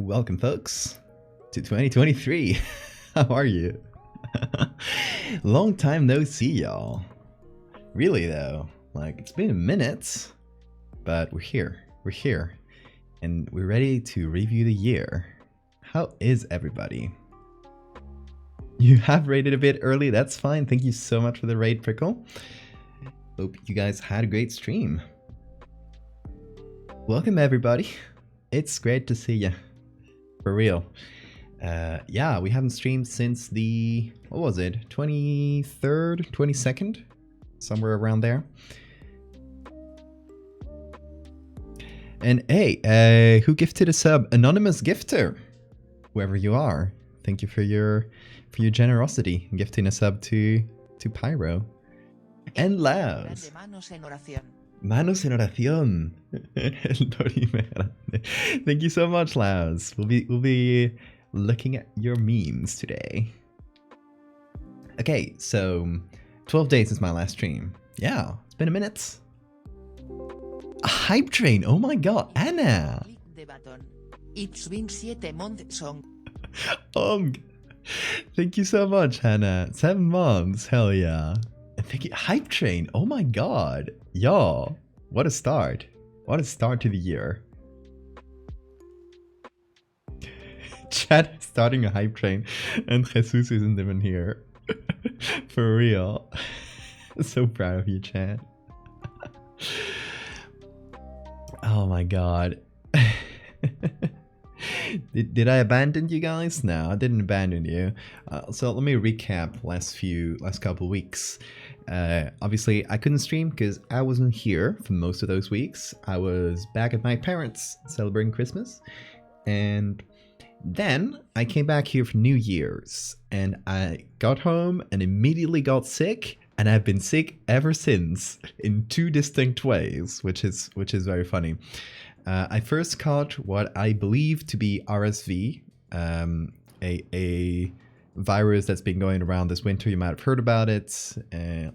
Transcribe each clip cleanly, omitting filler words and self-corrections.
Welcome, folks, to 2023. How are you? Long time no see, y'all. Really, though. Like, it's been a minute, but we're here. We're here. And we're ready to review the year. How is everybody? You have raided a bit early. That's fine. Thank you so much for the raid, Prickle. Hope you guys had a great stream. Welcome, everybody. It's great to see you. For real. Yeah, we haven't streamed since the, what was it, 23rd, 22nd? Somewhere around there. And hey, who gifted a sub? Anonymous gifter. Whoever you are. Thank you for your generosity in gifting a sub to Pyro. And Laos. Manos en oración. Thank you so much, Laos. We'll be looking at your memes today. Okay, so 12 days since my last stream. Yeah, it's been a minute. A hype train. Oh my god, Anna. It's been 7 months. Thank you so much, Hannah. 7 months. Hell yeah. And thank you, hype train. Oh my god. Y'all, what a start. What a start to the year. Chat starting a hype train and Jesus isn't even here. For real. So proud of you, Chat. Oh my god. Did I abandon you guys? No, I didn't abandon you. So let me recap last couple weeks. Obviously, I couldn't stream because I wasn't here for most of those weeks. I was back at my parents' celebrating Christmas. And then I came back here for New Year's. And I got home and immediately got sick. And I've been sick ever since in 2 distinct ways, which is very funny. I first caught what I believe to be RSV, a virus that's been going around this winter. You might have heard about it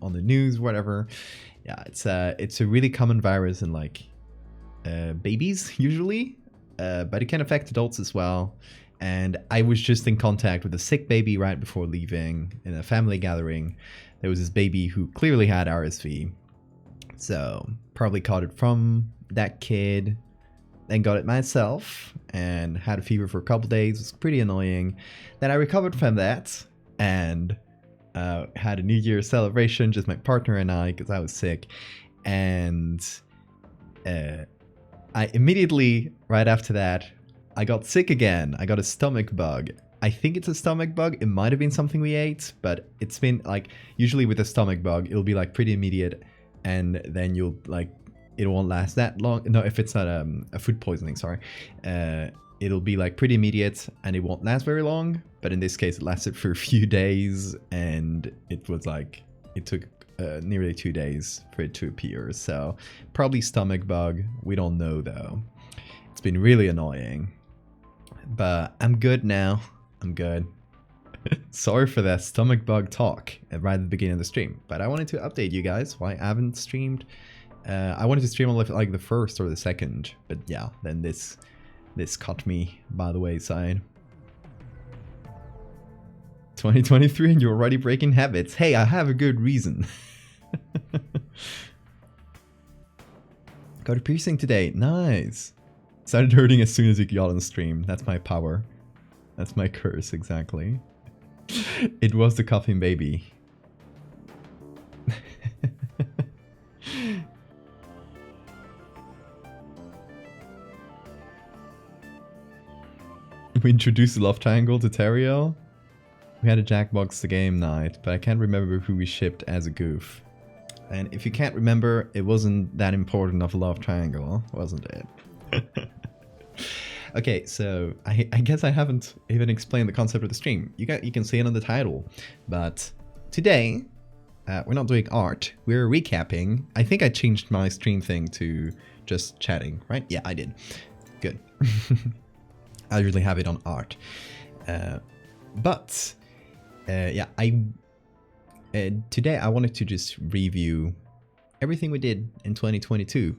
on the news, whatever. Yeah, it's a really common virus in like babies usually, but it can affect adults as well. And I was just in contact with a sick baby right before leaving in a family gathering. There was this baby who clearly had RSV, so probably caught it from that kid. Then got it myself and had a fever for a couple days. It was pretty annoying. Then I recovered from that and had a New Year's celebration, just my partner and I, because I was sick. And I immediately, right after that, I got sick again. I got a stomach bug. I think it's a stomach bug. It might have been something we ate, but it's been like, usually with a stomach bug, it'll be like pretty immediate. And then you'll like, it won't last that long. No, if it's not a food poisoning, sorry. It'll be like pretty immediate and it won't last very long. But in this case, it lasted for a few days and it was like, it took nearly 2 days for it to appear. So probably stomach bug. We don't know though. It's been really annoying. But I'm good now. I'm good. Sorry for that stomach bug talk right at the beginning of the stream. But I wanted to update you guys why I haven't streamed. I wanted to stream on like the 1st or the 2nd, but yeah, then this caught me by the wayside. 2023 and you're already breaking habits. Hey, I have a good reason. Got a piercing today. Nice. Started hurting as soon as you got on stream. That's my power. That's my curse, exactly. It was the coughing baby. We introduced the love triangle to Teriel. We had a Jackbox the game night, but I can't remember who we shipped as a goof. And if you can't remember, it wasn't that important of a love triangle, wasn't it? Okay, so I guess I haven't even explained the concept of the stream. You can see it on the title. But today, we're not doing art. We're recapping. I think I changed my stream thing to just chatting, right? Yeah, I did. Good. I usually have it on art. But yeah, today I wanted to just review everything we did in 2022.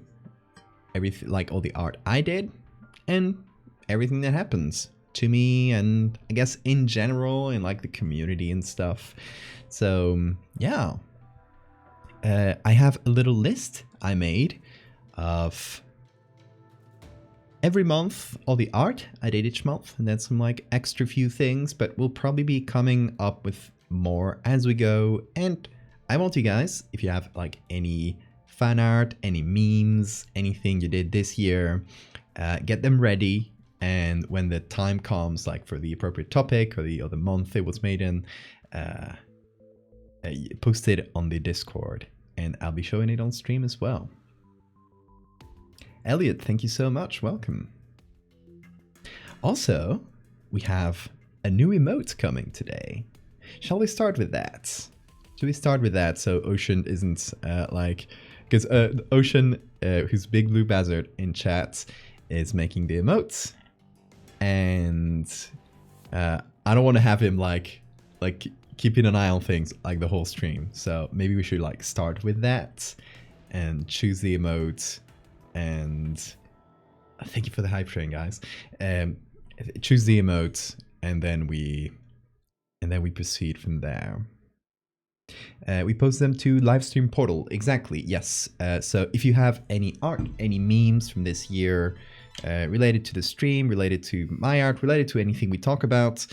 Everything, like all the art I did, and everything that happens to me, and I guess in general in like the community and stuff. So yeah, I have a little list I made of every month all the art I did each month, and then some like extra few things, but we'll probably be coming up with more as we go. And I want you guys, if you have like any fan art, any memes, anything you did this year, get them ready. And when the time comes, like for the appropriate topic or the month it was made in, post it on the Discord, and I'll be showing it on stream as well. Elliot, thank you so much. Welcome. Also, we have a new emote coming today. Shall we start with that? Should we start with that so Ocean isn't like... Because Ocean, who's Big Blue Buzzard in chat, is making the emotes. And I don't want to have him like keeping an eye on things like the whole stream. So maybe we should like start with that and choose the emote. And thank you for the hype train, guys. Choose the emote, and then we proceed from there. We post them to livestream portal. Exactly, yes. So if you have any art, any memes from this year related to the stream, related to my art, related to anything we talk about,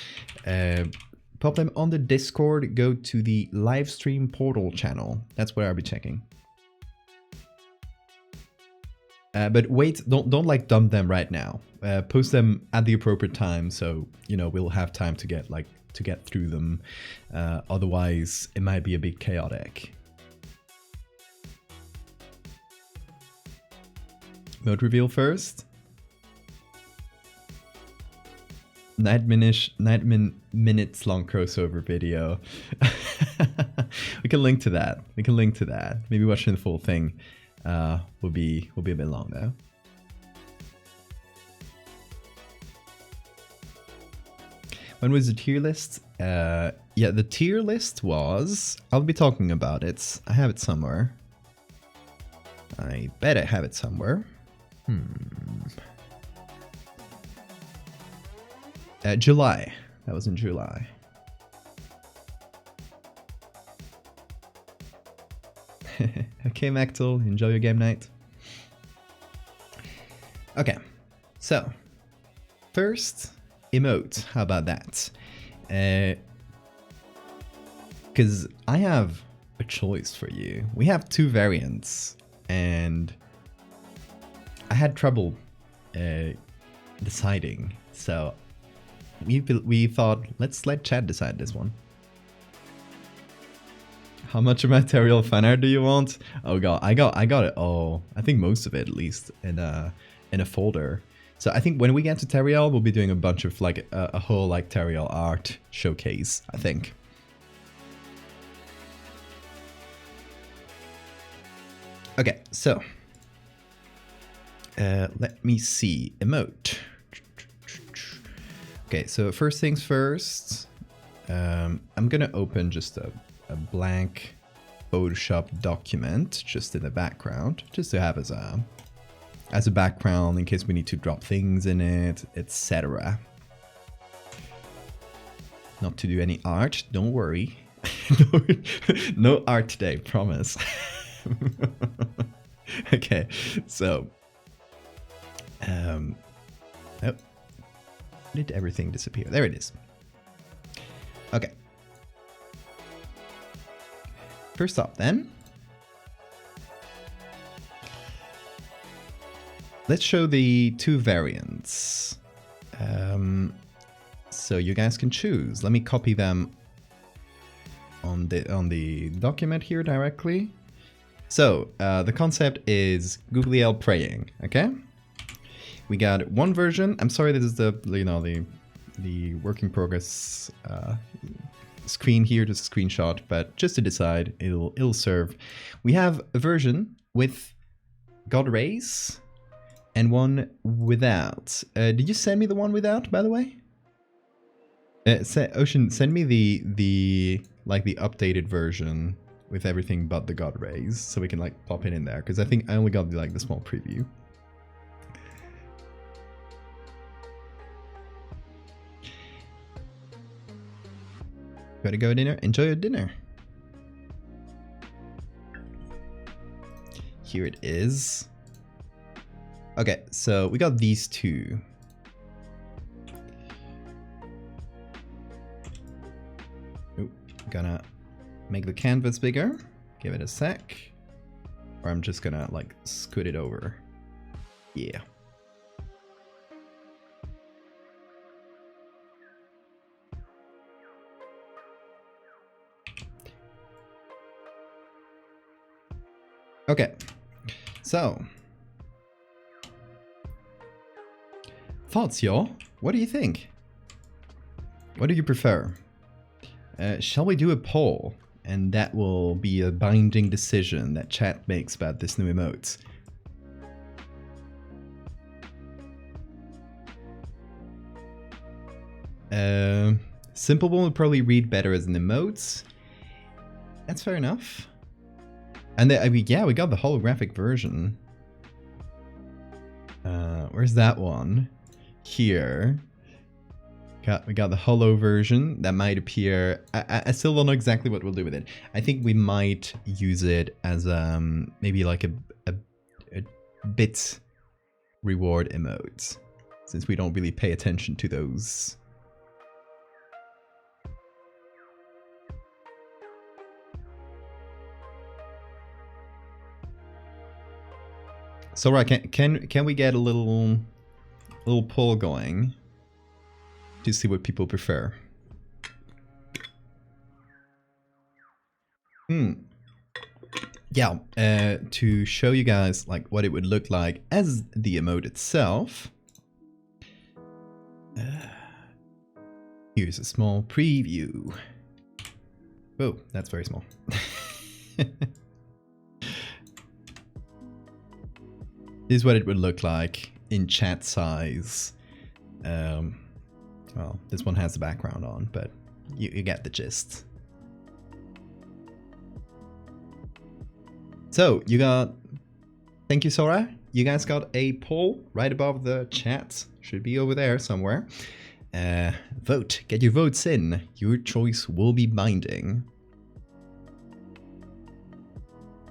pop them on the Discord. Go to the livestream portal channel. That's where I'll be checking. But wait, don't like dump them right now. Post them at the appropriate time, so you know we'll have time to get through them. Otherwise, it might be a bit chaotic. Mode reveal first. Minutes long crossover video. We can link to that. Maybe watching the full thing will be a bit long though. When was the tier list? Yeah, the tier list was... I'll be talking about it. I have it somewhere. I bet I have it somewhere. July. That was in July. Okay, Mactel, enjoy your game night. Okay, so first emote. How about that? Because I have a choice for you. We have two variants, and I had trouble deciding. So we thought, let's let Chad decide this one. How much of my Teriel fan art do you want? Oh god, I got it all. I think most of it, at least, in a folder. So I think when we get to Teriel, we'll be doing a bunch of like a whole like Teriel art showcase, I think. Okay, so let me see. Emote. Okay, so first things first. I'm gonna open just a blank Photoshop document just in the background, just to have as a background in case we need to drop things in it, etc. Not to do any art, don't worry. No art today, promise. Okay, so oh, did everything disappear? There it is. Okay. First up then, let's show the two variants. So you guys can choose. Let me copy them on the document here directly. So the concept is Googliel praying. Okay, we got one version. I'm sorry, this is the the work in progress screen here, just a screenshot, but just to decide, it'll serve. We have a version with God rays and one without. Did you send me the one without, by the way? Ocean, send me the updated version with everything but the God rays, so we can like pop it in there, because I think I only got the small preview. Gotta go dinner. Enjoy your dinner. Here it is. Okay, so we got these two. Ooh, gonna make the canvas bigger. Give it a sec. Or I'm just gonna like scoot it over. Yeah. Okay, so thoughts, y'all? What do you think? What do you prefer? Shall we do a poll? And that will be a binding decision that chat makes about this new emote. Simple one would probably read better as an emote. That's fair enough. And I mean, yeah, we got the holographic version. Where's that one? Here. We got the holo version that might appear. I still don't know exactly what we'll do with it. I think we might use it as maybe like a bit reward emote, since we don't really pay attention to those. So right, can we get a little poll going to see what people prefer? Yeah, to show you guys like what it would look like as the emote itself. Here's a small preview. Oh, that's very small. This is what it would look like in chat size. Well, this one has the background on, but you get the gist. So, you got... Thank you, Sora. You guys got a poll right above the chat. Should be over there somewhere. Vote. Get your votes in. Your choice will be binding.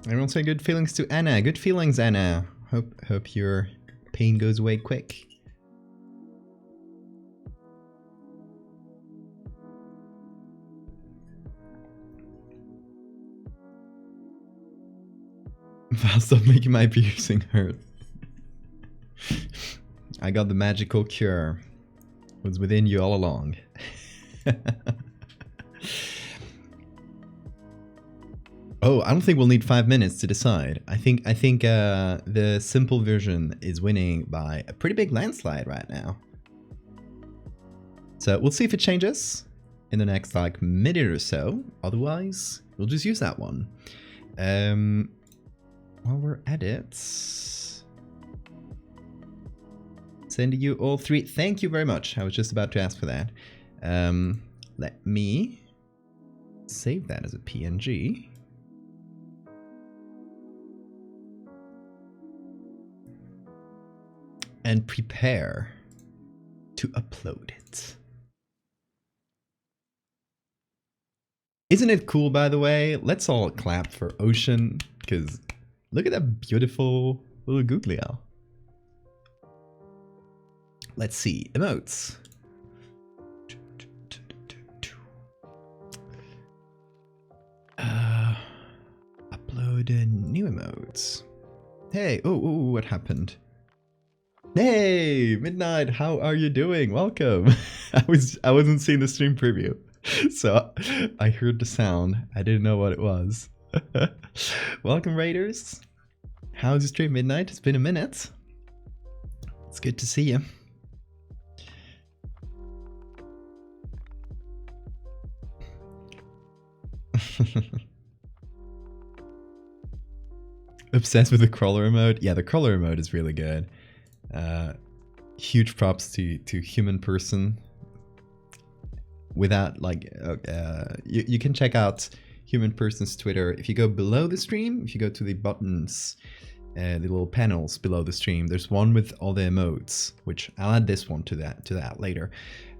Everyone say good feelings to Anna. Good feelings, Anna. Hope your pain goes away quick. Stop making my piercing hurt. I got the magical cure. It was within you all along. Oh, I don't think we'll need 5 minutes to decide. I think the simple version is winning by a pretty big landslide right now. So we'll see if it changes in the next like minute or so. Otherwise, we'll just use that one. While we're at it, sending you all three. Thank you very much. I was just about to ask for that. Let me save that as a PNG. And prepare to upload it. Isn't it cool, by the way? Let's all clap for Ocean, because look at that beautiful little googly owl. Let's see, emotes. Upload new emotes. Hey, oh, what happened? Hey, Midnight, how are you doing? Welcome. I wasn't seeing the stream preview, so I heard the sound. I didn't know what it was. Welcome, Raiders. How's your stream, Midnight? It's been a minute. It's good to see you. Obsessed with the crawler mode? Yeah, the crawler mode is really good. Huge props to human person. Without like, you can check out human person's Twitter if you go below the stream. If you go to the buttons, the little panels below the stream. There's one with all the emotes, which I'll add this one to that later.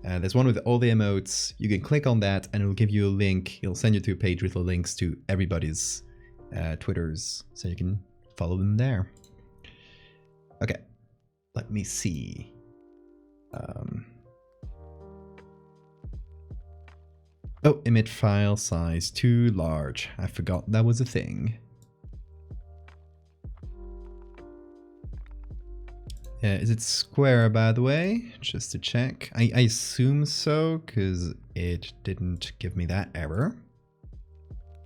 There's one with all the emotes. You can click on that and it'll give you a link. It'll send you to a page with the links to everybody's Twitters, so you can follow them there. Okay, let me see. Oh, emit file size too large. I forgot that was a thing. Is it square, by the way? Just to check. I assume so, because it didn't give me that error.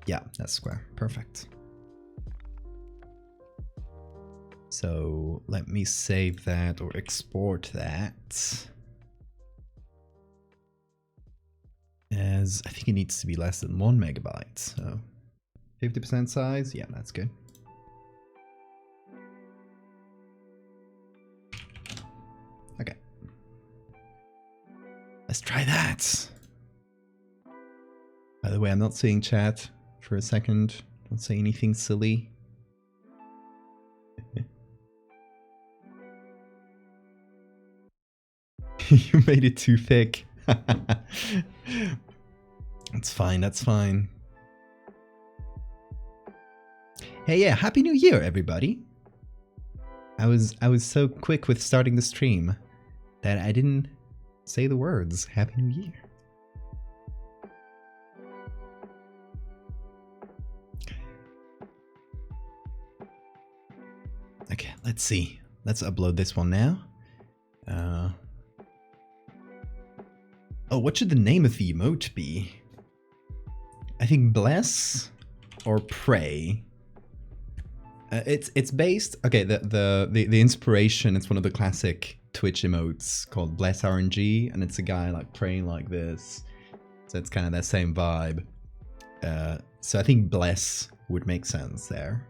Yeah, that's square. Perfect. So let me save that or export that. As I think it needs to be less than 1 megabyte. So 50% size. Yeah, that's good. Okay. Let's try that. By the way, I'm not seeing chat for a second. Don't say anything silly. You made it too thick. That's fine, that's fine. Hey, yeah, Happy New Year, everybody. I was so quick with starting the stream that I didn't say the words Happy New Year. Okay, let's see. Let's upload this one now. Oh, what should the name of the emote be? I think bless or pray. It's based. Okay, the inspiration. It's one of the classic Twitch emotes called Bless RNG, and it's a guy like praying like this. So it's kind of that same vibe. So I think bless would make sense there.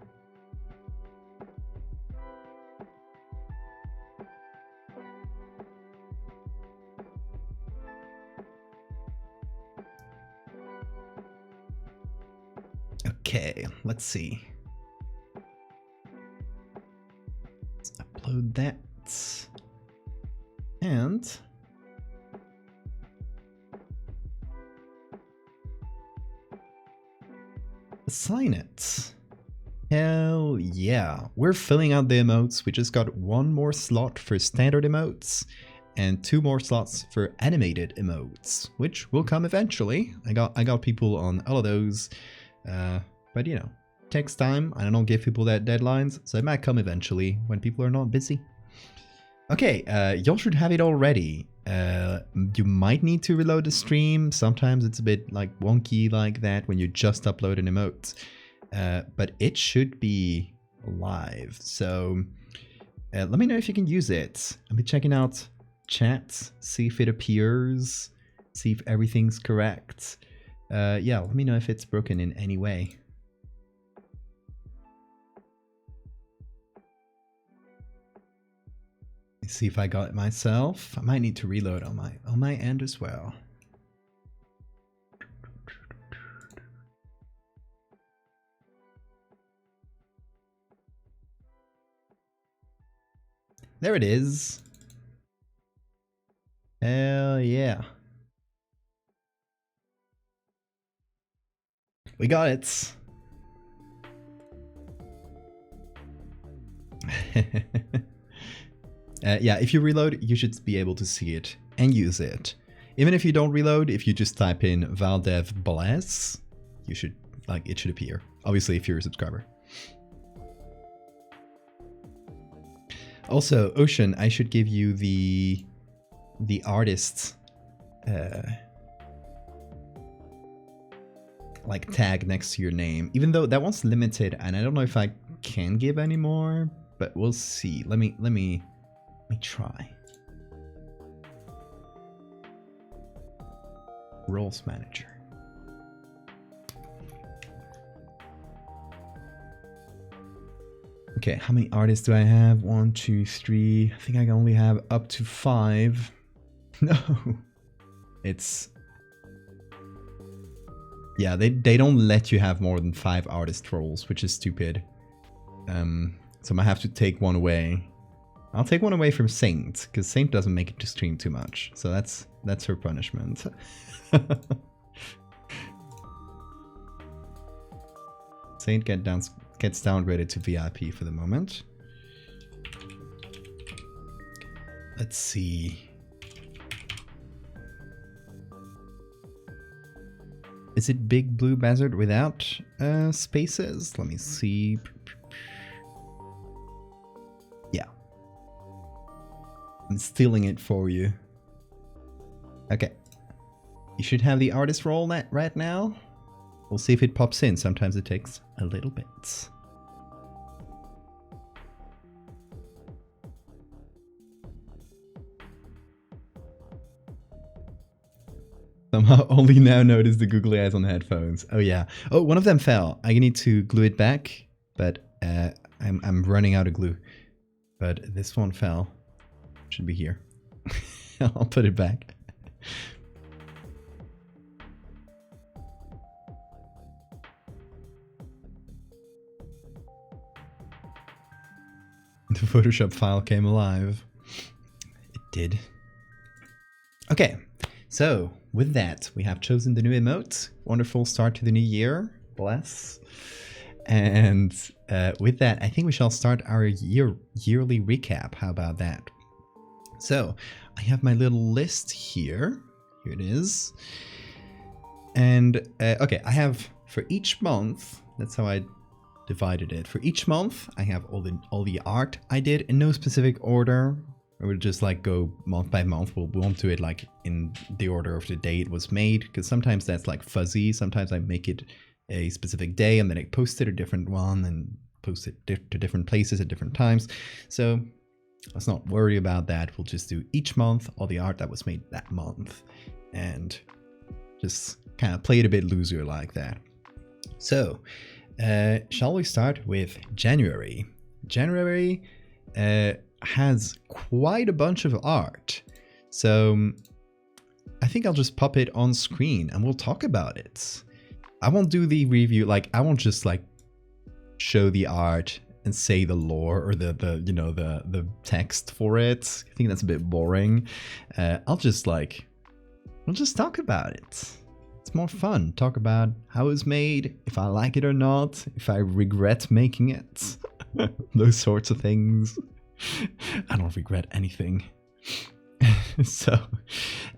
Okay, let's see. Let's upload that. And assign it. Hell yeah. We're filling out the emotes. We just got 1 more slot for standard emotes and 2 more slots for animated emotes, which will come eventually. I got people on all of those. But you know, takes time. I don't give people that deadlines, so it might come eventually when people are not busy. Okay, y'all should have it already. You might need to reload the stream. Sometimes it's a bit like wonky like that when you just upload an emote. But it should be live. So let me know if you can use it. I'll be checking out chat, see if it appears, see if everything's correct. Yeah, let me know if it's broken in any way. Let's see if I got it myself. I might need to reload on my end as well. There it is. Hell yeah. We got it. Yeah, if you reload, you should be able to see it and use it. Even if you don't reload, if you just type in valdevia, you should, like, it should appear. Obviously, if you're a subscriber. Also, Ocean, I should give you the artist like tag next to your name, even though that one's limited and I don't know if I can give any more, but we'll see. Let me try. Roles manager. Okay, how many artists do I have? 1, 2, 3. I think I can only have up to 5. No, it's... Yeah, they don't let you have more than 5 artist roles, which is stupid. So I might have to take one away. I'll take one away from Saint, because Saint doesn't make it to stream too much. So that's her punishment. Saint gets downgraded to VIP for the moment. Let's see. Is it Big Blue Bazard without spaces? Let me see. Yeah. I'm stealing it for you. Okay. You should have the artist role right now. We'll see if it pops in. Sometimes it takes a little bit. Somehow only now notice the googly eyes on the headphones. Oh yeah. Oh, one of them fell. I need to glue it back, but I'm running out of glue. But this one fell. Should be here. I'll put it back. The Photoshop file came alive. It did. Okay. So, with that, we have chosen the new emote. Wonderful start to the new year. Bless. And with that, I think we shall start our yearly recap. How about that? So, I have my little list here. Here it is. And, okay, I have, for each month, that's how I divided it. For each month, I have all the art I did in no specific order. We'll just like go month by month. We won't do it like in the order of the day it was made, because sometimes that's like fuzzy. Sometimes I make it a specific day and then I post it a different one and post it to different places at different times. So let's not worry about that. We'll just do each month all the art that was made that month and just kind of play it a bit looser like that. So shall we start with January? January has quite a bunch of art. So I think I'll just pop it on screen and we'll talk about it. I won't do the review, like I won't just like show the art and say the lore or the text for it. I think that's a bit boring. We'll just talk about it. It's more fun. Talk about how it was made, if I like it or not, if I regret making it. Those sorts of things. I don't regret anything. So,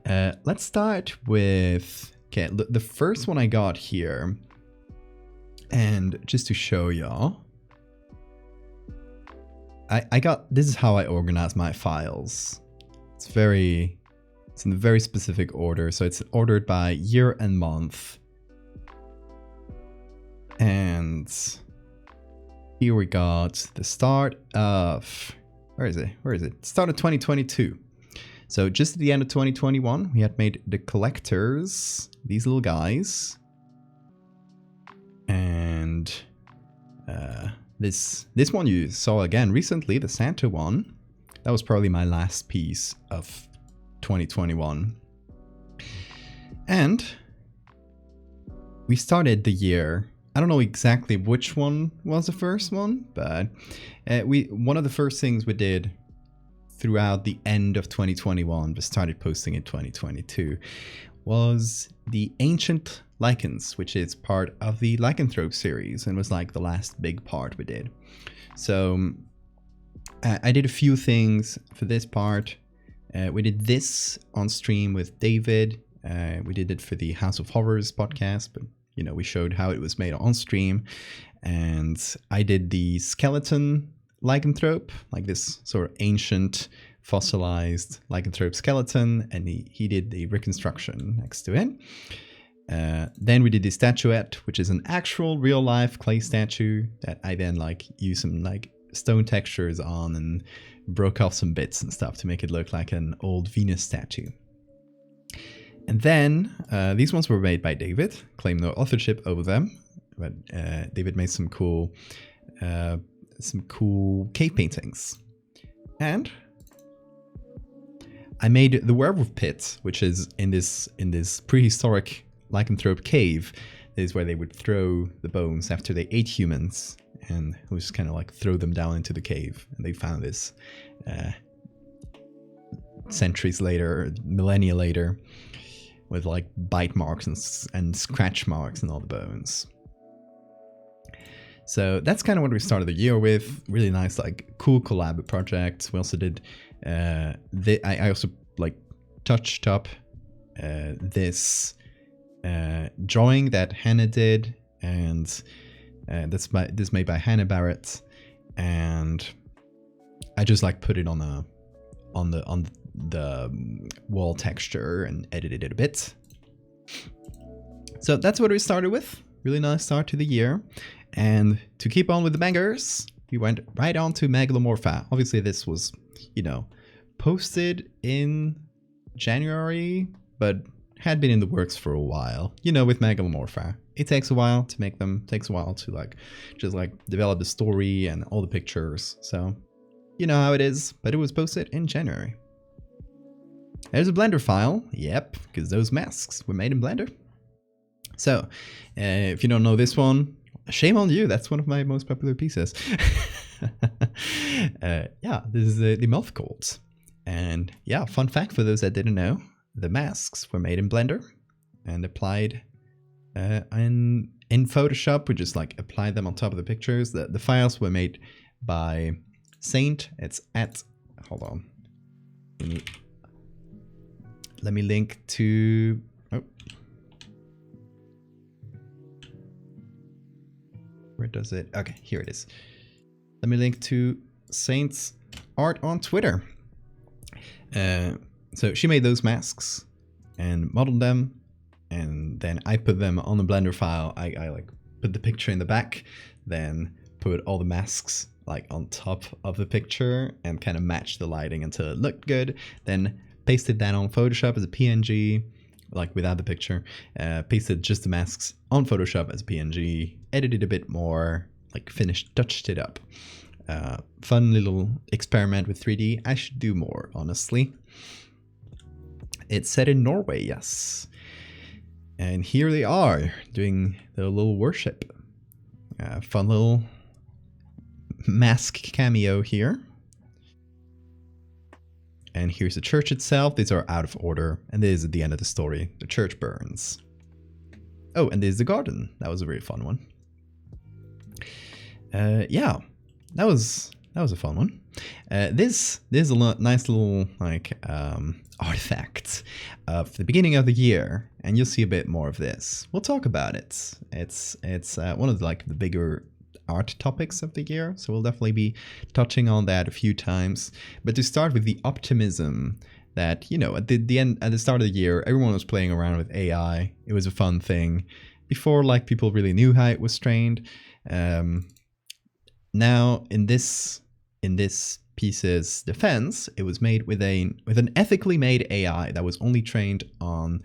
let's start with, okay, the first one I got here, and just to show y'all, this is how I organize my files. It's in a very specific order, so it's ordered by year and month. And here we got the start of, where is it? Start of 2022. So just at the end of 2021, we had made the collectors, these little guys. And this one you saw again recently, the Santa one. That was probably my last piece of 2021. And we started the year, I don't know exactly which one was the first one, but one of the first things we did throughout the end of 2021, but started posting in 2022, was the Ancient Lichens, which is part of the Lycanthrope series and was like the last big part we did. So I did a few things for this part. We did this on stream with David. We did it for the House of Horrors podcast, but we showed how it was made on stream. And I did the skeleton lycanthrope, like this sort of ancient fossilized lycanthrope skeleton, and he did the reconstruction next to it. Then we did the statuette, which is an actual real life clay statue that I then used some stone textures on and broke off some bits and stuff to make it look like an old Venus statue. And then these ones were made by David, claim no authorship over them, but David made some cool cave paintings. And I made the werewolf pit, which is in this prehistoric lycanthrope cave. This is where they would throw the bones after they ate humans, and it was kind of like throw them down into the cave. And they found this centuries later, millennia later, with like bite marks and scratch marks and all the bones. So that's kind of what we started the year with. Really nice, like cool collab projects. We also did, I also like touched up this drawing that Hannah did, and this made by Hannah Barrett, and I just like put it on the wall texture and edited it a bit. So that's what we started with. Really nice start to the year. And to keep on with the bangers, we went right on to Megalomorpha. Obviously this was, posted in January, but had been in the works for a while. With Megalomorpha, it takes a while to make them, takes a while to just develop the story and all the pictures. So you know how it is, but it was posted in January. There's a Blender file. Yep, because those masks were made in Blender. So if you don't know this one, shame on you. That's one of my most popular pieces. Yeah, this is the mouth chords. And yeah, fun fact for those that didn't know, the masks were made in Blender and applied in Photoshop. We just applied them on top of the pictures. The files were made by Saint. It's at, hold on. Let me link to, where does it? Okay, here it is. Let me link to Saint's art on Twitter. So she made those masks and modeled them, and then I put them on the Blender file. I put the picture in the back, then put all the masks on top of the picture and kind of matched the lighting until it looked good. Then pasted that on Photoshop as a PNG, without the picture. Pasted just the masks on Photoshop as a PNG, edited a bit more, touched it up. Fun little experiment with 3D. I should do more, honestly. It's set in Norway, yes. And here they are, doing their little worship. Fun little mask cameo here. And here's the church itself. These are out of order. And this is at the end of the story. The church burns. Oh, and there's the garden. That was a really fun one. Yeah, that was a fun one. This is a nice little artifact of the beginning of the year, and you'll see a bit more of this. We'll talk about it. It's one of the bigger art topics of the year, so we'll definitely be touching on that a few times. But to start with the optimism that at the start of the year, everyone was playing around with AI. It was a fun thing before people really knew how it was trained. Now in this piece's defense, it was made with an ethically made AI that was only trained on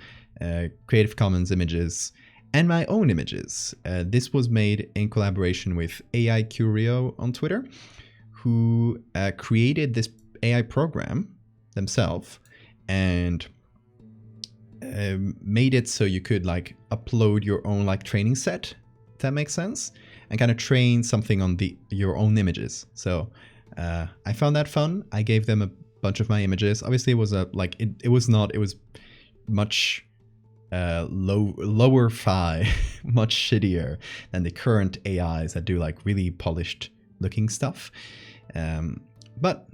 Creative Commons images and my own images. This was made in collaboration with AI Curio on Twitter, who created this AI program themselves and made it so you could upload your own training set, if that makes sense, and kind of train something on your own images. So I found that fun. I gave them a bunch of my images. Obviously it was it was much lower fi, much shittier than the current AIs that do really polished looking stuff. But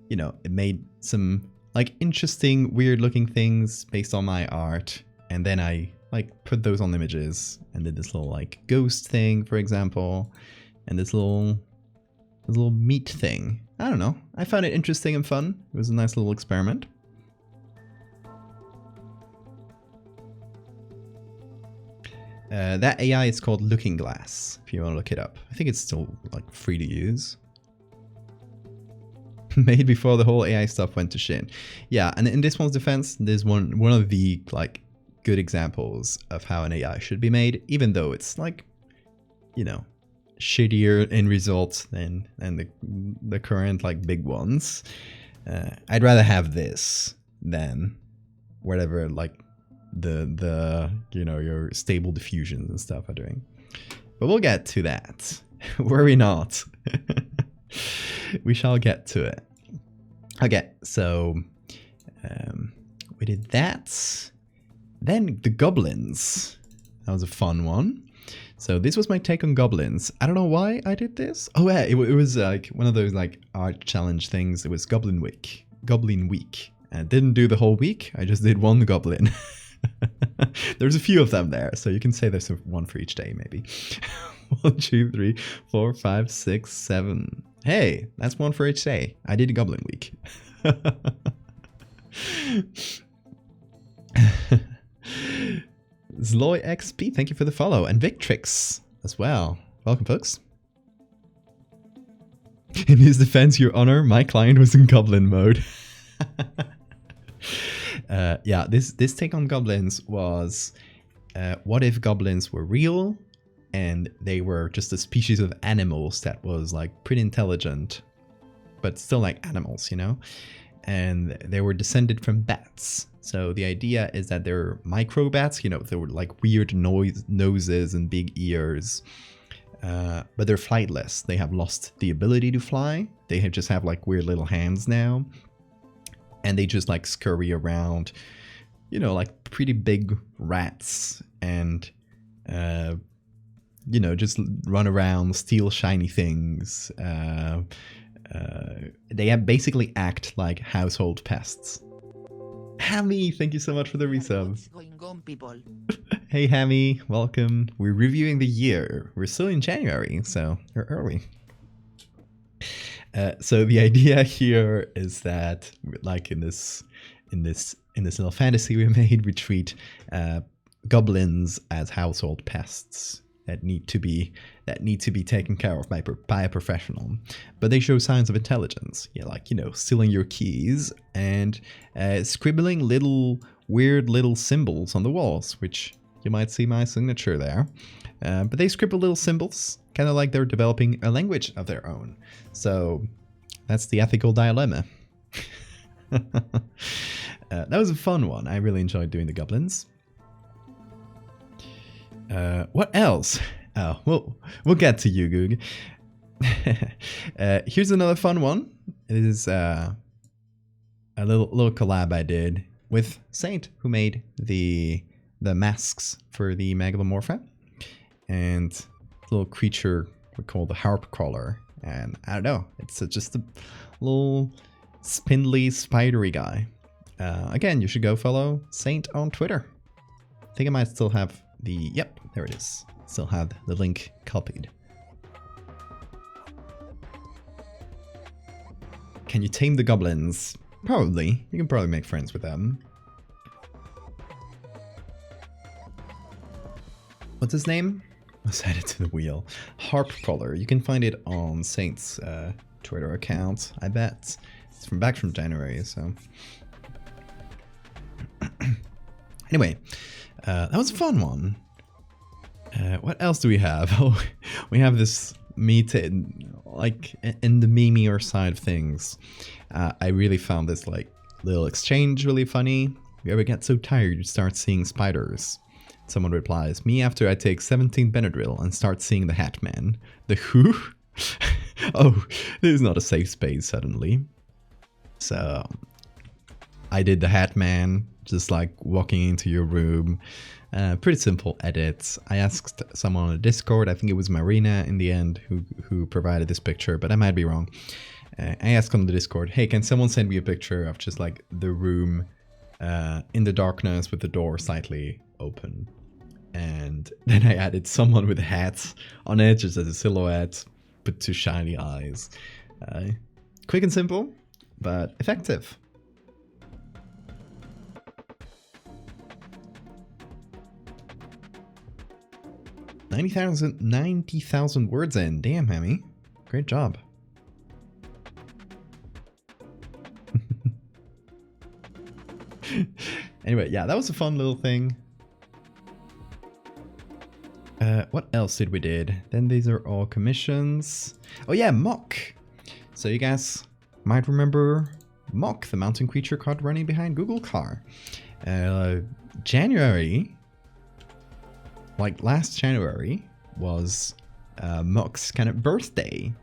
it made some interesting, weird looking things based on my art, and then I put those on images and did this little ghost thing, for example, and this little meat thing. I don't know. I found it interesting and fun. It was a nice little experiment. That AI is called Looking Glass, if you want to look it up. I think it's still free to use. Made before the whole AI stuff went to shit. Yeah, and in this one's defense, there's one of the good examples of how an AI should be made, even though it's shittier in results than the current big ones. I'd rather have this than whatever you know, your stable diffusions and stuff are doing. But we'll get to that. Worry not. We shall get to it. Okay, so we did that. Then the goblins. That was a fun one. So this was my take on goblins. I don't know why I did this. Oh yeah, it was like one of those like art challenge things. It was Goblin Week. Goblin Week. I didn't do the whole week. I just did one goblin. There's a few of them there, so you can say there's one for each day, maybe. 1, 2, 3, 4, 5, 6, 7. Hey, that's one for each day. I did a Goblin Week. Zloy XP, thank you for the follow. And Victrix as well. Welcome, folks. In his defense, Your Honor, my client was in Goblin mode. Yeah, this take on goblins was, what if goblins were real and they were just a species of animals that was like pretty intelligent, but still like animals, you know? And they were descended from bats. So the idea is that they're micro bats, you know, they were like weird noses and big ears, but they're flightless. They have lost the ability to fly. They just have like weird little hands now. And they just like scurry around, you know, like pretty big rats and, you know, just run around, steal shiny things. They basically act like household pests. Hammy, thank you so much for the resubs. Hey Hammy, welcome. We're reviewing the year. We're still in January, so you're early. So the idea here is that, like in this little fantasy we made, we treat goblins as household pests that need to be taken care of by a professional. But they show signs of intelligence, yeah, like, you know, stealing your keys and scribbling weird little symbols on the walls, which you might see my signature there. But they scribble little symbols, kind of like they're developing a language of their own. So that's the ethical dilemma. That was a fun one. I really enjoyed doing the goblins. What else? Oh, we'll get to you, Goog. Here's another fun one. It is a little collab I did with Saint, who made the masks for the Megalomorpha, and a little creature we call the harp crawler. And I don't know, it's just a little spindly, spidery guy. Again, you should go follow Saint on Twitter. I think I might still have yep, there it is. Still have the link copied. Can you tame the goblins? Probably. You can probably make friends with them. What's his name? Let's add it to the wheel. Harp Crawler. You can find it on Saint's Twitter account, I bet. It's back from January, so. Anyway, that was a fun one. What else do we have? Oh, we have this like in the memeier side of things. I really found this like little exchange really funny. If you ever get so tired you start seeing spiders. Someone replies, me after I take 17 Benadryl and start seeing the Hat Man. The who? Oh, this is not a safe space suddenly. So I did the Hat Man, just like walking into your room. Pretty simple edits. I asked someone on the Discord, I think it was Marina in the end who provided this picture, but I might be wrong. I asked on the Discord, hey, can someone send me a picture of just like the room in the darkness with the door slightly open? And then I added someone with hats on it just as a silhouette, but two shiny eyes. Quick and simple, but effective. $90,000 words in. Damn, Hammy. Great job. Anyway, yeah, that was a fun little thing. What else did we did? Then these are all commissions. Oh yeah, Mock. So you guys might remember Mock, the mountain creature caught running behind Google car. January, like last January, was Mock's kind of birthday.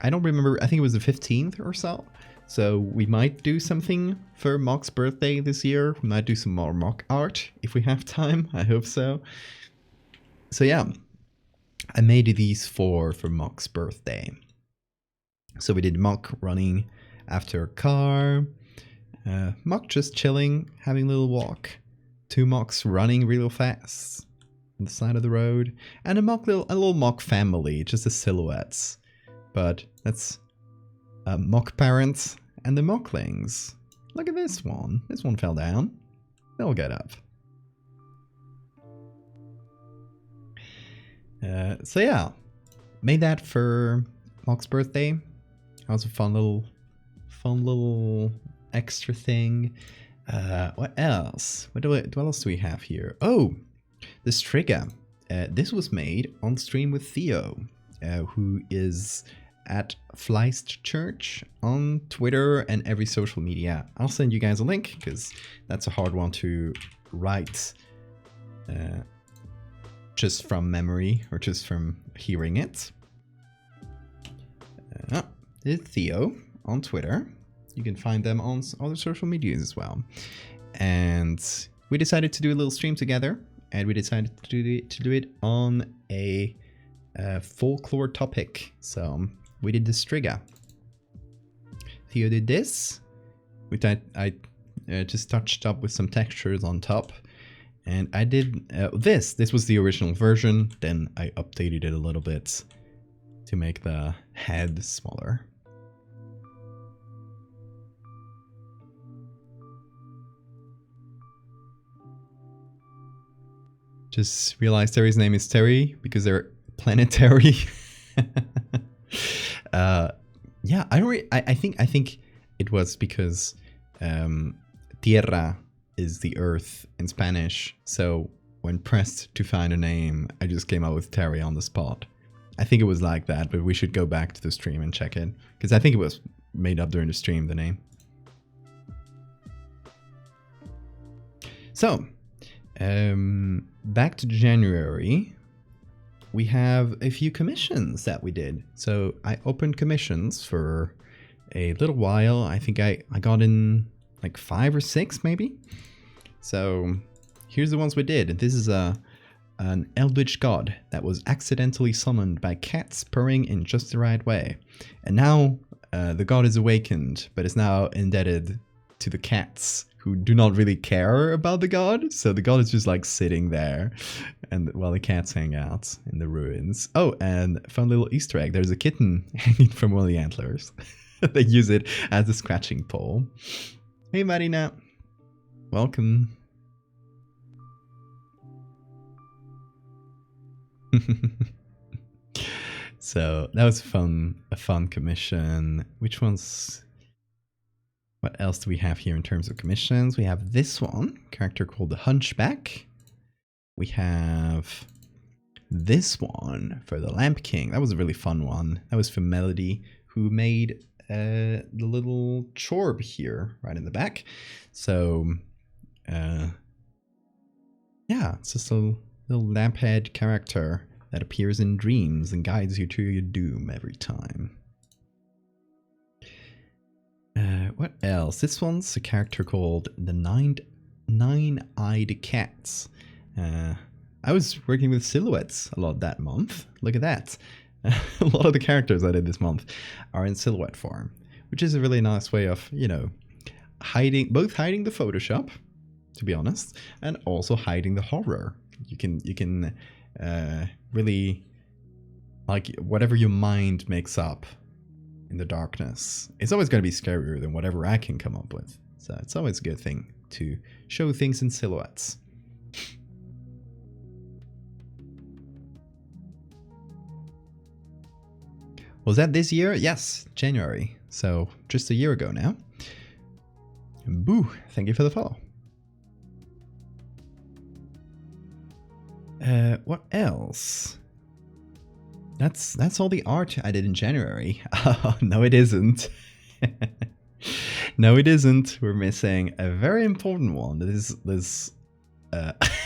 I don't remember, I think it was the 15th or so. So we might do something for Mock's birthday this year. We might do some more Mock art if we have time. I hope so. So yeah, I made these four for Mock's birthday. So we did Mock running after a car, Mock just chilling, having a little walk, 2 Mocks running real fast on the side of the road, and a little Mock family, just the silhouettes. But that's Mock parents and the Mocklings. Look at this one. This one fell down. They'll get up. So yeah, made that for Mock's birthday. That was a fun little extra thing. What else? What else do we have here? Oh, this trigger. This was made on stream with Theo, who is at Fleist Church on Twitter and every social media. I'll send you guys a link because that's a hard one to write just from memory or just from hearing it. This is Theo on Twitter. You can find them on other social medias as well. And we decided to do a little stream together, and we decided to do it on a folklore topic. So we did the Striga. Theo did this, which I just touched up with some textures on top. And I did this. This was the original version. Then I updated it a little bit to make the head smaller. Just realized Terry's name is Terry because they're planetary. Yeah, I think it was because tierra is the earth in Spanish. So when pressed to find a name, I just came up with Terry on the spot. I think it was like that, but we should go back to the stream and check it because I think it was made up during the stream, the name. So, back to January, we have a few commissions that we did. So I opened commissions for a little while. I think I got in like 5 or 6 maybe. So here's the ones we did. This is an eldritch god that was accidentally summoned by cats purring in just the right way. And now the god is awakened, but is now indebted to the cats who do not really care about the god. So the god is just like sitting there and while the cats hang out in the ruins. Oh, and fun little Easter egg. There's a kitten hanging from one of the antlers. They use it as a scratching pole. Hey Marina, welcome. So that was a fun commission. Which ones? What else do we have here in terms of commissions? We have this one, character called the Hunchback. We have this one for the Lamp King. That was a really fun one. That was for Melody, who made the little chorb here right in the back. So yeah, it's just a little lamp head character that appears in dreams and guides you to your doom every time. What else? This one's a character called the Nine-Eyed Cats. I was working with silhouettes a lot that month. Look at that. A lot of the characters I did this month are in silhouette form, which is a really nice way of, you know, both hiding the Photoshop, to be honest, and also hiding the horror. You can really, like, whatever your mind makes up in the darkness, it's always going to be scarier than whatever I can come up with. So it's always a good thing to show things in silhouettes. Was that this year? Yes, January. So just a year ago now. Boo, thank you for the follow. What else? That's all the art I did in January. Oh, no, it isn't. No, it isn't. We're missing a very important one. This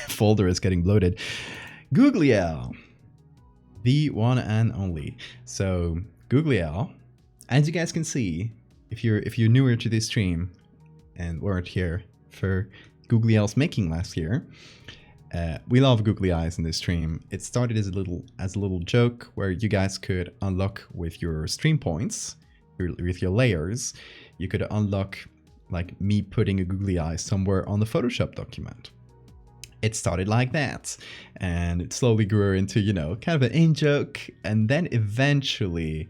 folder is getting bloated. Googliel, the one and only. So Googliel, as you guys can see, if you're newer to this stream and weren't here for Googliel's making last year, we love googly eyes in this stream. It started as a little joke where you guys could unlock with your stream points, with your layers, you could unlock like me putting a googly eye somewhere on the Photoshop document. It started like that, and it slowly grew into, you know, kind of an in-joke, and then eventually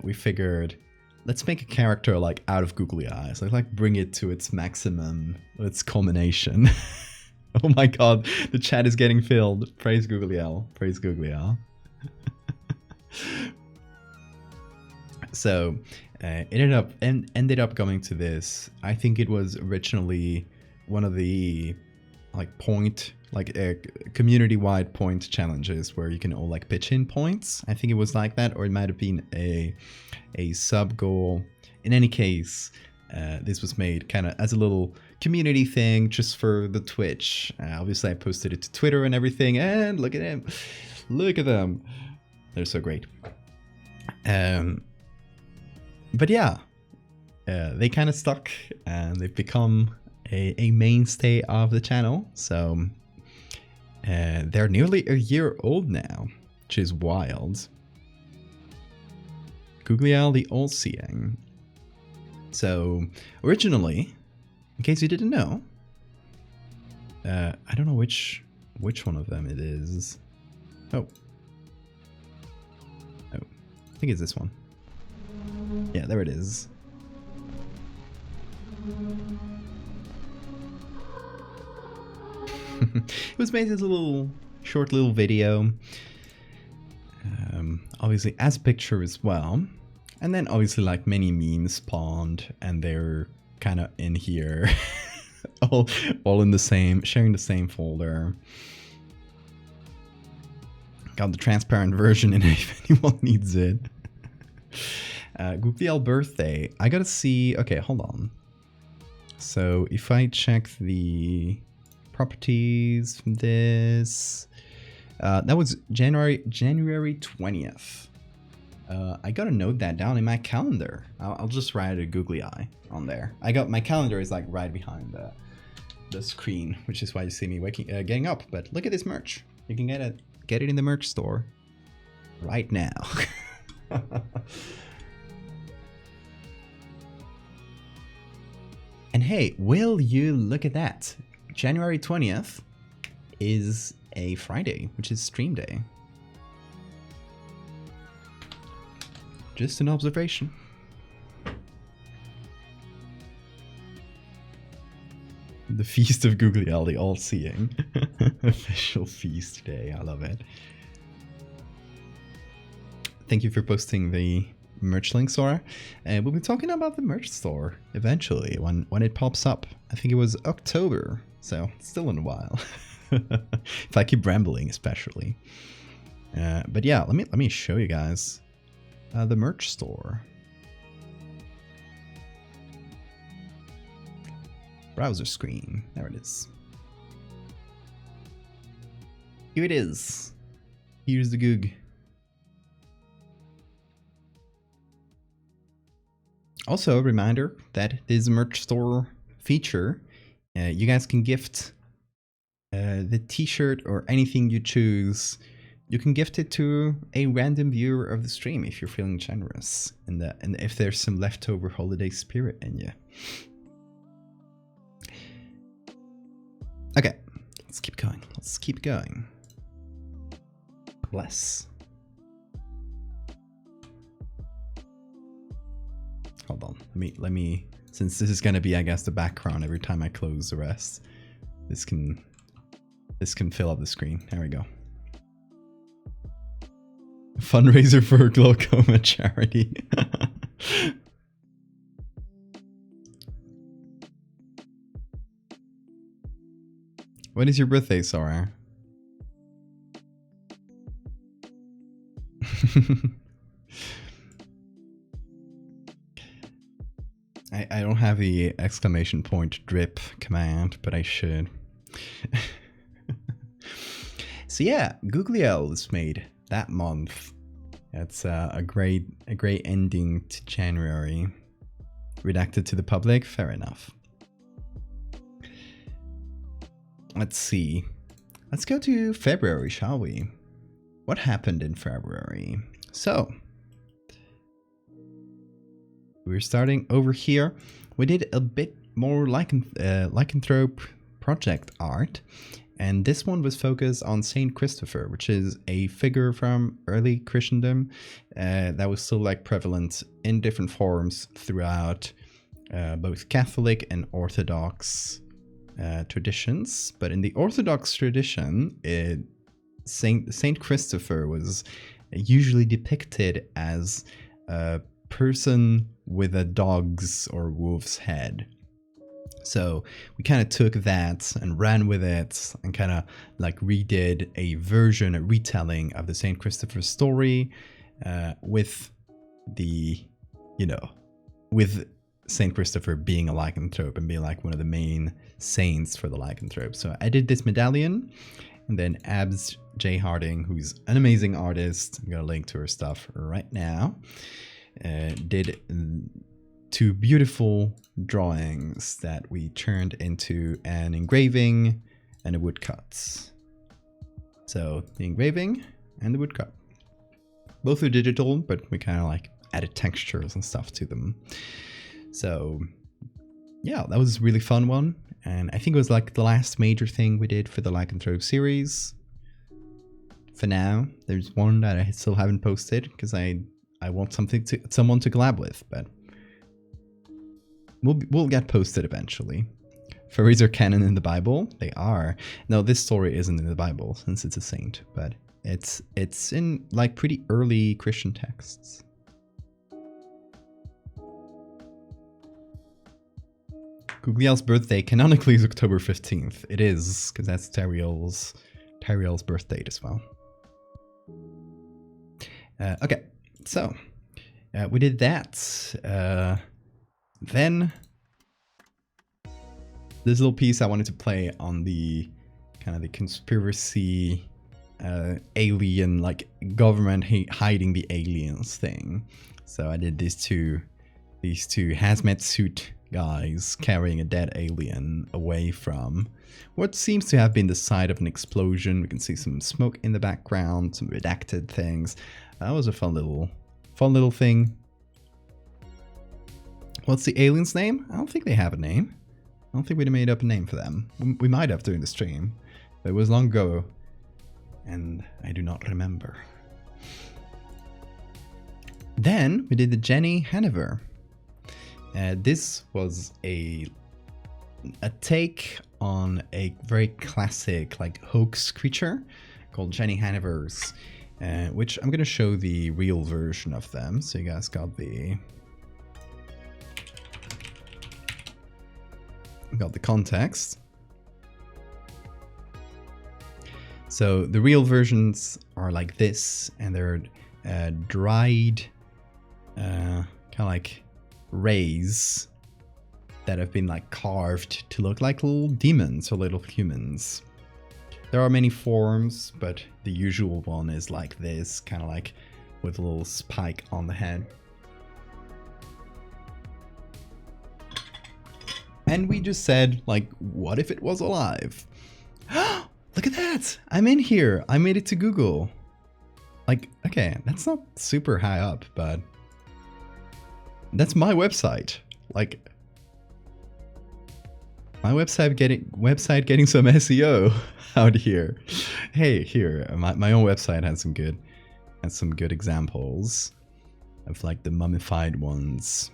we figured, let's make a character like out of googly eyes, like bring it to its maximum, its culmination. Oh my god, the chat is getting filled. Praise Googliel. Praise Googliel. So it ended up coming to this. I think it was originally one of the community-wide point challenges where you can all like pitch in points. I think it was like that, or it might have been a sub goal. In any case, this was made kind of as a little community thing just for the Twitch. Obviously I posted it to Twitter and everything, and look at them. Look at them. They're so great. But yeah, they kind of stuck and they've become a mainstay of the channel. So they're nearly a year old now, which is wild. Googliel the All-Seeing. So originally, in case you didn't know, I don't know which one of them it is. Oh, I think it's this one. Yeah, there it is. It was made as a short little video, obviously as a picture as well, and then obviously like many memes spawned, and they're kind of in here, all in the same, sharing the same folder. Got the transparent version in it if anyone needs it. Googliel birthday. I gotta see. Okay, hold on. So if I check the properties from this, that was January 20th. I gotta note that down in my calendar. I'll just write a googly eye on there. My calendar is like right behind the screen, which is why you see me getting up. But look at this merch. You can get it in the merch store right now. And hey, will you look at that? January 20th is a Friday, which is stream day. Just an observation. The Feast of Googliel, the All-Seeing. Official feast day, I love it. Thank you for posting the merch link, Sora. And we'll be talking about the merch store eventually when it pops up. I think it was October, so it's still in a while. If I keep rambling, especially. But yeah, let me show you guys the merch store. Browser screen. There it is. Here it is. Here's the goog. Also, a reminder that this merch store feature, you guys can gift the t-shirt or anything you choose. You can gift it to a random viewer of the stream if you're feeling generous, and if there's some leftover holiday spirit in you. Okay, let's keep going. Let's keep going. Bless. Hold on. Let me. Since this is gonna be, I guess, the background every time I close the rest. This can fill up the screen. There we go. Fundraiser for glaucoma charity. When is your birthday, Sora? I don't have the exclamation point drip command, but I should. So yeah, Googly Elves made that month. That's a great ending to January. Redacted to the public, fair enough. Let's see. Let's go to February, shall we? What happened in February? So, we're starting over here. We did a bit more lycanthrope project art, and this one was focused on Saint Christopher, which is a figure from early Christendom that was still like prevalent in different forms throughout both Catholic and Orthodox traditions. But in the Orthodox tradition, Saint Christopher was usually depicted as a person with a dog's or wolf's head. So we kind of took that and ran with it and kind of like redid a retelling of the Saint Christopher story with with Saint Christopher being a lycanthrope and being like one of the main saints for the lycanthrope. So I did this medallion, and then Abs J. Harding, who's an amazing artist, I'm gonna link to her stuff right now, did 2 beautiful drawings that we turned into an engraving and a woodcut. So the engraving and the woodcut. Both are digital, but we kind of like added textures and stuff to them. So yeah, that was a really fun one. And I think it was like the last major thing we did for the Lycanthrope series. For now, there's one that I still haven't posted because I want someone to collab with, but we'll get posted eventually. Furries are canon in the Bible. They are. No, this story isn't in the Bible since it's a saint, but it's in like pretty early Christian texts. Gugliel's birthday canonically is October 15th. It is, because that's Tariel's birth date as well. Okay, so we did that. Then this little piece I wanted to play on the kind of the conspiracy, alien, like government hiding the aliens thing. So I did these two hazmat suit guys carrying a dead alien away from what seems to have been the site of an explosion. We can see some smoke in the background, some redacted things. That was a fun little thing. What's the alien's name? I don't think they have a name. I don't think we made up a name for them. We might have during the stream, but it was long ago, and I do not remember. Then we did the Jenny Hanover. This was a take on a very classic like hoax creature called Jenny Hanovers, which I'm going to show the real version of them. So you guys got the context. So the real versions are like this, and they're dried kind of like rays that have been like carved to look like little demons or little humans. There are many forms, but the usual one is like this, kind of like with a little spike on the head. And we just said, like, what if it was alive? Look at that! I'm in here! I made it to Google. Like, okay, that's not super high up, but that's my website. Like, my website getting some SEO out here. Hey, here, my own website has some good examples of like the mummified ones.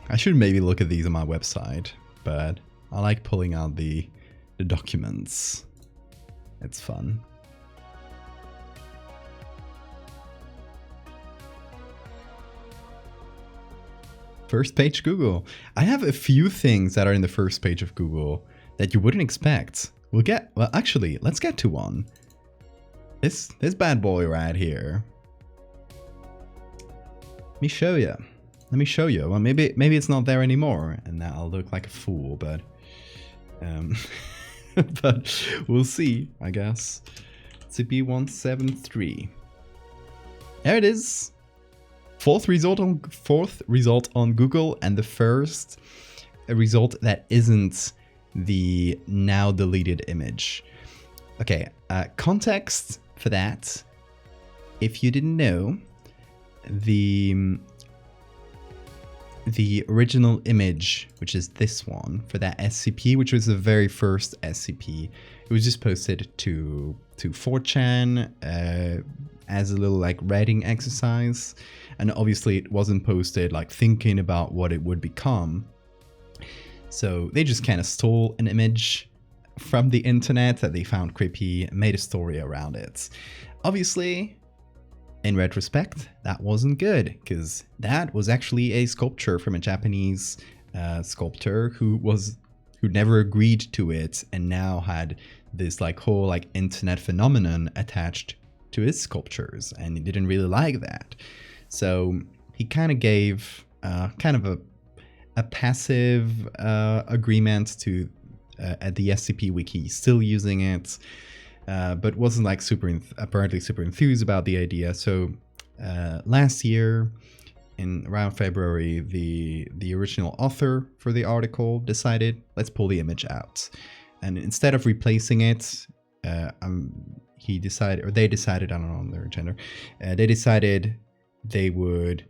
I should maybe look at these on my website, but I like pulling out the documents. It's fun. First page Google. I have a few things that are in the first page of Google that you wouldn't expect. Well, actually, let's get to one. This bad boy right here. Let me show you. let me show you. Well, maybe it's not there anymore, and now I'll look like a fool. But but we'll see, I guess. CP173. There it is. Fourth result on Google, and the first result that isn't the now deleted image. Okay, context for that. If you didn't know, the original image, which is this one, for that SCP, which was the very first SCP, it was just posted to 4chan as a little like writing exercise, and obviously it wasn't posted like thinking about what it would become. So they just kind of stole an image from the internet that they found creepy and made a story around it. Obviously, in retrospect, that wasn't good, because that was actually a sculpture from a Japanese sculptor who never agreed to it, and now had this like whole like internet phenomenon attached to his sculptures, and he didn't really like that. So he kind of gave kind of a passive agreement to at the SCP wiki, still using it. But wasn't like apparently super enthused about the idea. So last year, in around February, the original author for the article decided, let's pull the image out. And instead of replacing it, they decided, I don't know their gender, they decided they would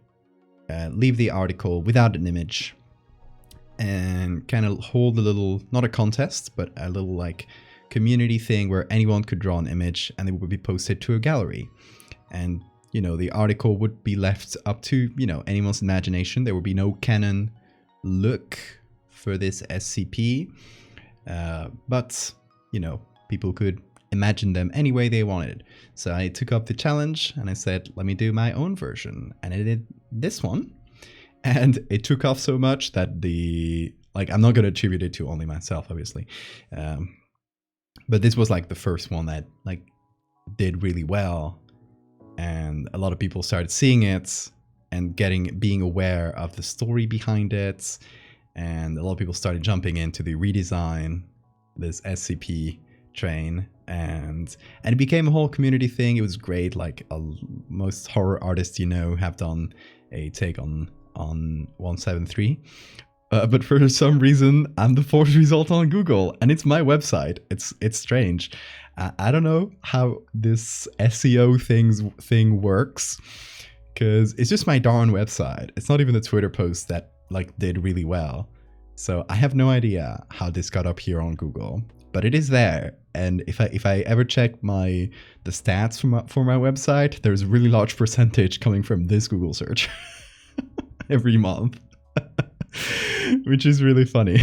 leave the article without an image and kind of hold a little, not a contest, but a little like community thing where anyone could draw an image and it would be posted to a gallery. And, you know, the article would be left up to, you know, anyone's imagination. There would be no canon look for this SCP. But, you know, people could imagine them any way they wanted. So I took up the challenge and I said, let me do my own version. And I did this one. And it took off so much that I'm not going to attribute it to only myself, obviously. But this was like the first one that like did really well, and a lot of people started seeing it and being aware of the story behind it, and a lot of people started jumping into the redesign, this SCP train, and it became a whole community thing. It was great. Like most horror artists, you know, have done a take on 173. But for some reason, I'm the fourth result on Google, and it's my website. It's strange. I don't know how this SEO thing works, because it's just my darn website. It's not even the Twitter post that like did really well. So I have no idea how this got up here on Google, but it is there. And if I ever check the stats for my website, there's a really large percentage coming from this Google search every month. Which is really funny.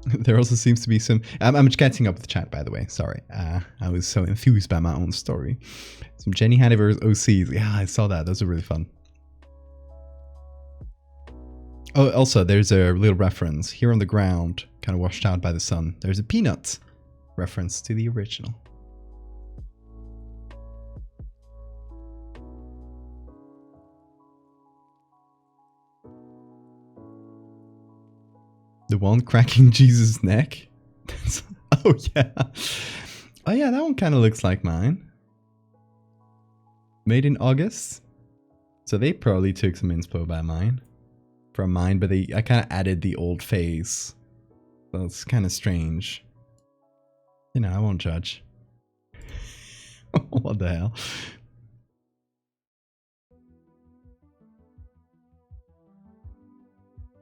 There also seems to be some... I'm catching up with the chat, by the way. Sorry. I was so enthused by my own story. Some Jenny Haniver's OCs. Yeah, I saw that. Those are really fun. Oh, also, there's a little reference. Here on the ground, kind of washed out by the sun, there's a peanut reference to the original. The one cracking Jesus' neck? Oh, yeah. Oh, yeah, that one kind of looks like mine. Made in August. So they probably took some inspo from mine, but I kind of added the old face. So it's kind of strange. You know, I won't judge. What the hell?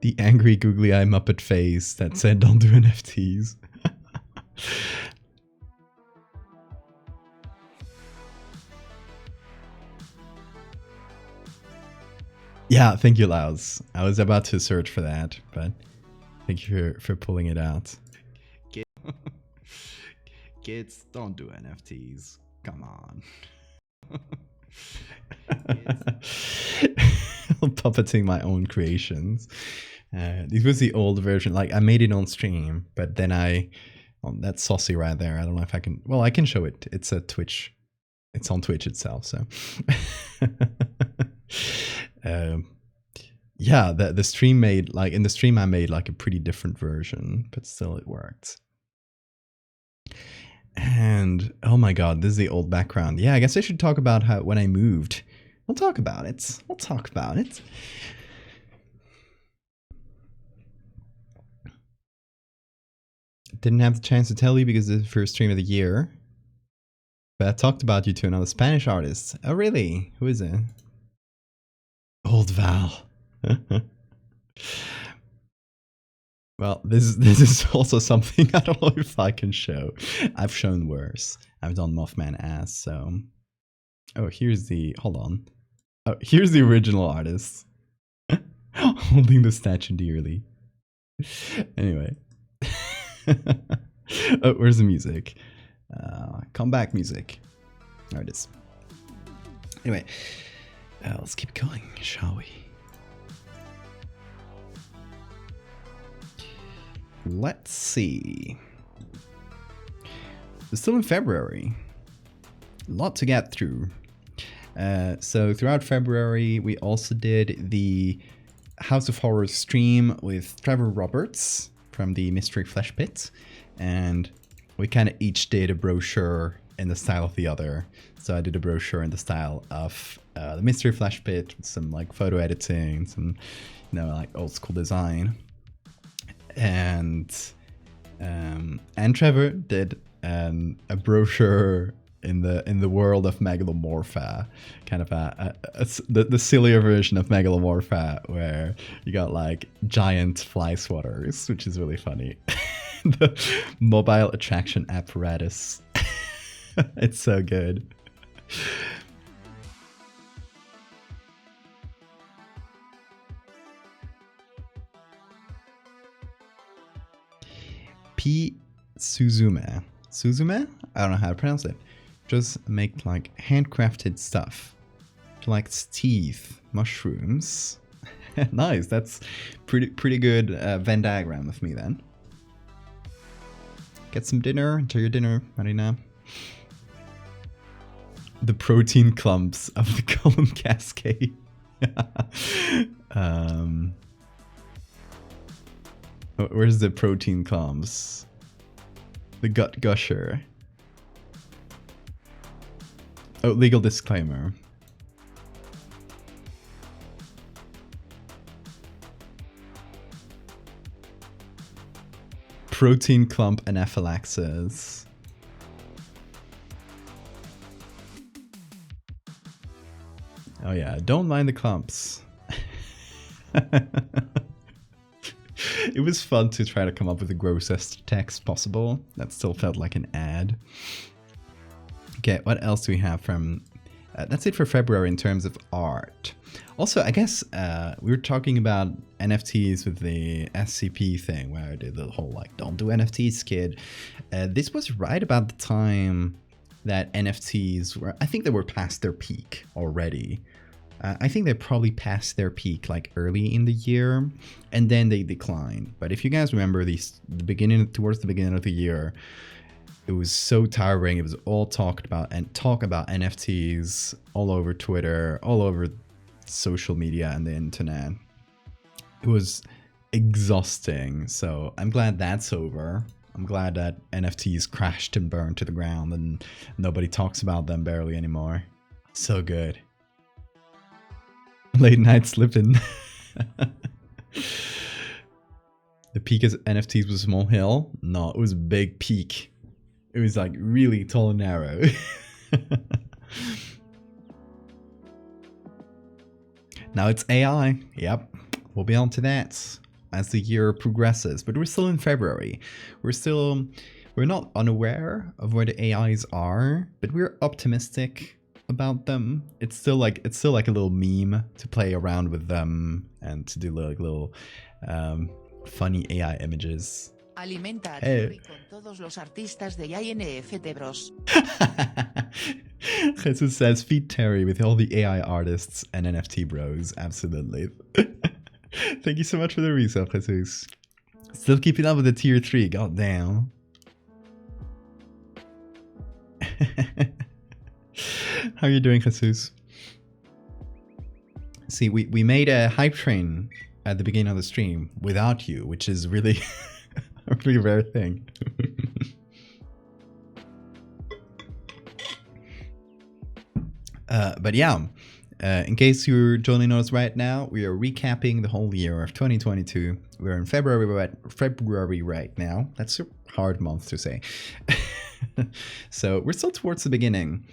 The angry googly eye Muppet face that said don't do NFTs. Yeah, thank you, Laos. I was about to search for that, but thank you for pulling it out. Kids, don't do NFTs. Come on. Puppeting my own creations. This was the old version. Like I made it on stream, but then I Oh, that's saucy right there. I don't know if I can. Well, I can show it. It's a Twitch. It's on Twitch itself. So, yeah, the stream made like in the stream I made like a pretty different version, but still it worked. And oh my god, this is the old background. Yeah, I guess I should talk about how when I moved. We'll talk about it. We'll talk about it. Didn't have the chance to tell you because it's the first stream of the year. But I talked about you to another Spanish artist. Oh really? Who is it? Old Val. Well, this is also something I don't know if I can show. I've shown worse. I've done Mothman ass, so... Oh, here's the... Hold on. Oh, here's the original artist. Holding the statue dearly. Anyway. Oh, where's the music? Come back music. There it is. Anyway, let's keep going, shall we? Let's see. We're still in February. A lot to get through. So throughout February, we also did the House of Horrors stream with Trevor Roberts from the Mystery Flesh Pit, and we kind of each did a brochure in the style of the other. So I did a brochure in the style of the Mystery Flesh Pit, with some like photo editing, some like old school design, and Trevor did a brochure in the world of Megalomorpha, kind of the sillier version of Megalomorpha, where you got like giant fly swatters, which is really funny. The mobile attraction apparatus. It's so good. P. Suzume. Suzume? I don't know how to pronounce it. Just make like handcrafted stuff. She likes teeth, mushrooms. Nice, that's pretty good Venn diagram of me then. Get some dinner, enjoy your dinner, Marina. The protein clumps of the column cascade. Where's the protein clumps? The gut gusher. Oh, legal disclaimer. Protein clump anaphylaxis. Oh yeah, don't mind the clumps. It was fun to try to come up with the grossest text possible. That still felt like an ad. Okay, what else do we have from... that's it for February in terms of art. Also, I guess we were talking about NFTs with the SCP thing, where I did the whole, like, don't do NFTs, kid. This was right about the time that NFTs were... I think they were past their peak already. I think they probably passed their peak, like, early in the year, and then they declined. But if you guys remember, towards the beginning of the year... It was so tiring. It was all talk about NFTs all over Twitter, all over social media and the internet. It was exhausting. So I'm glad that's over. I'm glad that NFTs crashed and burned to the ground and nobody talks about them barely anymore. So good. Late night slipping. The peak of NFTs was a small hill. No, it was a big peak. It was like really tall and narrow. Now it's AI. Yep, we'll be on to that as the year progresses. But we're still in February. We're not unaware of where the AIs are, but we're optimistic about them. It's still like a little meme to play around with them and to do like little funny AI images. Alimenta a Terry con todos los artistas de INFT Bros. Jesus says, feed Terry with all the AI artists and NFT bros. Absolutely. Thank you so much for the resub, Jesus. Still keeping up with the tier 3, goddamn. How are you doing, Jesus? See, we made a hype train at the beginning of the stream without you, which is really a really rare thing. But yeah, in case you're joining us right now, we are recapping the whole year of 2022. We're in February right now. That's a hard month to say. So we're still towards the beginning.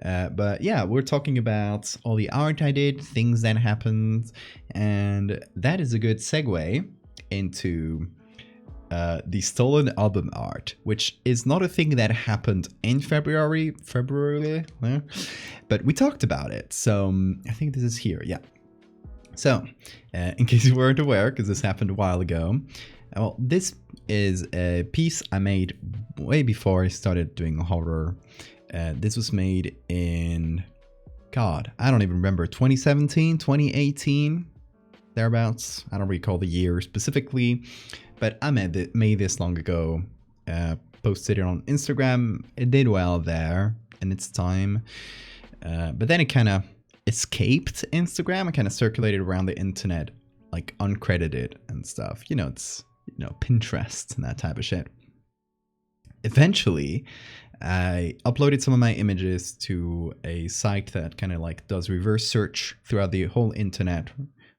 But yeah, we're talking about all the art I did, things that happened, and that is a good segue into the stolen album art, which is not a thing that happened in February, but we talked about it. So I think this is here, yeah. So in case you weren't aware, because this happened a while ago, well, this is a piece I made way before I started doing horror. This was made in, God, I don't even remember, 2017, 2018, thereabouts. I don't recall the year specifically, but I made this long ago, posted it on Instagram. It did well there in its time, but then it kind of escaped Instagram. It kind of circulated around the internet, like uncredited and stuff. You know, it's, you know, Pinterest and that type of shit. Eventually, I uploaded some of my images to a site that kind of like does reverse search throughout the whole internet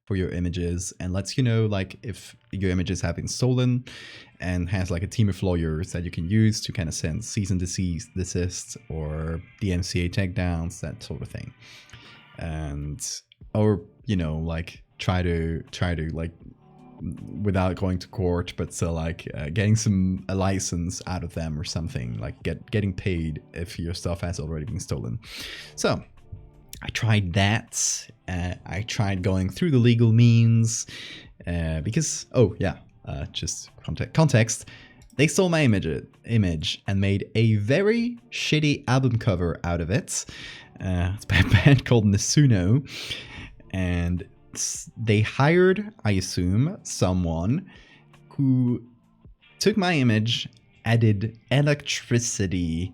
for your images and lets you know like if your images have been stolen, and has like a team of lawyers that you can use to kind of send cease and desist or DMCA takedowns, that sort of thing. And or, you know, like try to like, without going to court, but still like getting a license out of them or something, like getting paid if your stuff has already been stolen. So I tried that. I tried going through the legal means because, oh yeah, just context. They stole my image and made a very shitty album cover out of it. It's by a band called Nasuno, and they hired, I assume, someone who took my image, added electricity,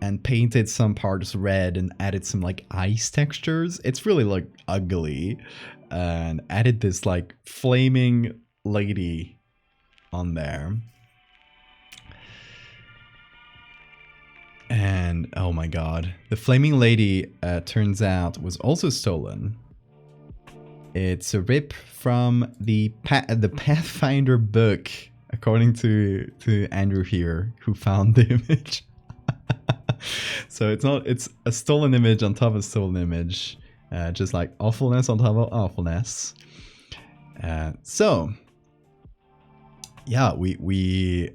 and painted some parts red and added some like ice textures. It's really like ugly, and added this like flaming lady on there. And oh my god, the flaming lady turns out was also stolen. It's a rip from the Pathfinder book, according to Andrew here, who found the image. So it's a stolen image on top of a stolen image, just like awfulness on top of awfulness. So yeah, we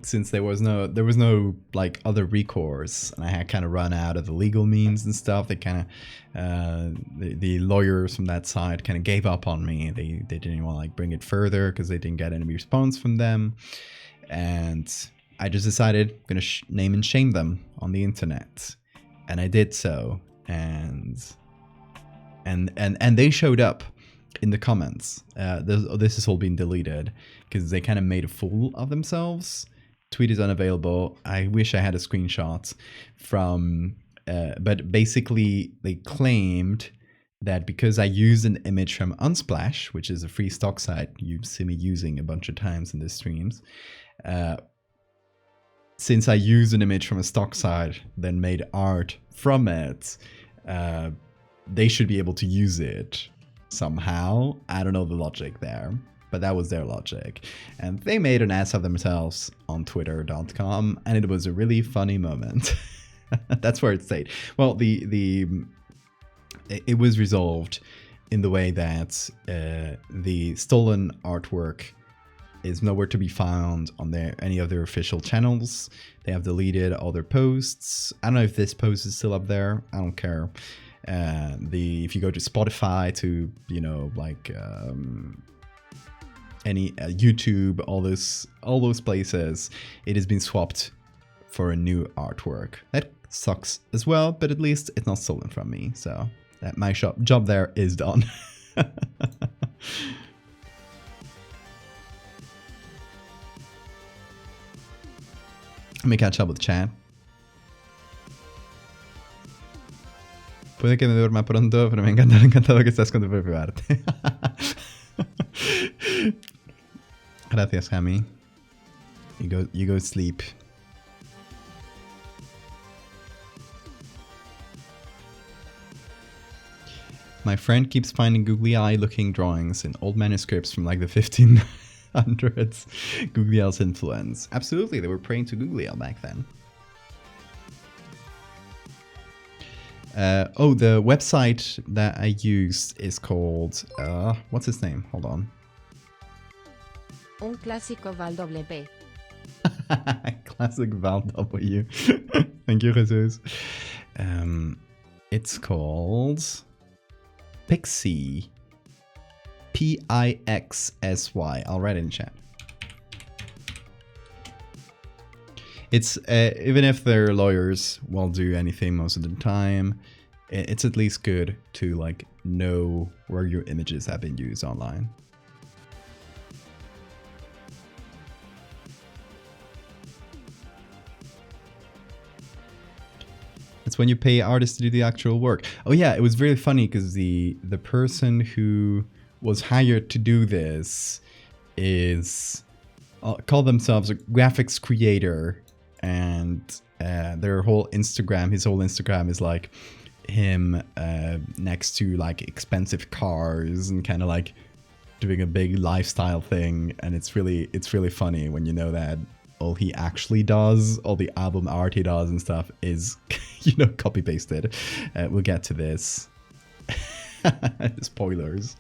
since there was no like other recourse, and I had kind of run out of the legal means and stuff, they kind of the lawyers from that side kind of gave up on me. They didn't want to like bring it further because they didn't get any response from them, and I just decided I'm gonna name and shame them on the internet, and I did so, and they showed up in the comments. This has all been deleted because they kind of made a fool of themselves. Tweet is unavailable. I wish I had a screenshot from, but basically they claimed that because I used an image from Unsplash, which is a free stock site you see me using a bunch of times in the streams, since I used an image from a stock site, then made art from it, they should be able to use it somehow. I don't know the logic there, but that was their logic. And they made an ass of themselves on twitter.com, and it was a really funny moment. That's where it stayed. Well, it was resolved in the way that the stolen artwork is nowhere to be found on any of their official channels. They have deleted all their posts. I don't know if this post is still up there. I don't care. If you go to Spotify, to, you know, like any YouTube, all those places, it has been swapped for a new artwork. That sucks as well, but at least it's not stolen from me. So that my job there is done. Let me catch up with chat. Puede que me duerma pronto, pero me encanta lo encantado que estás con tu propio arte. Gracias, Hammy. You go sleep. My friend keeps finding googly eye looking drawings in old manuscripts from like the 1500s. Googly eye's influence. Absolutely, they were praying to googly eye back then. Oh, the website that I used is called, what's his name? Hold on. Un clásico Valdevia. Classic Val W. Thank you, Jesus. It's called Pixie. Pixsy. I'll write it in chat. It's even if their lawyers won't do anything most of the time, it's at least good to like know where your images have been used online. It's when you pay artists to do the actual work. Oh yeah, it was really funny because the person who was hired to do this is call themselves a graphics creator, and their whole Instagram, his whole Instagram is like him next to like expensive cars and kind of like doing a big lifestyle thing, and it's really funny when you know that all he actually does, all the album art he does and stuff is, you know, copy pasted. We'll get to this. Spoilers.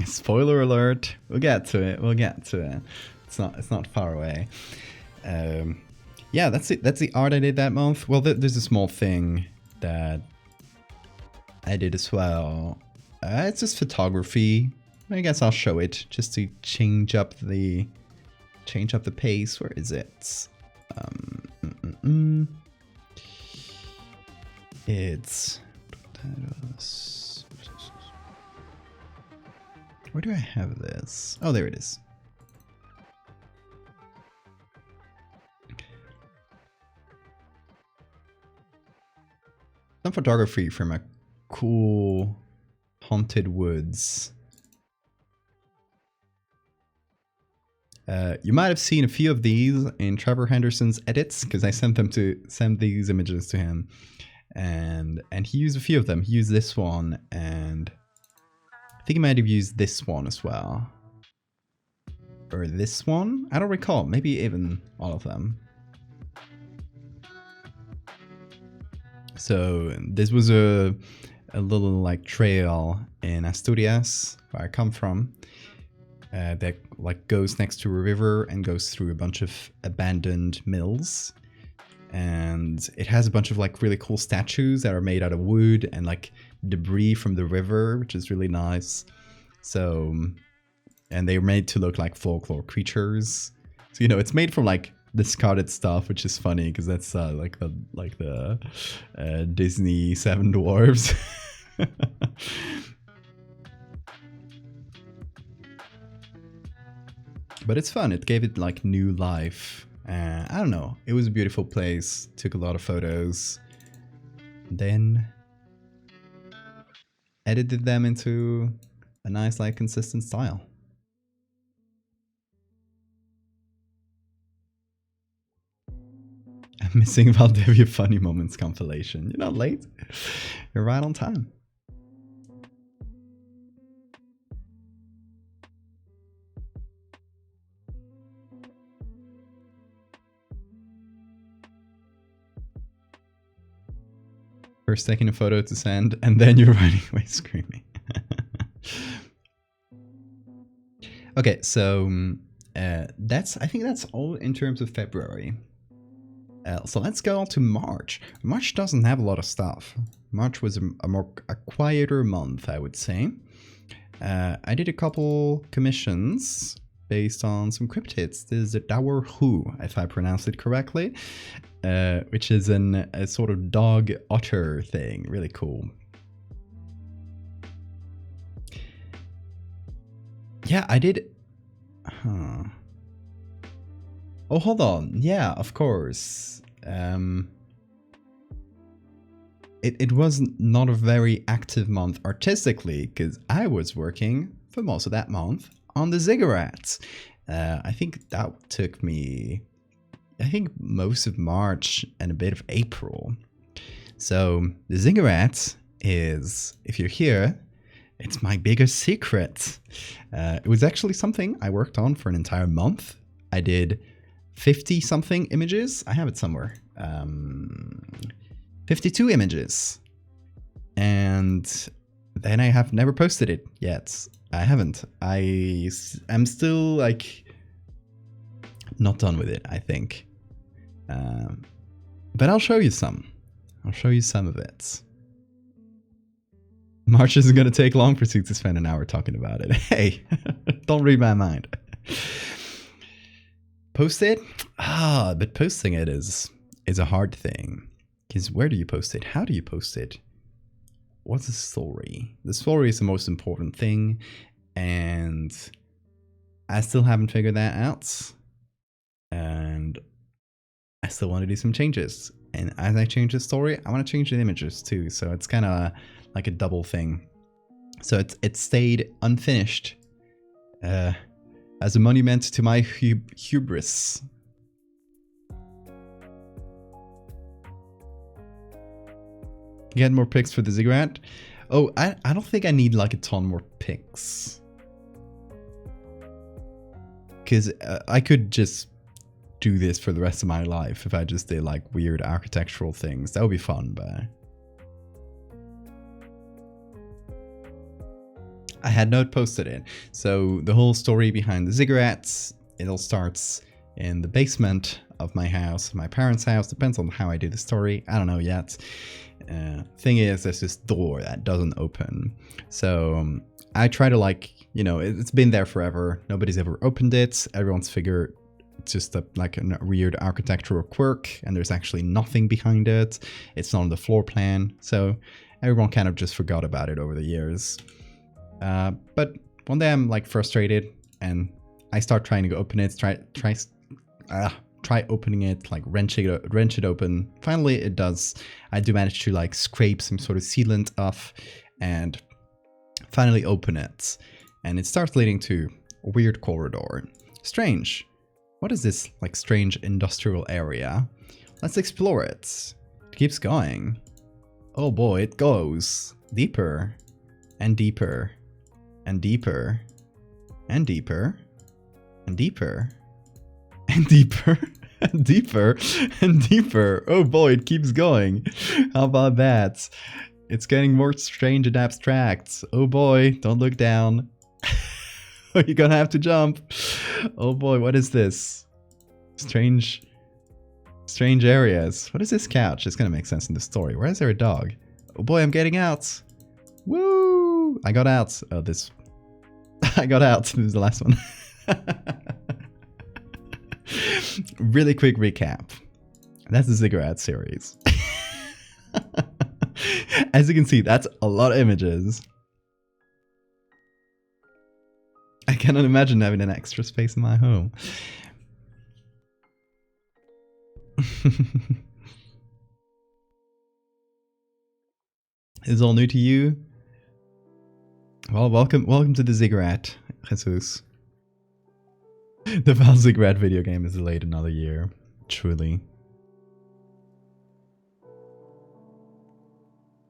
Spoiler alert. We'll get to it. We'll get to it. It's not far away. Yeah, that's it. That's the art I did that month. Well, there's a small thing that I did as well. It's just photography. I guess I'll show it just to change up the pace. Where is it? It's where do I have this? Oh, there it is. Some photography from a cool haunted woods. You might have seen a few of these in Trevor Henderson's edits because I sent these images to him, and he used a few of them. He used this one, and I think he might have used this one as well, or this one. I don't recall. Maybe even all of them. So this was a little like trail in Asturias, where I come from, that like goes next to a river and goes through a bunch of abandoned mills, and it has a bunch of like really cool statues that are made out of wood and like debris from the river, which is really nice. So, and they're made to look like folklore creatures. So, you know, it's made from like discarded stuff, which is funny because that's like the Disney Seven Dwarves. But it's fun. It gave it like new life. I don't know. It was a beautiful place. Took a lot of photos. Then edited them into a nice, like, consistent style. I'm missing Valdevia Funny Moments compilation. You're not late. You're right on time. First taking a photo to send, and then you're running away screaming. Okay, so I think that's all in terms of February. So let's go on to March. March doesn't have a lot of stuff. March was a quieter month, I would say. I did a couple commissions based on some cryptids. This is the Dower Who, if I pronounce it correctly, which is a sort of dog otter thing. Really cool. Yeah, I did. Huh. Oh, hold on. Yeah, of course. It was not a very active month artistically, because I was working for most of that month on the ziggurats. I think that took me, I think, most of March and a bit of April. So the ziggurat is, if you're here, it's my biggest secret. It was actually something I worked on for an entire month. I did 50 something images. I have it somewhere. 52 images. And then I have never posted it yet. I haven't. I'm still like not done with it, I think. But I'll show you some. I'll show you some of it. March isn't going to take long for Sue to spend an hour talking about it. Hey, don't read my mind. Post it? But posting it is a hard thing. Because where do you post it? How do you post it? What's the story? The story is the most important thing. And I still haven't figured that out. And I still want to do some changes. And as I change the story, I want to change the images too. So it's kind of like a double thing. So it stayed unfinished as a monument to my hubris. Get more pics for the ziggurat? Oh, I don't think I need like a ton more pics. Because I could just do this for the rest of my life if I just did like weird architectural things. That would be fun, but I had not posted it. So the whole story behind the ziggurats, it all starts in the basement of my house, my parents' house. Depends on how I do the story. I don't know yet. Thing is, there's this door that doesn't open. So I try to like, you know, it's been there forever. Nobody's ever opened it. Everyone's figured it's just like a weird architectural quirk, and there's actually nothing behind it. It's not on the floor plan. So everyone kind of just forgot about it over the years. But one day I'm like frustrated and I start trying to open it, try opening it, like wrench it open. Finally it does. I do manage to like scrape some sort of sealant off and finally open it. And it starts leading to a weird corridor. Strange. What is this like strange industrial area? Let's explore it. It keeps going. Oh boy, it goes deeper and deeper and deeper and deeper and deeper and deeper and deeper and deeper. Oh boy, it keeps going. How about that? It's getting more strange and abstract. Oh boy, don't look down. You're gonna have to jump. Oh boy, what is this? Strange areas. What is this couch? It's gonna make sense in the story. Why is there a dog? Oh boy, I'm getting out. Woo! I got out. Oh, this. I got out. This is the last one. Really quick recap. That's the ziggurat series. As you can see, that's a lot of images. I cannot imagine having an extra space in my home. Is all new to you? Well, welcome to the ziggurat, Jesus. The Val Ziggurat video game is delayed another year. Truly.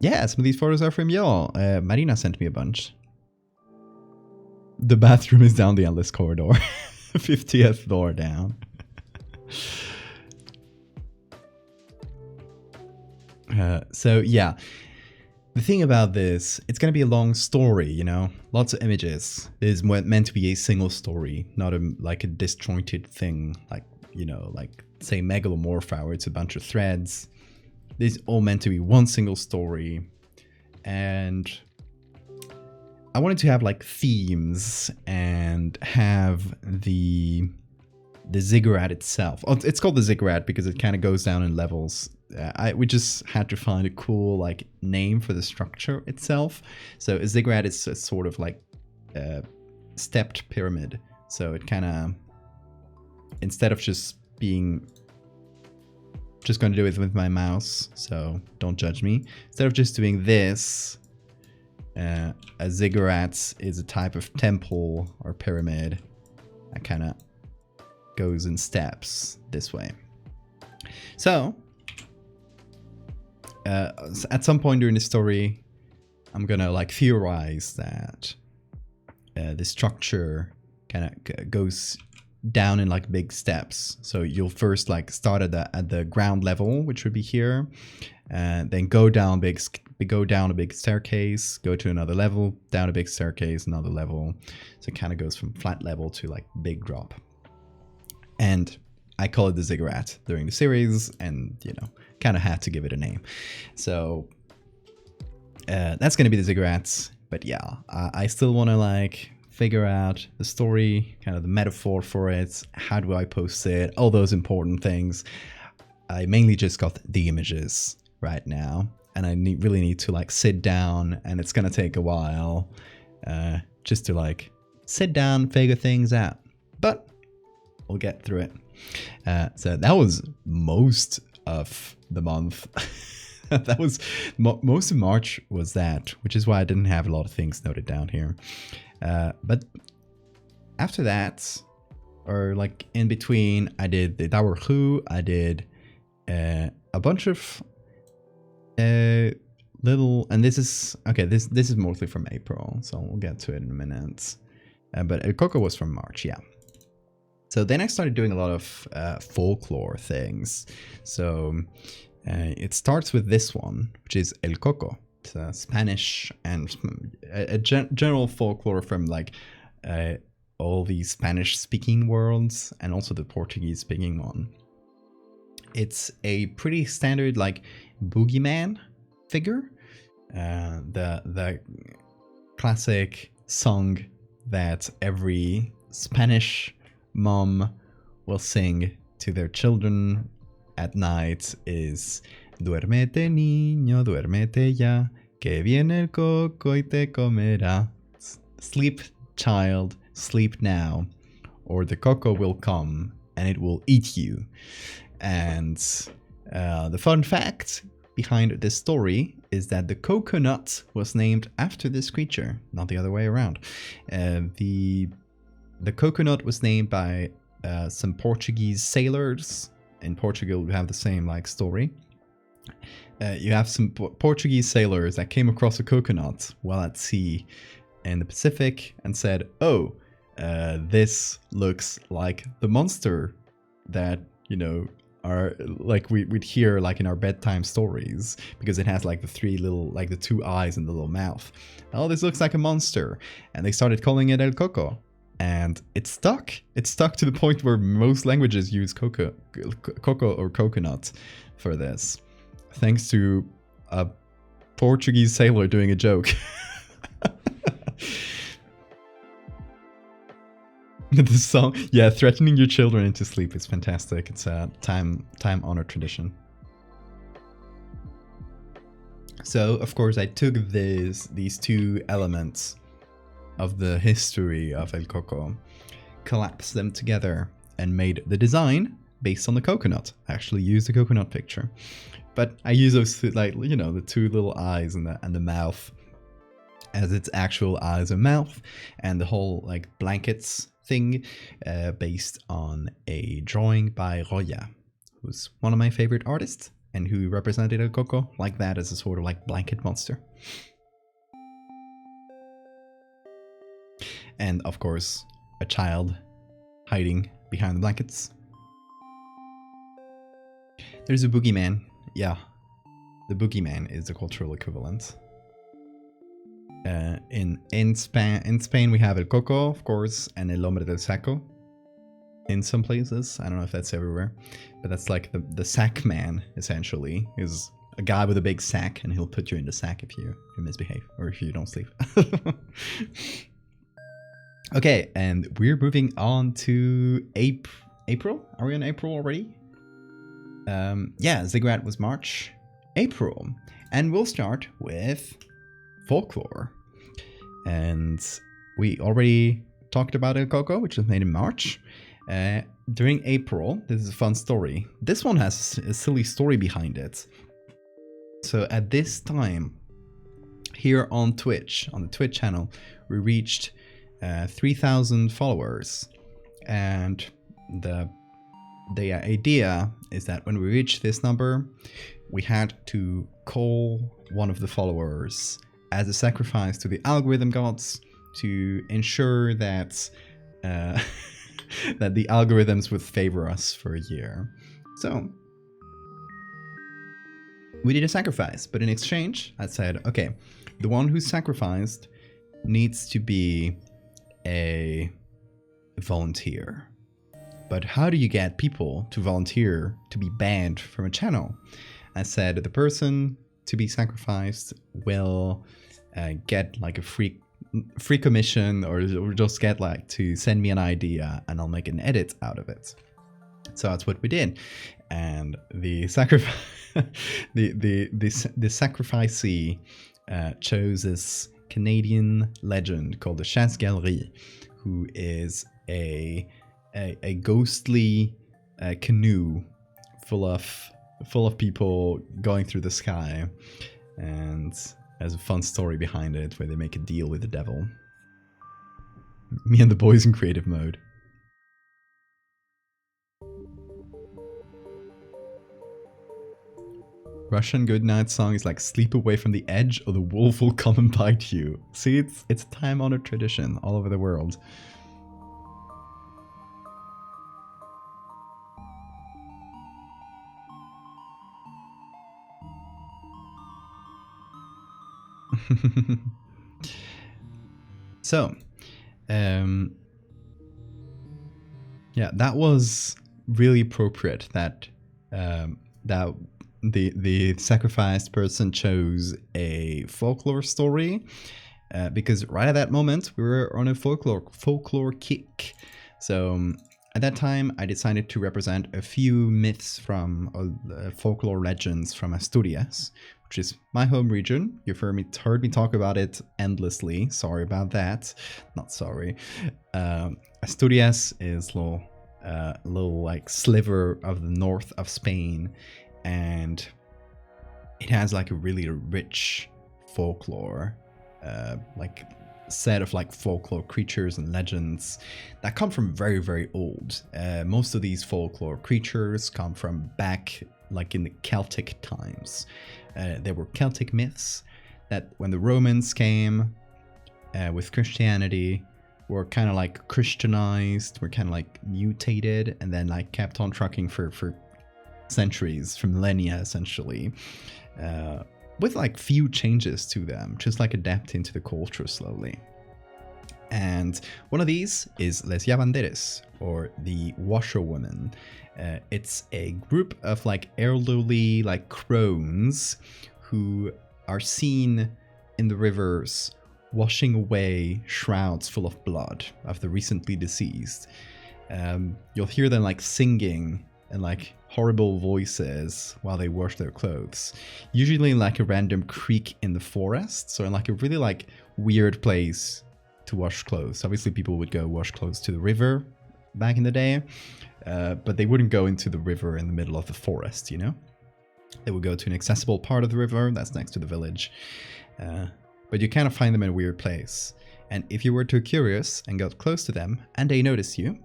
Yeah, some of these photos are from y'all. Marina sent me a bunch. The bathroom is down the endless corridor. 50th floor down. So yeah, the thing about this, it's going to be a long story, you know, lots of images. It is meant to be a single story, not like a disjointed thing, like, you know, like say Megalomorpha, where it's a bunch of threads. This is all meant to be one single story. And I wanted to have like themes and have the ziggurat itself. Oh, it's called the ziggurat because it kind of goes down in levels. We just had to find a cool like name for the structure itself. So a ziggurat is a sort of like stepped pyramid. So it kind of, instead of just going to do it with my mouse, so don't judge me. Instead of just doing this, a ziggurat is a type of temple or pyramid that kind of goes in steps this way. So, at some point during the story, I'm gonna like theorize that the structure kind of goes down in like big steps. So you'll first like start at the ground level, which would be here, and then go down a big staircase, go to another level, down a big staircase, another level. So it kind of goes from flat level to like big drop. And I call it the ziggurat during the series, and you know, kind of had to give it a name. So that's gonna be the ziggurats. But yeah, I still want to like figure out the story, kind of the metaphor for it. How do I post it? All those important things. I mainly just got the images right now, and I really need to like sit down, and it's gonna take a while just to like sit down, figure things out. But we'll get through it. So that was most of the month. That was most of March was that, which is why I didn't have a lot of things noted down here. But after that, or like in between, I did the Tower Who, I did a bunch of little, and this is okay. This is mostly from April, so we'll get to it in a minute. But El Coco was from March, yeah. So then I started doing a lot of folklore things. So it starts with this one, which is El Coco. It's Spanish and a general folklore from like all the Spanish-speaking worlds and also the Portuguese-speaking one. It's a pretty standard like boogeyman figure. The classic song that every Spanish mom will sing to their children at night is Duérmete niño, duérmete ya, que viene el coco y te comerá. Sleep, child, sleep now, or the coco will come and it will eat you. And the fun fact behind this story is that the coconut was named after this creature, not the other way around. The coconut was named by some Portuguese sailors. In Portugal, we have the same like story. You have some Portuguese sailors that came across a coconut while at sea in the Pacific and said, "Oh, this looks like the monster that, you know, are like we'd hear like in our bedtime stories, because it has like the three little, like the two eyes and the little mouth. Oh, this looks like a monster," and they started calling it El Coco. And it stuck. It stuck to the point where most languages use coco or coconut for this, thanks to a Portuguese sailor doing a joke. The song, yeah, threatening your children into sleep is fantastic. It's a time-honored tradition. So, of course, I took these two elements of the history of El Coco, collapsed them together, and made the design based on the coconut. I actually used the coconut picture, but I use those, like, you know, the two little eyes and the mouth as its actual eyes and mouth, and the whole like blankets thing based on a drawing by Roya, who's one of my favorite artists and who represented El Coco like that, as a sort of like blanket monster. And of course, a child hiding behind the blankets. There's a boogeyman. Yeah, the boogeyman is the cultural equivalent. In Spain we have El Coco, of course, and El Hombre del Saco. In some places, I don't know if that's everywhere, but that's like the sack man, essentially, is a guy with a big sack, and he'll put you in the sack if you misbehave or if you don't sleep. Okay, and we're moving on to April. Are we in April already? Yeah, Ziggurat was March. April. And we'll start with folklore. And we already talked about El Coco, which was made in March. During April, this is a fun story. This one has a silly story behind it. So at this time, here on Twitch, on the Twitch channel, we reached 3,000 followers. And the idea is that when we reach this number, we had to call one of the followers as a sacrifice to the algorithm gods to ensure that that the algorithms would favor us for a year. So we did a sacrifice, but in exchange, I said, okay, the one who sacrificed needs to be a volunteer. But how do you get people to volunteer to be banned from a channel? I said the person to be sacrificed will get like a free commission, or just get like to send me an idea and I'll make an edit out of it. So that's what we did. And the sacrificee chose this Canadian legend called the Chasse Galerie, who is a ghostly canoe full of people going through the sky, and there's a fun story behind it where they make a deal with the devil. Me and the boys in creative mode. Russian goodnight song is like sleep away from the edge or the wolf will come and bite you. See, it's a time-honored tradition all over the world. So, yeah, that was really appropriate that that the sacrificed person chose a folklore story, because right at that moment we were on a folklore kick. So at that time I decided to represent a few myths from folklore legends from Asturias, which is my home region. You've heard me talk about it endlessly. Sorry about that. Not sorry. Asturias is a little like sliver of the north of Spain, and it has like a really rich folklore, like set of like folklore creatures and legends that come from very, very old. Most of these folklore creatures come from back like in the Celtic times. There were Celtic myths that when the Romans came with Christianity were kind of like Christianized, were kind of like mutated, and then like kept on trucking for centuries, for millennia essentially, with like few changes to them, just like adapting to the culture slowly. And one of these is Les Yavanderes, or the washerwomen. It's a group of like elderly like crones who are seen in the rivers washing away shrouds full of blood of the recently deceased. You'll hear them like singing and like horrible voices while they wash their clothes, usually in like a random creek in the forest, so in like a really like weird place to wash clothes. Obviously people would go wash clothes to the river back in the day, but they wouldn't go into the river in the middle of the forest, you know? They would go to an accessible part of the river that's next to the village, but you kind of find them in a weird place. And if you were too curious and got close to them and they noticed you,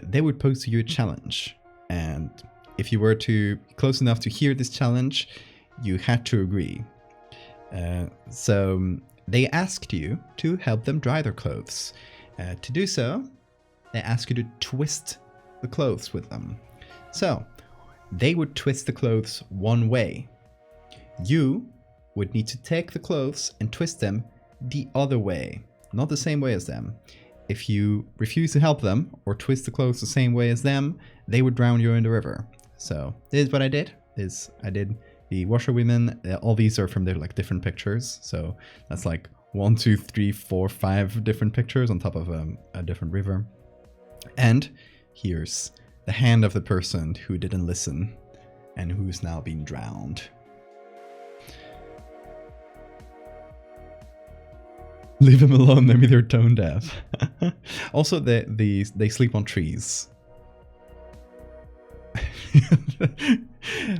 they would pose to you a challenge. And if you were too close enough to hear this challenge, you had to agree. So they asked you to help them dry their clothes. To do so, they asked you to twist the clothes with them. So they would twist the clothes one way. You would need to take the clothes and twist them the other way, not the same way as them. If you refuse to help them or twist the clothes the same way as them, they would drown you in the river. So this is what I did. I did the washerwomen. All these are from their like different pictures. So that's like 1, 2, 3, 4, 5 different pictures on top of a different river. And here's the hand of the person who didn't listen and who's now being drowned. Leave them alone, maybe they're tone deaf. Also, they sleep on trees.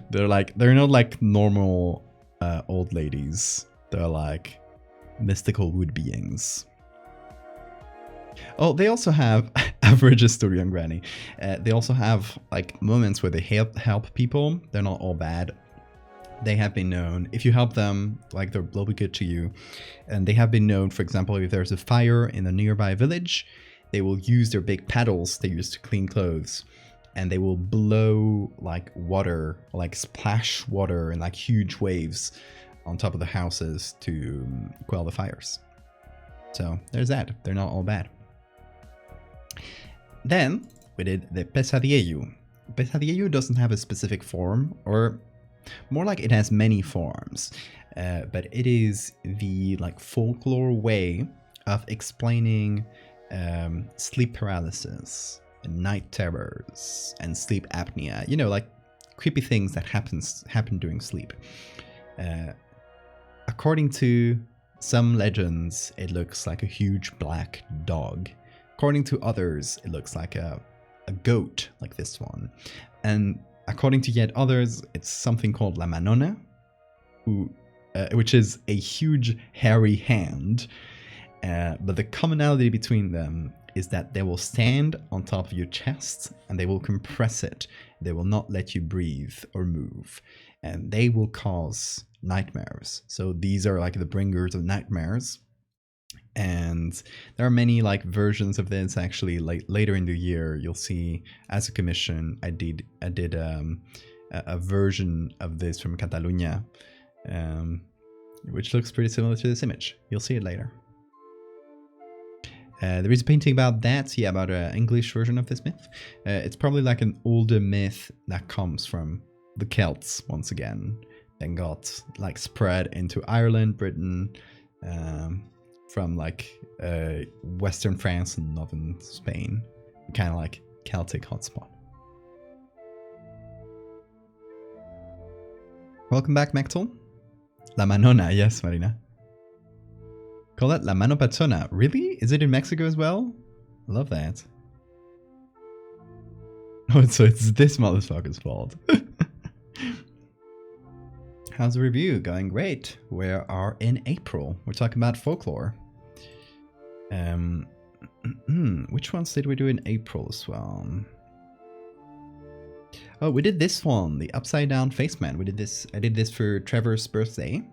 They're not like normal old ladies. They're like mystical wood beings. Oh, they also have average story on Granny. They also have like moments where they help people. They're not all bad. They have been known, if you help them, like they'll be good to you. And they have been known, for example, if there's a fire in a nearby village, they will use their big paddles they use to clean clothes. And they will blow like water, like splash water in like huge waves on top of the houses to quell the fires. So there's that. They're not all bad. Then we did the pesadillo. Pesadillo doesn't have a specific form, or more like it has many forms, but it is the like folklore way of explaining sleep paralysis and night terrors and sleep apnea. You know, like creepy things that happen during sleep. According to some legends, it looks like a huge black dog. According to others, it looks like a goat, like this one. And according to yet others, it's something called La Manona, which is a huge hairy hand. But the commonality between them is that they will stand on top of your chest and they will compress it. They will not let you breathe or move. And they will cause nightmares. So these are like the bringers of nightmares. And there are many like versions of this. Actually, like later in the year, you'll see as a commission, I did a version of this from Catalonia, which looks pretty similar to this image. You'll see it later. There is a painting about that, yeah, about an English version of this myth. It's probably like an older myth that comes from the Celts once again, then got like spread into Ireland, Britain, from like Western France and Northern Spain, kind of like Celtic hotspot. Welcome back, Mechtel. La Manona, yes, Marina. Call that La Mano Patrona. Really? Is it in Mexico as well? I love that. Oh, so it's this motherfucker's fault. How's the review? Going great. We are in April. We're talking about folklore. Which ones did we do in April as well? Oh, we did this one, the Upside Down Face Man. We did this. I did this for Trevor's birthday.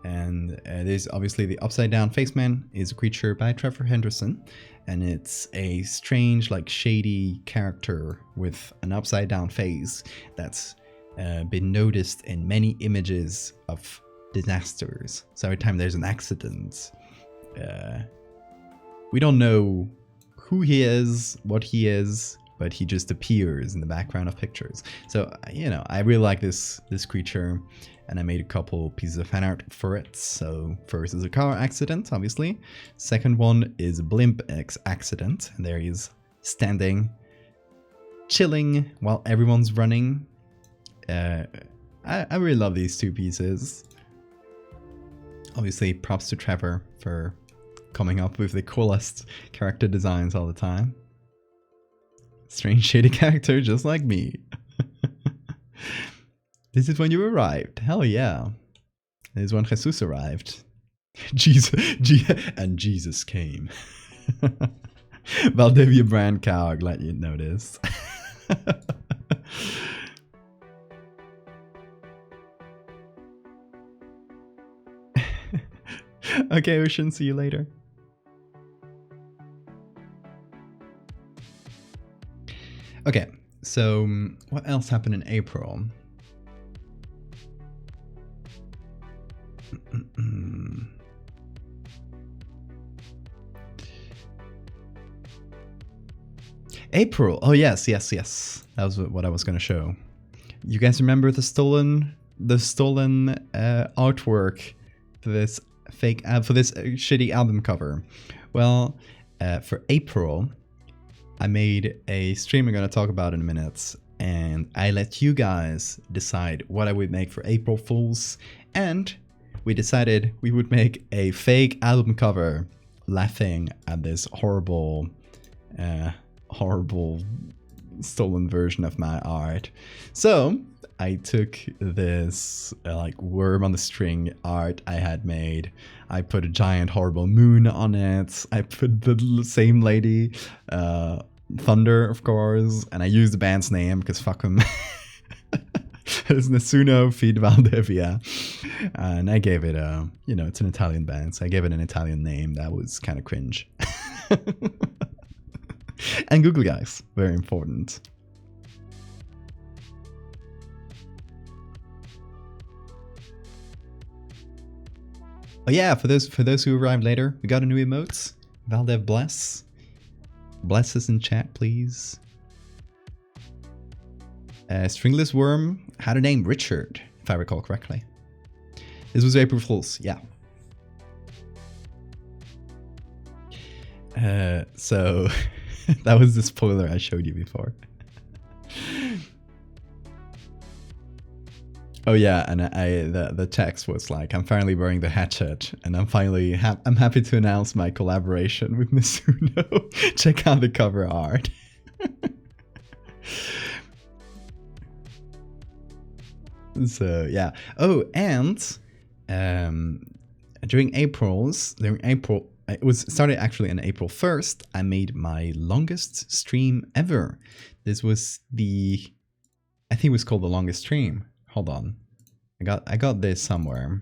And there's obviously the Upside Down Face Man is a creature by Trevor Henderson. And it's a strange, like shady character with an upside down face that's been noticed in many images of disasters. So every time there's an accident, we don't know who he is, what he is, but he just appears in the background of pictures. So, you know, I really like this creature, and I made a couple pieces of fan art for it. So first is a car accident, obviously. Second one is a blimp accident, and there he is standing, chilling while everyone's running. I really love these two pieces. Obviously, props to Trevor for coming up with the coolest character designs all the time. Strange shady character just like me. This is when you arrived. Hell yeah. This is when Jesus arrived. And Jesus came. Valdevia brand cow, glad you noticed. Okay, we shouldn't see you later. Okay, so what else happened in April? April. Oh yes. That was what I was going to show. You guys remember the stolen artwork for this for this shitty album cover? Well, for April, I made a stream I'm going to talk about in a minute, and I let you guys decide what I would make for April Fools, and we decided we would make a fake album cover laughing at this horrible stolen version of my art. So I took this like worm on the string art I had made. I put a giant horrible moon on it. I put the same lady, Thunder, of course, and I used the band's name because fuck them. It's Nessuno feat Valdevia, and I gave it a, you know, it's an Italian band, so I gave it an Italian name that was kind of cringe. And Google, guys, very important. Oh yeah, for those who arrived later, we got a new emotes. Valdev bless. Bless us in chat, please. Stringless Worm had a name Richard, if I recall correctly. This was April Fool's, yeah. So that was the spoiler I showed you before. Oh yeah, and the text was like, I'm finally wearing the hatchet, and I'm finally I'm happy to announce my collaboration with Mizuno. Check out the cover art. So yeah. Oh, and during April, it was started actually on April 1st. I made my longest stream ever. This was I think it was called the longest stream. Hold on, I got this somewhere.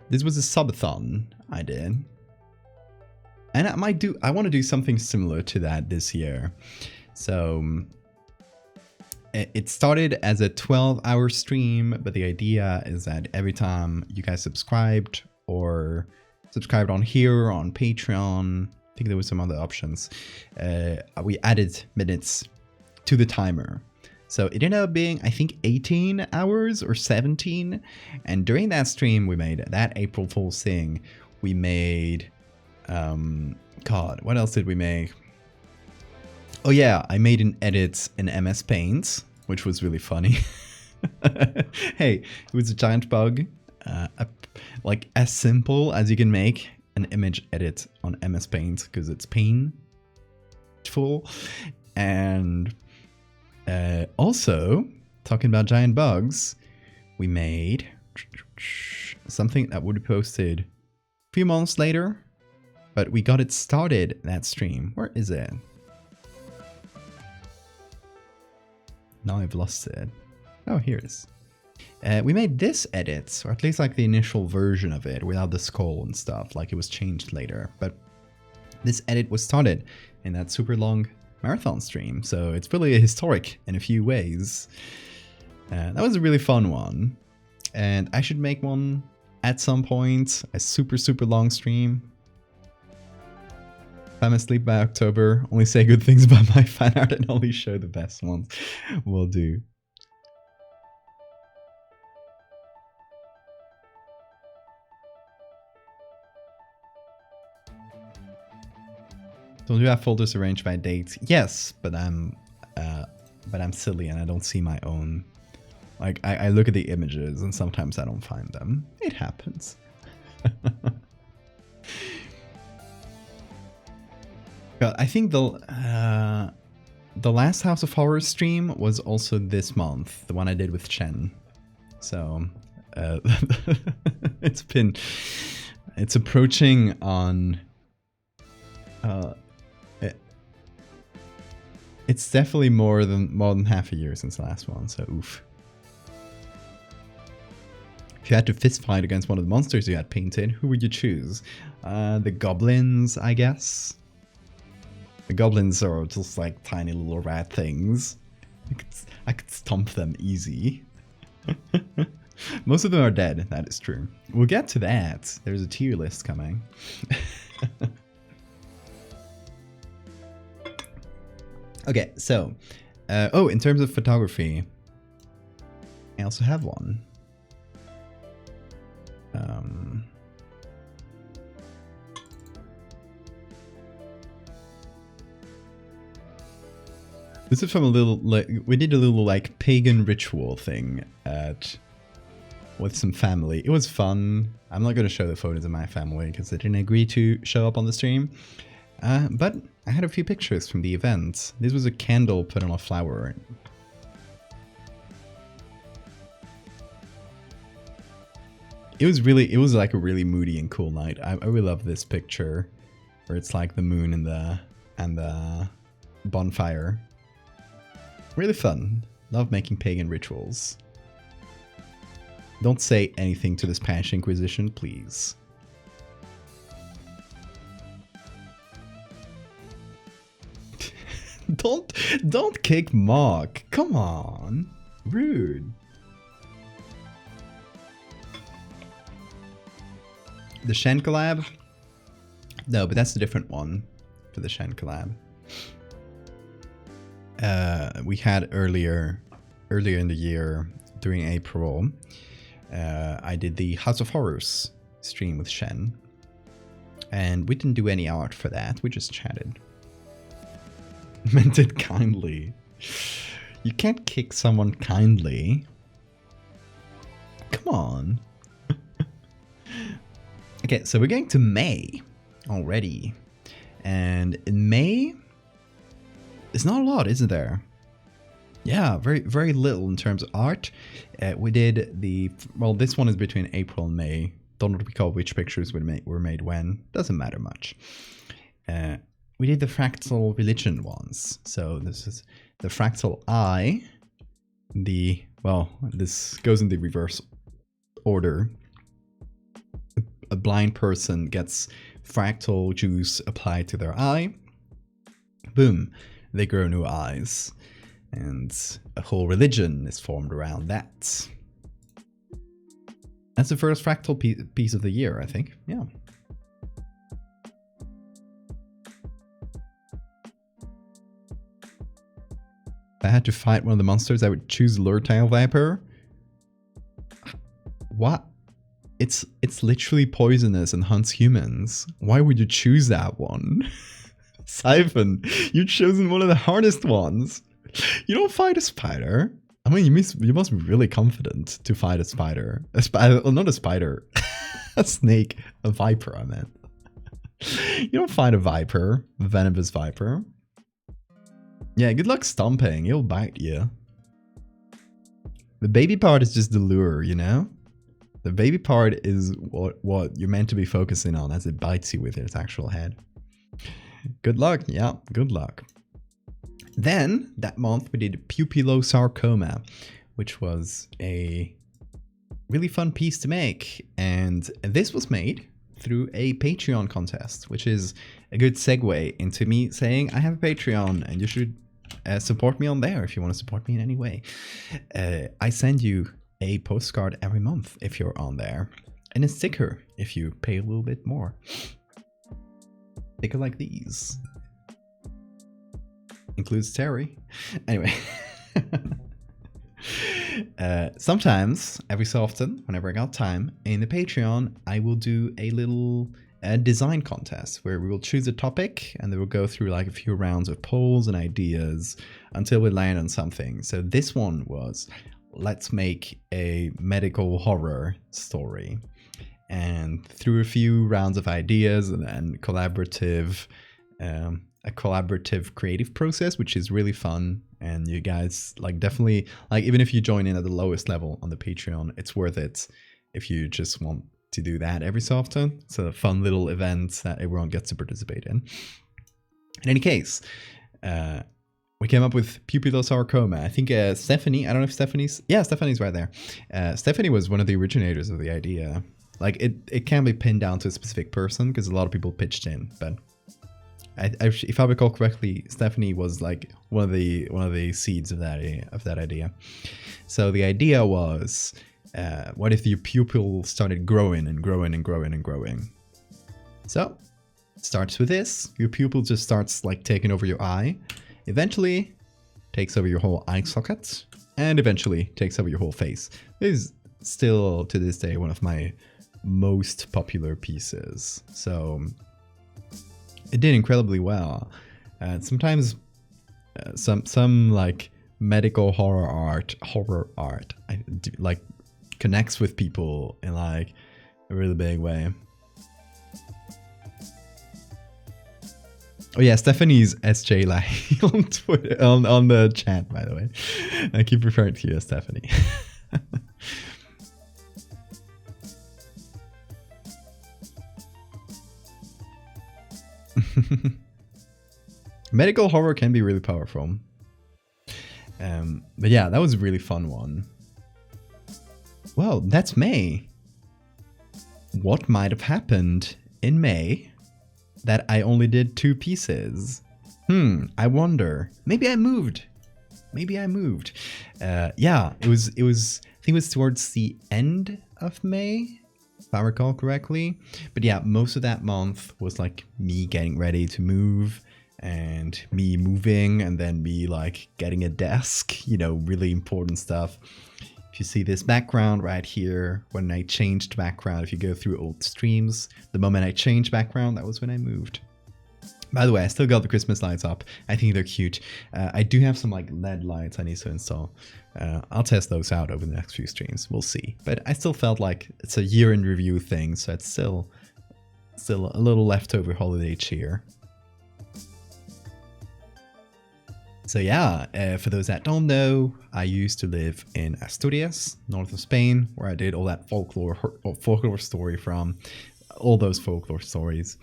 This was a subathon I did, and I want to do something similar to that this year. So it started as a 12-hour stream, but the idea is that every time you guys subscribed or subscribed on here, on Patreon, I think there was some other options, we added minutes to the timer. So it ended up being, I think, 18 hours or 17. And during that stream, we made that April Fool's thing. We made, God, what else did we make? Oh yeah, I made an edit in MS Paint, which was really funny. Hey, it was a giant bug, like as simple as you can make an image edit on MS Paint because it's painful. And also, talking about giant bugs, we made something that would be posted a few months later, but we got it started, that stream. Where is it? Now I've lost it. Oh, here it is. We made this edit, or at least like the initial version of it, without the skull and stuff, like it was changed later. But this edit was started in that super long marathon stream, so it's really historic in a few ways. That was a really fun one. And I should make one at some point, a super long stream. If I'm asleep by October, only say good things about my fan art and only show the best ones. Will do. Don't you have folders arranged by dates? Yes, but I'm silly and I don't see my own. Like I look at the images and sometimes I don't find them. It happens. But I think the last House of Horror stream was also this month, the one I did with Chen. So it's approaching on. It's definitely more than half a year since the last one, so oof. If you had to fist fight against one of the monsters you had painted, who would you choose? The goblins, I guess. The goblins are just like tiny little rat things. I could stomp them easy. Most of them are dead, that is true. We'll get to that. There's a tier list coming. Okay, so, oh, in terms of photography, I also have one. This is from a little, like, we did a little like pagan ritual thing with some family. It was fun. I'm not going to show the photos of my family because they didn't agree to show up on the stream. But I had a few pictures from the event. This was a candle put on a flower. It was like a really moody and cool night. I really love this picture where it's like the moon and the bonfire. Really fun. Love making pagan rituals. Don't say anything to the Spanish Inquisition, please. Don't kick Mark. Come on. Rude. The Shen collab? No, but that's a different one for the Shen collab. We had earlier in the year, during April, I did the House of Horrors stream with Shen. And we didn't do any art for that, we just chatted. Meant it kindly. You can't kick someone kindly. Come on. Okay, so we're going to May already. And in May, there's not a lot, isn't there? Yeah, very, very little in terms of art. We did the... Well, this one is between April and May. Don't recall which pictures were made when. Doesn't matter much. We did the fractal religion ones. So this is the fractal eye. Well, this goes in the reverse order. A blind person gets fractal juice applied to their eye. Boom, they grow new eyes. And a whole religion is formed around that. That's the first fractal piece of the year, I think. Yeah. If I had to fight one of the monsters, I would choose Lurtile Viper. What? It's literally poisonous and hunts humans. Why would you choose that one? Siphon, you've chosen one of the hardest ones. You don't fight a spider. I mean, you must be really confident to fight a spider. A spider, well, not a spider. A snake. A viper, I meant. You don't fight a viper. A venomous viper. Yeah, good luck stomping. He'll bite you. The baby part is just the lure, you know? The baby part is what you're meant to be focusing on as it bites you with its actual head. Good luck. Yeah, good luck. Then, that month, we did pupillosarcoma, which was a really fun piece to make. And this was made through a Patreon contest, which is a good segue into me saying I have a Patreon and you should support me on there if you want to support me in any way. I send you a postcard every month if you're on there, and a sticker if you pay a little bit more. Sticker like these. Includes Terry. Anyway. Sometimes, every so often, whenever I got time, in the Patreon, I will do a little design contest where we will choose a topic and then we'll go through like a few rounds of polls and ideas until we land on something. So this one was, let's make a medical horror story. And through a few rounds of ideas and collaborative, a collaborative creative process, which is really fun. And you guys like definitely, like even if you join in at the lowest level on the Patreon, it's worth it if you just want to do that every so often. It's a fun little event that everyone gets to participate in. In any case, we came up with pupillosarcoma. I think Stephanie, I don't know if Stephanie's right there. Stephanie was one of the originators of the idea. Like it can be pinned down to a specific person because a lot of people pitched in, but if I recall correctly, Stephanie was like one of the seeds of that idea. So the idea was, what if your pupil started growing and growing and growing and growing? So it starts with this. Your pupil just starts like taking over your eye, eventually takes over your whole eye socket, and eventually takes over your whole face. This is still to this day one of my most popular pieces. So it did incredibly well. Sometimes some like medical horror art like connects with people in like a really big way. Oh yeah, Stephanie's SJ like on Twitter, on the chat, by the way. I keep referring to you as Stephanie. Medical horror can be really powerful. But yeah, that was a really fun one. Well, that's May. What might have happened in May that I only did 2 pieces? I wonder. Maybe I moved. Yeah, it was, I think it was towards the end of May, if I recall correctly. But yeah, most of that month was like me getting ready to move and me moving and then me like getting a desk, you know, really important stuff. If you see this background right here, when I changed background, if you go through old streams, the moment I changed background, that was when I moved. By the way, I still got the Christmas lights up. I think they're cute. I do have some like LED lights I need to install. I'll test those out over the next few streams. We'll see. But I still felt like it's a year in review thing, so it's still a little leftover holiday cheer. So yeah, for those that don't know, I used to live in Asturias, north of Spain, where I did all that folklore story from, all those folklore stories.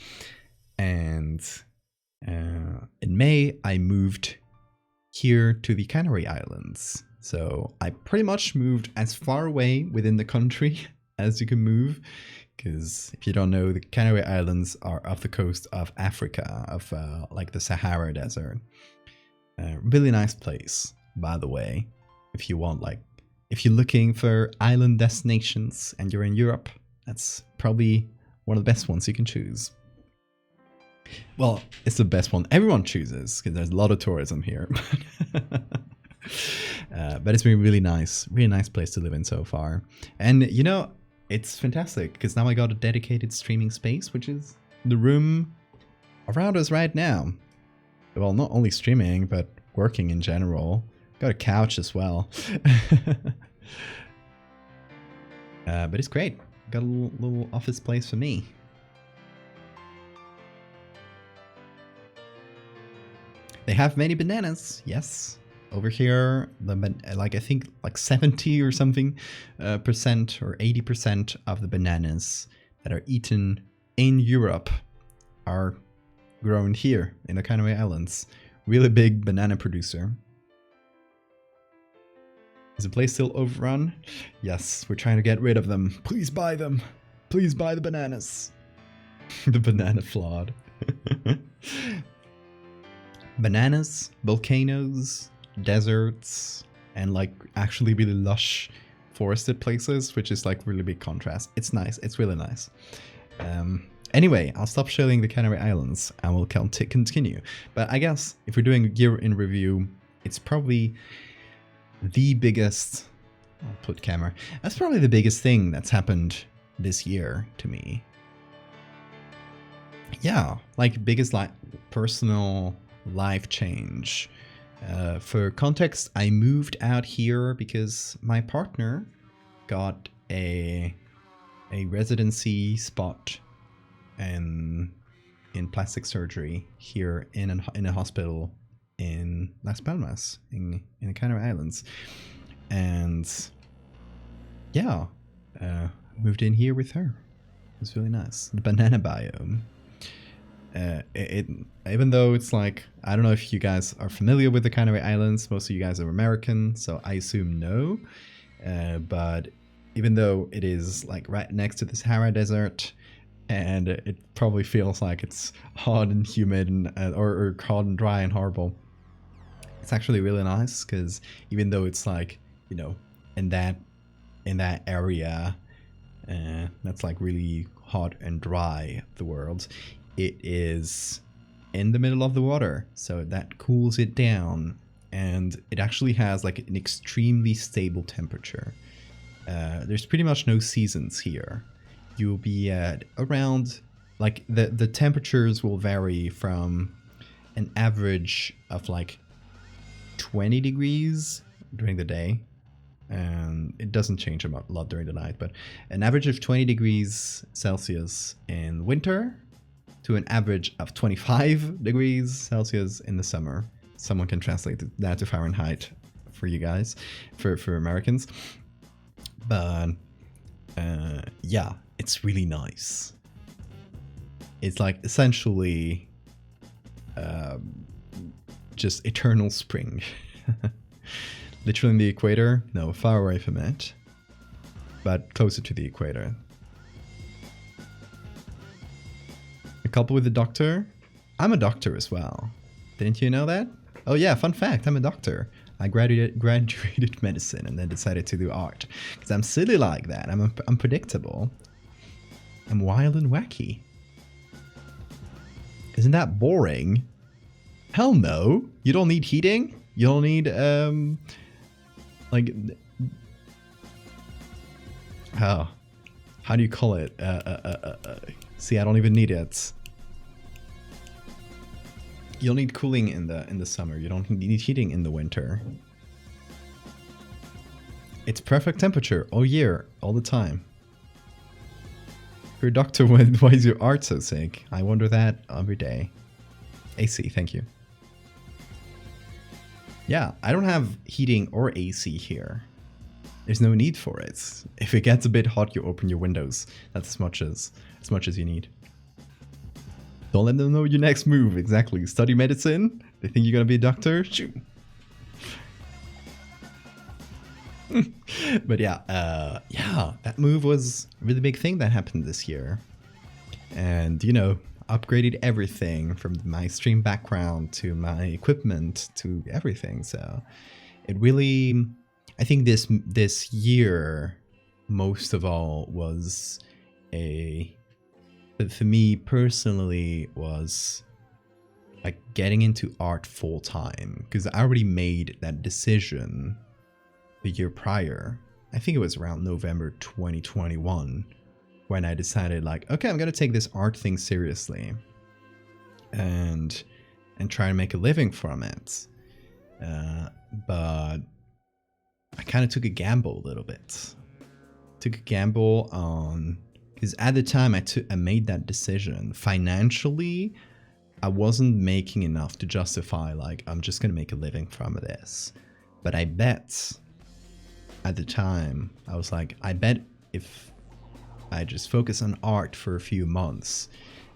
And in May, I moved here to the Canary Islands. So I pretty much moved as far away within the country as you can move. Because if you don't know, the Canary Islands are off the coast of Africa, of like the Sahara Desert. Really nice place, by the way. If you want, like, if you're looking for island destinations and you're in Europe, that's probably one of the best ones you can choose. Well, it's the best one everyone chooses because there's a lot of tourism here. But it's been really nice place to live in so far. And you know, it's fantastic because now I got a dedicated streaming space, which is the room around us right now. Well, not only streaming, but working in general. Got a couch as well. But it's great. Got a little office place for me. They have many bananas, yes. Over here, like I think like 70 or something percent or 80% of the bananas that are eaten in Europe are grown here in the Canary Islands. Really big banana producer. Is the place still overrun? Yes, we're trying to get rid of them. Please buy them. Please buy the bananas. The banana flood. Bananas, volcanoes, deserts, and like actually really lush forested places, which is like really big contrast. It's nice. It's really nice. Anyway, I'll stop showing the Canary Islands and we'll continue. But I guess if we're doing a year in review, it's probably the biggest, I'll put camera, that's probably the biggest thing that's happened this year to me. Yeah, like biggest like personal life change. For context, I moved out here because my partner got a residency spot in plastic surgery here in a hospital in Las Palmas in the Canary Islands, and yeah, moved in here with her. It was really nice. The banana biome. Even though it's like, I don't know if you guys are familiar with the Canary Islands, most of you guys are American, so I assume no. But even though it is like right next to the Sahara Desert, and it probably feels like it's hot and humid and or hot and dry and horrible, it's actually really nice because even though it's like, you know, in that area that's like really hot and dry of the world, it is in the middle of the water, so that cools it down, and it actually has like an extremely stable temperature. There's pretty much no seasons here. You'll be at around, like the temperatures will vary from an average of like 20 degrees during the day, and it doesn't change a lot during the night, but an average of 20 degrees Celsius in winter to an average of 25 degrees Celsius in the summer. Someone can translate that to Fahrenheit for you guys, for Americans. But yeah, it's really nice. It's like essentially just eternal spring. Literally in the equator? No, far away from it, but closer to the equator. A couple with a doctor? I'm a doctor as well. Didn't you know that? Oh yeah, fun fact, I'm a doctor. I graduated medicine and then decided to do art. Because I'm silly like that. I'm unpredictable. I'm wild and wacky. Isn't that boring? Hell no. You don't need heating? You don't need, like... Oh. How do you call it? See, I don't even need it. You'll need cooling in the summer. You don't need heating in the winter. It's perfect temperature all year, all the time. If you're a doctor, why is your art so sick? I wonder that every day. AC, thank you. Yeah, I don't have heating or AC here. There's no need for it. If it gets a bit hot, you open your windows. That's as much as you need. Don't let them know your next move. Exactly. Study medicine. They think you're gonna be a doctor. Shoot. But yeah, yeah, that move was a really big thing that happened this year. And, you know, upgraded everything from my stream background to my equipment to everything. So it really, I think this year, most of all, was for me personally, was like getting into art full time, because I already made that decision the year prior. I think it was around November 2021 when I decided, like, okay, I'm gonna take this art thing seriously and try to make a living from it. But I kind of took a gamble a little bit. Took a gamble on, because at the time I made that decision, financially, I wasn't making enough to justify, like, I'm just gonna make a living from this. But I bet at the time, I was like, I bet if I just focus on art for a few months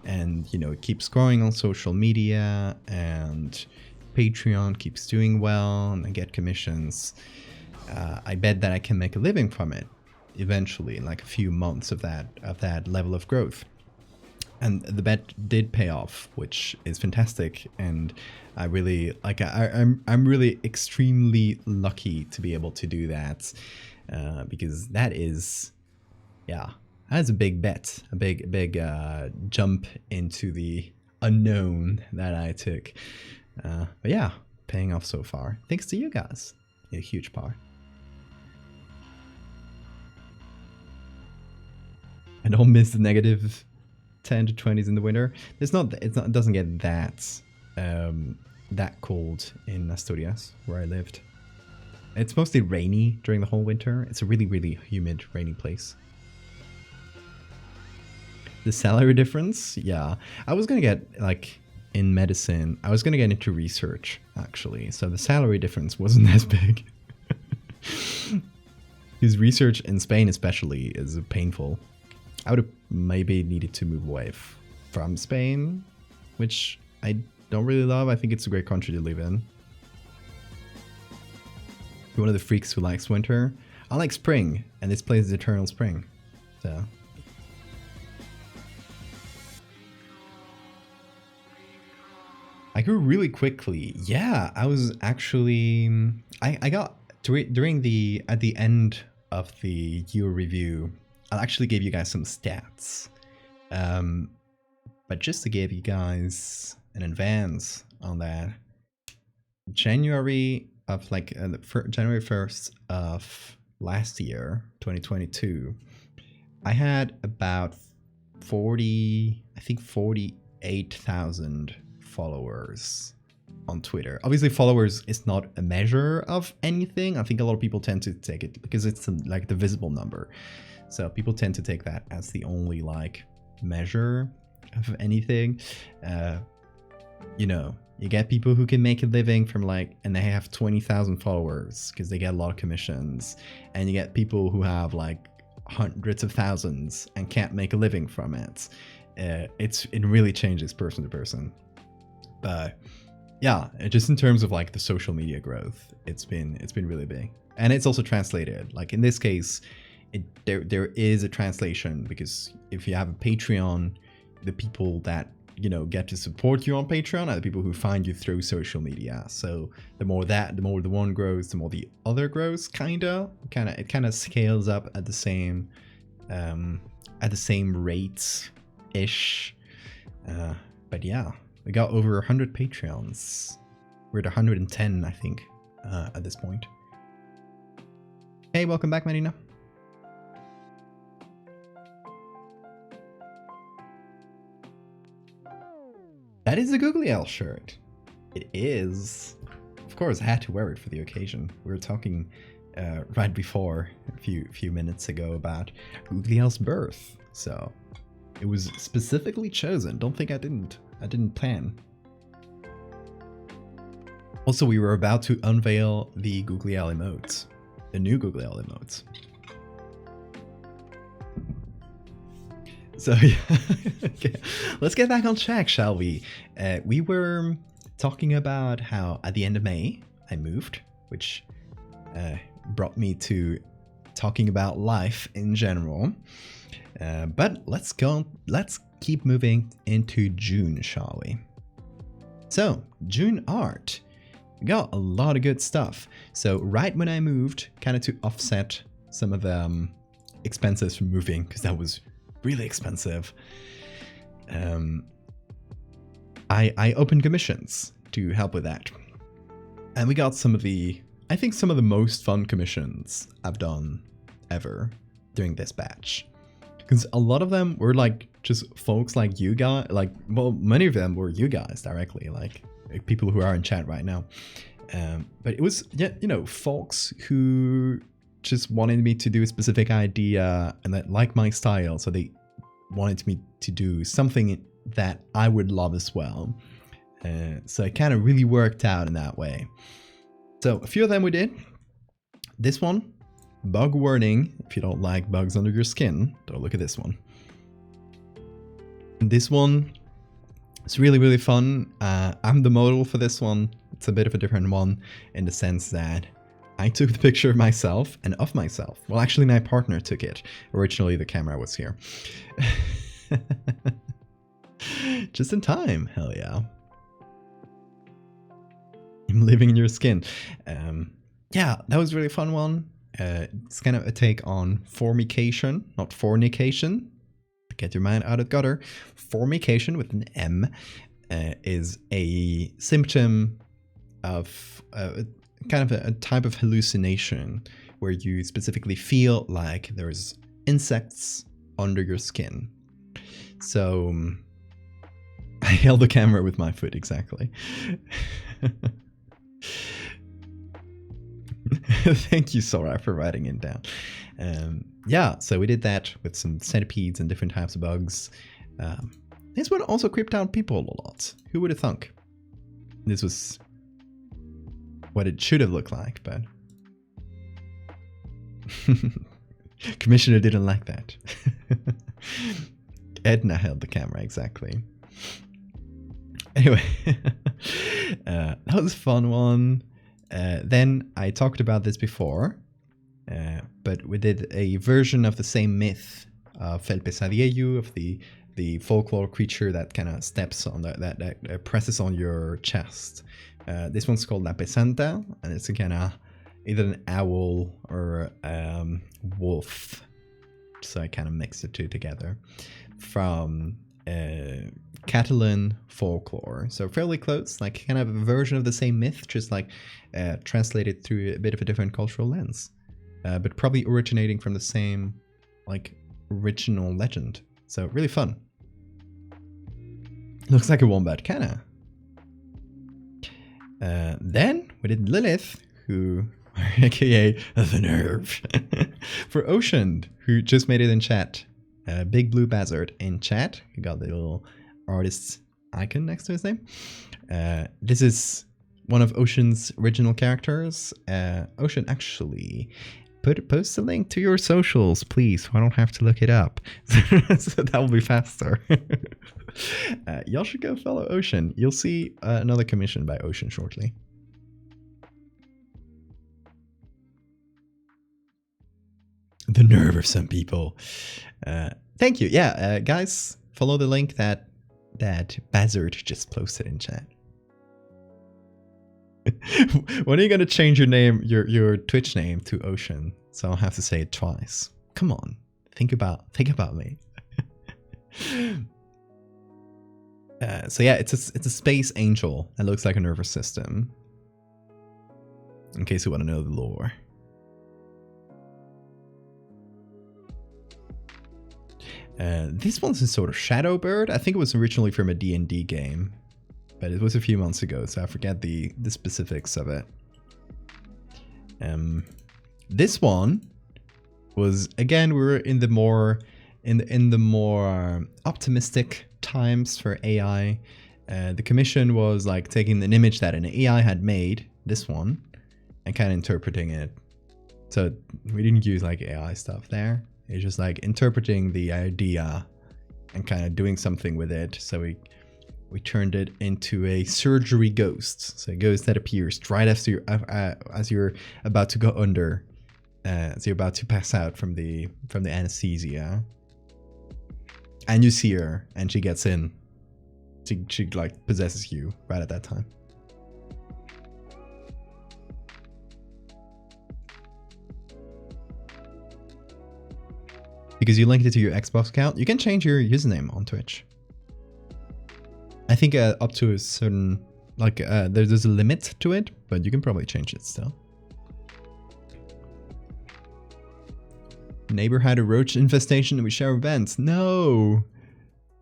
and, you know, it keeps growing on social media and Patreon keeps doing well and I get commissions, I bet that I can make a living from it eventually in like a few months of that level of growth. And the bet did pay off, which is fantastic, and I really like. I'm really extremely lucky to be able to do that, because that is, yeah, that's a big bet, a big jump into the unknown that I took. But yeah, paying off so far, thanks to you guys, a huge part. I don't miss the negative 10 to 20s in the winter. It doesn't get that cold in Asturias where I lived. It's mostly rainy during the whole winter. It's a really, really humid, rainy place. The salary difference, yeah. I was gonna get, like, in medicine, I was gonna get into research, actually. So the salary difference wasn't as big. Because research in Spain especially is painful. I would have maybe needed to move away from Spain, which I don't really love. I think it's a great country to live in. You're one of the freaks who likes winter. I like spring, and this place is eternal spring. So I grew really quickly. Yeah, I was actually I got during at the end of the year review, I'll actually give you guys some stats, but just to give you guys an advance on that, January 1st of last year, 2022, I had about 48,000 followers on Twitter. Obviously, followers is not a measure of anything. I think a lot of people tend to take it because it's like the visible number. So people tend to take that as the only like measure of anything. You know, you get people who can make a living from like, and they have 20,000 followers because they get a lot of commissions. And you get people who have like hundreds of thousands and can't make a living from it. It really changes person to person. But yeah, just in terms of like the social media growth, it's been really big. And it's also translated. Like in this case, there is a translation, because if you have a Patreon, the people that, you know, get to support you on Patreon are the people who find you through social media. So the more the one grows, the more the other grows. It kind of scales up at the same rate ish. But yeah, we got over 100 Patreons. We're at 110, I think, at this point. Hey, welcome back, Marina. That is a Googly Owl shirt. It is. Of course, I had to wear it for the occasion. We were talking right before, a few minutes ago, about Googly Owl's birth. So it was specifically chosen. Don't think I didn't plan. Also, we were about to unveil the Googly Owl emotes. The new Googly Owl emotes. So yeah, okay. Let's get back on track, shall we? We were talking about how at the end of May I moved, which brought me to talking about life in general. But let's keep moving into June, shall we? So June art, we got a lot of good stuff. So right when I moved, kind of to offset some of the expenses from moving, because that was really expensive, I opened commissions to help with that, and we got some of the most fun commissions I've done ever during this batch, because a lot of them were like just folks like you guys, like, well, many of them were you guys directly, like people who are in chat right now, but it was, yeah, you know, folks who just wanted me to do a specific idea and that like my style, so they wanted me to do something that I would love as well. So it kind of really worked out in that way. So a few of them we did. This one, bug warning: if you don't like bugs under your skin, don't look at this one. And this one is really, really fun. I'm the model for this one. It's a bit of a different one in the sense that I took the picture of myself and of myself. Well, actually, my partner took it. Originally, the camera was here. Just in time. Hell yeah. I'm living in your skin. Yeah, that was a really fun one. It's kind of a take on formication, not fornication. Get your mind out of the gutter. Formication with an M is a symptom of kind of a type of hallucination where you specifically feel like there's insects under your skin. So I held the camera with my foot, exactly. Thank you, Sora, for writing it down. Yeah, so we did that with some centipedes and different types of bugs. This one also creeped out people a lot. Who would have thunk? This was what it should have looked like, but Commissioner didn't like that. Edna held the camera, exactly. Anyway, that was a fun one. Then I talked about this before, but we did a version of the same myth of El Pesadillo, of the folklore creature that kind of steps on that presses on your chest. This one's called La Pesanta, and it's a kind of either an owl or wolf. So I kind of mixed the two together from Catalan folklore. So fairly close, like kind of a version of the same myth, just like translated through a bit of a different cultural lens, but probably originating from the same like original legend. So really fun. Looks like a wombat, kinda. Then we did Lilith, who, aka the Nerve, for Ocean, who just made it in chat. Big Blue Buzzard in chat. He got the little artist's icon next to his name. This is one of Ocean's original characters. Ocean, actually, post a link to your socials, please, so I don't have to look it up. So that will be faster. Y'all should go follow Ocean. You'll see another commission by Ocean shortly. The nerve of some people. Thank you. Yeah, guys, follow the link that Buzzard just posted in chat. When are you gonna change your name, your Twitch name to Ocean? So I'll have to say it twice. Come on, think about me. So yeah, it's a space angel that looks like a nervous system. In case you want to know the lore. This one's a sort of shadow bird. I think it was originally from a D&D game, but it was a few months ago, so I forget the specifics of it. This one was, again, we were in the more optimistic times for AI. The commission was like taking an image that an AI had made, this one, and kind of interpreting it. So we didn't use like AI stuff there. It's just like interpreting the idea and kind of doing something with it. So we turned it into a surgery ghost. So a ghost that appears right after you, as you're about to go under, as you're about to pass out from the anesthesia. And you see her, and she gets in. She like possesses you right at that time. Because you linked it to your Xbox account, you can change your username on Twitch. I think up to a certain, like, there's a limit to it, but you can probably change it still. Neighbor had a roach infestation and we share vents. No!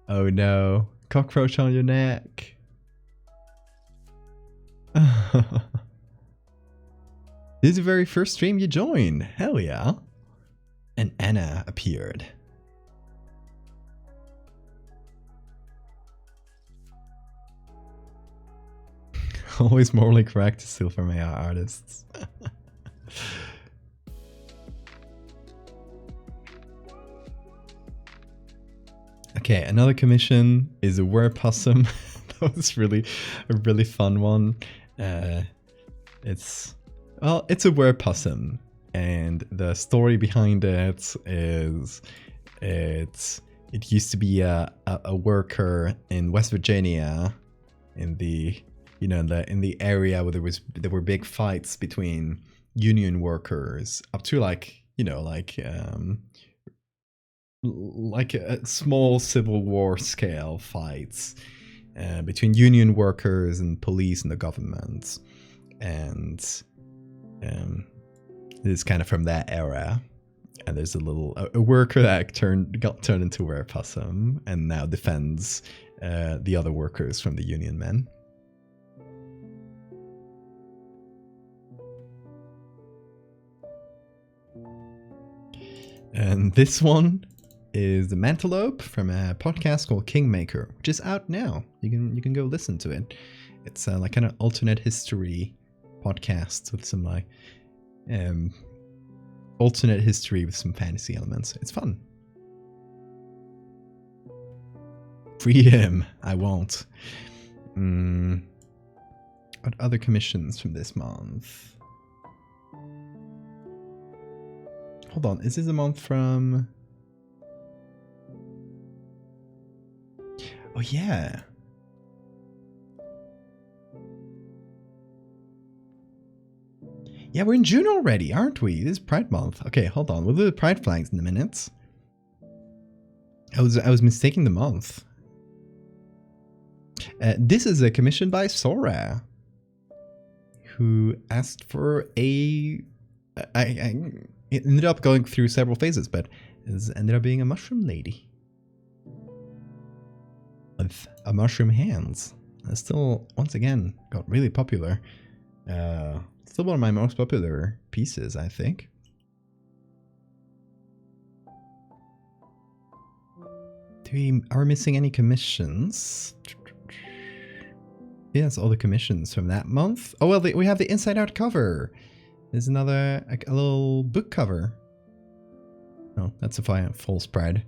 Oh no. Cockroach on your neck. This is the very first stream you joined. Hell yeah. And Anna appeared. Always morally correct to steal from AI artists. Okay, another commission is a werepossum. That was really a really fun one. It's a werepossum. And the story behind it is it used to be a worker in West Virginia, in the in the area where there were big fights between union workers, up to like a small Civil War scale fights between union workers and police and the government, and this is kind of from that era. And there's a worker that got turned into a werepossum and now defends the other workers from the union men. And this one is the Mantelope from a podcast called Kingmaker, which is out now. You can go listen to it. It's like kind of alternate history podcast with some like alternate history with some fantasy elements. It's fun. Free him. I won't. What other commissions from this month? Hold on, is this a month from... Oh yeah. Yeah, we're in June already, aren't we? This is Pride Month. Okay, hold on. We'll do the Pride flags in a minute. I was mistaking the month. This is a commission by Sora, who asked for a... It ended up going through several phases, but it ended up being a mushroom lady. With a mushroom hands. still, once again, got really popular. Still one of my most popular pieces, I think. Are we missing any commissions? Yes, all the commissions from that month. Oh, well, we have the inside out cover. There's another, a little book cover. No, that's a full spread.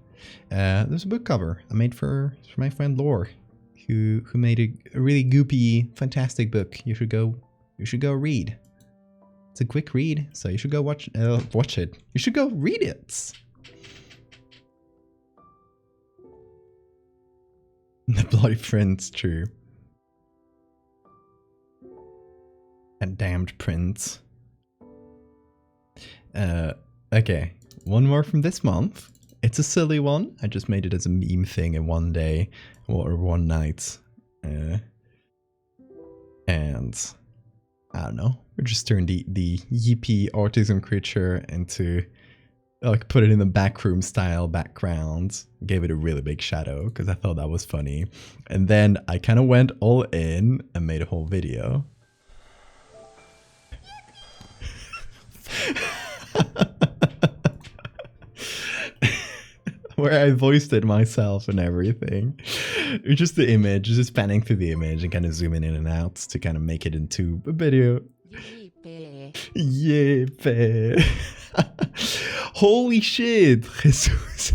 There's a book cover I made for my friend Lore, who made a really goopy, fantastic book. You should go read. It's a quick read, so you should go watch it. You should go read it. The Bloody Prince, true. And damned Prince. Okay, one more from this month. It's a silly one. I just made it as a meme thing in one day or one night. And I don't know. We just turned the yippee autism creature into, like, put it in the backroom style background. Gave it a really big shadow because I thought that was funny. And then I kind of went all in and made a whole video. Where I voiced it myself and everything. It's just the image, just panning through the image and kind of zooming in and out to kind of make it into a video. Yippee. Holy shit, Jesus.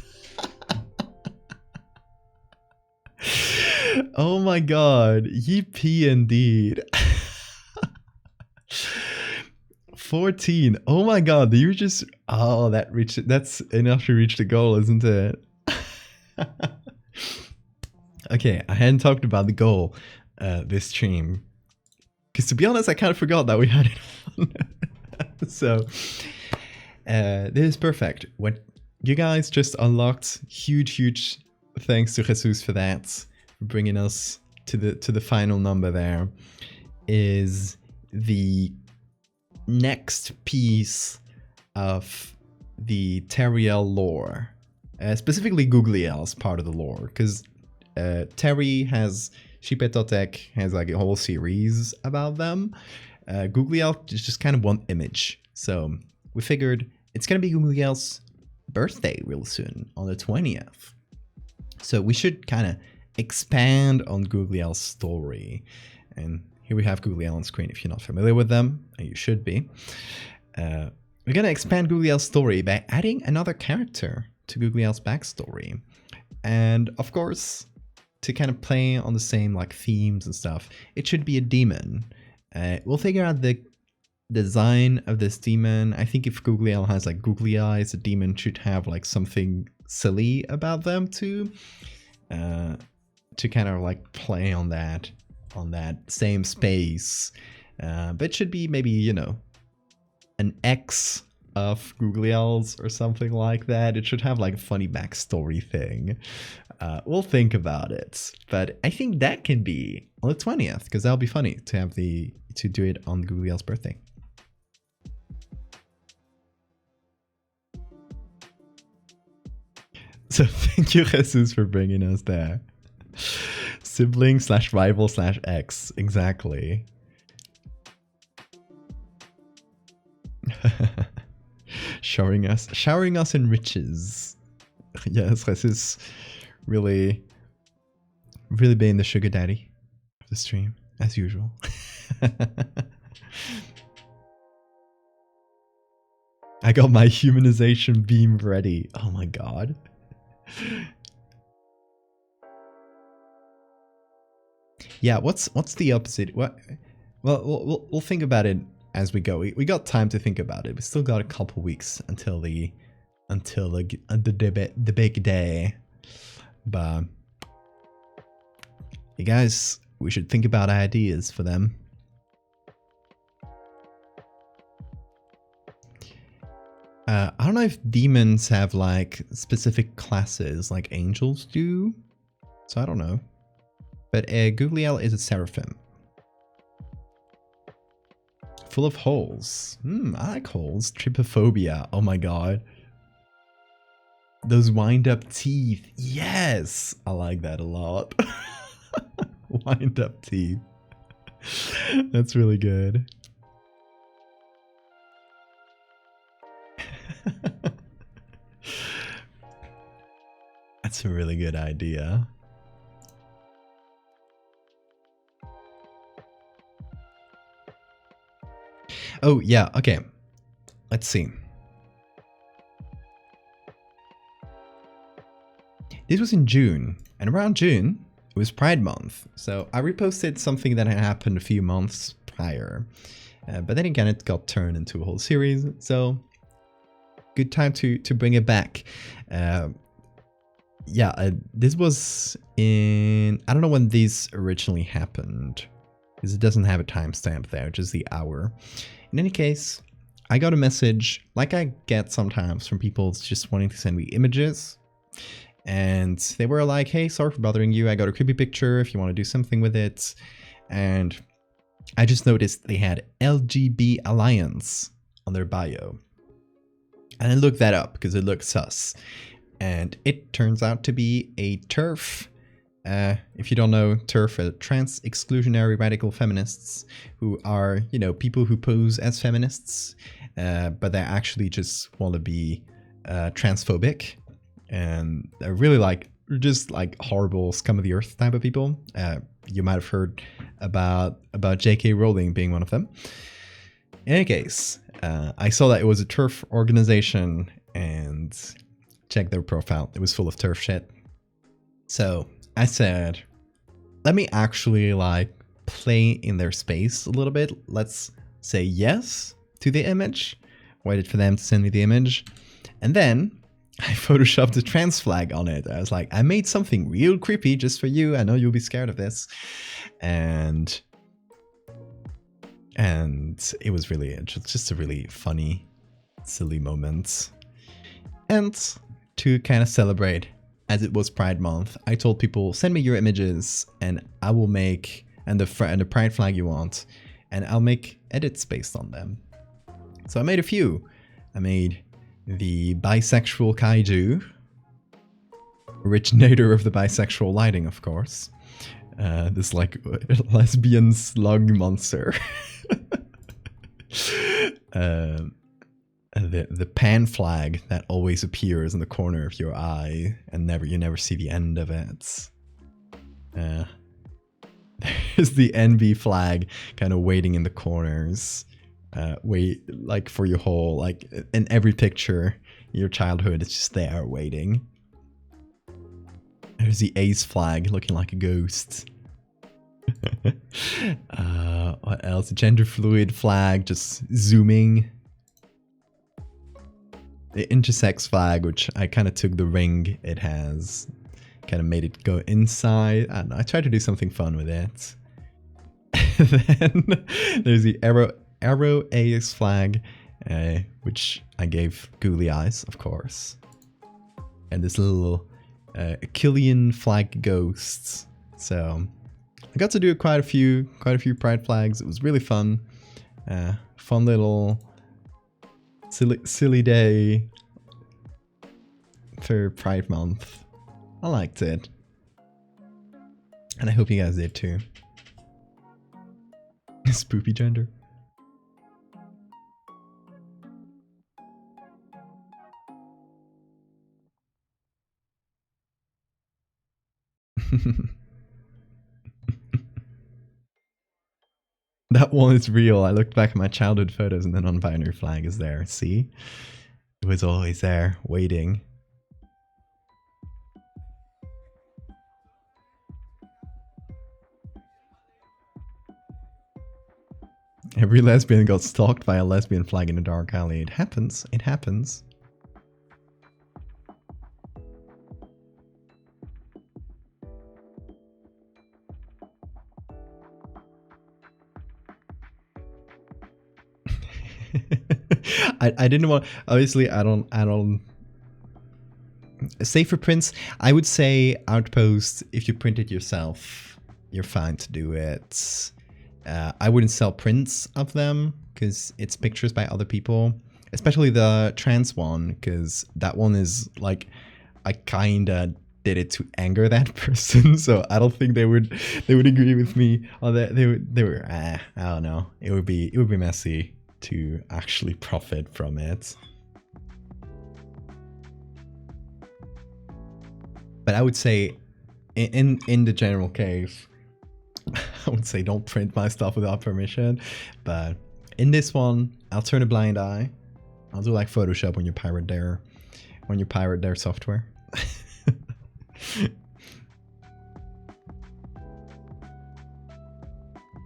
Oh my god, yippee indeed. 14. Oh my god, you just... Oh, that's enough to reach the goal, isn't it? Okay, I hadn't talked about the goal this stream. Because to be honest, I kind of forgot that we had it on. So, this is perfect. What you guys just unlocked, huge thanks to Jesus for that, for bringing us to the final number there, is the next piece of the Teriel lore, specifically Googliel's part of the lore, because Terry has, Shipetotech has like a whole series about them. Googliel is just kind of one image, so we figured it's gonna be Googliel's birthday real soon on the 20th, so we should kind of expand on Googliel's story. And here we have Googliel on screen if you're not familiar with them, and you should be. We're going to expand Googliel's story by adding another character to Googliel's backstory. And of course, to kind of play on the same like themes and stuff, it should be a demon. We'll figure out the design of this demon. I think if Googliel has like googly eyes, the demon should have like something silly about them too. To kind of like play on that same space. But it should be maybe, you know, an X of Googliel's or something like that. It should have like a funny backstory thing. We'll think about it. But I think that can be on the 20th, because that'll be funny to have to do it on Googliel's birthday. So thank you, Jesus, for bringing us there. Sibling / rival / ex, exactly. showering us in riches. Yes, Jesus really being the sugar daddy of the stream, as usual. I got my humanization beam ready. Oh my god. Yeah, what's the opposite? What? Well, we'll think about it as we go. We got time to think about it. We still got a couple weeks until the big day. But you guys, we should think about ideas for them. I don't know if demons have like specific classes like angels do, so I don't know. But Googliel is a seraphim. Full of holes. I like holes. Trypophobia. Oh my god. Those wind up teeth. Yes! I like that a lot. Wind up teeth. That's really good. That's a really good idea. Oh, yeah, okay. Let's see. This was in June, and around June, it was Pride Month. So I reposted something that had happened a few months prior. But then again, it got turned into a whole series, so good time to bring it back. This was in... I don't know when this originally happened, because it doesn't have a timestamp there, just the hour. In any case, I got a message, like I get sometimes from people just wanting to send me images. And they were like, hey, sorry for bothering you. I got a creepy picture if you want to do something with it. And I just noticed they had LGB Alliance on their bio. And I looked that up because it looked sus. And it turns out to be a TERF. If you don't know, TERF are trans exclusionary radical feminists who are, you know, people who pose as feminists, but they actually just want to be transphobic. And they're really just horrible scum of the earth type of people. You might have heard about J.K. Rowling being one of them. In any case, I saw that it was a TERF organization and checked their profile. It was full of TERF shit. So I said, let me actually play in their space a little bit. Let's say yes to the image. Waited for them to send me the image. And then I photoshopped a trans flag on it. I was like, I made something real creepy just for you. I know you'll be scared of this. And it was really just a really funny, silly moment. And to kind of celebrate, as it was Pride Month, I told people, send me your images and I will make, and the pride flag you want, and I'll make edits based on them. So I made a few. I made the bisexual kaiju, originator of the bisexual lighting, of course. This lesbian slug monster. The pan flag that always appears in the corner of your eye and you never see the end of it. There's the NB flag kind of waiting in the corners. For your whole, in every picture, your childhood is just there waiting. There's the ace flag looking like a ghost. What else? The gender fluid flag just zooming. The intersex flag, which I kind of took the ring it has, kind of made it go inside. I don't know, I tried to do something fun with it. Then there's the arrow ace flag, which I gave googly eyes, of course. And this little Killian flag ghosts. So I got to do quite a few pride flags. It was really fun. Fun little silly day for Pride Month. I liked it. And I hope you guys did too. Spoopy gender. That one is real. I looked back at my childhood photos and the non-binary flag is there. See? It was always there, waiting. Every lesbian got stalked by a lesbian flag in a dark alley. It happens. It happens. I didn't want, obviously I don't say for prints, I would say Outpost, if you print it yourself, you're fine to do it. I wouldn't sell prints of them because it's pictures by other people, especially the trans one, because that one is I kinda did it to anger that person, so I don't think they would agree with me on that. They were I don't know. It would be messy to actually profit from it. But I would say in the general case, I would say don't print my stuff without permission. But in this one, I'll turn a blind eye. I'll do like Photoshop when you pirate their software.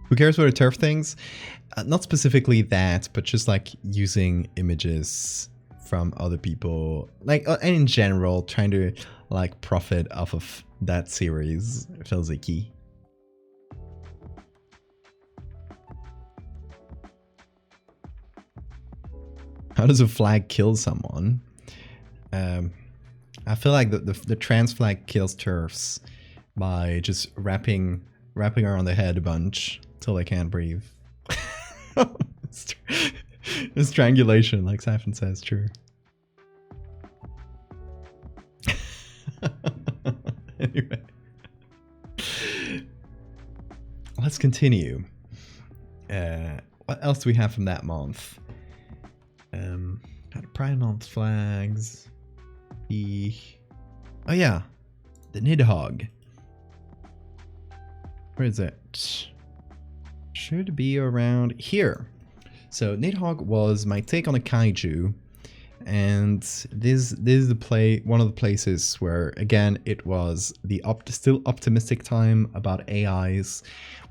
Who cares what a turf things? Not specifically that, but just like using images from other people, like and in general, trying to like profit off of that series feels icky. How does a flag kill someone? I feel like the trans flag kills turfs by just wrapping around their head a bunch till they can't breathe. It's strangulation, like Siphon says, true. Anyway, let's continue. What else do we have from that month? Pride Month flags. Oh yeah, the Nidhogg. Where is it? Should be around here. So Nidhogg was my take on a kaiju, and this is one of the places where, again, it was the still optimistic time about AIs.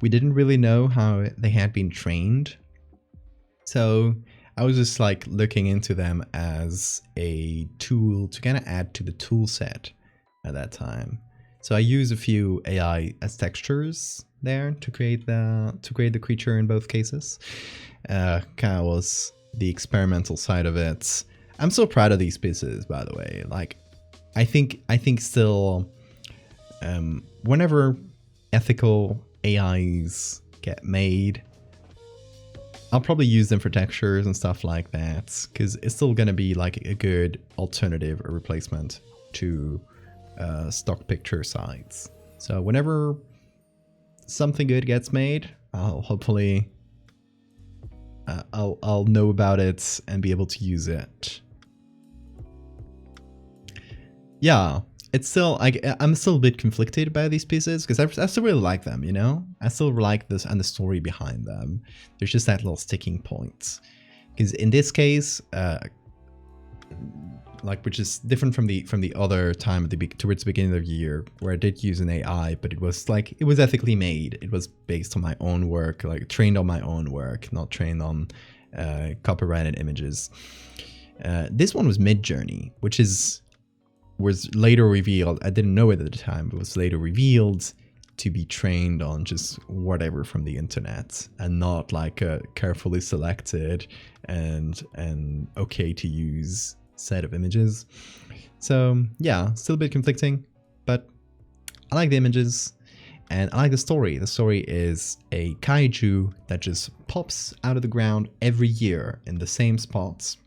We didn't really know how they had been trained, so I was just like looking into them as a tool to kind of add to the tool set at that time. So I used a few AI as textures there to create the creature in both cases. Kind of was the experimental side of it. I'm so proud of these pieces, by the way. Like, I think still, whenever ethical AIs get made, I'll probably use them for textures and stuff like that, because it's still going to be like a good alternative or replacement to stock picture sites. So whenever something good gets made, I'll hopefully I'll know about it and be able to use it. Yeah, it's still I'm still a bit conflicted by these pieces because I still really like them, you know? I still like this and the story behind them. There's just that little sticking point. Because in this case, like, which is different from the other time at towards the beginning of the year where I did use an AI, but it was ethically made. It was based on my own work, like trained on my own work, not trained on copyrighted images. This one was Midjourney, which was later revealed. I didn't know it at the time, but was later revealed to be trained on just whatever from the internet and not like a carefully selected and okay to use set of images. So yeah, still a bit conflicting, but I like the images and I like the story. The story is a kaiju that just pops out of the ground every year in the same spots,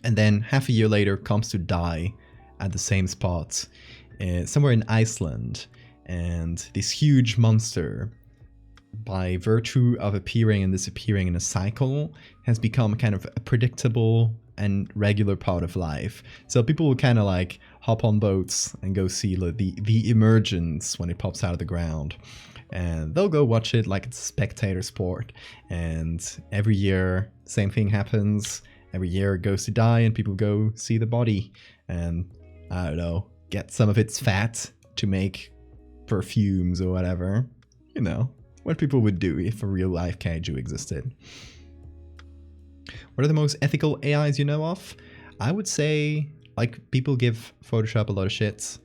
and then half a year later comes to die at the same spot somewhere in Iceland. And this huge monster, by virtue of appearing and disappearing in a cycle, has become kind of a predictable and regular part of life. So people will kind of like hop on boats and go see the emergence when it pops out of the ground, and they'll go watch it like it's a spectator sport. And every year same thing happens. Every year it goes to die and people go see the body and, I don't know, get some of its fat to make perfumes or whatever. You know, what people would do if a real life kaiju existed. What are the most ethical AIs you know of? I would say, like, people give Photoshop a lot of shit.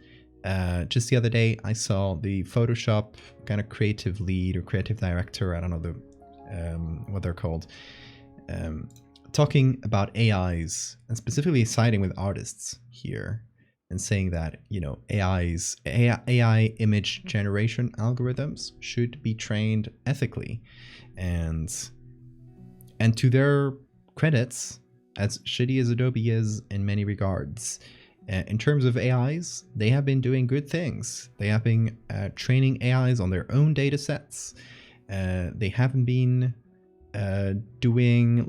Just the other day, I saw the Photoshop kind of creative lead or creative director, I don't know what they're called, talking about AIs and specifically siding with artists here and saying that, you know, AI image generation algorithms should be trained ethically. And to their credits, as shitty as Adobe is in many regards, In terms of AIs, they have been doing good things. They have been training AIs on their own data sets. They haven't been doing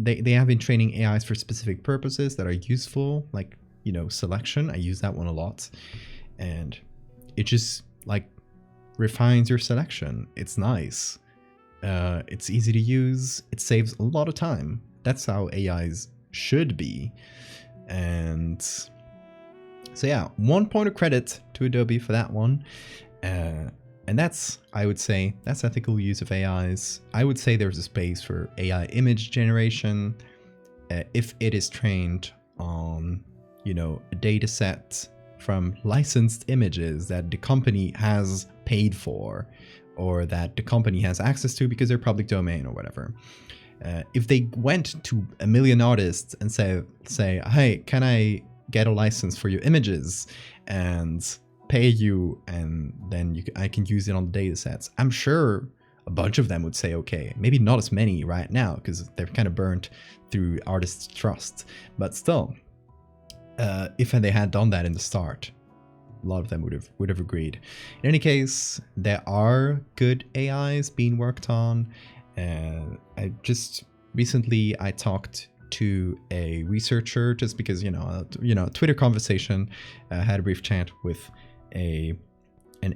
they have been training AIs for specific purposes that are useful, like, you know, selection. I use that one a lot, and it just like refines your selection. It's nice. It's easy to use. It saves a lot of time. That's how AIs should be. And so yeah, 1 point of credit to Adobe for that one. And that's, I would say, that's ethical use of AIs. I would say there's a space for AI image generation if it is trained on, you know, a data set from licensed images that the company has paid for, or that the company has access to because they're public domain or whatever. If they went to a million artists and say, hey, can I get a license for your images and pay you, and then I can use it on the data sets, I'm sure a bunch of them would say okay. Maybe not as many right now because they're kind of burnt through artists' trust, but still, if they had done that in the start, a lot of them would have agreed. In any case, there are good AIs being worked on. I just recently I talked to a researcher, just because, you know, Twitter conversation. Had a brief chat with an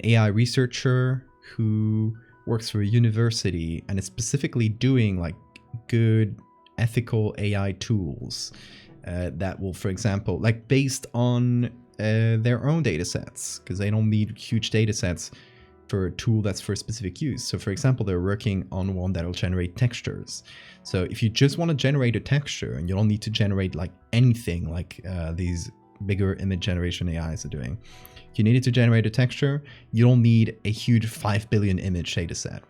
AI researcher who works for a university and is specifically doing like good ethical AI tools that will, for example, like based on their own data sets, because they don't need huge data sets for a tool that's for specific use. So for example, they're working on one that will generate textures. So if you just want to generate a texture and you don't need to generate like anything like these bigger image generation AIs are doing, you needed to generate a texture, you don't need a huge 5 billion image data set.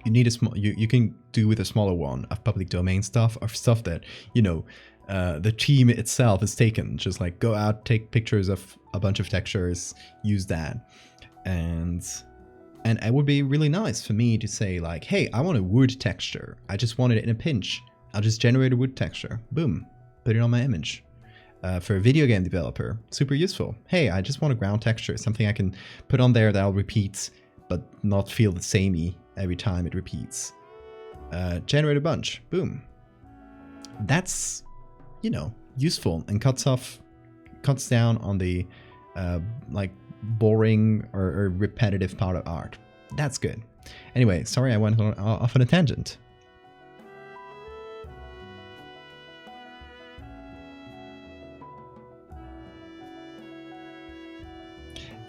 You need a small, you can do with a smaller one of public domain stuff, or stuff that, you know, the team itself has taken. Just like go out, take pictures of a bunch of textures, use that. And it would be really nice for me to say like, hey, I want a wood texture. I just want it in a pinch. I'll just generate a wood texture. Boom. Put it on my image. For a video game developer, super useful. Hey, I just want a ground texture. Something I can put on there that I'll repeat, but not feel the samey every time it repeats. Generate a bunch. Boom. That's, you know, useful and cuts down on the like boring or repetitive part of art. That's good. Anyway, sorry I went off on a tangent.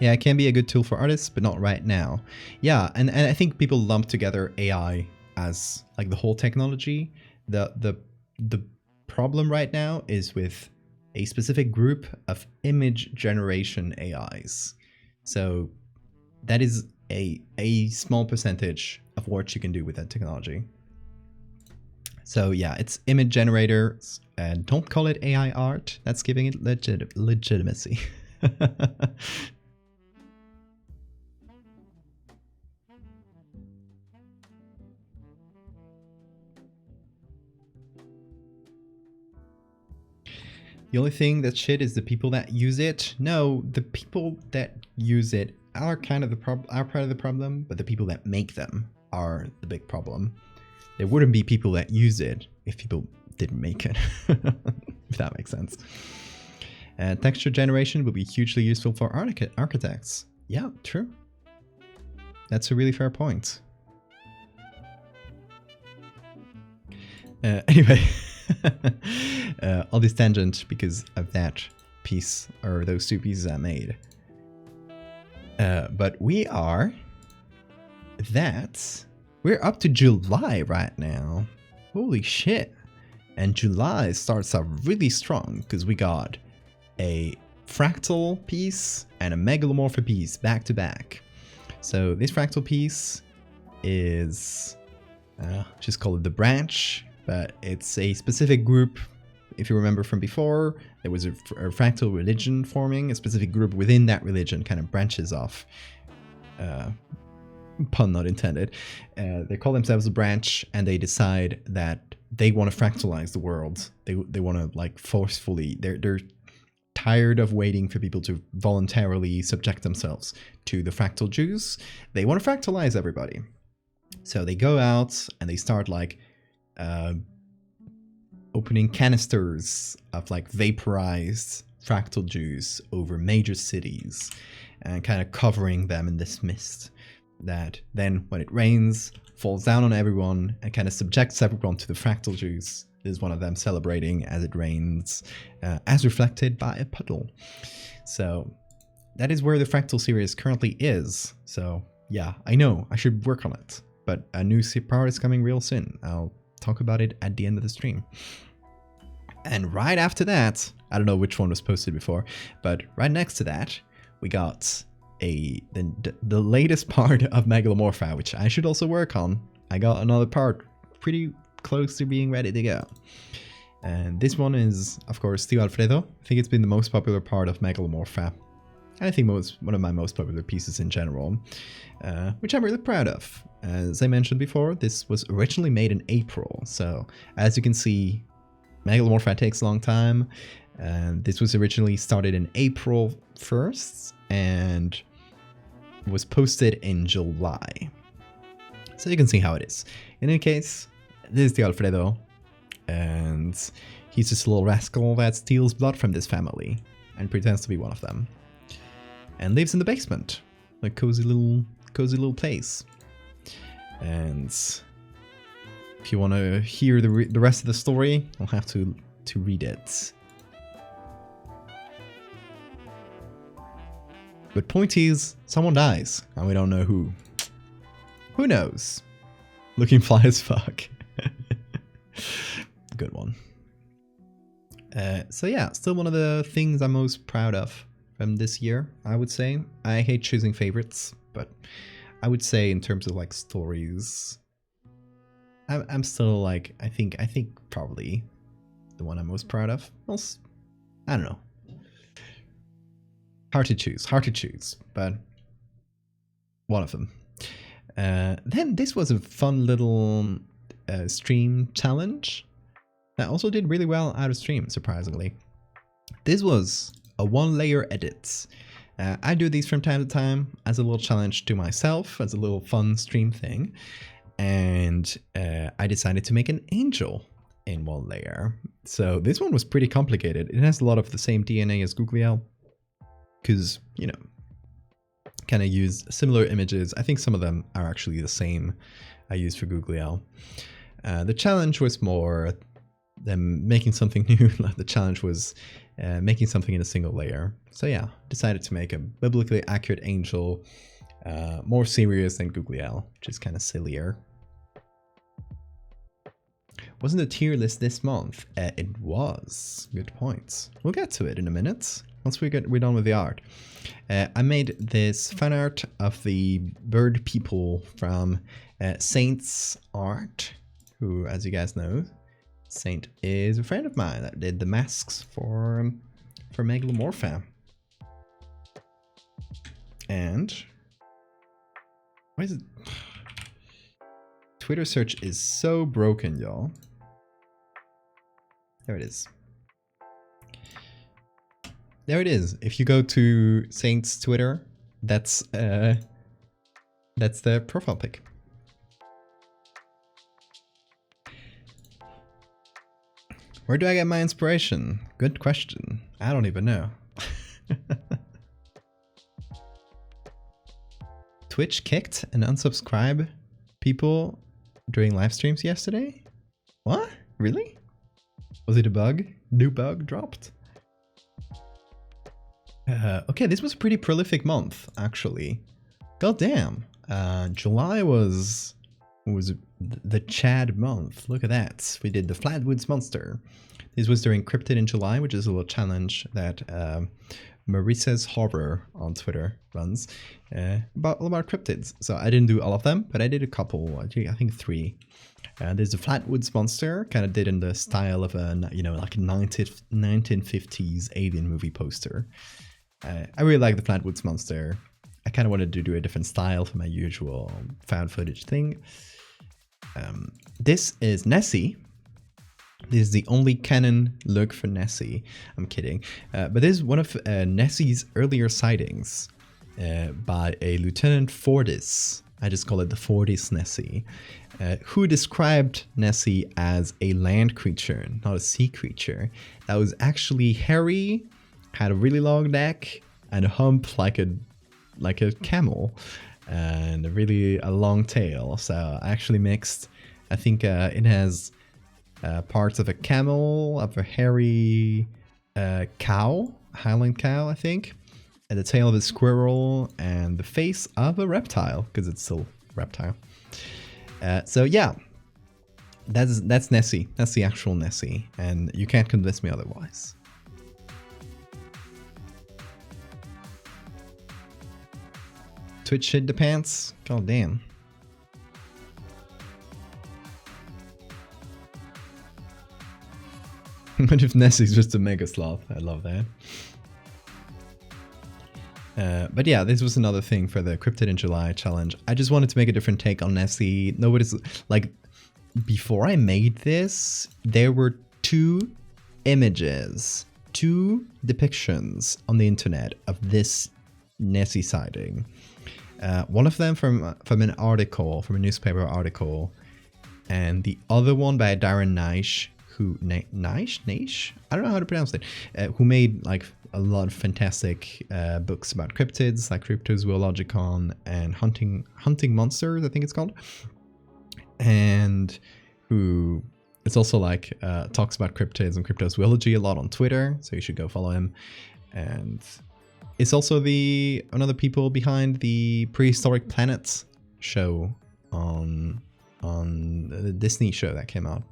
Yeah, it can be a good tool for artists, but not right now. Yeah, and I think people lump together AI as like the whole technology. The problem right now is with a specific group of image generation AIs. So that is a small percentage of what you can do with that technology. So yeah, it's image generators, and don't call it AI art. That's giving it legitimacy. The only thing that's shit is the people that use it. No, the people that use it are kind of are part of the problem, but the people that make them are the big problem. There wouldn't be people that use it if people didn't make it, if that makes sense. Texture generation would be hugely useful for architects. Yeah, true. That's a really fair point. Anyway. All this tangent because of that piece, or those two pieces I made. But we're up to July right now. Holy shit. And July starts out really strong because we got a fractal piece and a megalomorphic piece back to back. So this fractal piece is just call it the branch. But it's a specific group. If you remember from before, there was a fractal religion forming. A specific group within that religion kind of branches off. Pun not intended. They call themselves a branch, and they decide that they want to fractalize the world. They want to like forcefully. They're tired of waiting for people to voluntarily subject themselves to the fractal juice. They want to fractalize everybody. So they go out and they start like opening canisters of like vaporized fractal juice over major cities and kind of covering them in this mist that then when it rains falls down on everyone and kind of subjects everyone to the fractal juice. This is one of them celebrating as it rains, as reflected by a puddle. So that is where the fractal series currently is. So yeah, I know I should work on it, but a new part is coming real soon. I'll talk about it at the end of the stream. And right after that, I don't know which one was posted before, but right next to that, we got the latest part of Megalomorpha, which I should also work on. I got another part pretty close to being ready to go. And this one is, of course, Tio Alfredo. I think it's been the most popular part of Megalomorpha. I think one of my most popular pieces in general, which I'm really proud of. As I mentioned before, this was originally made in April. So as you can see, Megalomorpha takes a long time. This was originally started in April 1st and was posted in July. So you can see how it is. In any case, this is the Alfredo, and he's just a little rascal that steals blood from this family and pretends to be one of them, and lives in the basement, a cozy little place. And if you want to hear the rest of the story, I'll have to read it. But point is, someone dies, and we don't know who. Who knows? Looking fly as fuck. Good one. So yeah, still one of the things I'm most proud of from this year, I would say. I hate choosing favorites, but I would say in terms of like stories, I'm still like, I think probably the one I'm most proud of. Well, I don't know. Hard to choose, but one of them. Then this was a fun little stream challenge that also did really well out of stream, surprisingly. This was a 1-layer edit. I do these from time to time as a little challenge to myself, as a little fun stream thing. And I decided to make an angel in 1 layer. So this one was pretty complicated. It has a lot of the same DNA as Google, because, you know, kind of use similar images. I think some of them are actually the same I used for Google. The challenge was more them making something new. The challenge was making something in a single layer. So yeah, decided to make a biblically accurate angel, more serious than Google, which is kind of sillier. Wasn't a tier list this month? It was. Good points. We'll get to it in a minute. Once we're done with the art. I made this fan art of the bird people from Saint's art, who, as you guys know, Saint is a friend of mine that did the masks for Megalomorpha. And why is it? Twitter search is so broken, y'all. There it is. There it is. If you go to Saint's Twitter, that's the profile pic. Where do I get my inspiration? Good question. I don't even know. Twitch kicked and unsubscribed people during live streams yesterday? What? Really? Was it a bug? New bug dropped? Okay, this was a pretty prolific month, actually. God damn. July was the Chad month. Look at that. We did the Flatwoods Monster. This was during Cryptid in July, which is a little challenge that Marissa's Horror on Twitter runs about cryptids. So I didn't do all of them, but I did a couple. I think 3. There's the Flatwoods Monster, kind of did in the style of a, you know, like a 1950s alien movie poster. I really like the Flatwoods Monster. I kind of wanted to do a different style for my usual found footage thing. This is Nessie, This is the only canon look for Nessie. I'm kidding. But this is one of Nessie's earlier sightings by a Lieutenant Fortis. I just call it the Fortis Nessie, who described Nessie as a land creature, not a sea creature. That was actually hairy, had a really long neck, and a hump like a camel, and a long tail. So I actually mixed. I think it has parts of a camel, of a hairy cow, Highland cow, I think, and the tail of a squirrel, and the face of a reptile, because it's still reptile. So yeah, that's Nessie. That's the actual Nessie, and you can't convince me otherwise. Twitch shit the pants? God damn. What if Nessie's just a mega sloth? I love that. But yeah, this was another thing for the Cryptid in July challenge. I just wanted to make a different take on Nessie. Nobody's like, before I made this, there were 2 images, 2 depictions on the internet of this Nessie sighting. One of them from an article, from a newspaper article, and the other one by Darren Naish, Naish? I don't know how to pronounce it. Who made like a lot of fantastic books about cryptids, like Cryptozoologicon and Hunting Monsters, I think it's called. And who it's also like talks about cryptids and cryptozoology a lot on Twitter, so you should go follow him. And it's also one of the people behind the Prehistoric Planets show on the Disney show that came out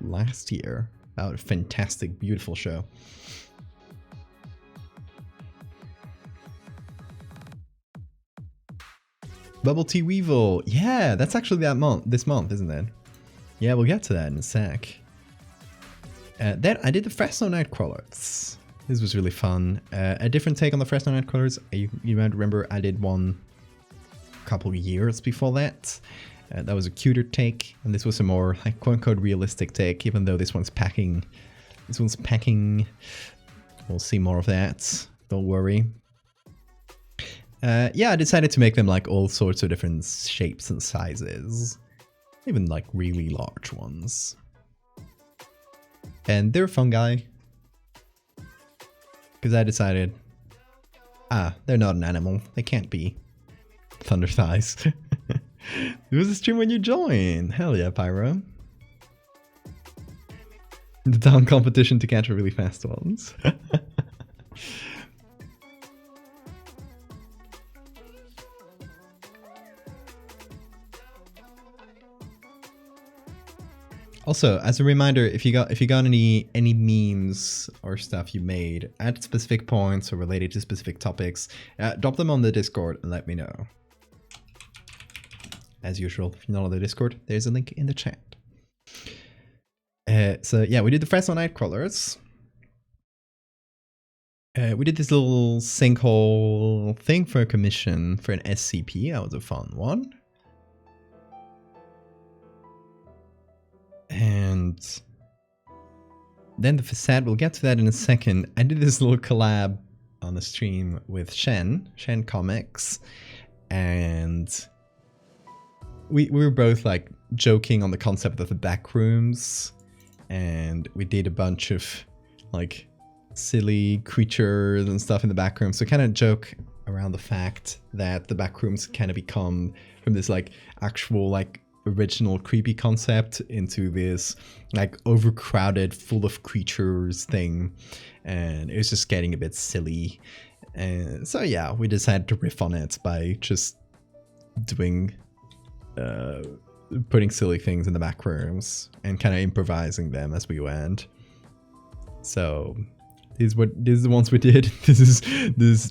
last year. That was a fantastic, beautiful show. Bubble Tea Weevil. Yeah, that's actually this month, isn't it? Yeah, we'll get to that in a sec. Then I did the Fresno Nightcrawlers. This was really fun. A different take on the Fresno Nightcrawlers. You might remember I did one a couple years before that. That was a cuter take, and this was a more like quote-unquote realistic take, even though this one's packing. We'll see more of that. Don't worry. Yeah, I decided to make them like all sorts of different shapes and sizes. Even like really large ones. And they're fungi. Because I decided, they're not an animal. They can't be. Thunder thighs. It was a stream when you joined. Hell yeah, Pyro. The down competition to catch really fast ones. Also, as a reminder, if you got any memes or stuff you made at specific points or related to specific topics, drop them on the Discord and let me know. As usual, if you're not on the Discord, there's a link in the chat. So yeah, we did the Fresno Nightcrawlers. We did this little sinkhole thing for a commission for an SCP. That was a fun one. And then the facade, we'll get to that in a second. I did this little collab on the stream with Shen Comics, and we were both like joking on the concept of the back rooms, and we did a bunch of like silly creatures and stuff in the back room. So kind of joke around the fact that the back rooms kind of become from this like actual like original creepy concept into this like overcrowded full of creatures thing, and it was just getting a bit silly. And so yeah, we decided to riff on it by just doing putting silly things in the back rooms and kind of improvising them as we went. So this is the ones we did. This is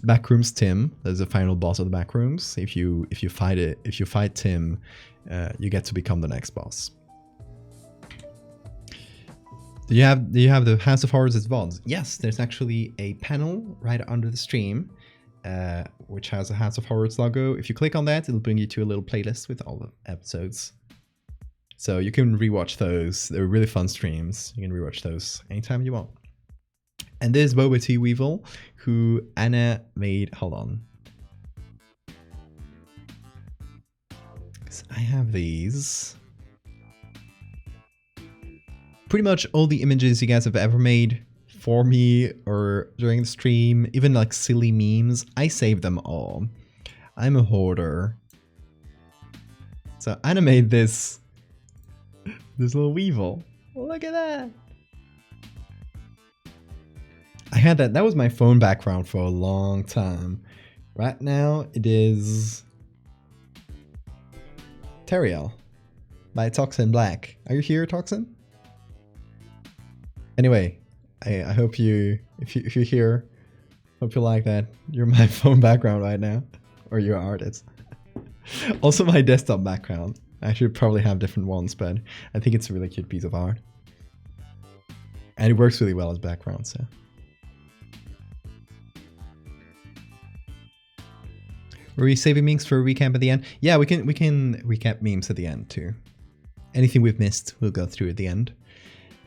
Backrooms Tim. There's a final boss of the Backrooms. If you fight Tim, you get to become the next boss. Do you have the House of Horrors as VODs? Yes, there's actually a panel right under the stream, which has a House of Horrors logo. If you click on that, it'll bring you to a little playlist with all the episodes. So you can rewatch those. They're really fun streams. You can rewatch those anytime you want. And there's Boba T Weevil, who Anna made. Hold on. I have these. Pretty much all the images you guys have ever made for me or during the stream, even like silly memes, I save them all. I'm a hoarder. So Anna made this little weevil. Look at that. I had that was my phone background for a long time. Right now it is Teriel by Toxin Black. Are you here, Toxin? Anyway, I hope if you're here, hope you like that. You're my phone background right now, or you're an artist. Also my desktop background. I should probably have different ones, but I think it's a really cute piece of art. And it works really well as background, so. Were we saving memes for a recap at the end? Yeah, we can recap memes at the end too. Anything we've missed, we'll go through at the end.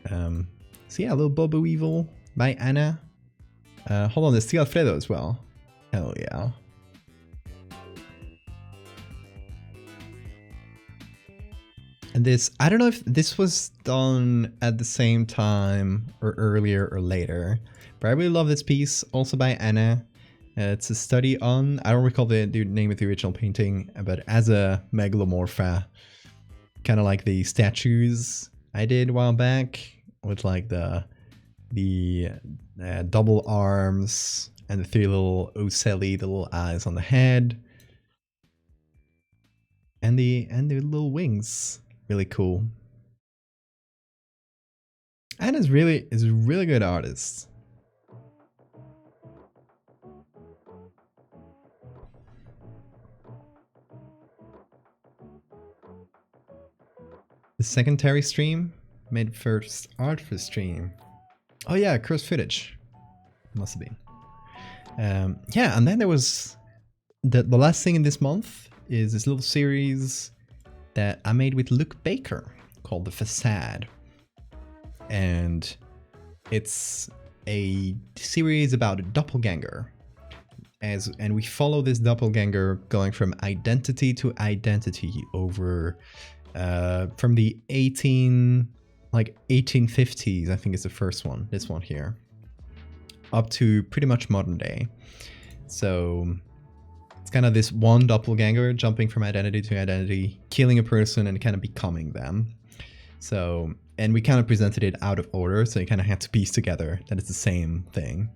So yeah, a little Boba Weevil by Anna. Hold on, there's still Alfredo as well. Hell yeah. And this, I don't know if this was done at the same time or earlier or later, but I really love this piece, also by Anna. It's a study on, I don't recall the name of the original painting, but as a megalomorpha, kind of like the statues I did a while back, with like the double arms and the three little ocelli, the little eyes on the head, and the little wings. Really cool. Anna's really is a really good artist. The second Terry stream made first art for stream. Oh yeah, cursed footage. Must have been. Yeah, and then there was the last thing in this month is this little series that I made with Luke Baker called The Facade. And it's a series about a doppelganger. And we follow this doppelganger going from identity to identity over from the 1850s, I think is the first one, this one here, up to pretty much modern day. So it's kind of this one doppelganger jumping from identity to identity, killing a person and kind of becoming them. So, and we kind of presented it out of order, so you kind of have to piece together that it's the same thing.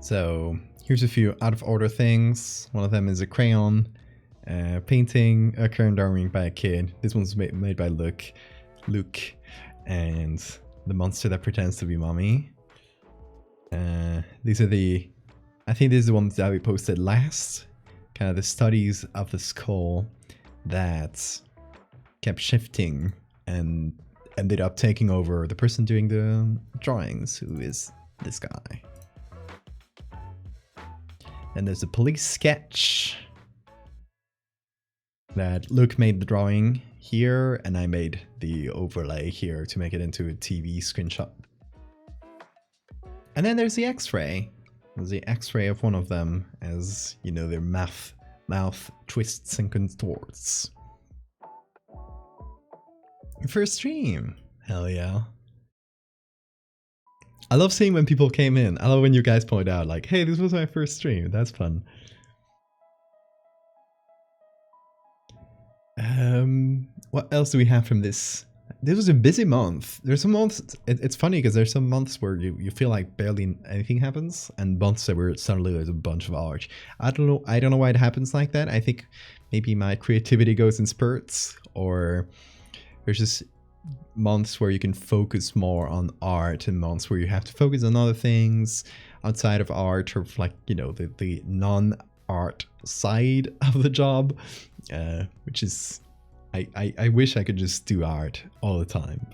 So here's a few out of order things. One of them is a crayon painting, a crayon drawing by a kid. This one's made by Luke, and the monster that pretends to be mommy. These are I think this is the one that we posted last. Kind of the studies of the skull that kept shifting and ended up taking over the person doing the drawings, who is this guy. And there's a police sketch that Luke made the drawing here, and I made the overlay here to make it into a TV screenshot. And then there's the X-ray. There's the X-ray of one of them, as you know, their mouth twists and contorts. First stream, hell yeah. I love seeing when people came in. I love when you guys point out like, hey, this was my first stream. That's fun. What else do we have from this? This was a busy month. There's some months, it's funny because there's some months where you feel like barely anything happens, and months where suddenly there's a bunch of art. I don't know why it happens like that. I think maybe my creativity goes in spurts, or there's just months where you can focus more on art and months where you have to focus on other things outside of art, or like, you know, the non-art side of the job, which is I wish I could just do art all the time.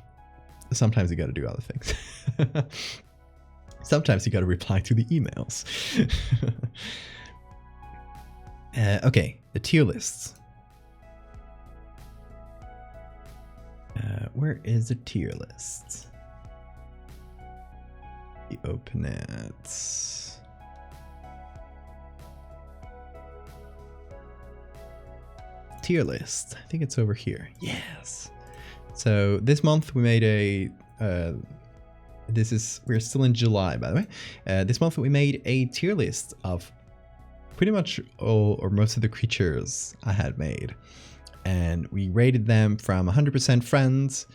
Sometimes you gotta do other things. Sometimes you gotta reply to the emails. Okay, the tier lists. Where is the tier list? You open it. Tier list. I think it's over here. Yes. So this month we made a. We're still in July, by the way. This month we made a tier list of pretty much all or most of the creatures I had made. And we rated them from 100% friends,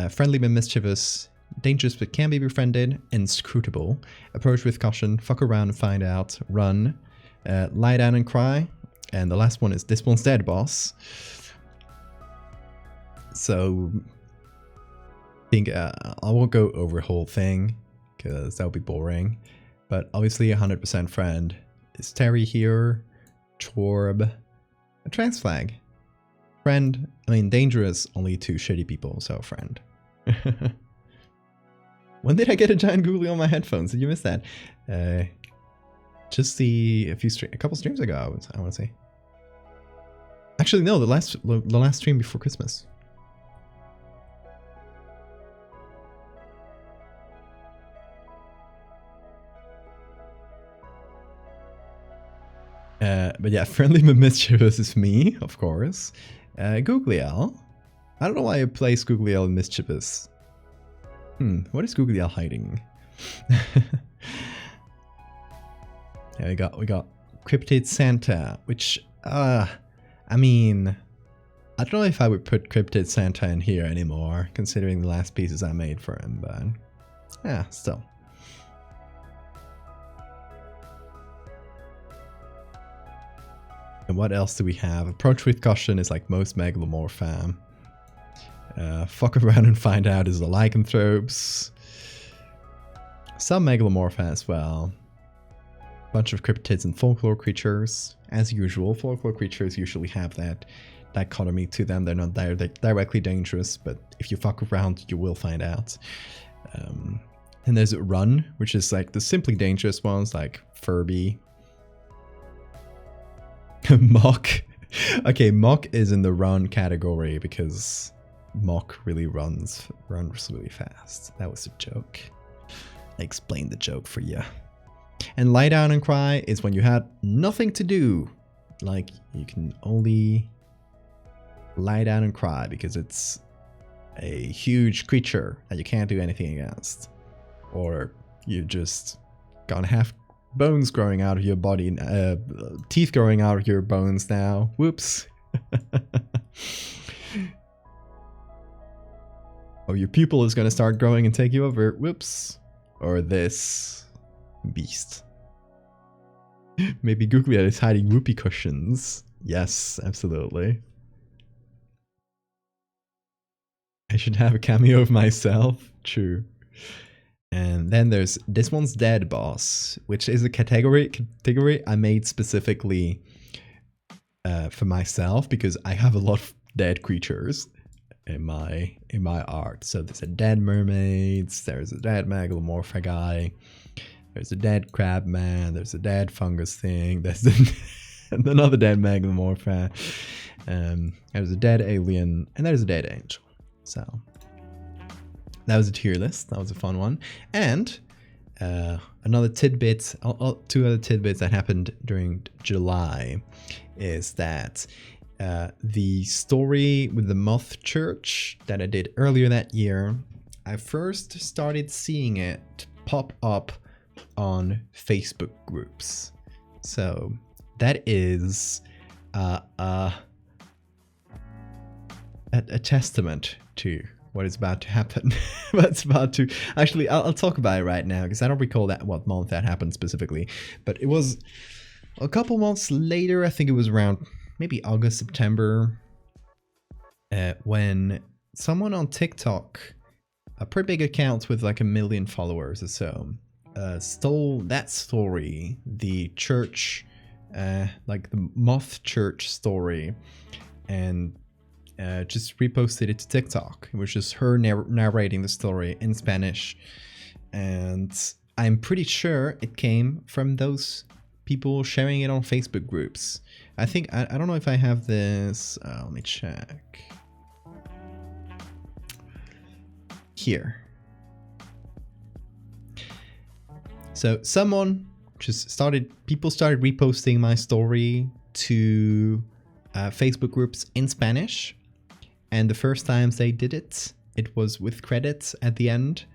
friendly but mischievous, dangerous but can be befriended, inscrutable, approach with caution, fuck around and find out, run, lie down and cry, and the last one is this one's dead, boss. So I think I won't go over the whole thing because that would be boring, but obviously 100% friend is Terry here, Chorb, a trans flag. Friend, I mean dangerous, only 2 shitty people, so friend. When did I get a giant googly on my headphones? Did you miss that? Just a couple streams ago, I want to say. Actually, no, the last stream before Christmas. But yeah, friendly but mischievous is me, of course. Googliel. I don't know why I place Googliel in mischievous. What is Googliel hiding? Yeah, we got Cryptid Santa, which I mean, I don't know if I would put Cryptid Santa in here anymore, considering the last pieces I made for him, but yeah, still. And what else do we have? Approach with caution is like most Megalomorpha. Fuck around and find out is the lycanthropes. Some Megalomorpha as well. Bunch of cryptids and folklore creatures. As usual, folklore creatures usually have that dichotomy to them. They're not directly dangerous, but if you fuck around, you will find out. And there's Run, which is like the simply dangerous ones, like Furby. Mock. Okay, Mock is in the run category because Mock really runs really fast. That was a joke. I explained the joke for you. And lie down and cry is when you had nothing to do. Like, you can only lie down and cry because it's a huge creature that you can't do anything against. Or you just gonna have bones growing out of your body, teeth growing out of your bones now. Whoops. Or your pupil is gonna start growing and take you over. Whoops. Or this beast. Maybe Googlia is hiding whoopee cushions. Yes, absolutely. I should have a cameo of myself. True. And then there's this one's dead, boss, which is a category I made specifically for myself because I have a lot of dead creatures in my art. So there's a dead mermaids, there's a dead Megalomorpha guy, there's a dead crab man, there's a dead fungus thing, there's another dead Megalomorpha, there's a dead alien, and there's a dead angel. So that was a tier list. That was a fun one. And another tidbit, 2 other tidbits that happened during July is that the story with the Moth Church that I did earlier that year, I first started seeing it pop up on Facebook groups. So that is a testament to what is about to happen. What's about to actually, I'll talk about it right now because I don't recall what month that happened specifically, but it was a couple months later. I think it was around maybe August, September, when someone on TikTok, a pretty big account with like 1 million followers or so, stole that story, the church, like the Moth Church story, and just reposted it to TikTok. It was just her narrating the story in Spanish, and I'm pretty sure it came from those people sharing it on Facebook groups. I think, I don't know if I have this, let me check. Here. So people started reposting my story to Facebook groups in Spanish. And the first times they did it, it was with credits at the end.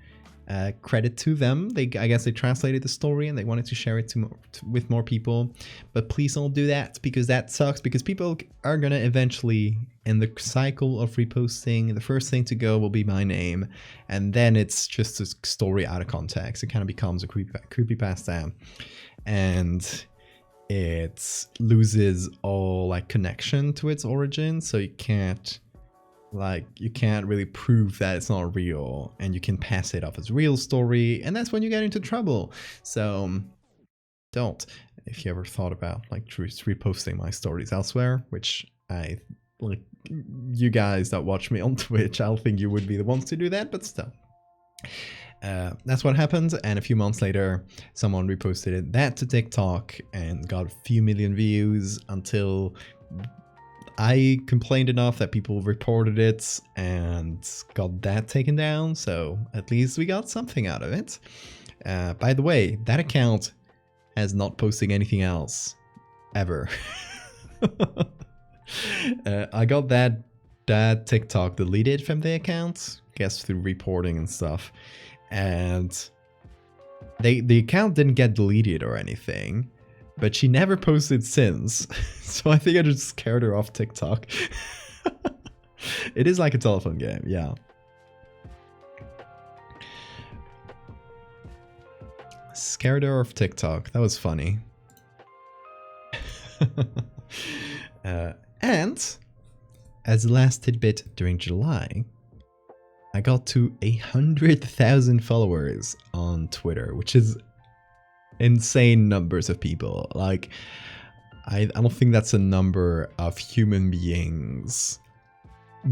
Credit to them. I guess they translated the story and they wanted to share it with more people. But please don't do that, because that sucks, because people are gonna eventually, in the cycle of reposting, the first thing to go will be my name, and then it's just a story out of context. It kind of becomes a creepypasta, and it loses all like connection to its origin, so you can't really prove that it's not real, and you can pass it off as a real story, and that's when you get into trouble. So don't. If you ever thought about like reposting my stories elsewhere, which I like, you guys that watch me on Twitch, I'll think you would be the ones to do that, but still. That's what happened, and a few months later someone reposted that to TikTok and got a few million views, until I complained enough that people reported it and got that taken down, so at least we got something out of it. By the way, that account has not posting anything else ever. I got that TikTok deleted from the account, guess through reporting and stuff, and the account didn't get deleted or anything, but she never posted since. So I think I just scared her off TikTok. It is like a telephone game, yeah. Scared her off TikTok. That was funny. And as the last tidbit, during July, I got to 100,000 followers on Twitter, which is insane numbers of people. Like, I don't think that's a number of human beings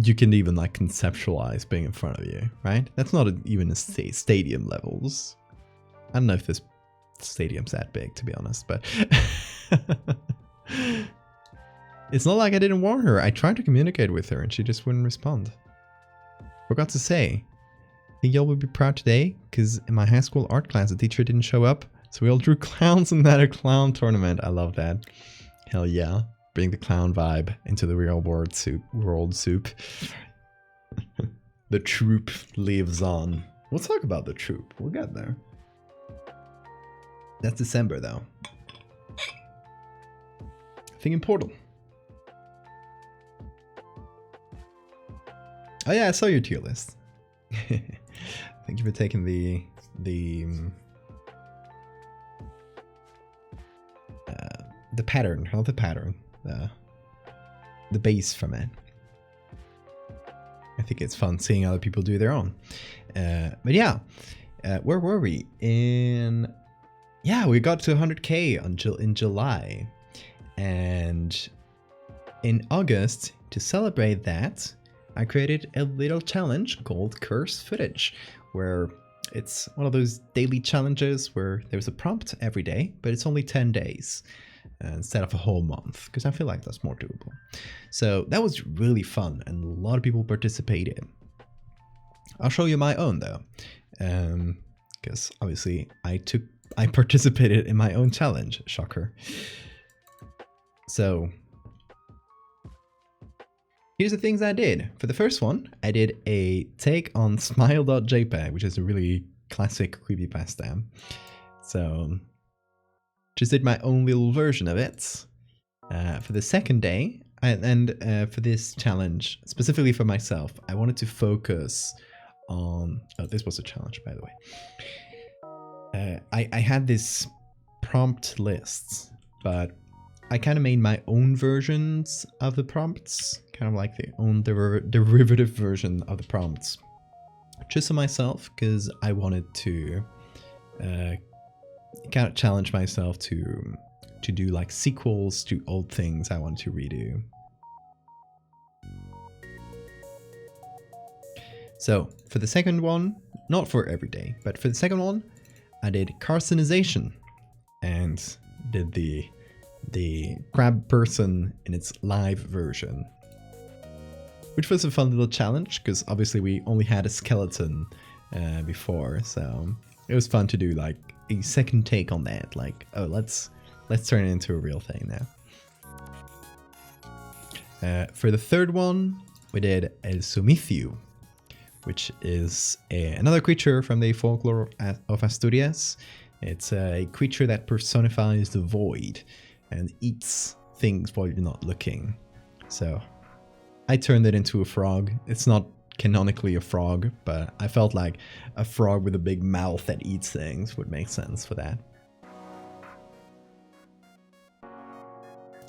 you can even like conceptualize being in front of you, right? That's not even a stadium levels. I don't know if this stadium's that big, to be honest, but it's not like I didn't warn her. I tried to communicate with her and she just wouldn't respond. Forgot to say, I think y'all would be proud today, because in my high school art class, the teacher didn't show up. So we all drew clowns in that clown tournament. I love that. Hell yeah. Bring the clown vibe into the real world soup. The troop lives on. We'll talk about the troop. We'll get there. That's December though. Thinking Portal. Oh yeah, I saw your tier list. Thank you for taking the pattern, not the pattern, the base from it. I think it's fun seeing other people do their own. But yeah, where were we? Yeah, we got to 100k in July, and in August, to celebrate that, I created a little challenge called Curse Footage, where it's one of those daily challenges where there's a prompt every day, but it's only 10 days instead of a whole month, because I feel like that's more doable. So that was really fun, and a lot of people participated. I'll show you my own though, because obviously I participated in my own challenge, shocker. So here's the things I did. For the first one, I did a take on smile.jpg, which is a really classic creepypasta. So just did my own little version of it. For the second day, and for this challenge, specifically for myself, I wanted to focus on... Oh, this was a challenge, by the way. I had this prompt list, but I kind of made my own versions of the prompts, kind of like the own derivative version of the prompts, just for myself, because I wanted to kind of challenge myself to do like sequels to old things I want to redo. So for the second one, not for every day, but for the second one, I did carcinization, and did the crab person in its live version, which was a fun little challenge because obviously we only had a skeleton before, so it was fun to do like a second take on that. Like, oh, let's turn it into a real thing now. For the third one, we did El Sumicio, which is another creature from the folklore of Asturias. It's a creature that personifies the void and eats things while you're not looking. So I turned it into a frog. It's not canonically a frog, but I felt like a frog with a big mouth that eats things would make sense for that.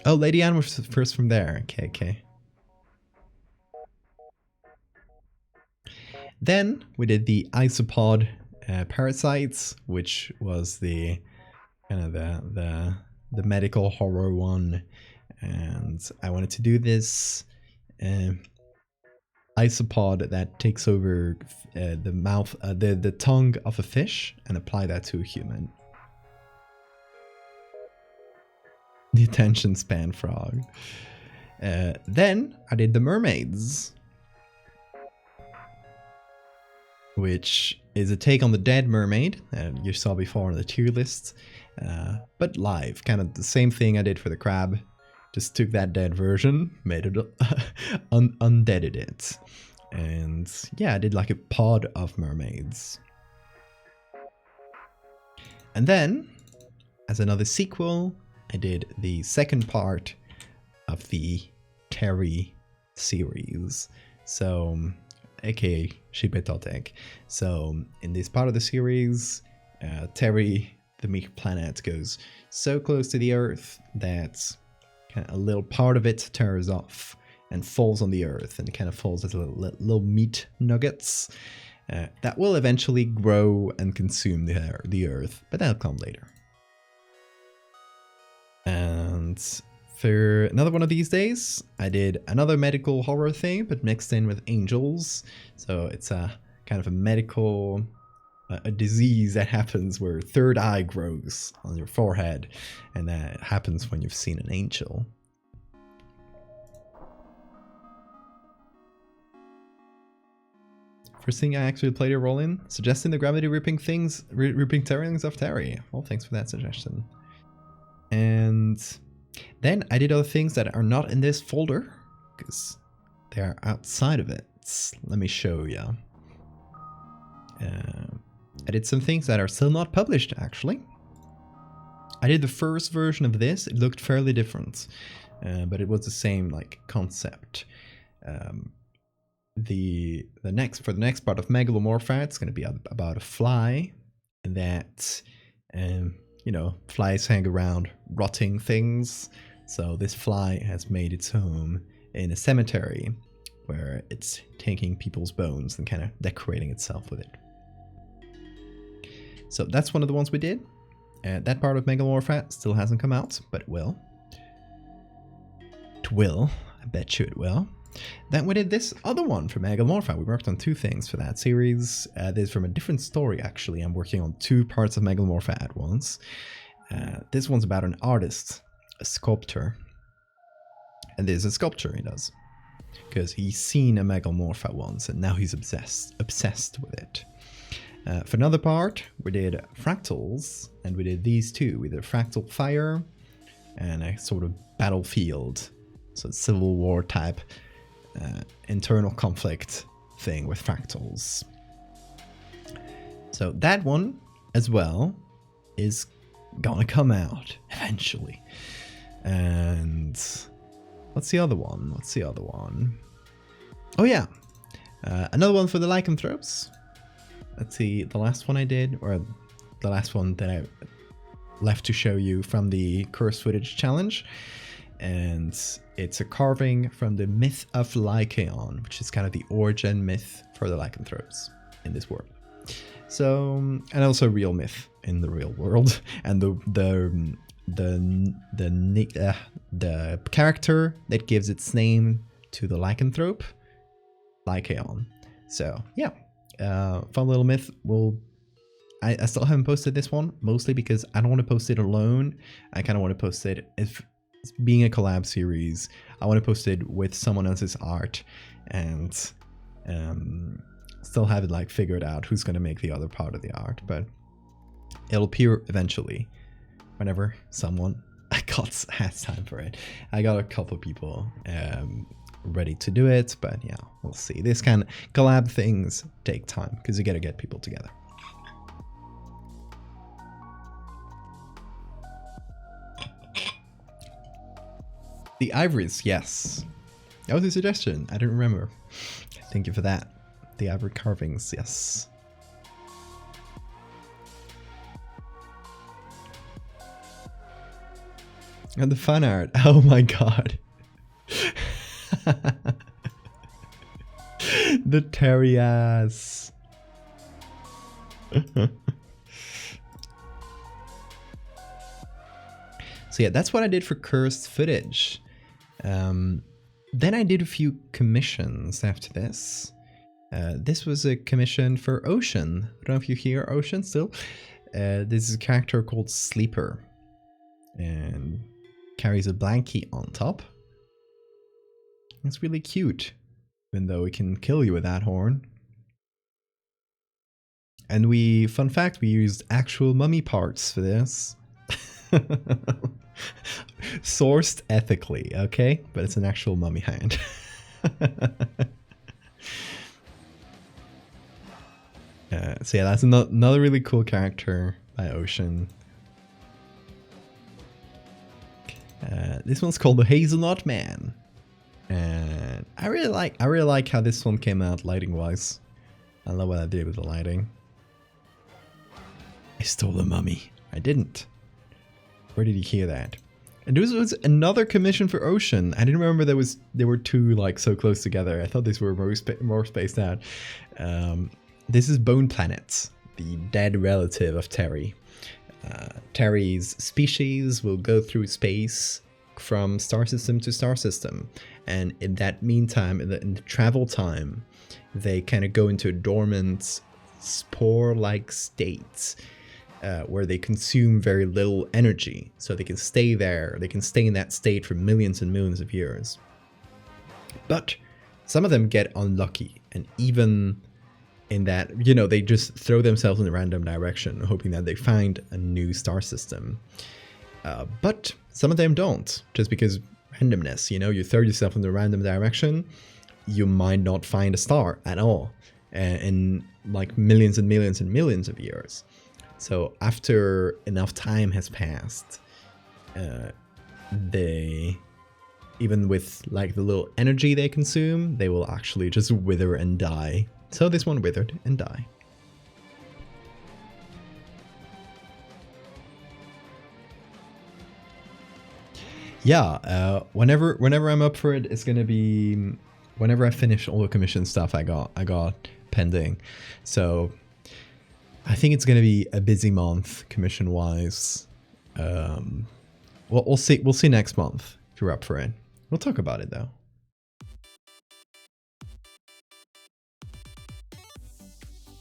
Oh, Lady Anne was first from there. Okay. Then we did the isopod parasites, which was the kind of the medical horror one, and I wanted to do this isopod that takes over the mouth, the tongue of a fish, and apply that to a human. The attention span frog. Then I did the mermaids, which is a take on the dead mermaid you saw before on the tier list, but live. Kind of the same thing I did for the crab. Just took that dead version, made it undeaded it. And yeah, I did like a pod of mermaids. And then, as another sequel, I did the second part of the Terry series. So, aka Shipetotek. So, in this part of the series, Terry, the meat planet, goes so close to the Earth that a little part of it tears off and falls on the Earth, and kind of falls as little meat nuggets that will eventually grow and consume the Earth, but that'll come later. And for another one of these days, I did another medical horror thing, but mixed in with angels. So it's a kind of a medical, a disease that happens where third eye grows on your forehead, and that happens when you've seen an angel. First thing I actually played a role in, suggesting the gravity ripping terrorings of Terry. Well, thanks for that suggestion. And then I did other things that are not in this folder, because they are outside of it. Let me show you. I did some things that are still not published, actually. I did the first version of this. It looked fairly different, but it was the same like concept. The next part of Megalomorpha, it's going to be about a fly that you know, flies hang around rotting things. So this fly has made its home in a cemetery where it's taking people's bones and kind of decorating itself with it. So that's one of the ones we did. That part of Megalomorpha still hasn't come out, but it will. It will. I bet you it will. Then we did this other one for Megalomorpha. We worked on two things for that series. This is from a different story, actually. I'm working on two parts of Megalomorpha at once. This one's about an artist, a sculptor. And there's a sculpture he does, because he's seen a Megalomorpha once, and now he's obsessed with it. For another part, we did fractals, and we did these two. We did fractal fire and a sort of battlefield, so Civil War type internal conflict thing with fractals. So that one as well is gonna come out eventually. And what's the other one? Oh yeah, another one for the lycanthropes. Let's see, the last one I did, or the last one that I left to show you from the Curse Footage Challenge. And it's a carving from the myth of Lycaon, which is kind of the origin myth for the lycanthropes in this world. So, and also a real myth in the real world. And the character that gives its name to the lycanthrope, Lycaon. So yeah, fun little myth. I still haven't posted this one, mostly because I don't want to post it alone. I kind of want to post it, if it's being a collab series, I want to post it with someone else's art, and still have it like figured out who's going to make the other part of the art, but it'll appear eventually whenever someone has time for it. I got a couple people ready to do it, but yeah, we'll see. This kind of collab things take time because you gotta get people together. The ivories, yes. That was a suggestion. I didn't remember. Thank you for that. The ivory carvings, yes. And the fan art. Oh my god. The Terry ass. So yeah, that's what I did for cursed footage. Then I did a few commissions after this. This was a commission for Ocean. I don't know if you hear Ocean still. This is a character called Sleeper. And carries a blankie on top. It's really cute, even though it can kill you with that horn. And fun fact, we used actual mummy parts for this. Sourced ethically, okay? But it's an actual mummy hand. So yeah, that's another really cool character by Ocean. This one's called the Hazelnut Man, and I really like how this one came out lighting wise. I love what I did with the lighting. I stole the mummy. I didn't. Where did you hear that? And this was another commission for Ocean. I didn't remember there were two like so close together. I thought these were more spaced out. This is Bone Planet, the dead relative of Terry. Terry's species will go through space from star system to star system, and in that meantime, in the travel time, they kind of go into a dormant spore-like state where they consume very little energy, so they can stay there. They can stay in that state for millions and millions of years. But some of them get unlucky, and even in that, they just throw themselves in a random direction, hoping that they find a new star system. But some of them don't, just because randomness, you throw yourself in a random direction, you might not find a star at all in like millions and millions and millions of years. So after enough time has passed, they, even with like the little energy they consume, they will actually just wither and die. So this one withered and died. Yeah, whenever I'm up for it, it's gonna be whenever I finish all the commission stuff I got pending. So I think it's gonna be a busy month commission wise. Well, we'll see next month if you're up for it. We'll talk about it though.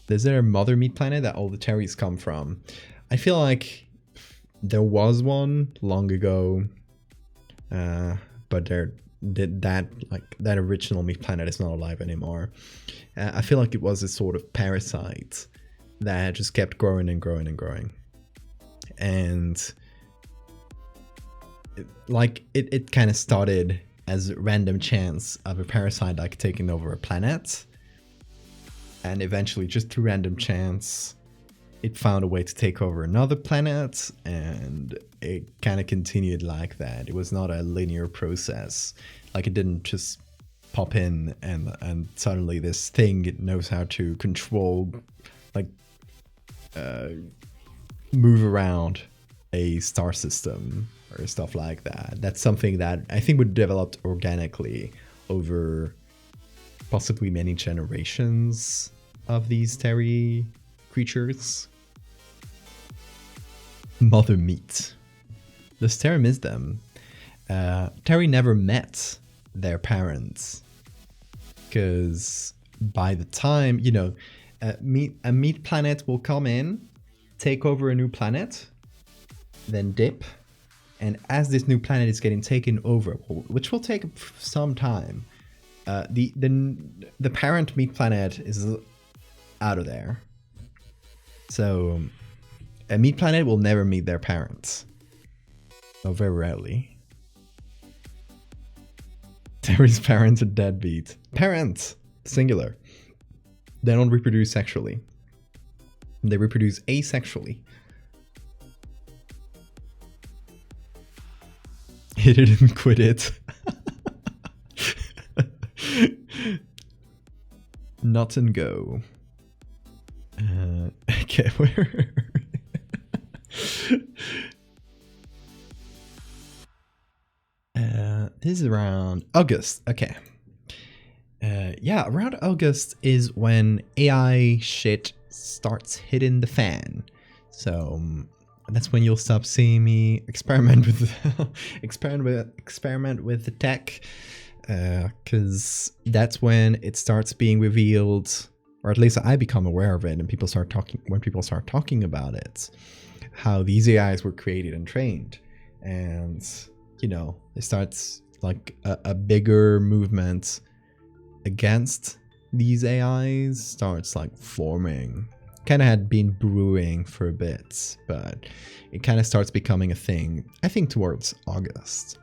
Is there a mother meat planet that all the Terrys come from? I feel like there was one long ago, but that original meat planet is not alive anymore. I feel like it was a sort of parasite that just kept growing and growing and growing, and it kind of started as a random chance of a parasite like taking over a planet. And eventually, just through random chance, it found a way to take over another planet, and it kind of continued like that. It was not a linear process. Like, it didn't just pop in and suddenly this thing knows how to control, like, move around a star system or stuff like that. That's something that I think would develop organically over possibly many generations of these Terry creatures. Mother meat. Does Terry miss them? Terry never met their parents, because by the time, a meat planet will come in take over a new planet, then dip, and as this new planet is getting taken over, which will take some time, the parent meat planet is out of there. So a meat planet will never meet their parents. Oh, very rarely. Terry's parents are deadbeat. Parents, singular. They don't reproduce sexually. They reproduce asexually. He didn't quit it. Not and go. Okay, where? This is around August. Okay. Yeah, around August is when AI shit starts hitting the fan. So that's when you'll stop seeing me experiment with experiment with the tech, because that's when it starts being revealed, or at least I become aware of it, and when people start talking about it, how these AIs were created and trained, and you know, it starts like a bigger movement against these AIs starts like forming. Kind of had been brewing for a bit, but it kind of starts becoming a thing, I think, towards August.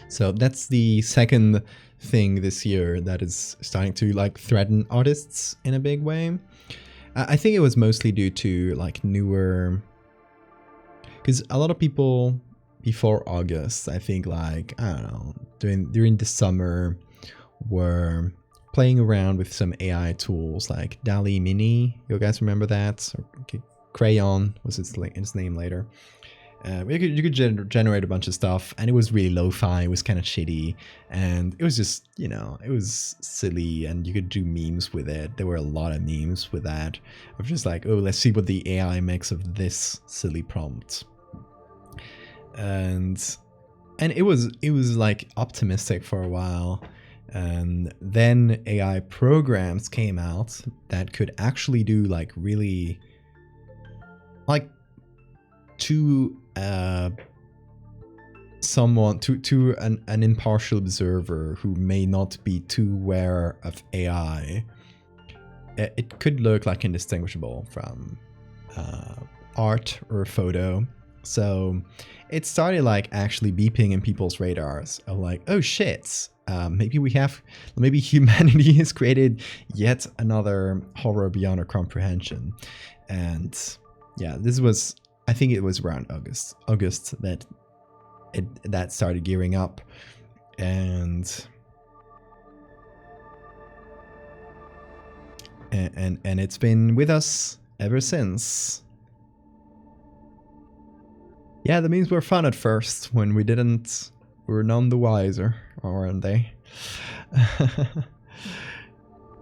So that's the second thing this year that is starting to like threaten artists in a big way. I think it was mostly due to like newer, because a lot of people before August, I think, like, I don't know, during the summer were playing around with some AI tools like DALL-E Mini. You guys remember that? Or Crayon was its name later. You could generate a bunch of stuff, and it was really lo-fi. It was kind of shitty, and it was just, you know, it was silly, and you could do memes with it. There were a lot of memes with that. Of just like, oh, let's see what the AI makes of this silly prompt. And it was like optimistic for a while, and then AI programs came out that could actually do like really, like, to someone, to an impartial observer who may not be too aware of AI, it could look like indistinguishable from art or a photo. So it started like actually beeping in people's radars of like, oh shit, maybe humanity has created yet another horror beyond our comprehension. And yeah, this was, I think it was around August that started gearing up, and it's been with us ever since. Yeah, the memes were fun at first. When we were none the wiser, aren't they?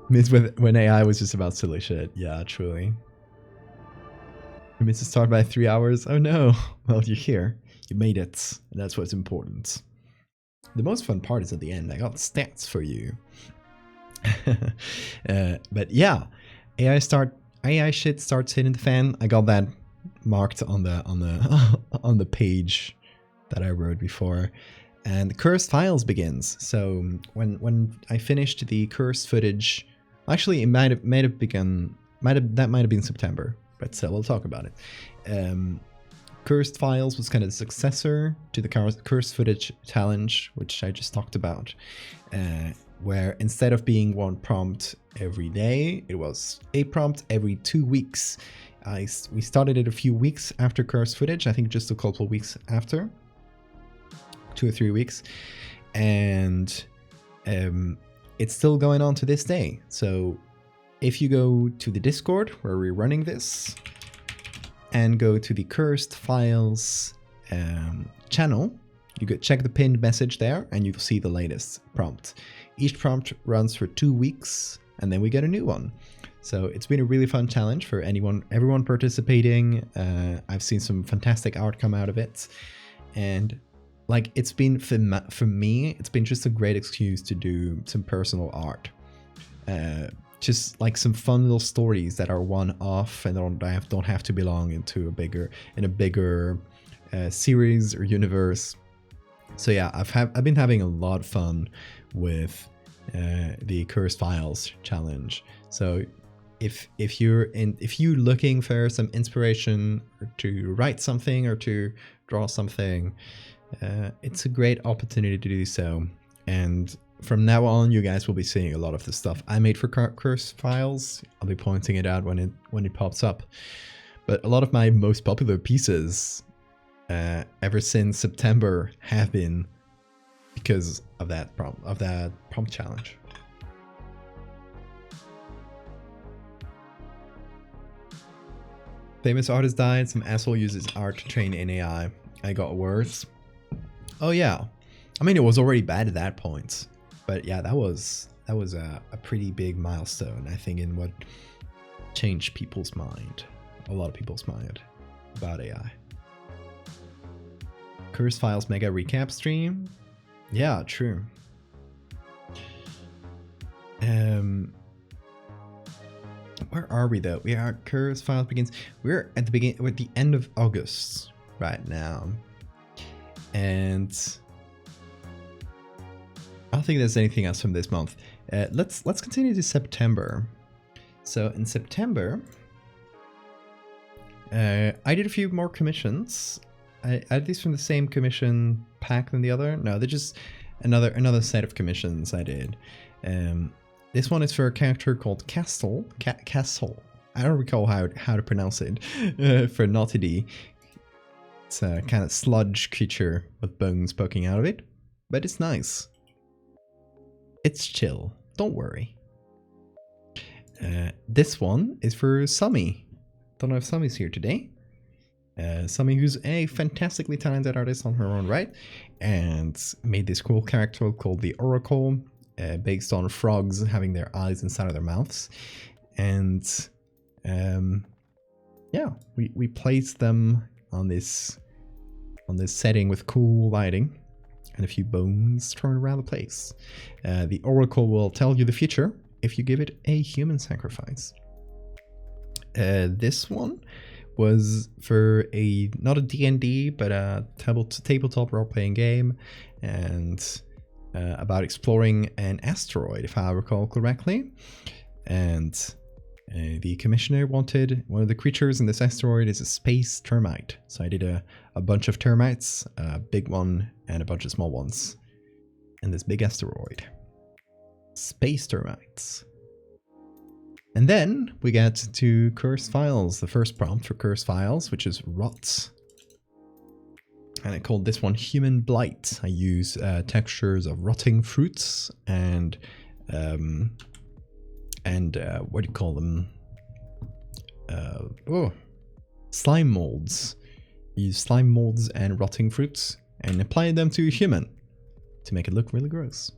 Means when AI was just about silly shit. Yeah, truly. We missed to start by 3 hours. Oh no. Well, you're here. You made it. And that's what's important. The most fun part is at the end. I got stats for you. But yeah, AI shit starts hitting the fan. I got that marked on the page that I wrote before, and the cursed files begins. So when I finished the cursed footage, actually it might have been September, but still we'll talk about it. Cursed files was kind of the successor to the cursed footage challenge, which I just talked about, where instead of being one prompt every day, it was a prompt every 2 weeks. We started it a few weeks after cursed footage, I think just a couple of weeks after, 2 or 3 weeks, and it's still going on to this day. So if you go to the Discord where we're running this and go to the cursed files channel, you could check the pinned message there and you'll see the latest prompt. Each prompt runs for 2 weeks and then we get a new one. So it's been a really fun challenge for everyone participating. I've seen some fantastic art come out of it, and like, it's been, for me, it's been just a great excuse to do some personal art. just like some fun little stories that are one-off and don't have to belong into a bigger series or universe. So yeah, I've been having a lot of fun with the Cursed Files challenge. So if you're looking for some inspiration to write something or to draw something, it's a great opportunity to do so. And from now on, you guys will be seeing a lot of the stuff I made for Cursed Files. I'll be pointing it out when it pops up. But a lot of my most popular pieces ever since September have been because of that prompt challenge. Famous artist died. Some asshole uses art to train an AI. I got worse. Oh yeah, I mean it was already bad at that point, but yeah, that was a pretty big milestone, I think, in what changed people's mind, a lot of people's mind about AI. Cursed Files mega recap stream. Yeah, true. Where are we though? We are Cursed Files begins. We're at the end of August right now, and I don't think there's anything else from this month. Let's continue to September. So in September, I did a few more commissions. Are these from the same commission pack than the other? No, they're just another set of commissions I did. This one is for a character called Castle. Castle. I don't recall how to pronounce it. For Naughty D. It's a kind of sludge creature with bones poking out of it, but it's nice. It's chill. Don't worry. This one is for Summy. Don't know if Summy's here today. Summy, who's a fantastically talented artist on her own right, and made this cool character called the Oracle, based on frogs having their eyes inside of their mouths. And yeah, we placed them on this setting with cool lighting and a few bones thrown around the place. The Oracle will tell you the future if you give it a human sacrifice. This one was for not a D&D, but a tabletop role-playing game, and about exploring an asteroid, if I recall correctly. And the commissioner wanted one of the creatures in this asteroid is a space termite. So I did a bunch of termites, a big one and a bunch of small ones, in this big asteroid. Space termites. And then we get to Cursed Files, the first prompt for Cursed Files, which is Rot. And I called this one Human Blight. I use textures of rotting fruits and what do you call them? Slime molds. Use slime molds and rotting fruits and apply them to a human to make it look really gross.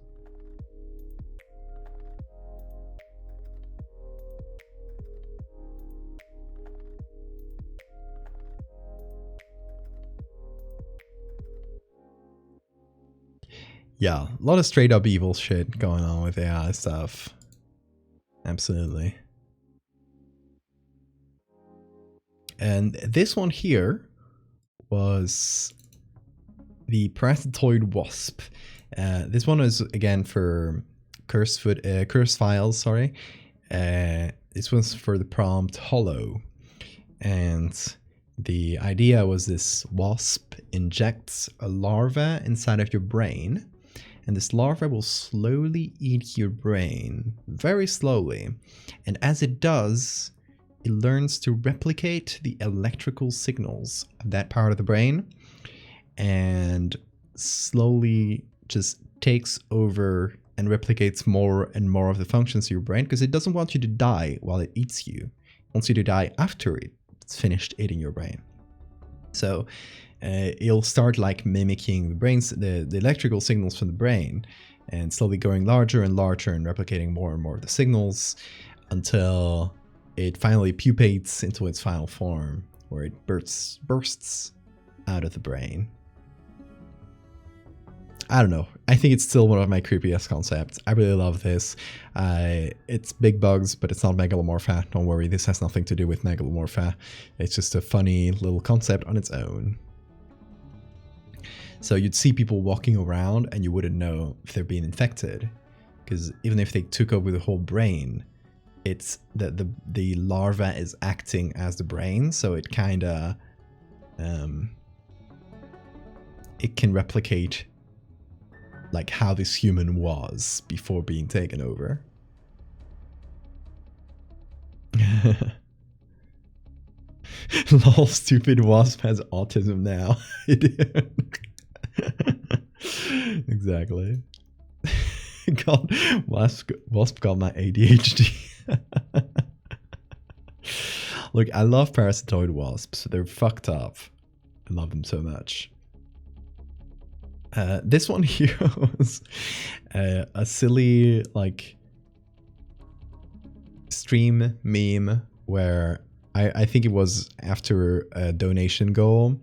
Yeah, a lot of straight up evil shit going on with AI stuff. Absolutely. And this one here was the Parasitoid Wasp. This one is again for Cursed Files, sorry. This was for the prompt Hollow. And the idea was this wasp injects a larva inside of your brain, and this larva will slowly eat your brain, very slowly. And as it does, it learns to replicate the electrical signals of that part of the brain, and slowly just takes over and replicates more and more of the functions of your brain, because it doesn't want you to die while it eats you. It wants you to die after it's finished eating your brain. So it'll start like mimicking the electrical signals from the brain, and slowly going larger and larger and replicating more and more of the signals until it finally pupates into its final form, where it bursts out of the brain. I don't know. I think it's still one of my creepiest concepts. I really love this. It's big bugs, but it's not Megalomorpha. Don't worry, this has nothing to do with Megalomorpha. It's just a funny little concept on its own. So you'd see people walking around and you wouldn't know if they're being infected. Because even if they took over the whole brain, it's that the larva is acting as the brain, so it kind of it can replicate like how this human was before being taken over. Lol, stupid wasp has autism now. Exactly. God, wasp got my ADHD. Look, I love parasitoid wasps. They're fucked up. I love them so much. This one here was a silly like stream meme where I think it was after a donation goal.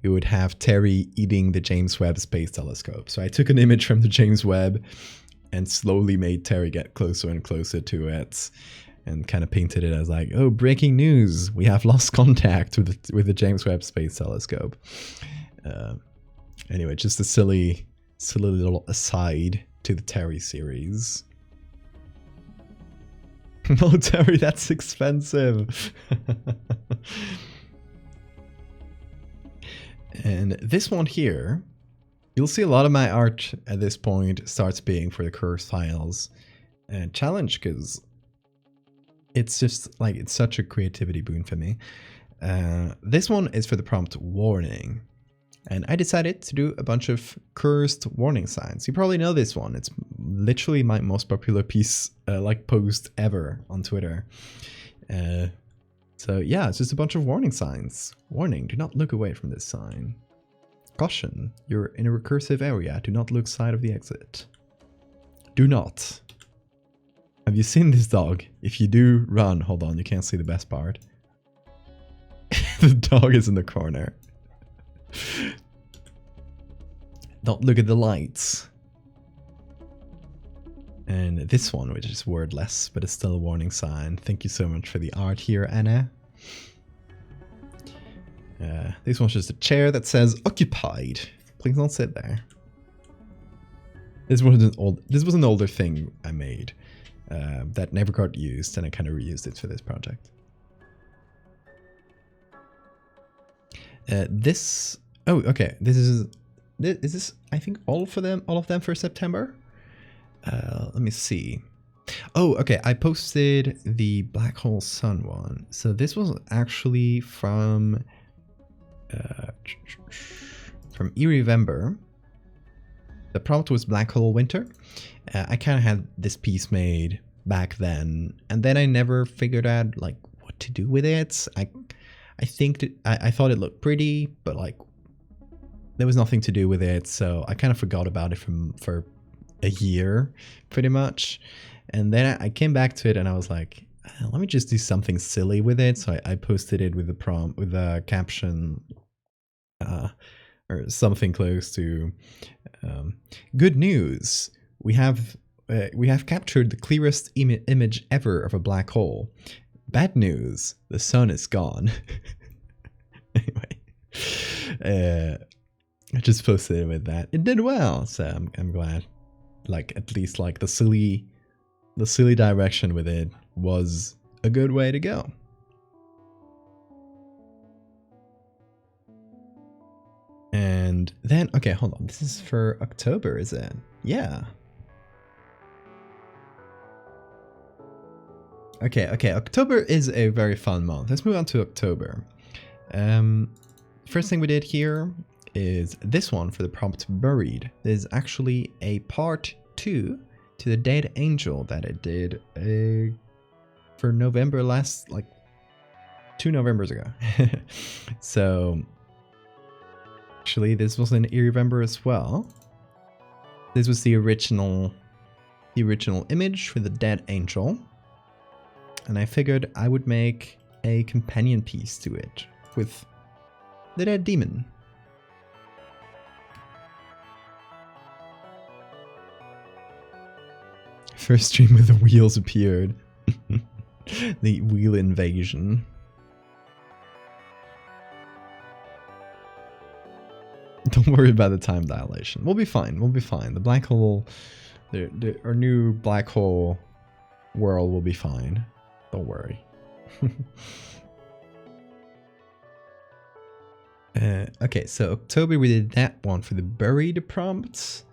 You would have Terry eating the James Webb Space Telescope. So I took an image from the James Webb and slowly made Terry get closer and closer to it, and kind of painted it as like, oh, breaking news, we have lost contact with the James Webb Space Telescope. Anyway, just a silly little aside to the Terry series. No, Terry, that's expensive. And this one here, you'll see a lot of my art at this point starts being for the Curse Files challenge, because it's just like, it's such a creativity boon for me. This one is for the prompt warning. And I decided to do a bunch of cursed warning signs. You probably know this one. It's literally my most popular piece, like post ever on Twitter. So yeah, it's just a bunch of warning signs. Warning, do not look away from this sign. Caution, you're in a recursive area. Do not look side of the exit. Do not. Have you seen this dog? If you do, run. Hold on, you can't see the best part. The dog is in the corner. Don't look at the lights. And this one, which is wordless, but it's still a warning sign. Thank you so much for the art here, Anna. This one's just a chair that says occupied. Please don't sit there. This was an older thing I made that never got used, and I kind of reused it for this project. Oh, okay. This is I think all of them for September. Let me see. Oh, okay. I posted the Black Hole Sun one. So this was actually from Erie-Vember. The prompt was Black Hole Winter. I kind of had this piece made back then, and then I never figured out like what to do with it. I think that I thought it looked pretty, but like there was nothing to do with it, so I kind of forgot about it for a year, pretty much. And then I came back to it, and I was like, let me just do something silly with it. So I posted it with the prompt, with the caption, or something close to, "Good news! We have captured the clearest image ever of a black hole. Bad news, the sun is gone." Anyway, I just posted it with that. It did well, so I'm glad. Like, at least like the silly direction with it was a good way to go. And then, okay, hold on. This is for October, is it? Yeah. Okay, October is a very fun month. Let's move on to October. First thing we did here is this one for the prompt Buried. There's actually a part 2 to the Dead Angel that I did for November last, like 2 Novembers ago. So actually this was in Erie-Vember as well. This was the original image for the Dead Angel. And I figured I would make a companion piece to it with the dead demon. First stream with the wheels appeared. The wheel invasion. Don't worry about the time dilation. We'll be fine. We'll be fine. The black hole, our new black hole world will be fine. Don't worry. Okay, so October we did that one for the buried prompts.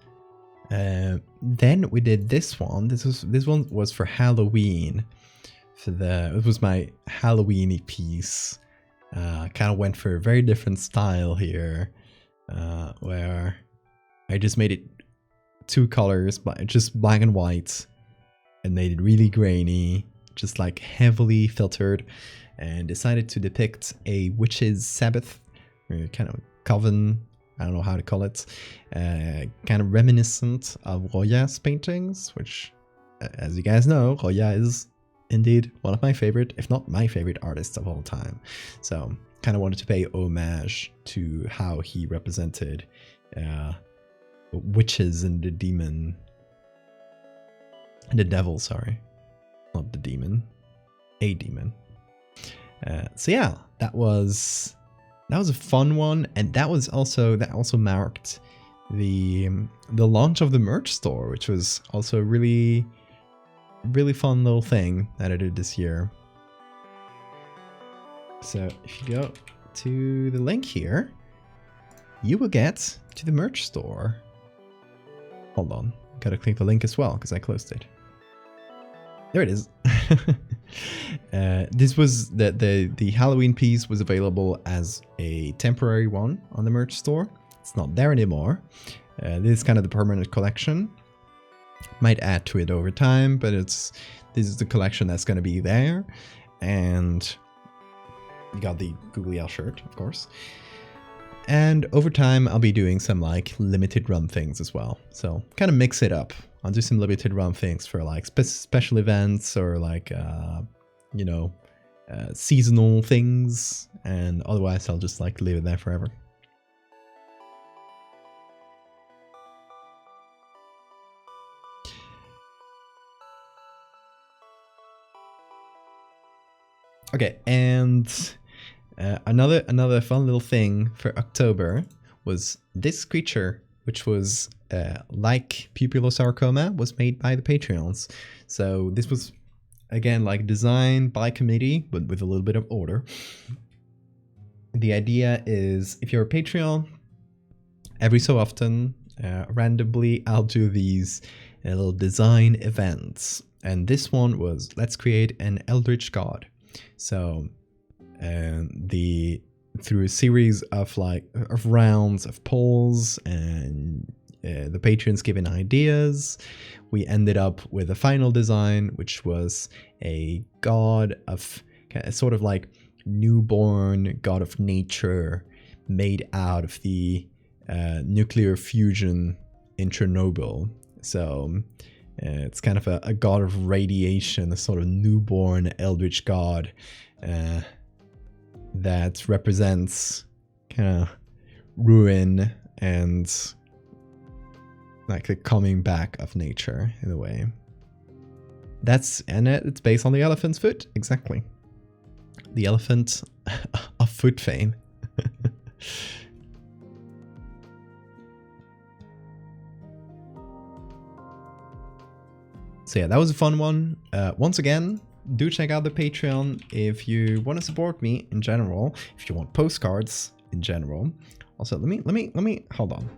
Then we did this one. This one was for Halloween. It was my Halloween-y piece. Kind of went for a very different style here, where I just made it 2 colors, but just black and white, and made it really grainy, just like heavily filtered, and decided to depict a witch's Sabbath, or kind of coven. I don't know how to call it, kind of reminiscent of Roya's paintings, which, as you guys know, Roya is indeed one of my favorite, if not my favorite artists of all time. So kind of wanted to pay homage to how he represented witches and the demon, the devil, sorry, not the demon, a demon. So yeah, that was a fun one, and that also marked the launch of the merch store, which was also a really fun little thing that I did this year. So if you go to the link here, you will get to the merch store. Hold on, gotta click the link as well because I closed it. There it is. This was the Halloween piece was available as a temporary one on the merch store. It's not there anymore. This is kind of the permanent collection. Might add to it over time, but this is the collection that's going to be there. And you got the Googly Owl shirt, of course. And over time, I'll be doing some like limited run things as well. So kind of mix it up. I'll do some limited run things for like special events or like, you know, seasonal things. And otherwise, I'll just like leave it there forever. Okay, and another fun little thing for October was this creature, which was like pupillosarcoma, was made by the Patreons. So this was, again, like designed by committee, but with a little bit of order. The idea is, if you're a Patreon, every so often, randomly, I'll do these little design events. And this one was, let's create an Eldritch God. So through a series of rounds of polls and the patrons giving ideas, we ended up with a final design, which was a god of sort of like newborn god of nature made out of the nuclear fusion in Chernobyl. So it's kind of a god of radiation, a sort of newborn eldritch god that represents kind of ruin and like the coming back of nature in a way. And it's based on the elephant's foot, exactly. The elephant of foot fame. So yeah, that was a fun one. Once again, do check out the Patreon if you want to support me in general. If you want postcards in general. Also, let me hold on.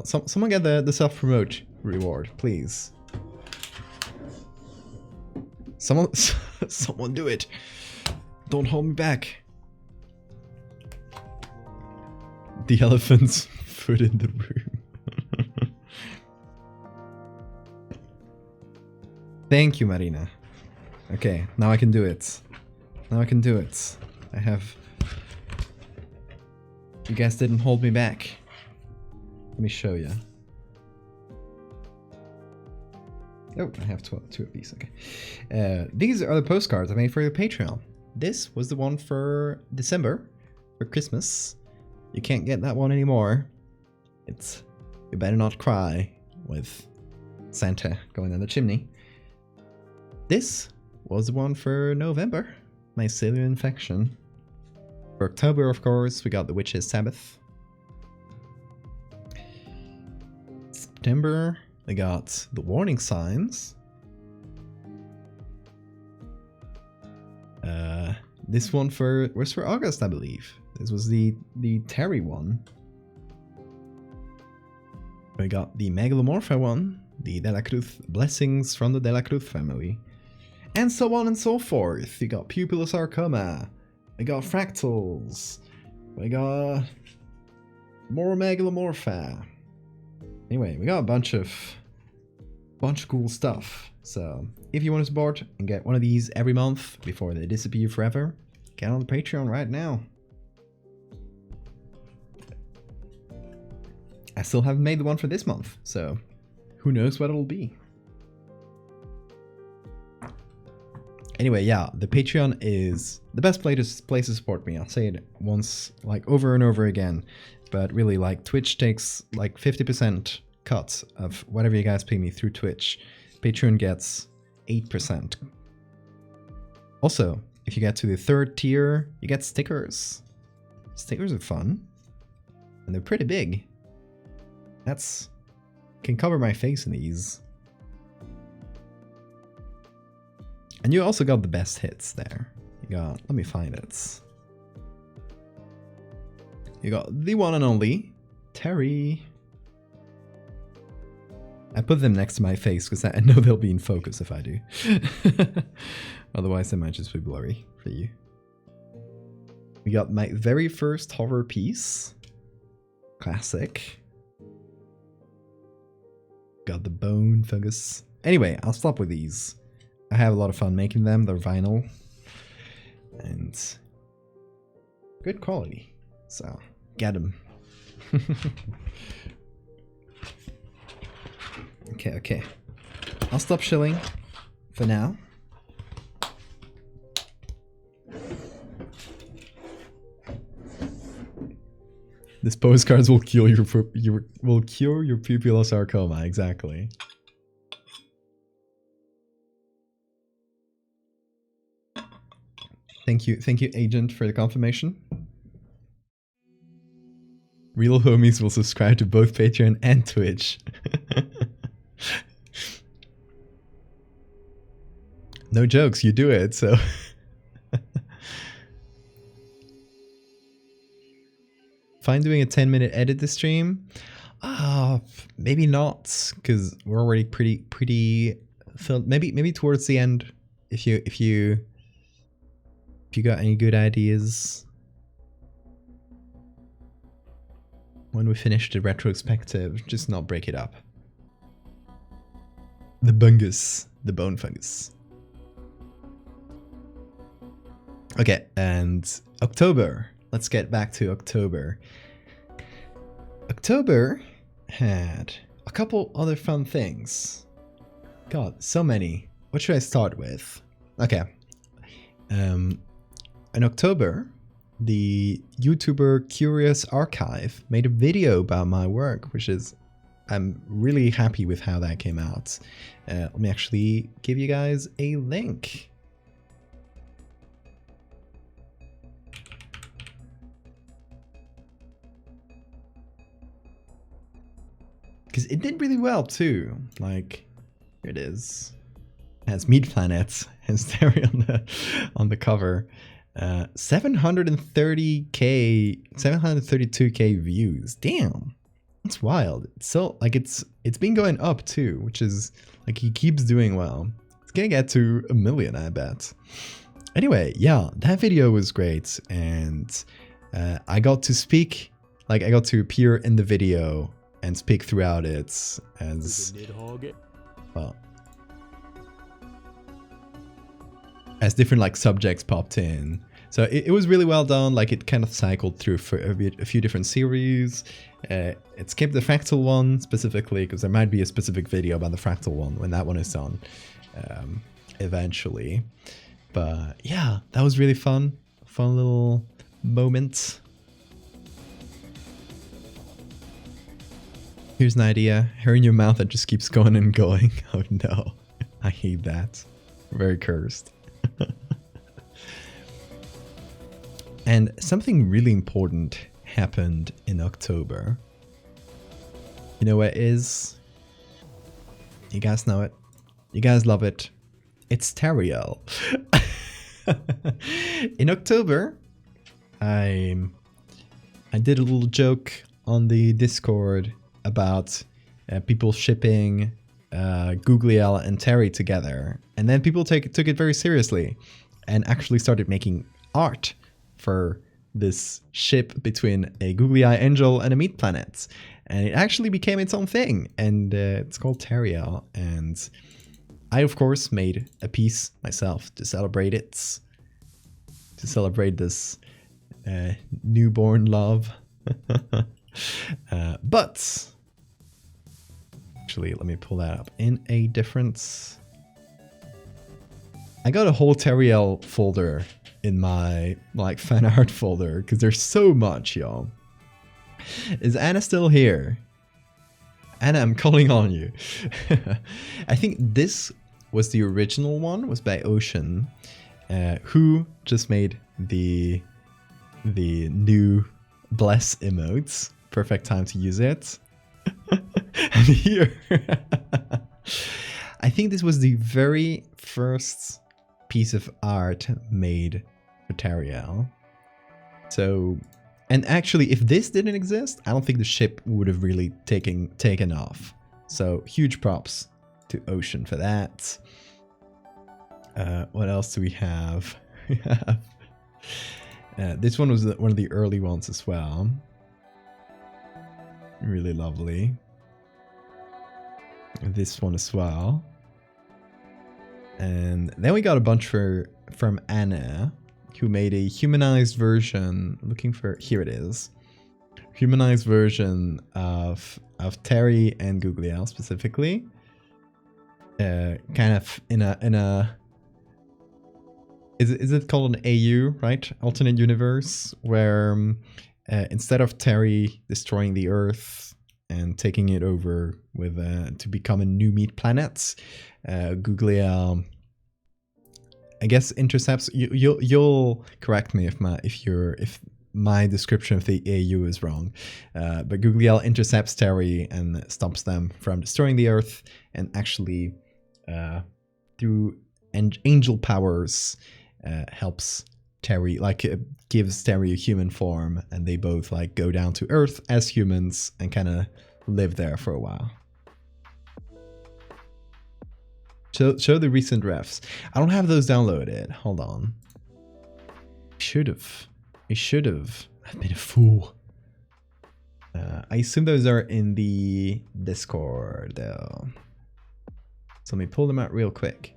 Someone get the self-promote reward, please. Someone do it. Don't hold me back. The elephant's foot in the room. Thank you, Marina. Okay, now I can do it. I have... You guys didn't hold me back. Let me show you. Oh, I have two of these, okay. These are the postcards I made for your Patreon. This was the one for December, for Christmas. You can't get that one anymore. It's You Better Not Cry with Santa going down the chimney. This was the one for November. Mycelial infection. For October, of course, we got the Witch's Sabbath. September, we got the warning signs. This one was for August, I believe. This was the Terry one. We got the Megalomorpha one, the Delacruz blessings from the Delacruz family, and so on and so forth. You got pupillosarcoma, we got fractals, we got more Megalomorpha. Anyway, we got a bunch of cool stuff. So if you want to support and get one of these every month before they disappear forever, get on the Patreon right now. I still haven't made the one for this month, so who knows what it'll be. Anyway, yeah, the Patreon is the best place to support me. I'll say it once, like over and over again, but really, like, Twitch takes like 50% cut of whatever you guys pay me through Twitch. Patreon gets 8%. Also, if you get to the 3rd tier, you get stickers. Stickers are fun, and they're pretty big. Can cover my face in these. And you also got the best hits there. You got, let me find it. You got the one and only Terry. I put them next to my face because I know they'll be in focus if I do. Otherwise, they might just be blurry for you. We got my very first horror piece. Classic. Got the bone fungus. Anyway, I'll stop with these. I have a lot of fun making them. They're vinyl. And good quality. So, get them. Okay. I'll stop shilling for now. This postcards will cure your pupillosarcoma, exactly. Thank you, Agent, for the confirmation. Real homies will subscribe to both Patreon and Twitch. No jokes, you do it, so... Fine doing a 10-minute edit to stream? Maybe not, because we're already pretty filled. Maybe towards the end, if you got any good ideas. When we finish the retrospective, just not break it up. The bungus, the bone fungus. Okay, and October. Let's get back to October. October had a couple other fun things. God, so many. What should I start with? Okay. In October, the YouTuber Curious Archive made a video about my work, which is... I'm really happy with how that came out. Let me actually give you guys a link. Because it did really well too. Like, here it is. It has Meat Planets, has Terry on the cover. 732k views. Damn, that's wild. So like it's been going up too, which is like he keeps doing well. It's gonna get to 1 million, I bet. Anyway, yeah, that video was great, and I got to speak. Like I got to appear in the video and speak throughout it as well, as different like subjects popped in. So it was really well done. Like it kind of cycled through for a few different series. It skipped the fractal one specifically because there might be a specific video about the fractal one when that one is done eventually. But yeah, that was really fun. Fun little moment. Here's an idea. Hair in your mouth that just keeps going and going. Oh no. I hate that. Very cursed. And something really important happened in October. You know what it is? You guys know it. You guys love it. It's Teriel. In October, I did a little joke on the Discord about people shipping Googliel and Terry together. And then people took it very seriously and actually started making art for this ship between a googly eye angel and a meat planet. And it actually became its own thing. And it's called Teriel. And I, of course, made a piece myself to celebrate it. To celebrate this newborn love. But actually, let me pull that up in a different. I got a whole Teriel folder in my fan art folder because there's so much, y'all. Is Anna still here? Anna, I'm calling on you. I think this was the original one, was by Ocean, who just made the new bless emotes. Perfect time to use it. And here, I think this was the very first piece of art made for Teriel. So, and actually, if this didn't exist, I don't think the ship would have really taken off. So, huge props to Ocean for that. What else do we have? This one was one of the early ones as well. Really lovely. This one as well. And then we got a bunch from Anna, who made a humanized version. Looking for, here it is. Humanized version of Terry and Googliel specifically. Kind of in a is it called an AU, right? Alternate universe, where instead of Terry destroying the Earth and taking it over with to become a new meat planet, Googliel, I guess, intercepts. You'll correct me if my description of the AU is wrong, but Googliel intercepts Terry and stops them from destroying the Earth, and actually through angel powers helps Terry, gives Terry a human form, and they both go down to Earth as humans and kind of live there for a while. Show the recent refs. I don't have those downloaded. Hold on. I should have. I've been a fool. I assume those are in the Discord though. So let me pull them out real quick.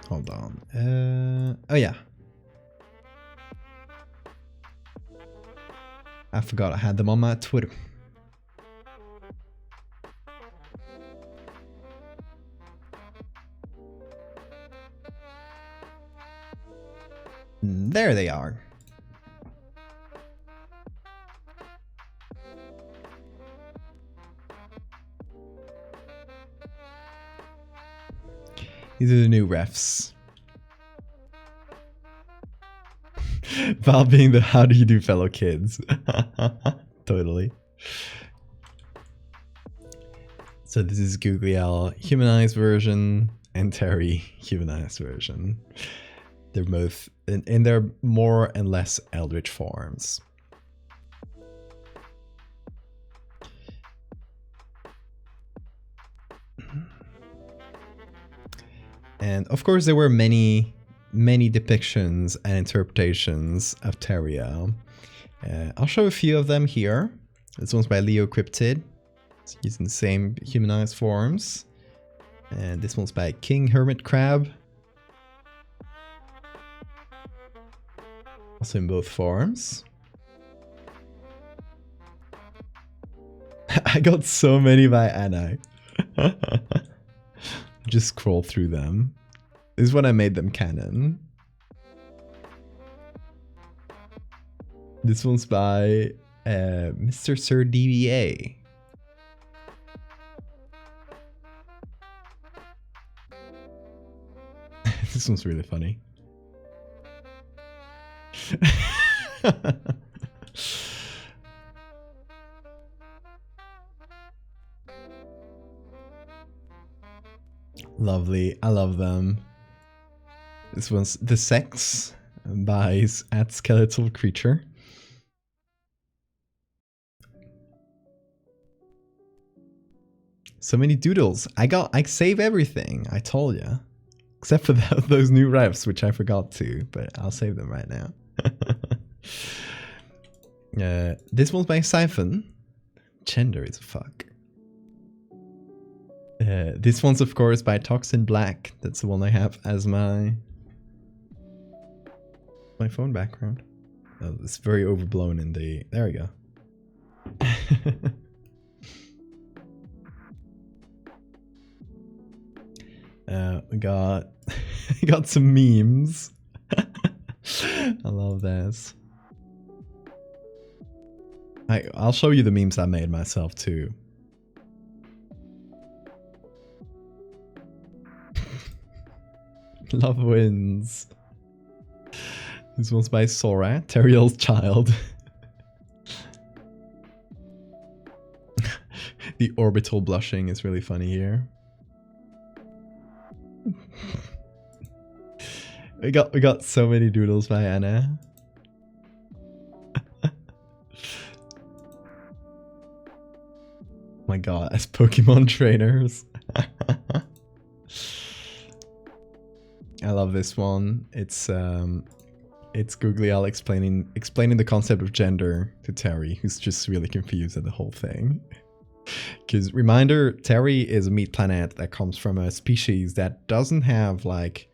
Hold on. Oh yeah. I forgot I had them on my Twitter. There they are. These are the new refs. Val being the how do you do fellow kids. Totally. So this is Googliel humanized version and Terry humanized version. They're both in their more and less eldritch forms. And of course there were many depictions and interpretations of Teriel. I'll show a few of them here. This one's by Leo Cryptid. It's using the same humanized forms. And this one's by King Hermit Crab. Also in both forms. I got so many by Anna. Just scroll through them. This is when I made them canon. This one's by Mr. Sir DBA. This one's really funny. Lovely. I love them. This one's The Sex by at Skeletal Creature. So many doodles. I save everything. I told ya. Except for those new refs, which I forgot to, but I'll save them right now. This one's by Siphon. Gender is a fuck. This one's of course by Toxin Black. That's the one I have as my phone background. Oh, it's very overblown in the... There we go. We got some memes. I love this. I'll show you the memes I made myself too. Love wins. This one's by Sora, Teriel's child. The orbital blushing is really funny here. We got so many doodles by Anna. My god, as Pokemon trainers. I love this one. It's Googly Owl explaining the concept of gender to Terry, who's just really confused at the whole thing. Because reminder, Terry is a meat planet that comes from a species that doesn't have like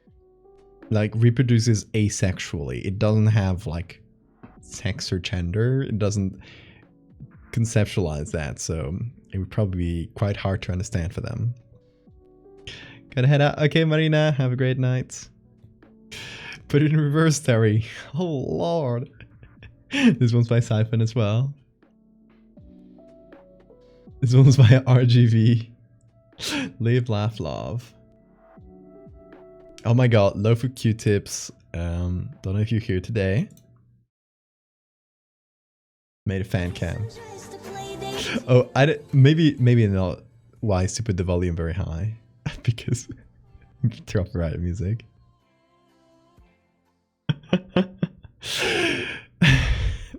reproduces asexually. It doesn't have like sex or gender. It doesn't conceptualize that, so it would probably be quite hard to understand for them. Gotta head out. Okay, Marina, have a great night. Put it in reverse, Terry. Oh lord. This one's by Siphon as well. This one's by RGV. Live, laugh, love. Oh my god, loaf of Q-tips. Don't know if you're here today. Made a fan cam. Oh, maybe not wise to put the volume very high because copyright music.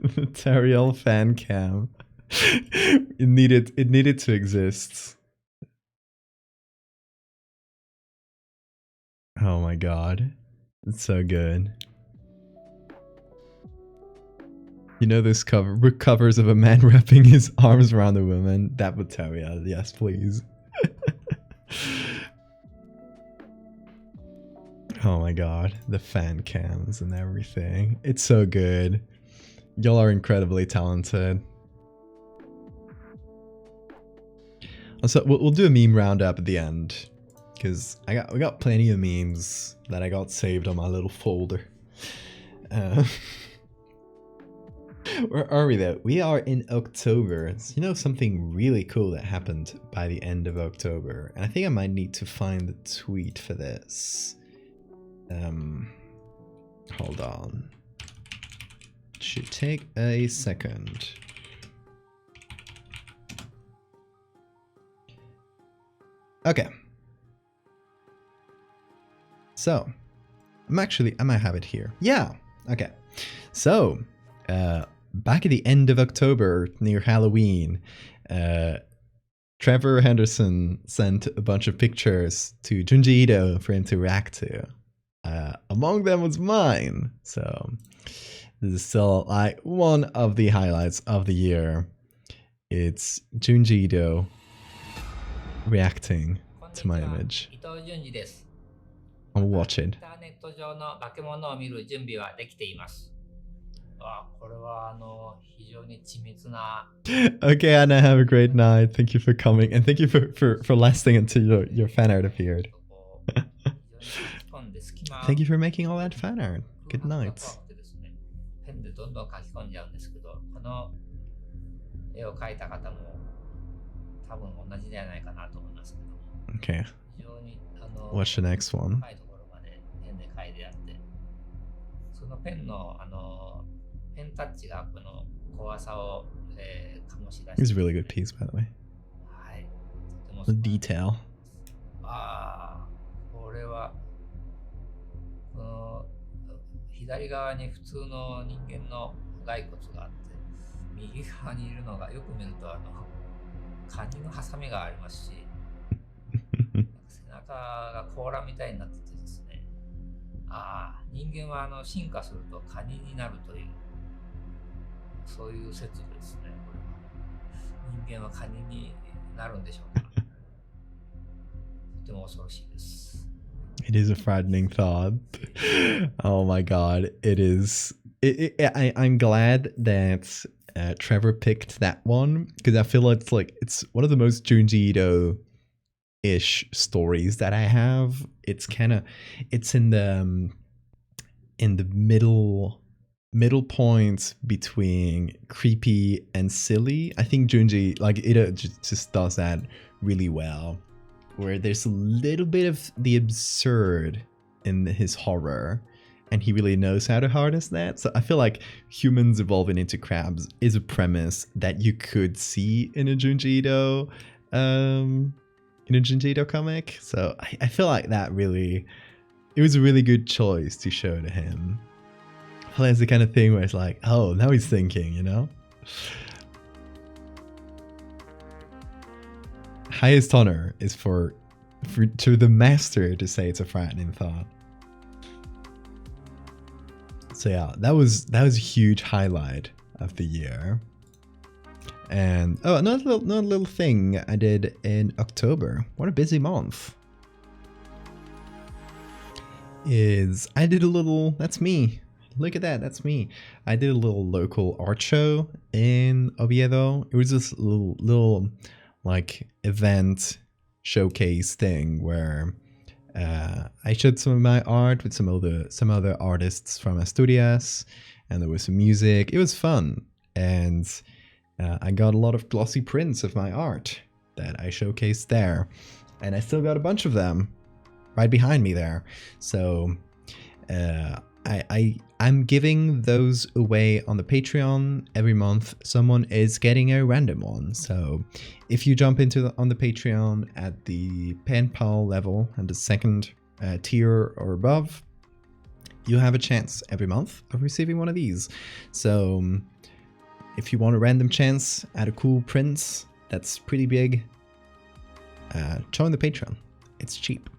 The Teriel fan cam. It needed to exist. Oh my god. It's so good. You know those book covers of a man wrapping his arms around a woman? That would tell you. Yes, please. Oh my god. The fan cams and everything. It's so good. Y'all are incredibly talented. Also, we'll do a meme roundup at the end. Because we got plenty of memes that I got saved on my little folder. Where are we though? We are in October. So you know something really cool that happened by the end of October. And I think I might need to find the tweet for this. Hold on. Should take a second. Okay. So, I might have it here. Yeah. Okay. So, back at the end of October, near Halloween, Trevor Henderson sent a bunch of pictures to Junji Ito for him to react to. Among them was mine. So, this is still like one of the highlights of the year. It's Junji Ito reacting to my image. I'll watch it. Okay, Anna, have a great night. Thank you for coming, and thank you for lasting until your fan art appeared. Thank you for making all that fan art. Good night. ペンでどんどん書き込んじゃうんですけど、この絵を描いた方も多分同じではないかなと思いますけども。Okay. 非常にWhat's the next one? 高いところまでペンで描いてあって、そのペンのペンタッチがこの怖さを、醸し出して。It was a really good piece, by the way. はい。とても The detail. ああ、これはこの左側に普通の人間の骸骨があって、右側にいるのがよく見るとカニのハサミがありますし、背中が甲羅みたいになっててですね、ああ、人間は進化するとカニになるという、そういう説ですね、これは。人間はカニになるんでしょうか。とても恐ろしいです。It is a frightening thought. Oh my god, it is. I'm glad that Trevor picked that one because I feel like it's one of the most Junji Ito-ish stories that I have. It's in the middle point between creepy and silly. I think Junji Ito just does that really well. Where there's a little bit of the absurd in his horror, and he really knows how to harness that. So I feel like humans evolving into crabs is a premise that you could see in a Junji Ito comic. So I feel like that really, it was a really good choice to show to him. I feel like it's the kind of thing where it's like, oh, now he's thinking, you know? Highest honor is for to the master to say it's a frightening thought. So yeah, that was a huge highlight of the year. And oh, another little thing I did in October. What a busy month. Is I did a little. That's me. Look at that. That's me. I did a little local art show in Oviedo. It was this little like event showcase thing where I showed some of my art with some other artists from Asturias, and there was some music. It was fun, and I got a lot of glossy prints of my art that I showcased there, and I still got a bunch of them right behind me there. So I'm giving those away on the Patreon every month. Someone is getting a random one. So if you jump on the Patreon at the pen pal level and the second tier or above, you have a chance every month of receiving one of these. So if you want a random chance at a cool print that's pretty big, join the Patreon. It's cheap.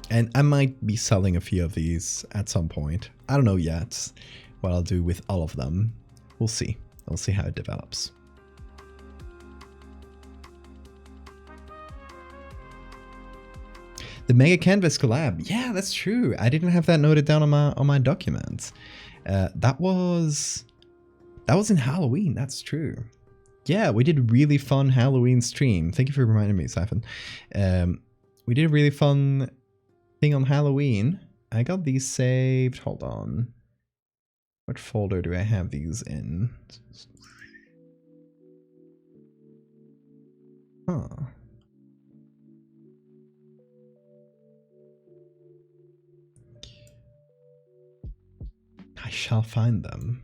And I might be selling a few of these at some point. I don't know yet what I'll do with all of them. We'll see. We'll see how it develops. The Mega Canvas collab. Yeah, that's true. I didn't have that noted down on my document. That was in Halloween. That's true. Yeah, we did a really fun Halloween stream. Thank you for reminding me, Siphon. We did a really fun thing on Halloween. I got these saved. Hold on. What folder do I have these in? Huh. I shall find them.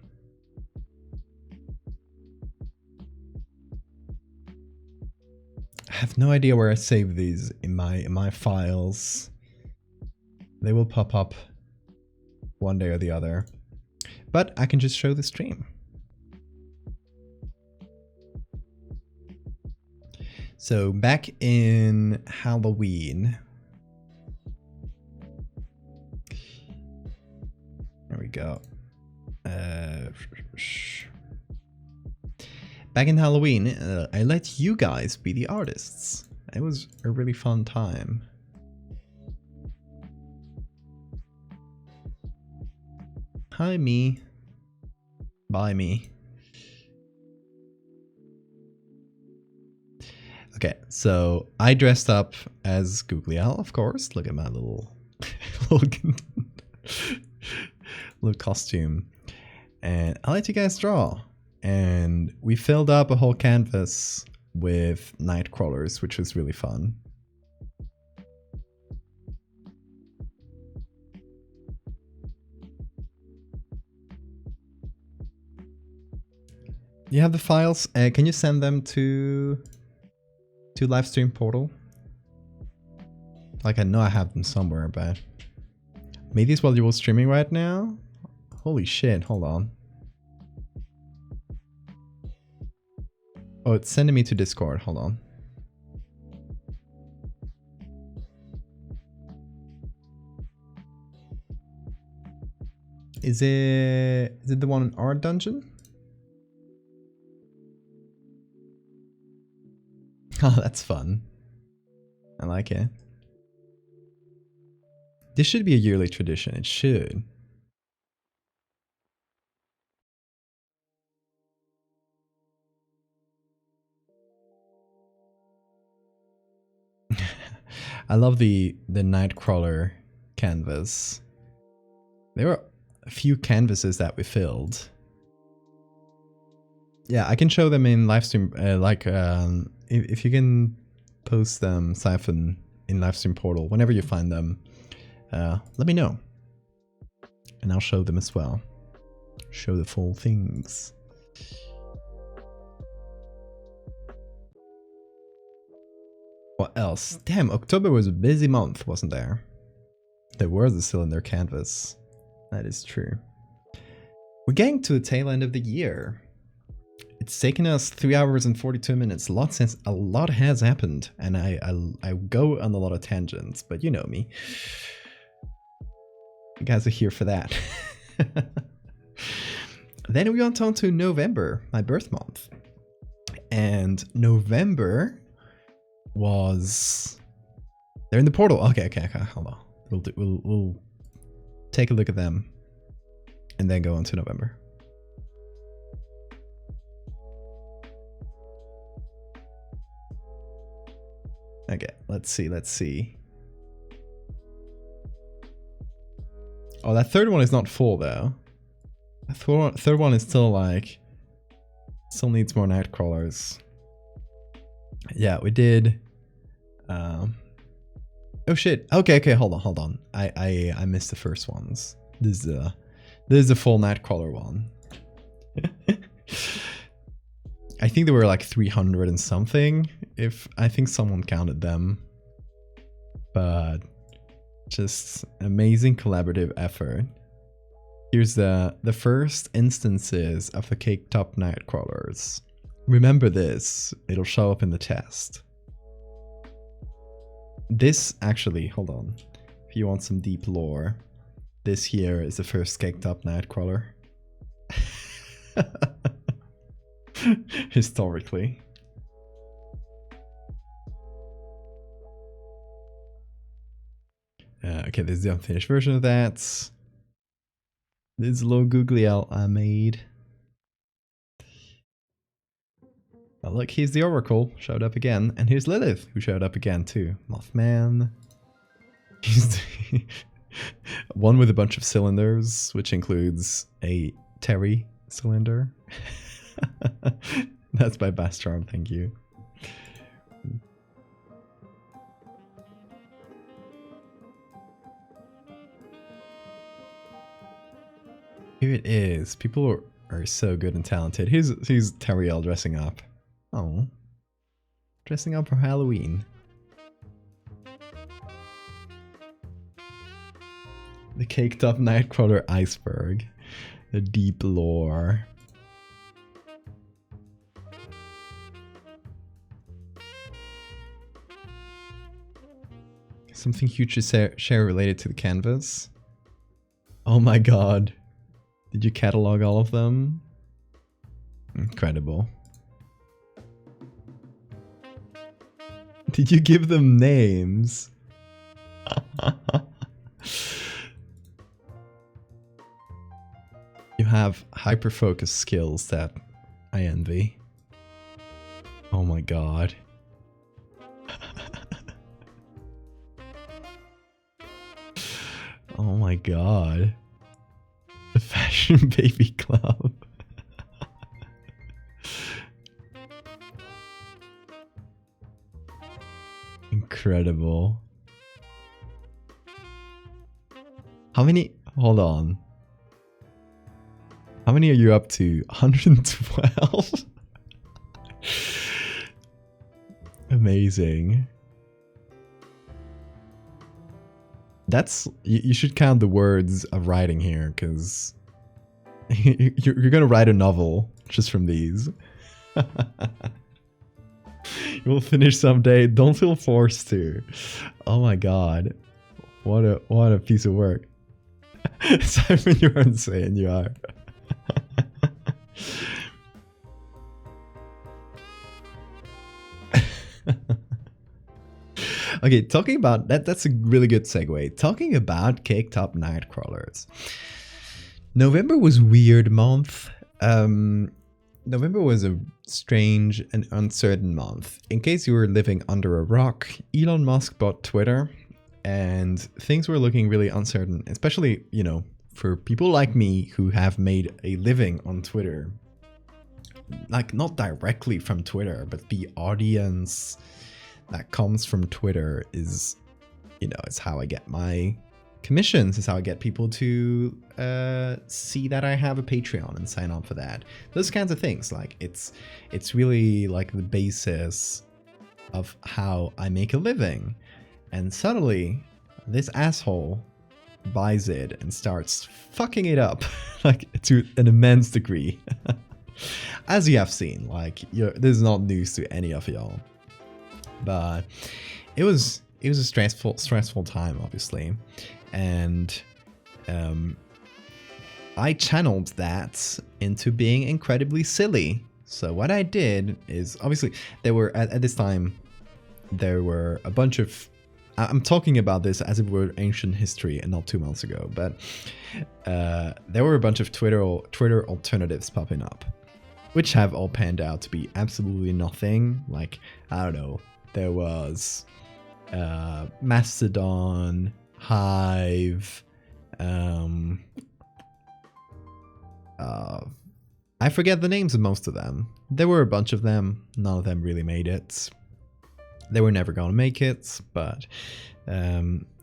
I have no idea where I saved these in my files. They will pop up one day or the other, but I can just show the stream. So back in Halloween, there we go. Back in Halloween, I let you guys be the artists. It was a really fun time. Hi, me. Bye, me. Okay, so I dressed up as Googly Owl, of course. Look at my little little, little costume. And I'll let you guys draw. And we filled up a whole canvas with night crawlers, which was really fun. You have the files. Can you send them to Livestream portal? Like, I know I have them somewhere, but made these while you were streaming right now? Holy shit, hold on. Oh, it's sending me to Discord, hold on. Is it the one in our dungeon? Oh, that's fun. I like it. This should be a yearly tradition. It should. I love the Nightcrawler canvas. There were a few canvases that we filled. Yeah, I can show them in livestream. If you can post them, Siphon, in livestream portal whenever you find them, let me know, and I'll show them as well. Show the full things. What else? Damn, October was a busy month, wasn't there? There was a cylinder canvas. That is true. We're getting to the tail end of the year. It's taken us 3 hours and 42 minutes. A lot has happened, and I go on a lot of tangents, but you know me. You guys are here for that. Then we went on to November, my birth month. And November was... They're in the portal. Okay, hold on. We'll take a look at them and then go on to November. Okay, let's see. Oh, that third one is not full though. The third one is still like... Still needs more night crawlers. Yeah, we did... Oh shit. Okay, hold on. I missed the first ones. This is a full Nightcrawler one. I think there were like 300 and something. I think someone counted them. But just amazing collaborative effort. Here's the first instances of the cake top Nightcrawlers. Remember this, it'll show up in the test. This actually, hold on. If you want some deep lore, this here is the first caked up Nightcrawler. Historically. Okay, this is the unfinished version of that. This is a little googly owl I made. Oh, look, here's the Oracle, showed up again. And here's Lilith, who showed up again too. Mothman. He's one with a bunch of cylinders, which includes a Terry cylinder. That's by Bastron, thank you. Here it is. People are so good and talented. Here's Teriel dressing up. Oh. Dressing up for Halloween. The caked up Nightcrawler iceberg. The deep lore. Something huge to share related to the canvas. Oh my god. Did you catalog all of them? Incredible. Did you give them names? You have hyper-focus skills that I envy. Oh my god. Oh my god. The Fashion Baby Club. Incredible. How many? Hold on. How many are you up to? 112? Amazing. That's you should count the words of writing here, because you're gonna write a novel just from these. You'll finish someday. Don't feel forced to. Oh my god, what a piece of work. Simon, you're insane. You are. Okay, talking about that's a really good segue. Talking about cake top night crawlers. November was a weird month. November was a strange and uncertain month. In case you were living under a rock, Elon Musk bought Twitter and things were looking really uncertain, especially, you know, for people like me who have made a living on Twitter. Like, not directly from Twitter, but the audience that comes from Twitter is, you know, it's how I get my commissions, is how I get people to see that I have a Patreon and sign up for that. Those kinds of things. Like, it's really like the basis of how I make a living. And suddenly, this asshole buys it and starts fucking it up, like, to an immense degree. As you have seen, like, this is not news to any of y'all. But it was a stressful time, obviously, and I channeled that into being incredibly silly. So what I did is, obviously, there were at this time there were a bunch of, I'm talking about this as if it were ancient history and not 2 months ago, but there were a bunch of Twitter alternatives popping up, which have all panned out to be absolutely nothing. Like, I don't know. There was Mastodon, Hive, I forget the names of most of them. There were a bunch of them. None of them really made it. They were never gonna make it, but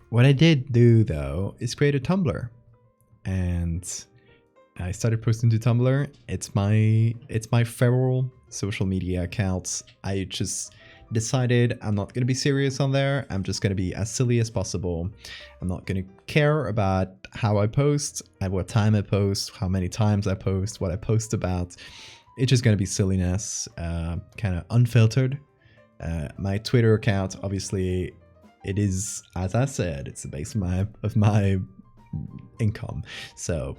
what I did do, though, is create a Tumblr. And I started posting to Tumblr. It's my feral social media account. I just decided I'm not going to be serious on there. I'm just going to be as silly as possible. I'm not going to care about how I post, at what time I post, how many times I post, what I post about. It's just going to be silliness, kind of unfiltered. My Twitter account, obviously, it is, as I said, it's the base of my income. So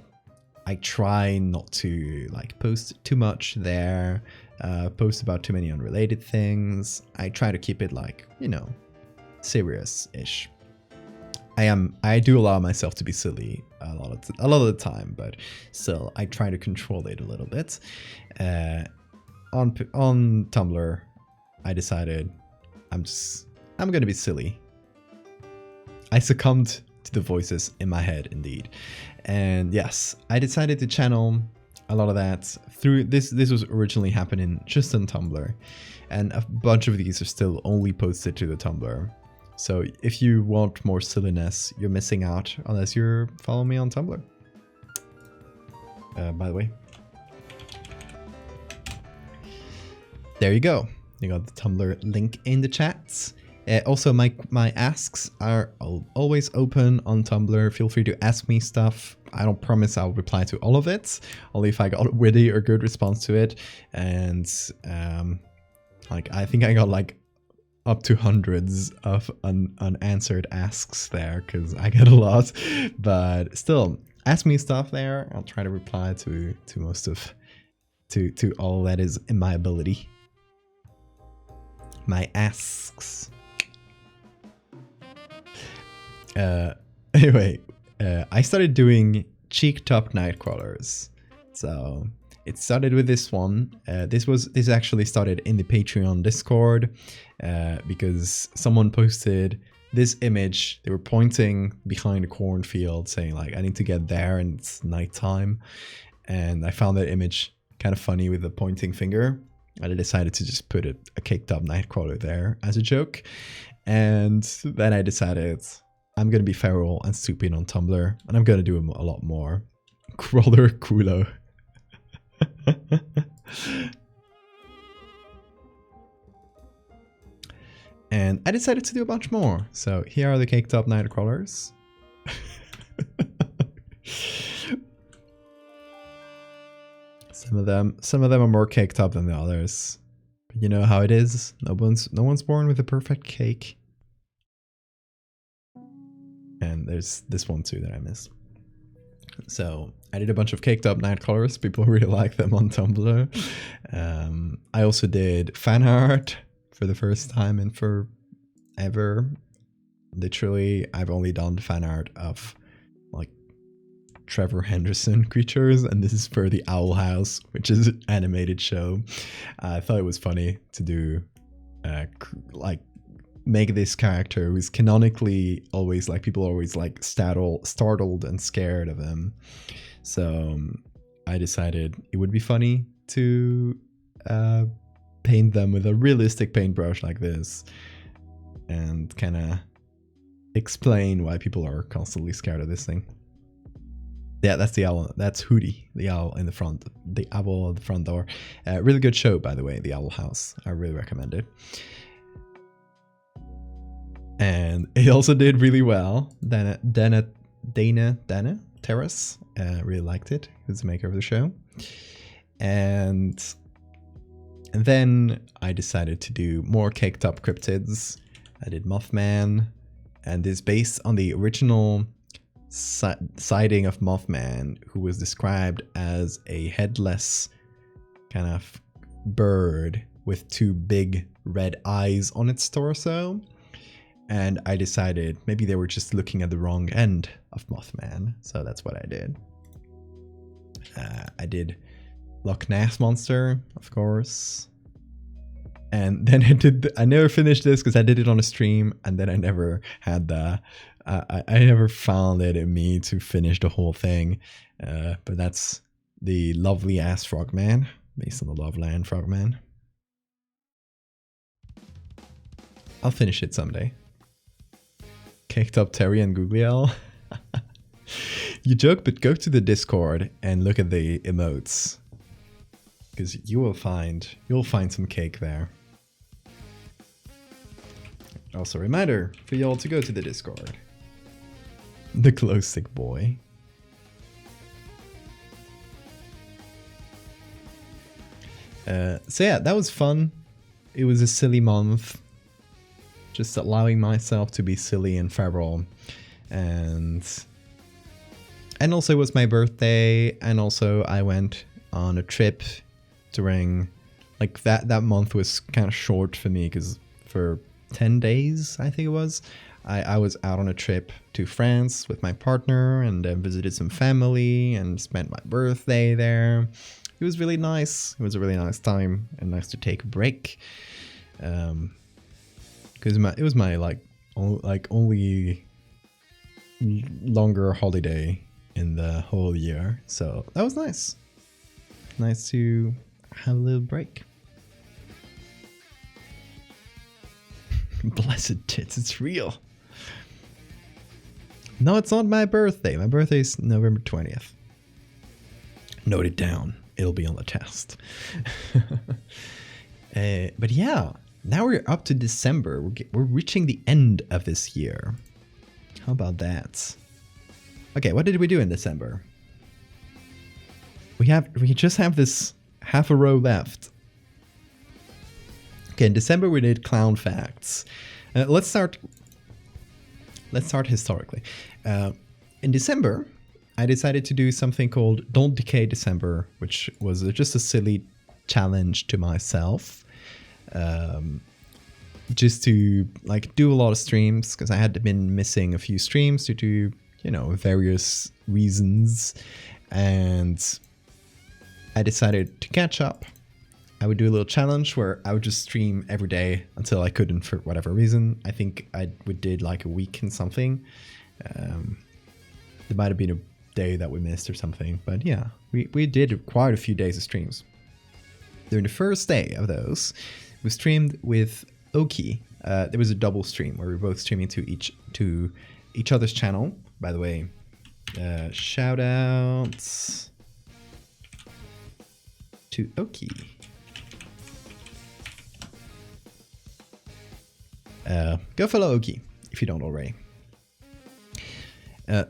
I try not to like post too much there, post about too many unrelated things. I try to keep it like, you know, serious-ish. I do allow myself to be silly a lot of the time, but still I try to control it a little bit. On Tumblr, I decided I'm gonna be silly. I succumbed to the voices in my head, indeed. And yes, I decided to channel a lot of that through this. This was originally happening just on Tumblr, and a bunch of these are still only posted to the Tumblr. So if you want more silliness, you're missing out unless you're following me on Tumblr. By the way, there you go. You got the Tumblr link in the chats. Also, my asks are always open on Tumblr. Feel free to ask me stuff. I don't promise I'll reply to all of it, only if I got a witty or good response to it. And like, I think I got like up to hundreds of unanswered asks there, because I get a lot. But still, ask me stuff there. I'll try to reply to most of to all that is in my ability. My asks. Anyway, I started doing cheek top night crawlers. So it started with this one. This actually started in the Patreon Discord, because someone posted this image, they were pointing behind a cornfield saying like, I need to get there and it's nighttime. And I found that image kind of funny with the pointing finger. And I decided to just put a caked up nightcrawler there as a joke. And then I decided I'm going to be feral and stupid on Tumblr. And I'm going to do a lot more. Crawler Kulo. And I decided to do a bunch more. So here are the caked up nightcrawlers. Some of them are more caked up than the others. But you know how it is. No one's born with a perfect cake. And there's this one too that I missed. So I did a bunch of caked up nightcrawlers. People really like them on Tumblr. I also did fan art for the first time in forever. Literally, I've only done fan art of like Trevor Henderson creatures, and this is for the Owl House, which is an animated show. I thought it was funny to do like make this character who's canonically always like people are always like startled and scared of him. So I decided it would be funny to paint them with a realistic paintbrush like this and kind of explain why people are constantly scared of this thing. Yeah, that's the owl. That's Hootie, the owl in the front, the owl at the front door. Really good show, by the way, The Owl House. I really recommend it. And it also did really well. Dana Terrace really liked it. Who's the maker of the show. And then I decided to do more caked up cryptids. I did Mothman, and this based on the original sighting of Mothman, who was described as a headless kind of bird with two big red eyes on its torso. And I decided maybe they were just looking at the wrong end of Mothman. So that's what I did. I did Loch Ness Monster, of course. And then I never finished this because I did it on a stream, and then I never had I never found it in me to finish the whole thing. But that's the lovely ass frogman, based on the Loveland frogman. I'll finish it someday. Caked up Terry and Googliel. You joke, but go to the Discord and look at the emotes, because you'll find some cake there. Also, reminder for y'all to go to the Discord. The glow stick boy. So yeah, that was fun. It was a silly month. Just allowing myself to be silly and feral. And also it was my birthday, and also I went on a trip during, like, that month was kind of short for me, because for 10 days, I think it was, I was out on a trip to France with my partner, and then visited some family and spent my birthday there. It was really nice. It was a really nice time, and nice to take a break. Because it was my only longer holiday in the whole year, so that was nice. Nice to have a little break. Blessed tits, it's real. No, it's not my birthday. My birthday is November 20th. Note it down. It'll be on the test. But yeah, now we're up to December. We're reaching the end of this year. How about that? Okay, what did we do in December? We just have this half a row left. Okay, in December we did clown facts. Let's start historically. In December, I decided to do something called Don't Decay December, which was just a silly challenge to myself. Just to do a lot of streams, because I had been missing a few streams due to, various reasons. And I decided to catch up. I would do a little challenge where I would just stream every day until I couldn't for whatever reason. I think we did like a week and something. There might have been a day that we missed or something, but yeah, we did quite a few days of streams. During the first day of those, we streamed with Oki. There was a double stream where we were both streaming to each other's channel. By the way, shout outs to Oki. Go follow Oki if you don't already.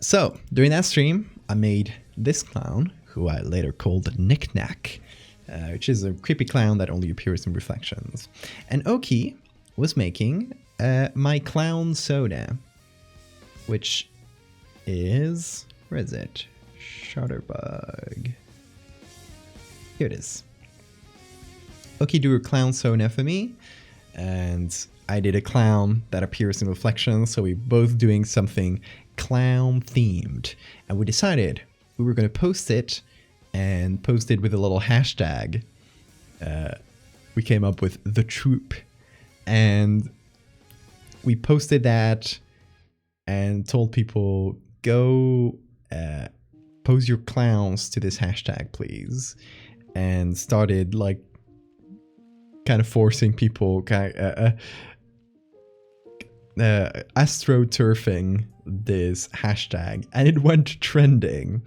So during that stream, I made this clown, who I later called Knick-Knack, which is a creepy clown that only appears in reflections. And Oki was making my clown soda, which is, where is it? Shutterbug. Here it is. Oki drew a clown soda for me, and I did a clown that appears in reflections, so we're both doing something clown themed. And we decided we were going to post it, and post it with a little hashtag. We came up with the troop, and we posted that and told people, go pose your clowns to this hashtag, please. And started like kind of forcing people, astroturfing this hashtag, and it went trending.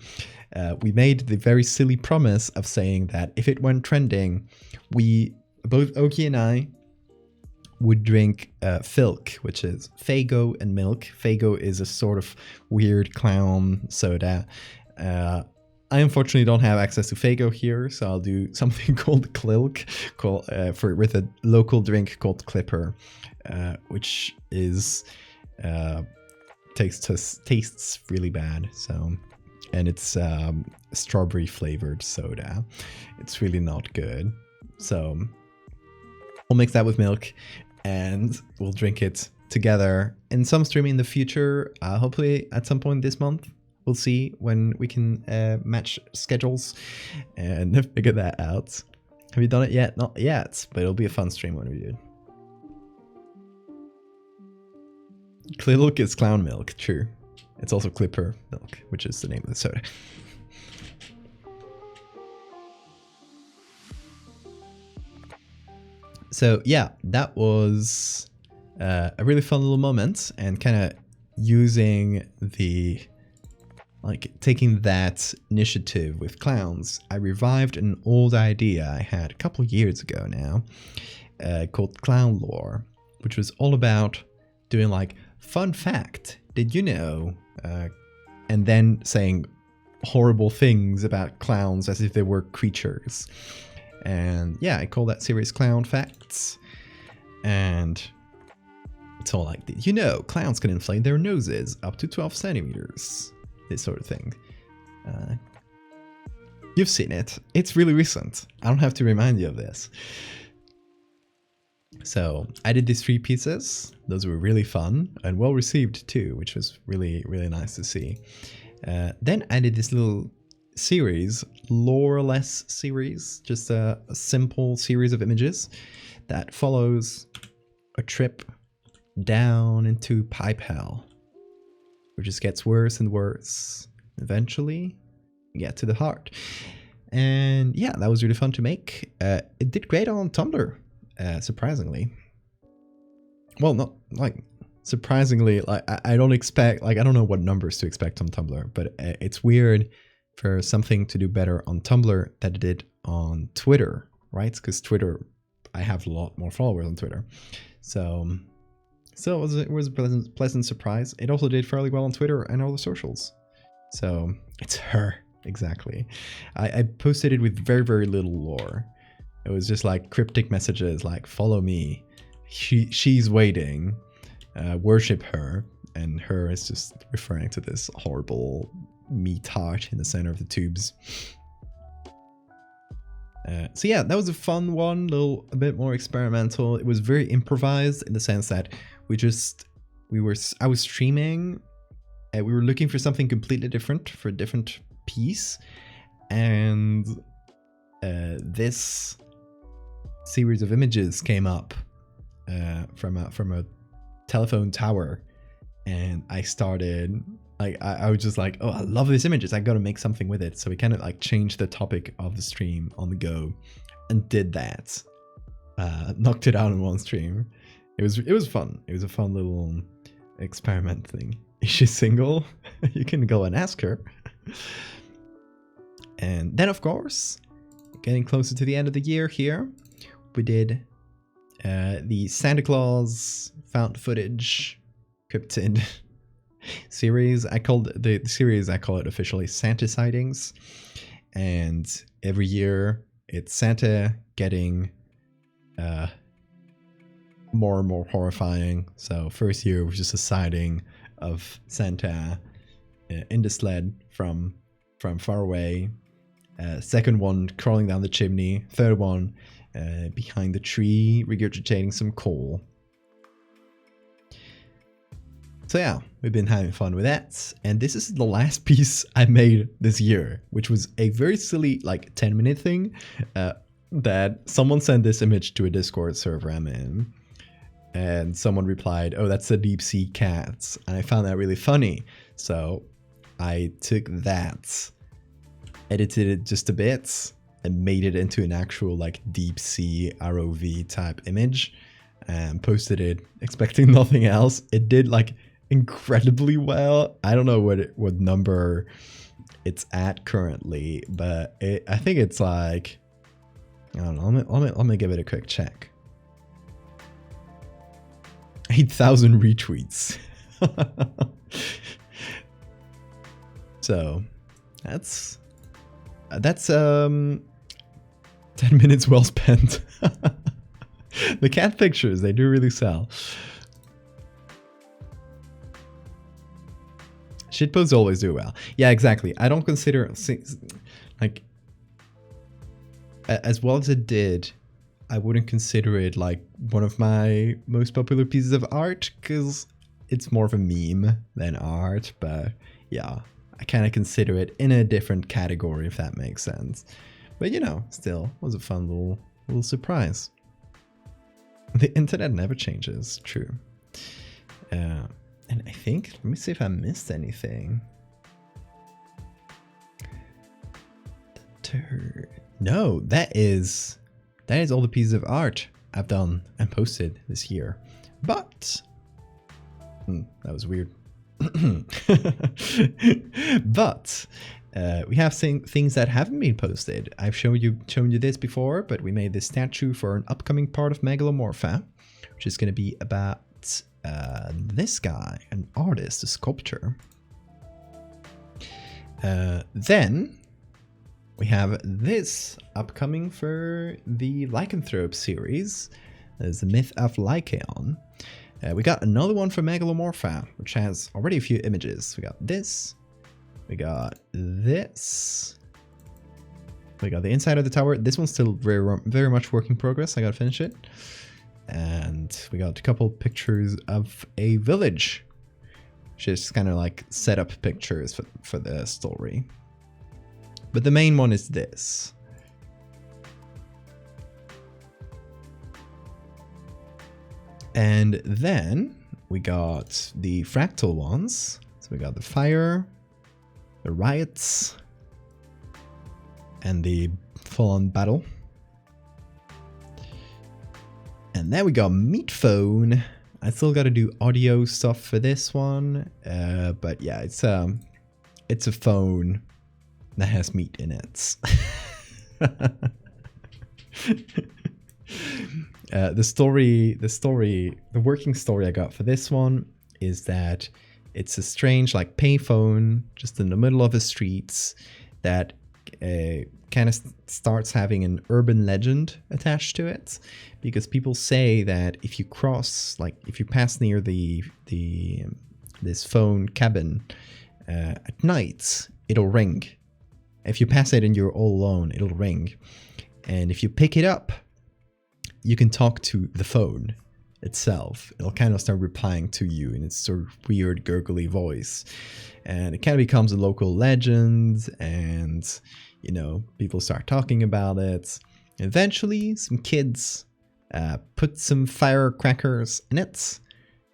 We made the very silly promise of saying that if it went trending, both Oki and I would drink Filk, which is Faygo and milk. Faygo is a sort of weird clown soda. I unfortunately don't have access to Faygo here, so I'll do something called Klilk, with a local drink called Clipper, which is tastes really bad. So, and it's strawberry flavored soda. It's really not good. So we'll mix that with milk, and we'll drink it together in some stream in the future. Hopefully at some point this month. We'll see when we can match schedules and figure that out. Have you done it yet? Not yet, but it'll be a fun stream when we do it. Klilk is clown milk, true. It's also Clipper milk, which is the name of the soda. So yeah, that was a really fun little moment, and kind of using taking that initiative with clowns, I revived an old idea I had a couple years ago now, called Clown Lore, which was all about doing like, fun fact, did you know? And then saying horrible things about clowns as if they were creatures. And yeah, I call that series Clown Facts. And it's all like, did you know clowns can inflate their noses up to 12 centimeters? This sort of thing. You've seen it. It's really recent. I don't have to remind you of this. So I did these 3 pieces. Those were really fun and well received too, which was really, really nice to see. Then I did this little series, lore-less series, just a simple series of images that follows a trip down into pipe hell, which just gets worse and worse. Eventually, you get to the heart. And yeah, that was really fun to make. It did great on Tumblr, surprisingly. Well, not like surprisingly. Like I don't expect. Like I don't know what numbers to expect on Tumblr, but it's weird for something to do better on Tumblr than it did on Twitter, right? Because Twitter, I have a lot more followers on Twitter, so it was a pleasant surprise. It also did fairly well on Twitter and all the socials. So it's her, exactly. I posted it with very, very little lore. It was just like cryptic messages like, follow me, she's waiting, worship her. And her is just referring to this horrible meat heart in the center of the tubes. So yeah, that was a fun one, a bit more experimental. It was very improvised in the sense that I was streaming, we were looking for something completely different for a different piece, and this series of images came up from a telephone tower, and I started like I was just like, oh, I love these images, I gotta make something with it. So we kind of like changed the topic of the stream on the go and did that. Knocked it out in one stream. It was fun. It was a fun little experiment thing. Is she single? You can go and ask her. And then, of course, getting closer to the end of the year here, we did the Santa Claus found footage cryptid series. I called the series, I call it officially Santa Sightings. And every year it's Santa getting more and more horrifying. So first year was just a sighting of Santa in the sled from far away. Second one crawling down the chimney. Third one behind the tree regurgitating some coal. So yeah, we've been having fun with that, and this is the last piece I made this year, which was a very silly like 10-minute thing that someone sent this image to a Discord server I'm in, and someone replied, oh, that's a deep sea cat, and I found that really funny. So I took that, edited it just a bit, and made it into an actual like deep sea ROV type image, and posted it expecting nothing else. It did like incredibly well. I don't know what number it's at currently, but I think it's like, I don't know, let me give it a quick check. 8,000 retweets. So that's 10 minutes well spent. The cat pictures, they do really sell. Shitposts always do well. Yeah, exactly. I don't consider, like, as well as it did, I wouldn't consider it like one of my most popular pieces of art, because it's more of a meme than art. But yeah, I kind of consider it in a different category, if that makes sense. But you know, still was a fun little surprise. The internet never changes, true. And I think, let me see if I missed anything. No, that is all the pieces of art I've done and posted this year. But that was weird. But we have things that haven't been posted. I've shown you this before, but we made this statue for an upcoming part of Megalomorpha, which is going to be about this guy, an artist, a sculptor. Then we have this upcoming for the Lycanthrope series. There's the Myth of Lycaon. We got another one for Megalomorpha, which has already a few images. We got this. We got this. We got the inside of the tower. This one's still very much work in progress. I gotta finish it. And we got a couple pictures of a village. Just kind of like setup pictures for the story. But the main one is this. And then we got the fractal ones. So we got the fire, the riots, and the full-on battle. And then we got meat phone. I still got to do audio stuff for this one, but yeah, it's a phone that has meat in it. The working story I got for this one is that it's a strange like payphone just in the middle of the streets that kind of starts having an urban legend attached to it, because people say that if you pass near this phone cabin at night, it'll ring. If you pass it and you're all alone, it'll ring. And if you pick it up, you can talk to the phone itself. It'll kind of start replying to you in its sort of weird gurgly voice. And it kind of becomes a local legend, and you know, people start talking about it. Eventually, some kids put some firecrackers in it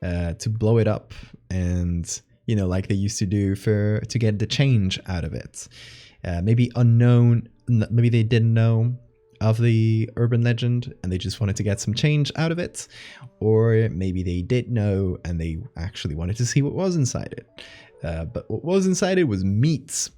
to blow it up, and you know, like they used to do to get the change out of it. Maybe unknown, maybe they didn't know of the urban legend and they just wanted to get some change out of it, or maybe they did know and they actually wanted to see what was inside it. But what was inside it was meat.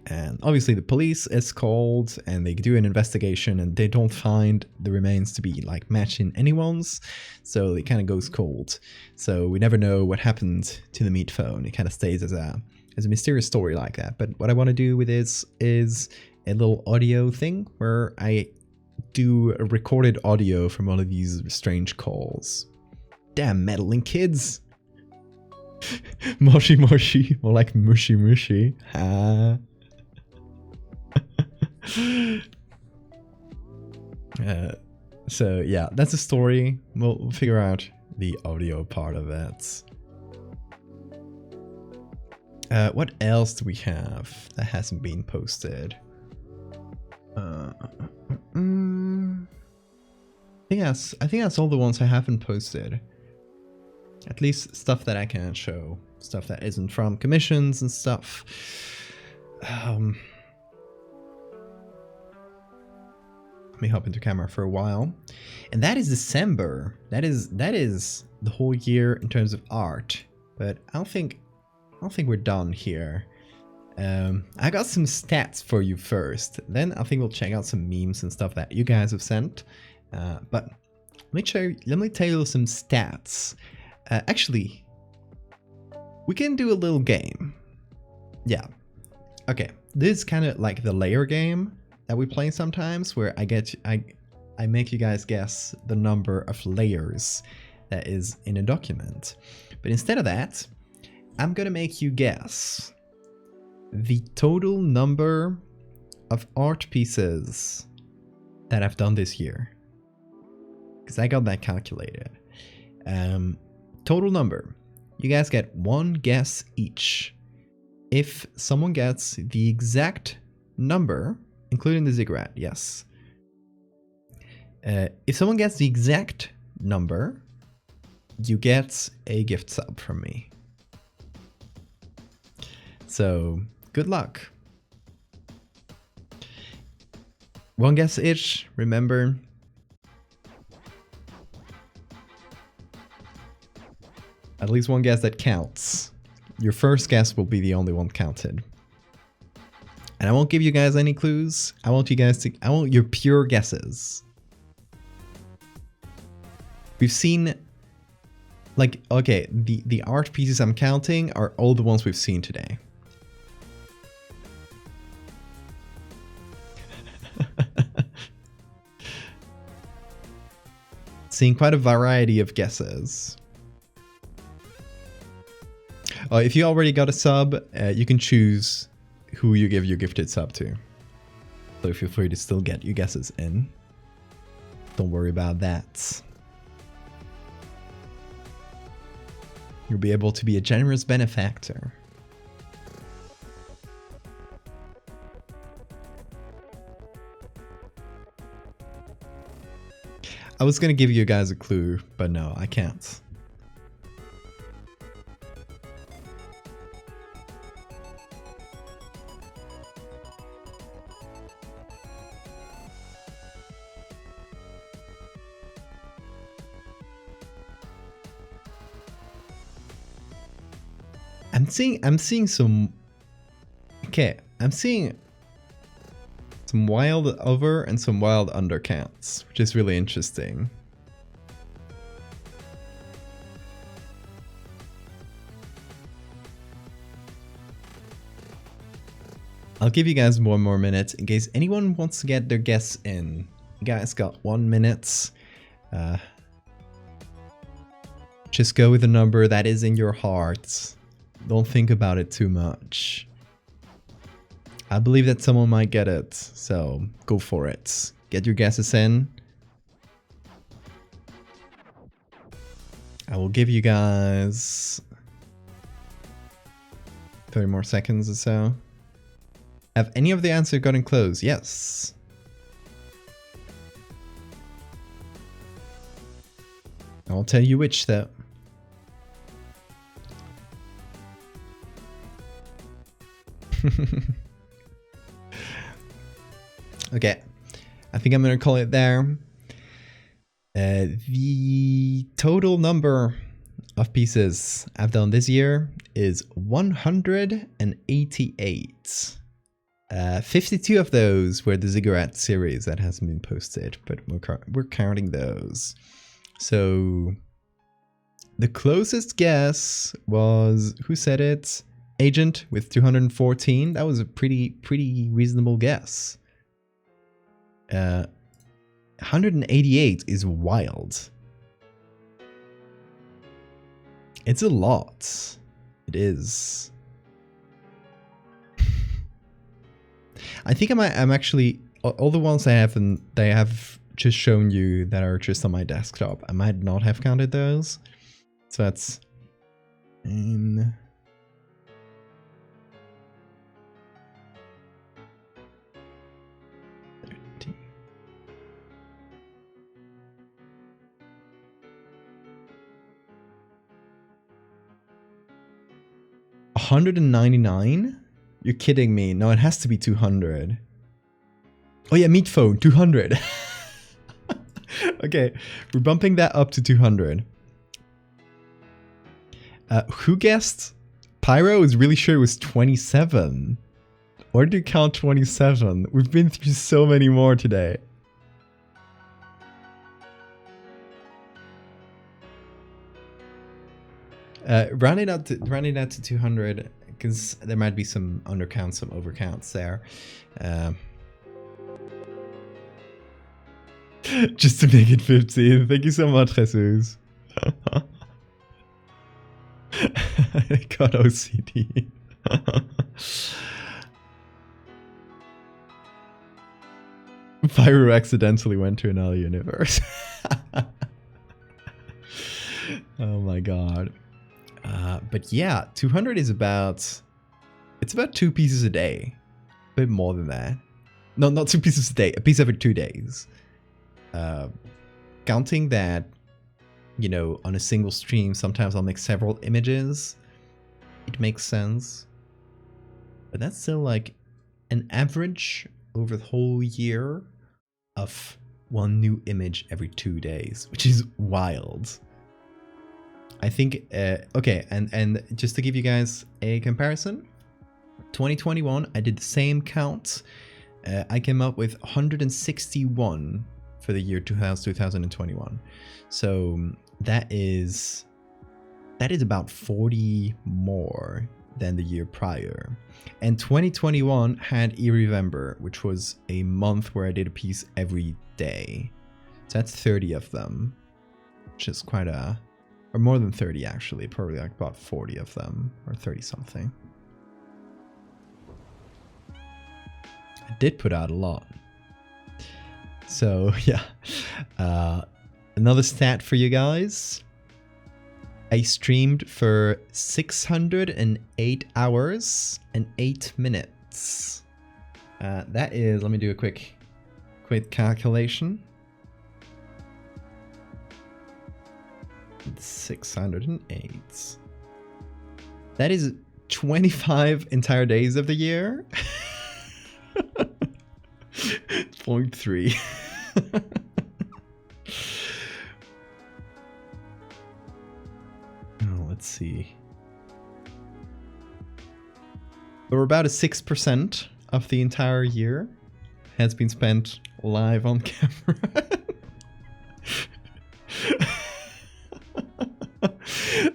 And obviously the police is called and they do an investigation and they don't find the remains to be like matching anyone's, so it kind of goes cold. So we never know what happened to the meat phone. It kind of stays as a mysterious story like that. But what I want to do with this is a little audio thing where I do a recorded audio from one of these strange calls. Damn meddling kids! Moshi moshi, more like mushy mushy. Ha. So yeah, that's a story. We'll figure out the audio part of it. What else do we have that hasn't been posted? I think that's all the ones I haven't posted. At least stuff that I can show. Stuff that isn't from commissions and stuff. Let me hop into camera for a while. And that is December. That is the whole year in terms of art. But I don't think we're done here. I got some stats for you first. Then I think we'll check out some memes and stuff that you guys have sent. But let me tell you some stats. Actually, we can do a little game. Yeah. Okay. This is kind of like the layer game that we play sometimes, where I make you guys guess the number of layers that is in a document. But instead of that, I'm gonna make you guess the total number of art pieces that I've done this year, because I got that calculated. Total number. You guys get one guess each. If someone gets the exact number, including the ziggurat, yes. If someone gets the exact number, you get a gift sub from me. So, good luck. One guess each, remember. At least one guess that counts. Your first guess will be the only one counted. And I won't give you guys any clues. I want your pure guesses. We've seen, like, okay, the art pieces I'm counting are all the ones we've seen today. Seeing quite a variety of guesses. If you already got a sub, you can choose who you give your gifted sub to. So feel free to still get your guesses in. Don't worry about that. You'll be able to be a generous benefactor. I was gonna give you guys a clue, but no, I can't. I'm seeing some. Okay, I'm seeing some wild over and some wild under counts, which is really interesting. I'll give you guys one more minute in case anyone wants to get their guess in. You guys got 1 minute. Just go with the number that is in your heart. Don't think about it too much. I believe that someone might get it, so go for it. Get your guesses in. I will give you guys 30 more seconds or so. Have any of the answers gotten close? Yes. I'll tell you which though. Okay, I think I'm gonna call it there. The total number of pieces I've done this year is 188. 52 of those were the ziggurat series that hasn't been posted, but we're counting those. So the closest guess was, who said it? Agent with 214. That was a pretty reasonable guess. 188 is wild. It's a lot. It is. I think I'm actually, all the ones I have just shown you that are just on my desktop. I might not have counted those. So that's in 30. $199? You're kidding me. No, it has to be 200. Oh yeah, meat phone, 200. Okay, we're bumping that up to 200. Who guessed? Pyro is really sure it was 27. Or did you count 27? We've been through so many more today. Rounding out to 200, because there might be some undercounts, some overcounts there. Just to make it 15. Thank you so much, Jesus. I got OCD. Pyro accidentally went to another universe. Oh my god. But yeah, 200 is about... It's about 2 pieces a day. A bit more than that. No, not 2 pieces a day. A piece every 2 days. Counting that, you know, on a single stream, sometimes I'll make several images. It makes sense. But that's still like an average over the whole year of 1 new image every 2 days, which is wild. I think, okay, and just to give you guys a comparison, 2021, I did the same count. I came up with 161 for the year 2021. So that is about 40 more than the year prior. And 2021 had November, which was a month where I did a piece every day. So that's 30 of them, which is quite a... Or more than 30 actually, probably like about 40 of them, or 30 something. I did put out a lot. So yeah, another stat for you guys. I streamed for 608 hours and 8 minutes. That is, let me do a quick calculation. 608. That is 25 entire days of the year. 0.3. Oh, let's see. So we're about 6% of the entire year has been spent live on camera.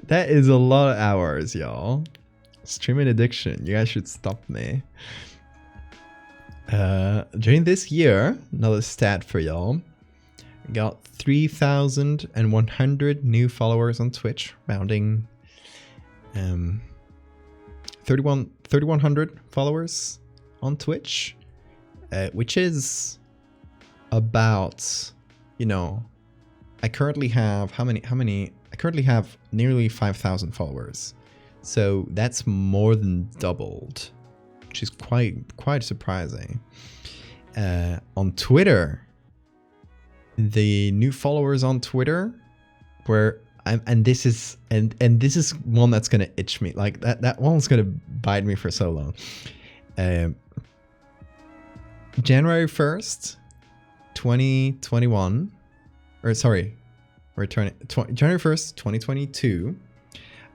That is a lot of hours, y'all. Streaming addiction. You guys should stop me. During this year, another stat for y'all. Got 3,100 new followers on Twitch, rounding 3,100 followers on Twitch, which is about, you know, I currently have how many? I currently have nearly 5,000 followers, so that's more than doubled, which is quite surprising. On Twitter, the new followers on Twitter where and this is one that's gonna itch me. Like that one's gonna bite me for so long. January 1st, 2021, or sorry, January 1st, 2022,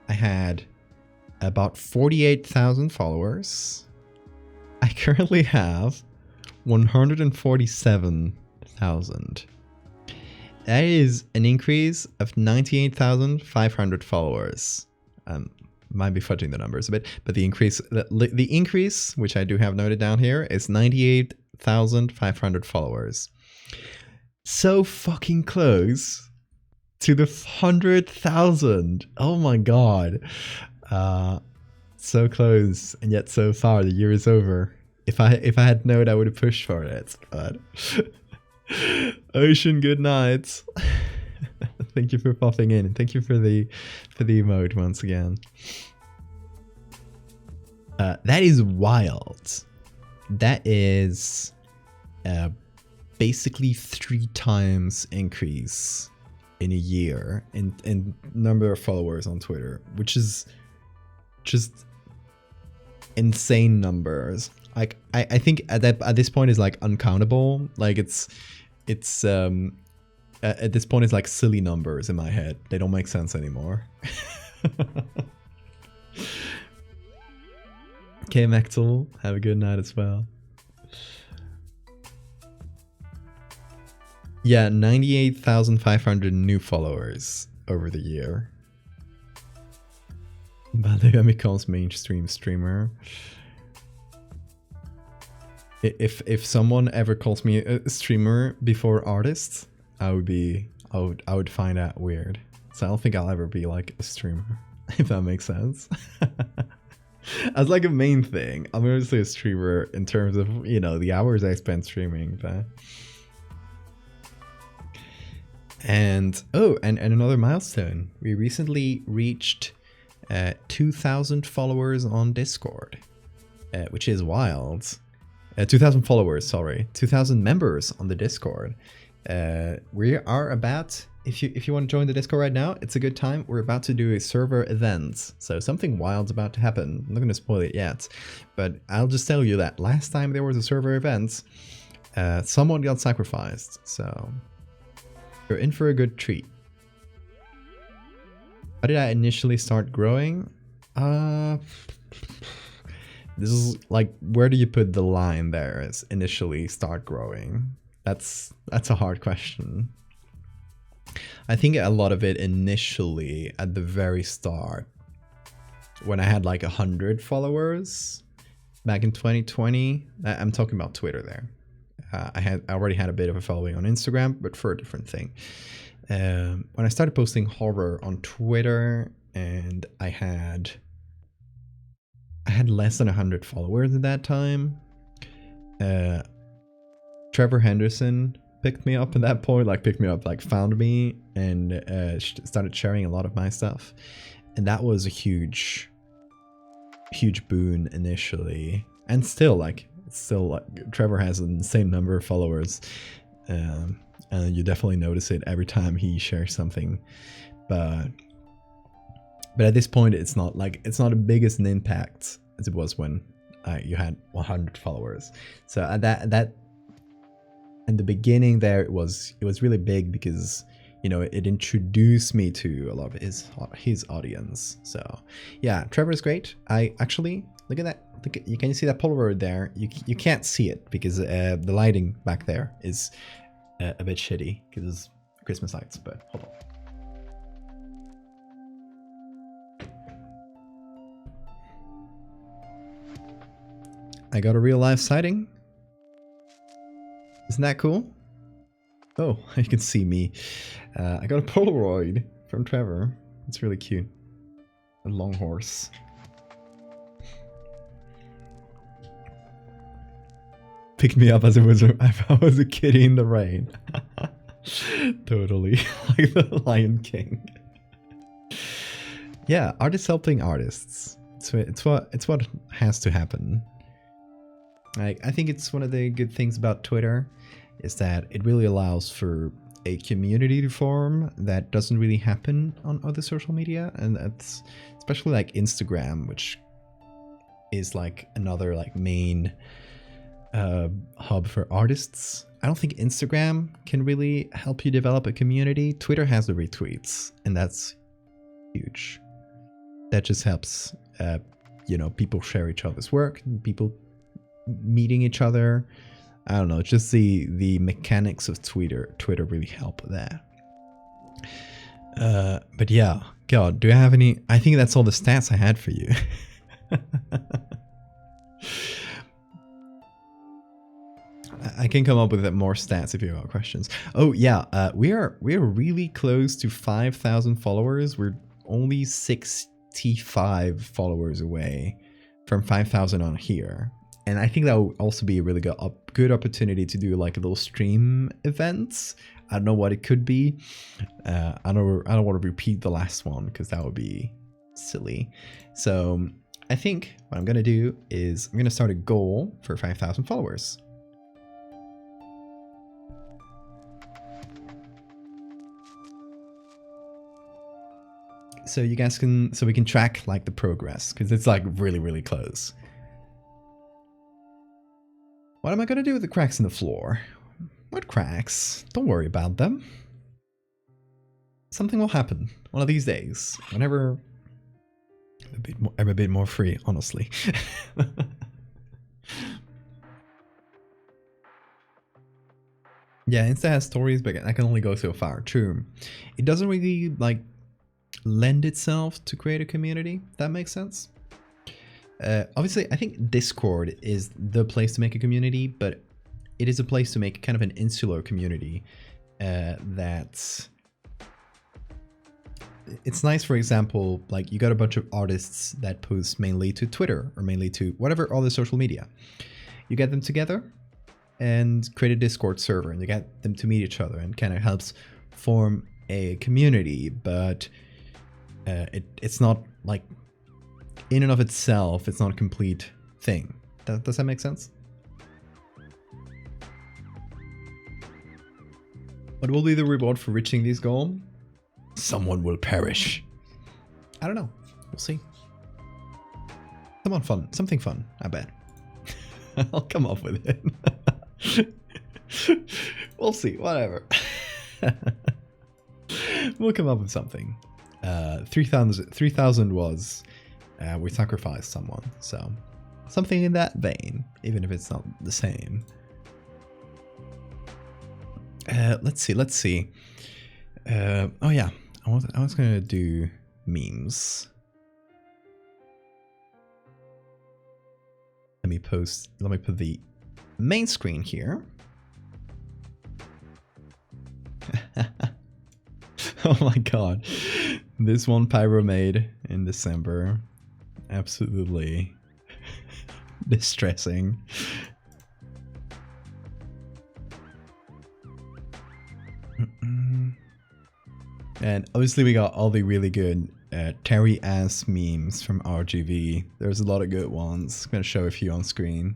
I had about 48,000 followers. I currently have 147,000. That is an increase of 98,500 followers. Might be fudging the numbers a bit, but the increase, which I do have noted down here, is 98,500 followers. So fucking close to the 100,000. Oh my god. So close, and yet so far. The year is over. If I had known, I would have pushed for it. But Ocean, good night. Thank you for popping in, and thank you for the emote once again. That is wild. That is basically 3 times increase in a year in number of followers on Twitter, which is just insane numbers. Like I think at this point is like uncountable. Like it's at this point it's like silly numbers in my head. They don't make sense anymore. Okay, Mechtel, have a good night as well. Yeah, 98,500 new followers over the year. Valdevia becomes mainstream streamer. If someone ever calls me a streamer before artist, I would find that weird. So I don't think I'll ever be like a streamer, if that makes sense. As like a main thing, I'm obviously a streamer in terms of, you know, the hours I spend streaming, but. And and another milestone. We recently reached 2,000 followers on Discord, which is wild. 2,000 followers, sorry, 2,000 members on the Discord. We are about, if you want to join the Discord right now, it's a good time. We're about to do a server event, so something wild's about to happen. I'm not going to spoil it yet, but I'll just tell you that last time there was a server event, someone got sacrificed, so you're in for a good treat. How did I initially start growing? This is like, where do you put the line there as initially start growing? That's a hard question. I think a lot of it initially at the very start, when I had like 100 followers back in 2020, I'm talking about Twitter there. I already had a bit of a following on Instagram, but for a different thing. When I started posting horror on Twitter, and I had less than 100 followers at that time. Trevor Henderson picked me up at that point, like found me and started sharing a lot of my stuff. And that was a huge boon initially. And still Trevor has an insane number of followers. And you definitely notice it every time he shares something. But at this point, it's not the biggest an impact as it was when you had 100 followers. So at that in the beginning there, it was really big because, you know, it introduced me to a lot of his audience. So yeah, Trevor's great. I actually look at that. Can you see that Polaroid there? You can't see it because the lighting back there is a bit shitty because it's Christmas lights. But hold on. I got a real life sighting. Isn't that cool? Oh, you can see me. I got a Polaroid from Trevor. It's really cute. A long horse. Picked me up as if I was a kitty in the rain. Totally. Like the Lion King. Yeah, artists helping artists. It's what has to happen. I think it's one of the good things about Twitter is that it really allows for a community to form that doesn't really happen on other social media, and that's especially like Instagram, which is like another like main hub for artists. I don't think Instagram can really help you develop a community. Twitter has the retweets, and that's huge. That just helps, you know, people share each other's work, people meeting each other. I don't know, just the mechanics of Twitter really help there. But yeah, God, do I have any? I think that's all the stats I had for you. I can come up with more stats if you have questions. Oh yeah, we are really close to 5,000 followers. We're only 65 followers away from 5,000 on here, and I think that will also be a really good opportunity to do like a little stream events. I don't know what it could be. I don't want to repeat the last one because that would be silly. So I think what I'm gonna do is I'm gonna start a goal for 5,000 followers. So you guys can, so we can track like the progress, because it's like really close. What am I gonna do with the cracks in the floor? What cracks? Don't worry about them. Something will happen one of these days, whenever I'm a bit more free, honestly. Yeah, Insta has stories, but I can only go so far. True. It doesn't really like lend itself to create a community. That makes sense. Obviously, I think Discord is the place to make a community, but it is a place to make kind of an insular community. That's it's nice. For example, like you got a bunch of artists that post mainly to Twitter or mainly to whatever other social media. You get them together and create a Discord server, and you get them to meet each other, and kind of helps form a community. But it's not like in and of itself, it's not a complete thing. Does that make sense? What will be the reward for reaching this goal? Someone will perish. I don't know. We'll see. Something fun, I bet. I'll come up with it. We'll see, whatever. We'll come up with something. 3,000 was we sacrificed someone, so something in that vein, even if it's not the same. Let's see. Oh yeah, I was gonna do memes. Let me put the main screen here. Oh my god. This one Pyro made in December. Absolutely distressing. And obviously we got all the really good Terry ass memes from RGV. There's a lot of good ones. I'm gonna show a few on screen.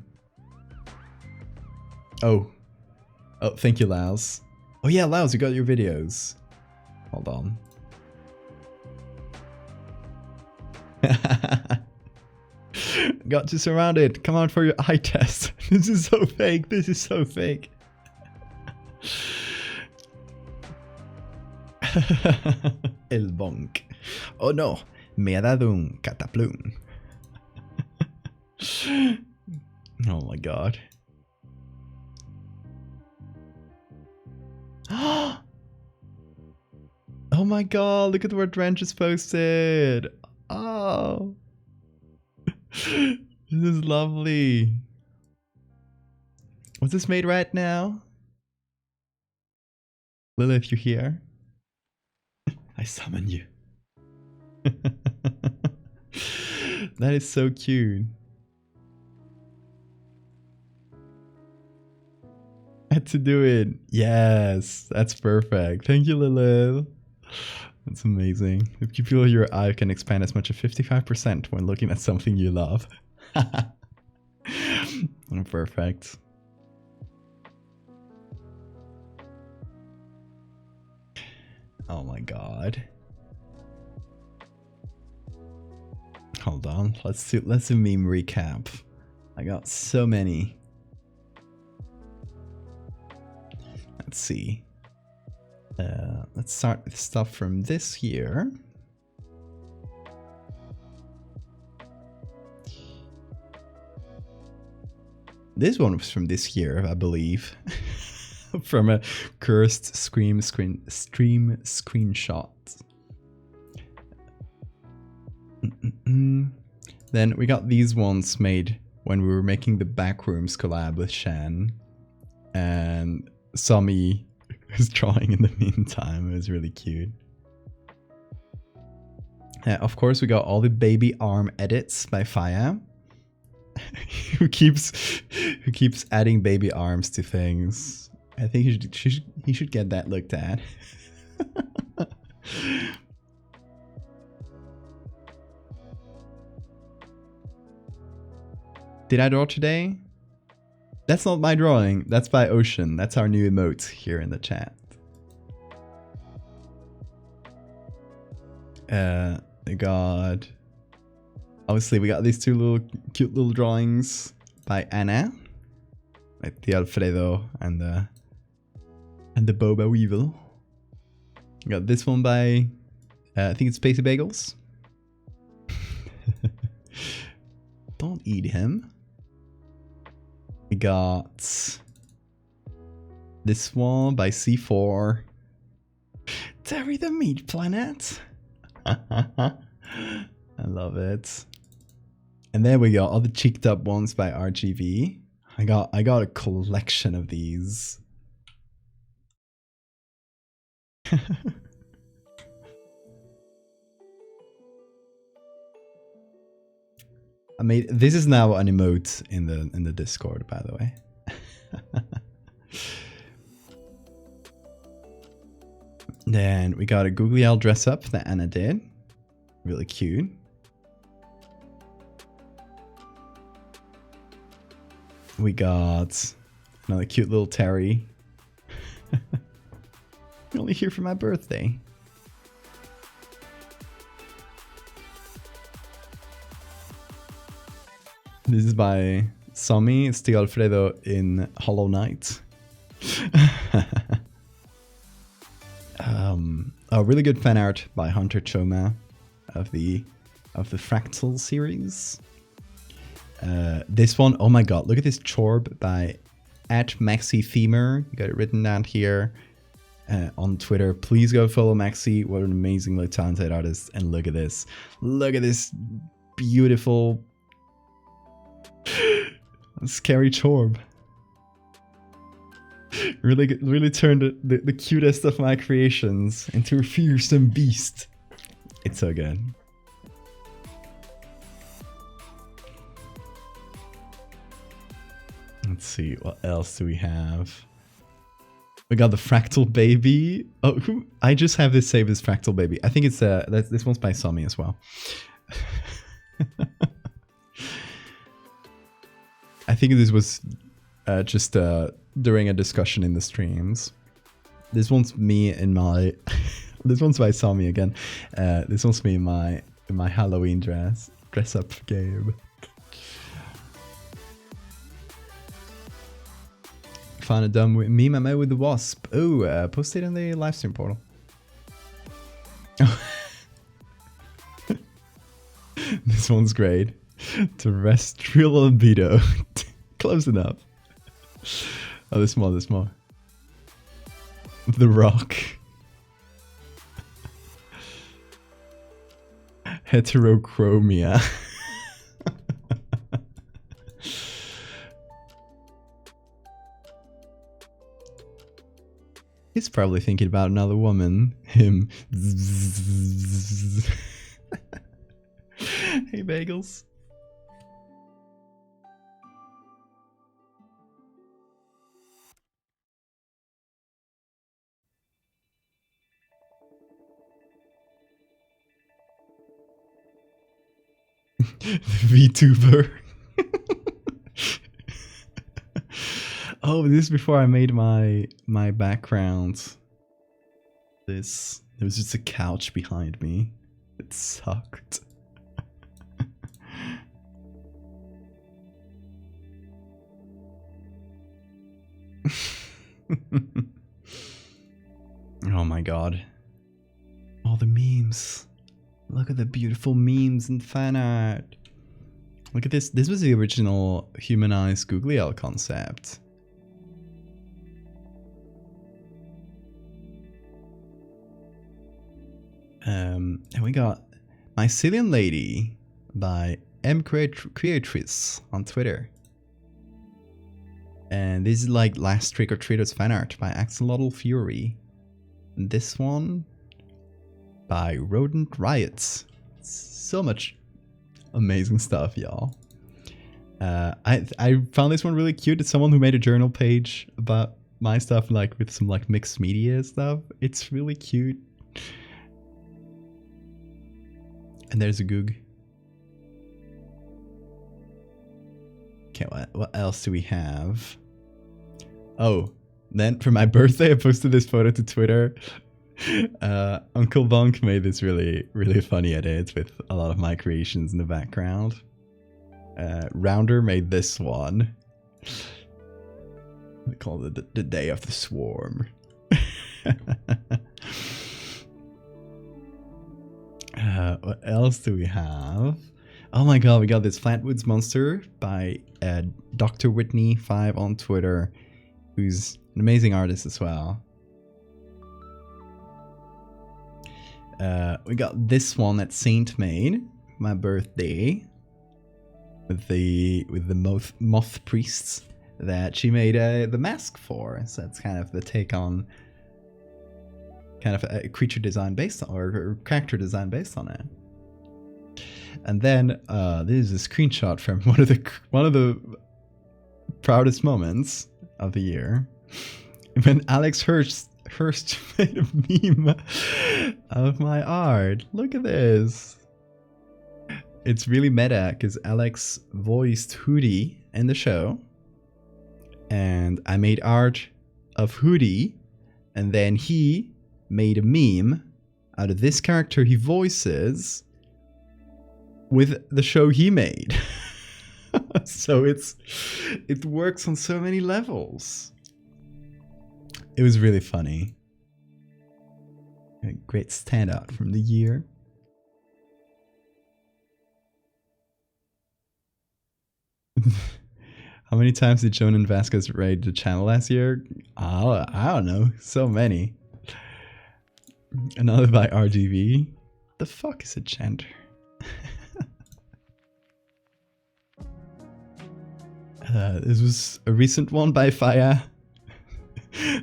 Oh, thank you, Laos. Oh yeah, Laos, you got your videos. Hold on. Got you surrounded. Come on for your eye test. This is so fake. This is so fake. El bonk. Oh no, me ha dado un cataplum. Oh my god. Oh my god, look at what Dren just posted. Oh. This is lovely. Was this made right now? Lilith, you here? I summon you. That is so cute. I had to do it. Yes, that's perfect. Thank you, Lilith. That's amazing. If you feel your eye can expand as much as 55% when looking at something you love. Perfect. Oh my god. Hold on. Let's do meme recap. I got so many. Let's see. Let's start with stuff from this year. This one was from this year, I believe. From a cursed stream screenshot. Then we got these ones made when we were making the Backrooms collab with Shan. And Sami was drawing in the meantime. It was really cute. Of course, we got all the baby arm edits by Faya. who keeps adding baby arms to things. I think he should get that looked at. Did I draw today? That's not my drawing. That's by Ocean. That's our new emote here in the chat. We got... Obviously, we got these two cute little drawings by Anna. Like the Alfredo and the Boba Weevil. We got this one by... I think it's Spacey Bagels. Don't eat him. We got this one by C4. Terry the Meat Planet. I love it. And then we got all the cheeked up ones by RGV. I got a collection of these. I made this is now an emote in the Discord, by the way. Then we got a Googly Owl dress up that Anna did. Really cute. We got another cute little Terry. You're only here for my birthday. This is by Sami. It's the Alfredo in Hollow Knight. A really good fan art by Hunter Choma of the Fractal series. This one, oh my god, look at this chorb by @MaxiFemer. You got it written down here on Twitter. Please go follow Maxi. What an amazingly talented artist. And look at this. Look at this beautiful scary chorb. Really turned the cutest of my creations into a fearsome beast. It's so good. Let's see, what else do we have? We got the Fractal Baby. Oh, I just have this saved as Fractal Baby. I think it's this one's by Sami as well. I think this was just during a discussion in the streams. This one's me in my... this one's by Sami again. This one's me in my Halloween dress up game. Found a dumb meme with the wasp. Oh, post it in the livestream portal. This one's great. Terrestrial libido. Close enough. Oh, there's more, there's more. The Rock. Heterochromia. He's probably thinking about another woman. Him. Hey, Bagels. VTuber. Oh, this is before I made my background. this. There was just a couch behind me. It sucked. Oh my god. All the memes. Look at the beautiful memes and fan art. Look at this. This was the original humanized Googly Owl concept. And we got Mycelium Lady by Creatrice on Twitter. And this is like Last Trick or Treaters fan art by Axolotl Fury. And this one by Rodent Riots. So much amazing stuff, y'all. I found this one really cute. It's someone who made a journal page about my stuff, like with some like mixed media stuff. It's really cute. And there's a Goog. Okay, what else do we have? Oh, then for my birthday, I posted this photo to Twitter. Uncle Bonk made this really, really funny edit with a lot of my creations in the background. Rounder made this one. We call it the Day of the Swarm. What else do we have? Oh my god, we got this Flatwoods Monster by Dr. Whitney5 on Twitter, who's an amazing artist as well. We got this one that Saint made, my birthday, with the moth priests that she made the mask for. So that's kind of the take on kind of a creature design based on, or character design based on it. And then this is a screenshot from one of the proudest moments of the year, when Alex Hurst made a meme of my art. Look at this. It's really meta because Alex voiced Hootie in the show, and I made art of Hootie, and then he made a meme out of this character he voices with the show he made. So it works on so many levels. It was really funny. A great standout from the year. How many times did Jonan Vasquez raid the channel last year? I don't know. So many. Another by RGV. The fuck is a gender? This was a recent one by Faya.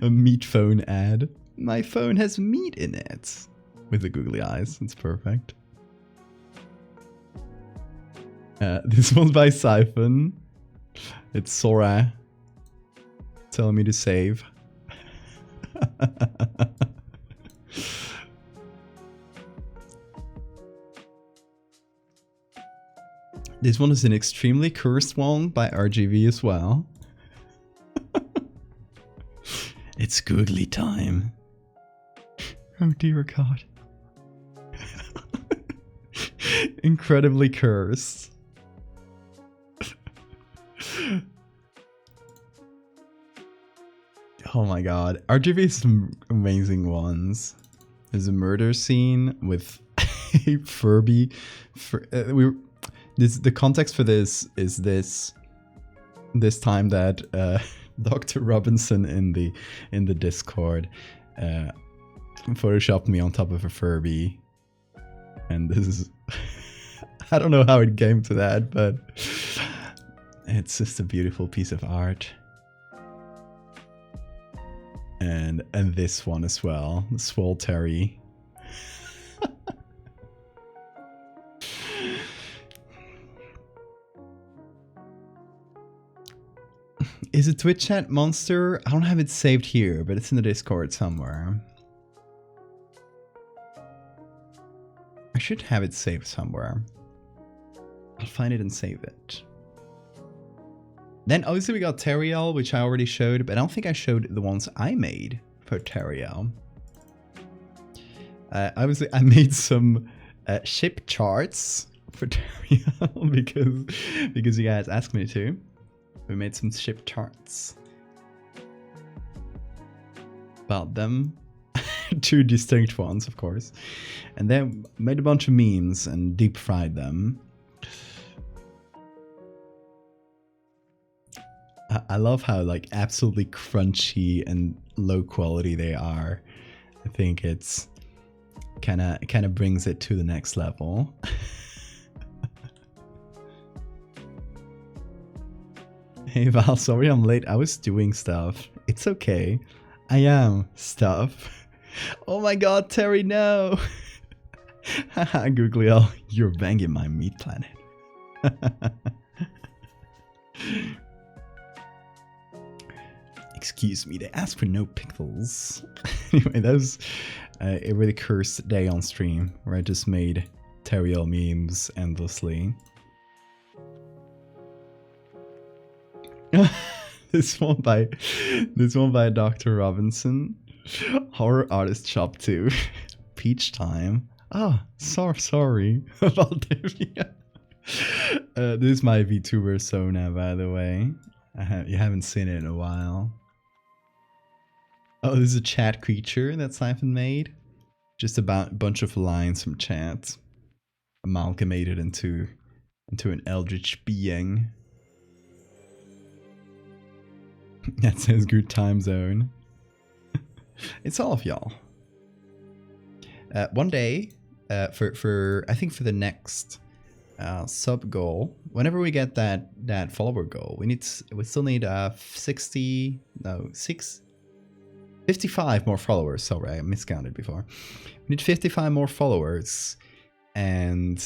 A meat phone ad. My phone has meat in it. With the googly eyes. It's perfect. This one's by Siphon. It's Sora telling me to save. This one is an extremely cursed one by RGV as well. It's googly time. Oh dear God. Incredibly cursed. Oh my god. RGV has some amazing ones. There's a murder scene with a Furby. The context for this is this time that Dr. Robinson in the Discord photoshopped me on top of a Furby. And this is I don't know how it came to that, but it's just a beautiful piece of art. And this one as well, the Swole Terry. Is it Twitch chat monster? I don't have it saved here, but it's in the Discord somewhere. I should have it saved somewhere. I'll find it and save it. Then obviously we got Teriel, which I already showed, but I don't think I showed the ones I made for Teriel. I made some ship charts for Teriel because you guys asked me to. We made some ship charts about them. Two distinct ones, of course. And then made a bunch of memes and deep fried them. I love how like absolutely crunchy and low quality they are. I think it's kind of brings it to the next level. Hey Val, sorry I'm late. I was doing stuff. It's okay. I am stuff. Oh my god, Terry, no! Haha, Googliel, you're banging my meat planet. Excuse me, they asked for no pickles. Anyway, that was a really cursed day on stream where I just made Teriel memes endlessly. This one by Dr. Robinson. Horror Artist Shop 2. Peach Time. Ah, sorry. Valdevia. This is my VTuber persona, by the way. You haven't seen it in a while. Oh, this is a chat creature that Siphon made. Just about a bunch of lines from chat. Amalgamated into an eldritch being. That says good time zone. It's all of y'all. One day, for I think for the next sub goal, whenever we get that follower goal, we still need 55 more followers. Sorry, I miscounted before. We need 55 more followers, and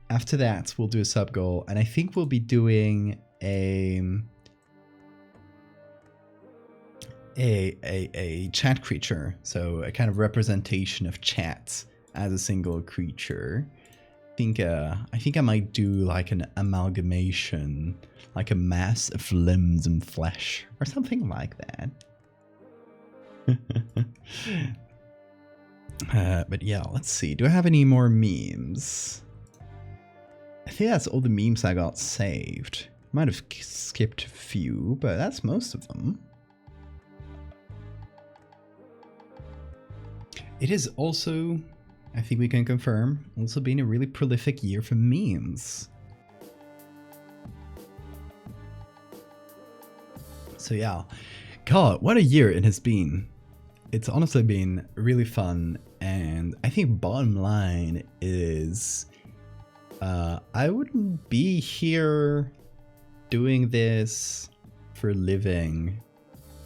after that we'll do a sub goal, and I think we'll be doing a chat creature, so a kind of representation of chat as a single creature. I think I might do like an amalgamation, like a mass of limbs and flesh or something like that. But yeah, let's see. Do I have any more memes? I think that's all the memes I got saved. Might have skipped a few, but that's most of them. It is also, I think we can confirm, also been a really prolific year for memes. So yeah, God, what a year it has been. It's honestly been really fun, and I think bottom line is I wouldn't be here doing this for a living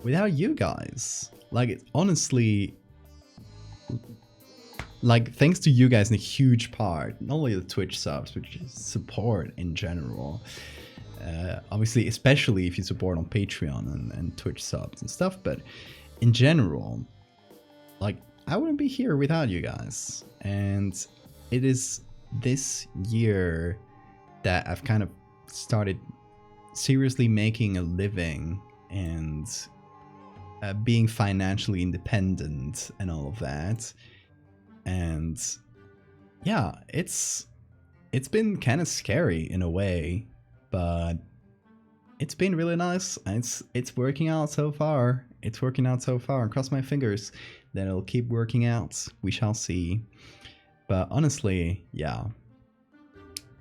without you guys. Like, it's honestly, like, thanks to you guys in a huge part, not only the Twitch subs, but just support in general. Obviously, especially if you support on Patreon and Twitch subs and stuff, but in general, like, I wouldn't be here without you guys. And it is this year that I've kind of started seriously making a living and being financially independent and all of that. And yeah, it's been kind of scary in a way, but it's been really nice. And it's working out so far. It's working out so far, and cross my fingers that it'll keep working out. We shall see. But honestly, yeah,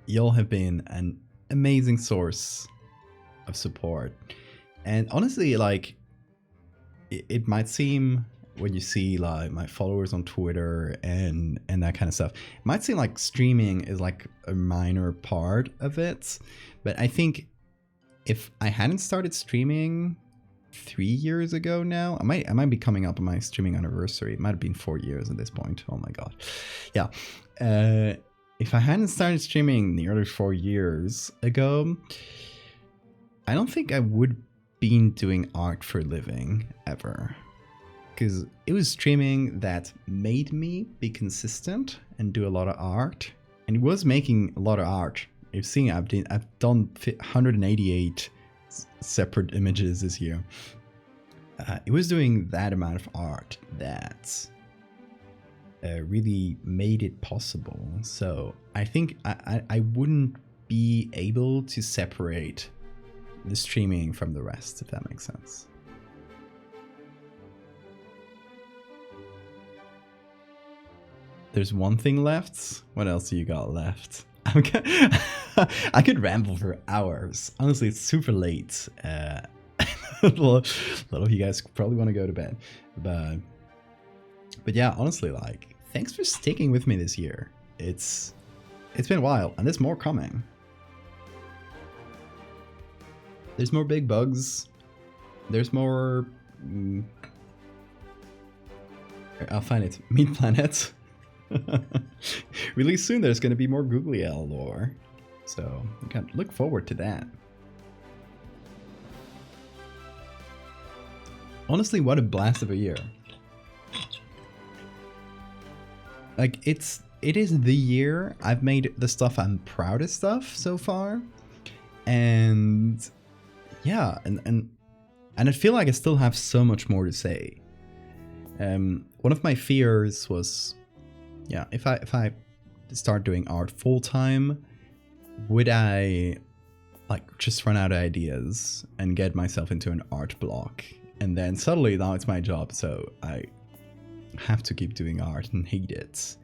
y'all have been an amazing source of support. And honestly, like, it might seem, when you see like my followers on Twitter and that kind of stuff, it might seem like streaming is like a minor part of it. But I think if I hadn't started streaming 3 years ago now, I might be coming up on my streaming anniversary. It might have been 4 years at this point. Oh my god. Yeah. If I hadn't started streaming nearly 4 years ago, I don't think I would been doing art for a living ever. Because it was streaming that made me be consistent and do a lot of art. And it was making a lot of art. You've seen I've done 188 separate images this year. It was doing that amount of art that really made it possible. So I think I wouldn't be able to separate the streaming from the rest, if that makes sense. There's one thing left. What else do you got left? I could ramble for hours. Honestly, it's super late. A lot of you guys probably want to go to bed, but yeah, honestly, like, thanks for sticking with me this year. It's been a while, and there's more coming. There's more big bugs. There's more. I'll find it. Meat Planet. Really soon, there's going to be more Googly Owl lore, so I can look forward to that. Honestly, what a blast of a year! Like, it is the year I've made the stuff I'm proudest of so far, and yeah, and I feel like I still have so much more to say. One of my fears was, yeah, if I start doing art full time, would I like just run out of ideas and get myself into an art block? And then suddenly now it's my job, so I have to keep doing art and hate it.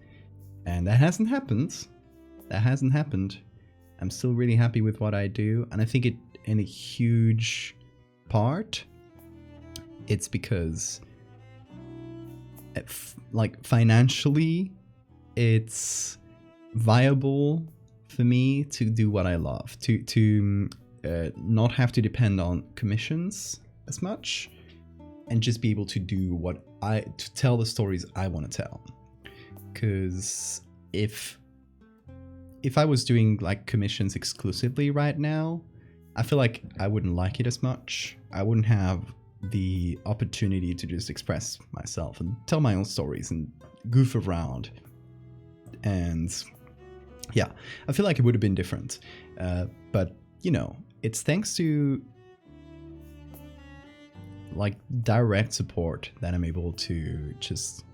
And that hasn't happened. That hasn't happened. I'm still really happy with what I do, and I think it, in a huge part, it's because like financially it's viable for me to do what I love, to not have to depend on commissions as much, and just be able to do to tell the stories I want to tell. Because if I was doing like commissions exclusively right now, I feel like I wouldn't like it as much. I wouldn't have the opportunity to just express myself and tell my own stories and goof around. And yeah, I feel like it would have been different. But, you know, it's thanks to like direct support that I'm able to just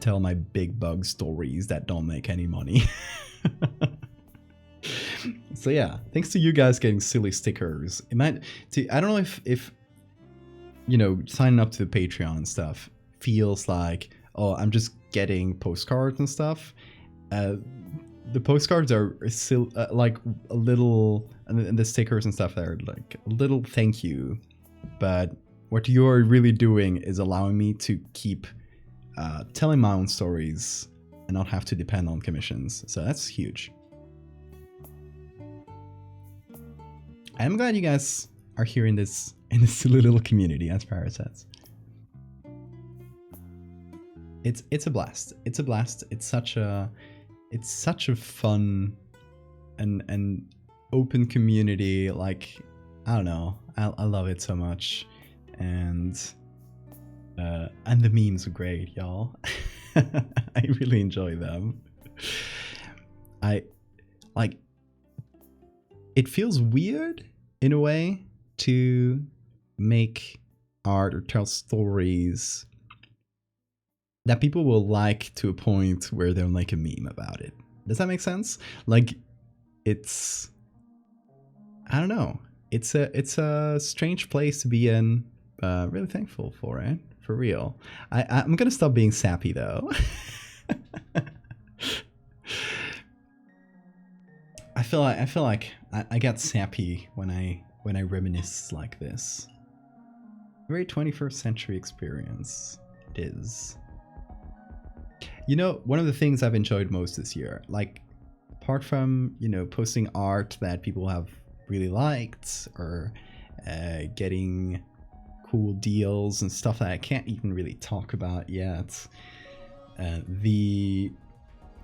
tell my big bug stories that don't make any money. So yeah, thanks to you guys getting silly stickers. I don't know if you know, signing up to the Patreon and stuff feels like, oh, I'm just getting postcards and stuff. The postcards are still like a little, and the stickers and stuff are like a little thank you. But what you're really doing is allowing me to keep telling my own stories and not have to depend on commissions. So that's huge. I'm glad you guys are here in this silly little community, as Parrot says. It's a blast. It's a blast. It's such a fun and open community. Like, I don't know. I love it so much. And the memes are great, y'all. I really enjoy them. It feels weird in a way to make art or tell stories that people will like to a point where they'll make a meme about it. Does that make sense? Like, it's, I don't know. It's a strange place to be in. Really thankful for it, for real. I'm gonna stop being sappy though. I feel like I get sappy when I reminisce like this. Very 21st century experience it is. You know, one of the things I've enjoyed most this year, like apart from, you know, posting art that people have really liked or getting cool deals and stuff that I can't even really talk about yet, one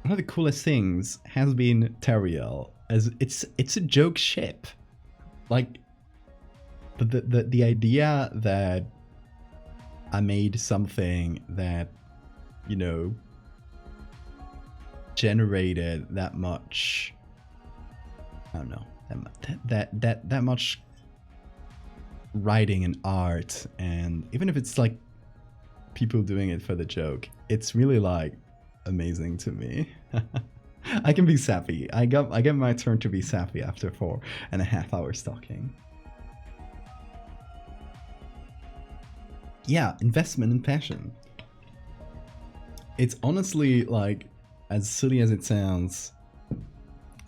of the coolest things has been Teriel, as it's a joke ship. Like the idea that I made something that, you know, generated that much, I don't know, that much writing and art, and even if it's like people doing it for the joke. It's really like amazing to me. I can be sappy. I get my turn to be sappy after 4.5 hours talking. Yeah, investment and passion. It's honestly, like, as silly as it sounds,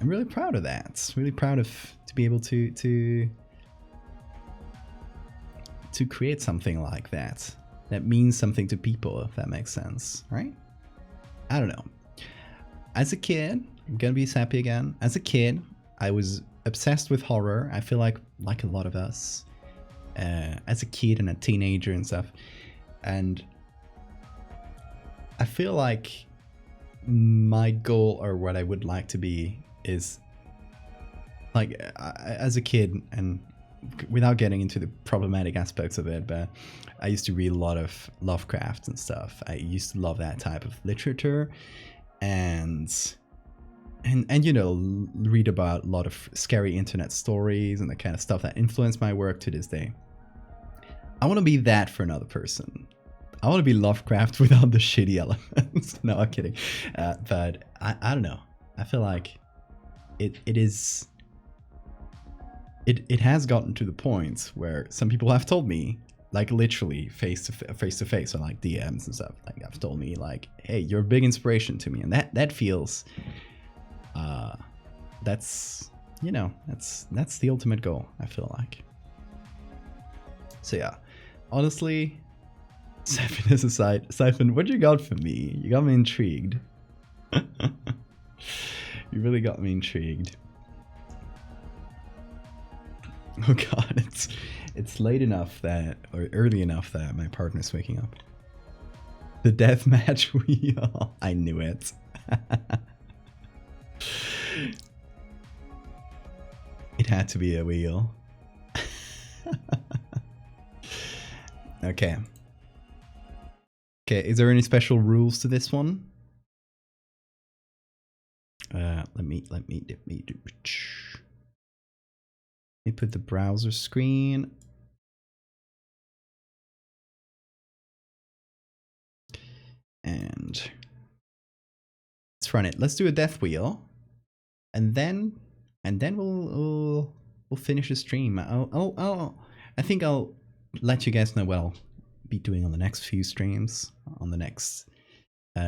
I'm really proud of that. Really proud of to be able to create something like that. That means something to people, if that makes sense, right? I don't know. As a kid, I'm gonna be sappy again. As a kid, I was obsessed with horror. I feel like a lot of us. As a kid and a teenager and stuff. And I feel like my goal, or what I would like to be, is like as a kid, and without getting into the problematic aspects of it, but I used to read a lot of Lovecraft and stuff. I used to love that type of literature, and you know, read about a lot of scary internet stories and the kind of stuff that influenced my work to this day. I want to be that for another person. I want to be Lovecraft without the shitty elements. No, I'm kidding. But I don't know. I feel like it has gotten to the point where some people have told me, like literally face to face, or like DMs and stuff. Like have told me like, hey, you're a big inspiration to me, and that feels, that's, you know, that's the ultimate goal, I feel like. So yeah, honestly, Siphon is aside. Siphon, what you got for me? You got me intrigued. You really got me intrigued. Oh god, it's late enough that, or early enough that my partner's waking up. The deathmatch wheel. I knew it. It had to be a wheel. Okay. Okay, is there any special rules to this one? Let me put the browser screen. And let's run it. Let's do a death wheel. And then we'll finish the stream. I think I'll let you guys know what I'll be doing on the next few streams, on the next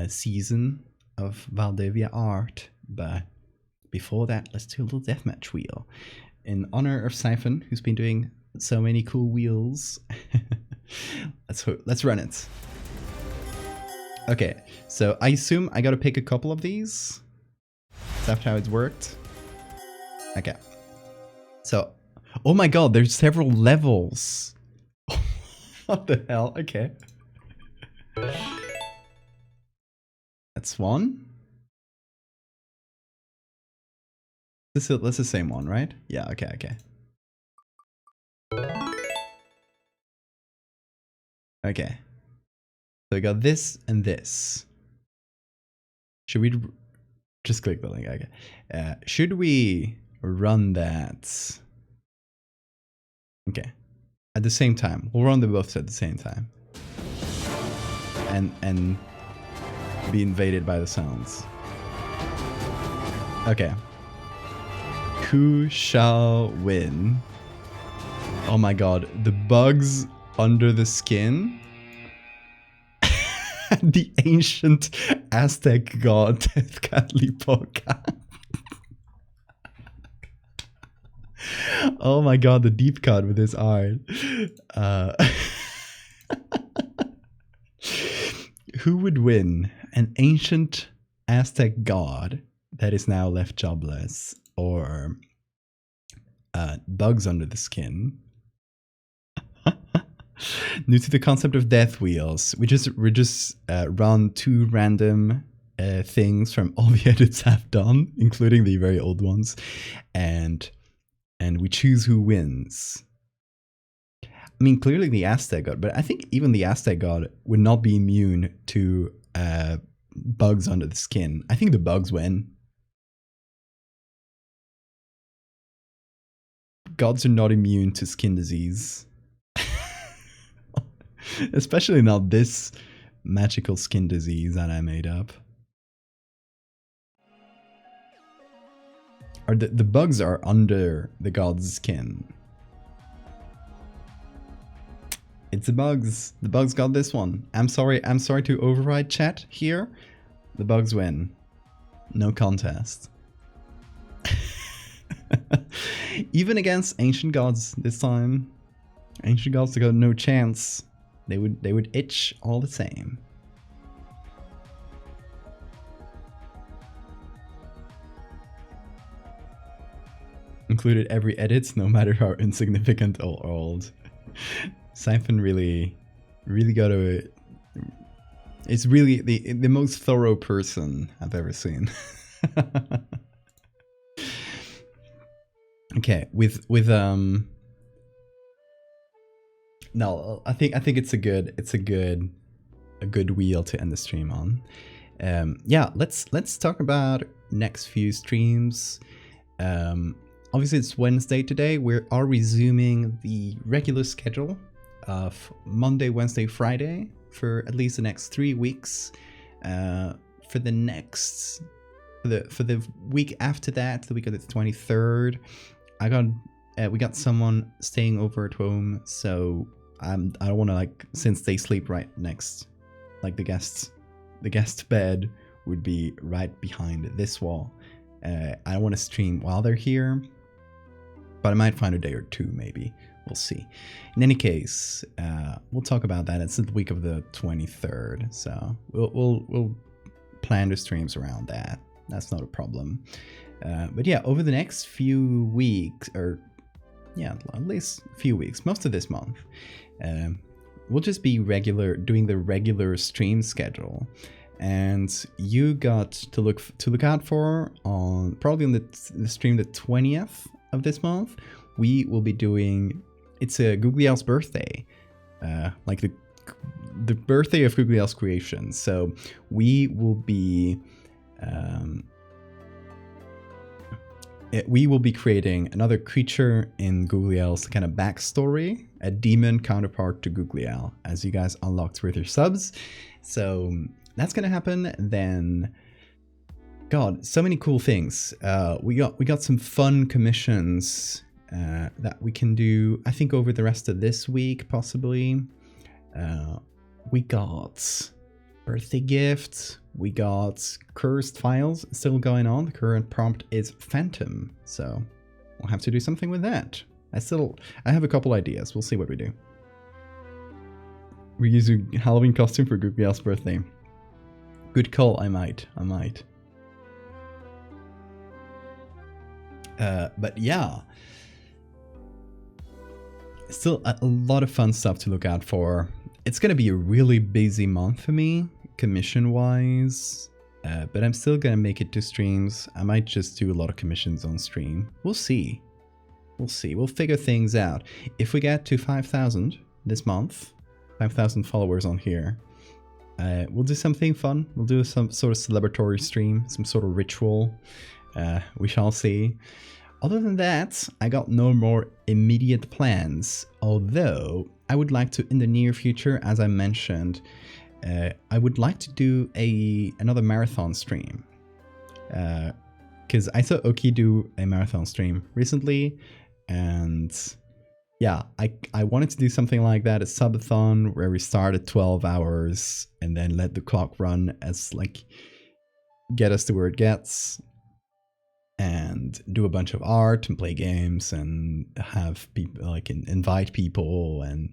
season of Valdevia art. But before that, let's do a little deathmatch wheel in honor of Siphon, who's been doing so many cool wheels. Let's run it. Okay, so I assume I gotta pick a couple of these. Is that how it's worked? Okay. So, oh my god, there's several levels. What the hell? Okay. That's one. That's the same one, right? Yeah, okay. Okay. So we got this and this. Should we just click the link? Okay. Should we run that? Okay. At the same time. We'll run them both at the same time. And be invaded by the sounds. Okay. Who shall win? Oh my god, the bugs under the skin? The ancient Aztec god Tezcatlipoca. Oh my god, the deep cut with his art. Who would win? An ancient Aztec god that is now left jobless, or bugs under the skin? New to the concept of death wheels, we just run two random things from all the edits I've done, including the very old ones, and we choose who wins. I mean, clearly the Aztec god, but I think even the Aztec god would not be immune to bugs under the skin. I think the bugs win. Gods are not immune to skin disease. Especially not this magical skin disease that I made up. Or the bugs are under the god's skin. It's the bugs. The bugs got this one. I'm sorry to override chat here. The bugs win. No contest. Even against ancient gods this time. Ancient gods got no chance. They would itch all the same. Included every edit, no matter how insignificant or old. Siphon really got to. It's really the most thorough person I've ever seen. Okay, no, I think it's a good wheel to end the stream on. Yeah, let's talk about next few streams. Obviously it's Wednesday today. We are resuming the regular schedule of Monday, Wednesday, Friday for at least the next 3 weeks. For the week after that, the week of the 23rd, we got someone staying over at home, so I don't want to, since they sleep right next, the guest bed would be right behind this wall. I don't want to stream while they're here, but I might find a day or two, maybe. We'll see. In any case, we'll talk about that. It's the week of the 23rd, so we'll plan the streams around that. That's not a problem. But yeah, over the next few weeks, or yeah, at least a few weeks, most of this month, we'll just be doing the regular stream schedule. And you got to look out for probably on the stream the 20th of this month. We will be doing, it's a Googly Owl's birthday, like the birthday of Googly Owl's creation. So we will be creating another creature in Googly Owl's kind of backstory, a demon counterpart to Googly Owl, as you guys unlocked with your subs. So that's gonna happen. Then, God, so many cool things. We got some fun commissions that we can do, I think, over the rest of this week, possibly. We got birthday gifts. We got cursed files still going on. The current prompt is Phantom, so we'll have to do something with that. I have a couple ideas. We'll see what we do. We use a Halloween costume for Googly Owl's birthday. Good call. I might. But yeah, still a lot of fun stuff to look out for. It's gonna be a really busy month for me, commission-wise, but I'm still gonna make it to streams. I might just do a lot of commissions on stream. We'll see. We'll figure things out. If we get to 5,000 this month, 5,000 followers on here, we'll do something fun. We'll do some sort of celebratory stream, some sort of ritual. We shall see. Other than that, I got no more immediate plans, although I would like to, in the near future, as I mentioned, I would like to do another marathon stream. Because I saw Oki do a marathon stream recently, and yeah, I wanted to do something like that, a subathon, where we start at 12 hours and then let the clock run as, get us to where it gets, and do a bunch of art and play games and have people, invite people and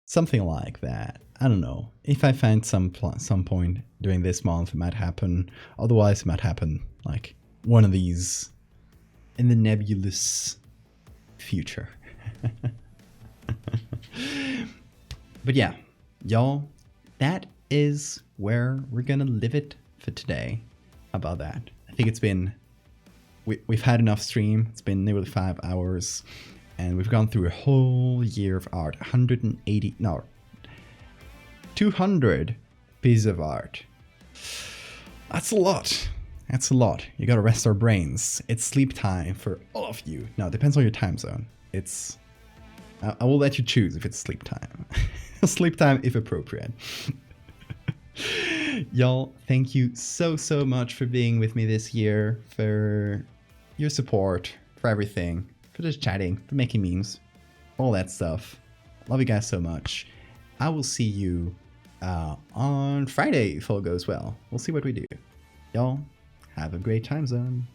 something like that. I don't know. If I find some point during this month, it might happen. Otherwise, it might happen one of these in the nebulous future. But yeah, y'all, that is where we're gonna leave it for today. How about that? I think we've had enough stream. It's been nearly 5 hours, and we've gone through a whole year of art. 200 pieces of art. That's a lot. You gotta rest our brains. It's sleep time for all of you. Now, it depends on your time zone. I will let you choose if it's sleep time. Sleep time if appropriate. Y'all, thank you so much for being with me this year, for your support, for everything, for just chatting, for making memes, all that stuff. Love you guys so much. I will see you on Friday if all goes well. We'll see what we do. Y'all, have a great time zone.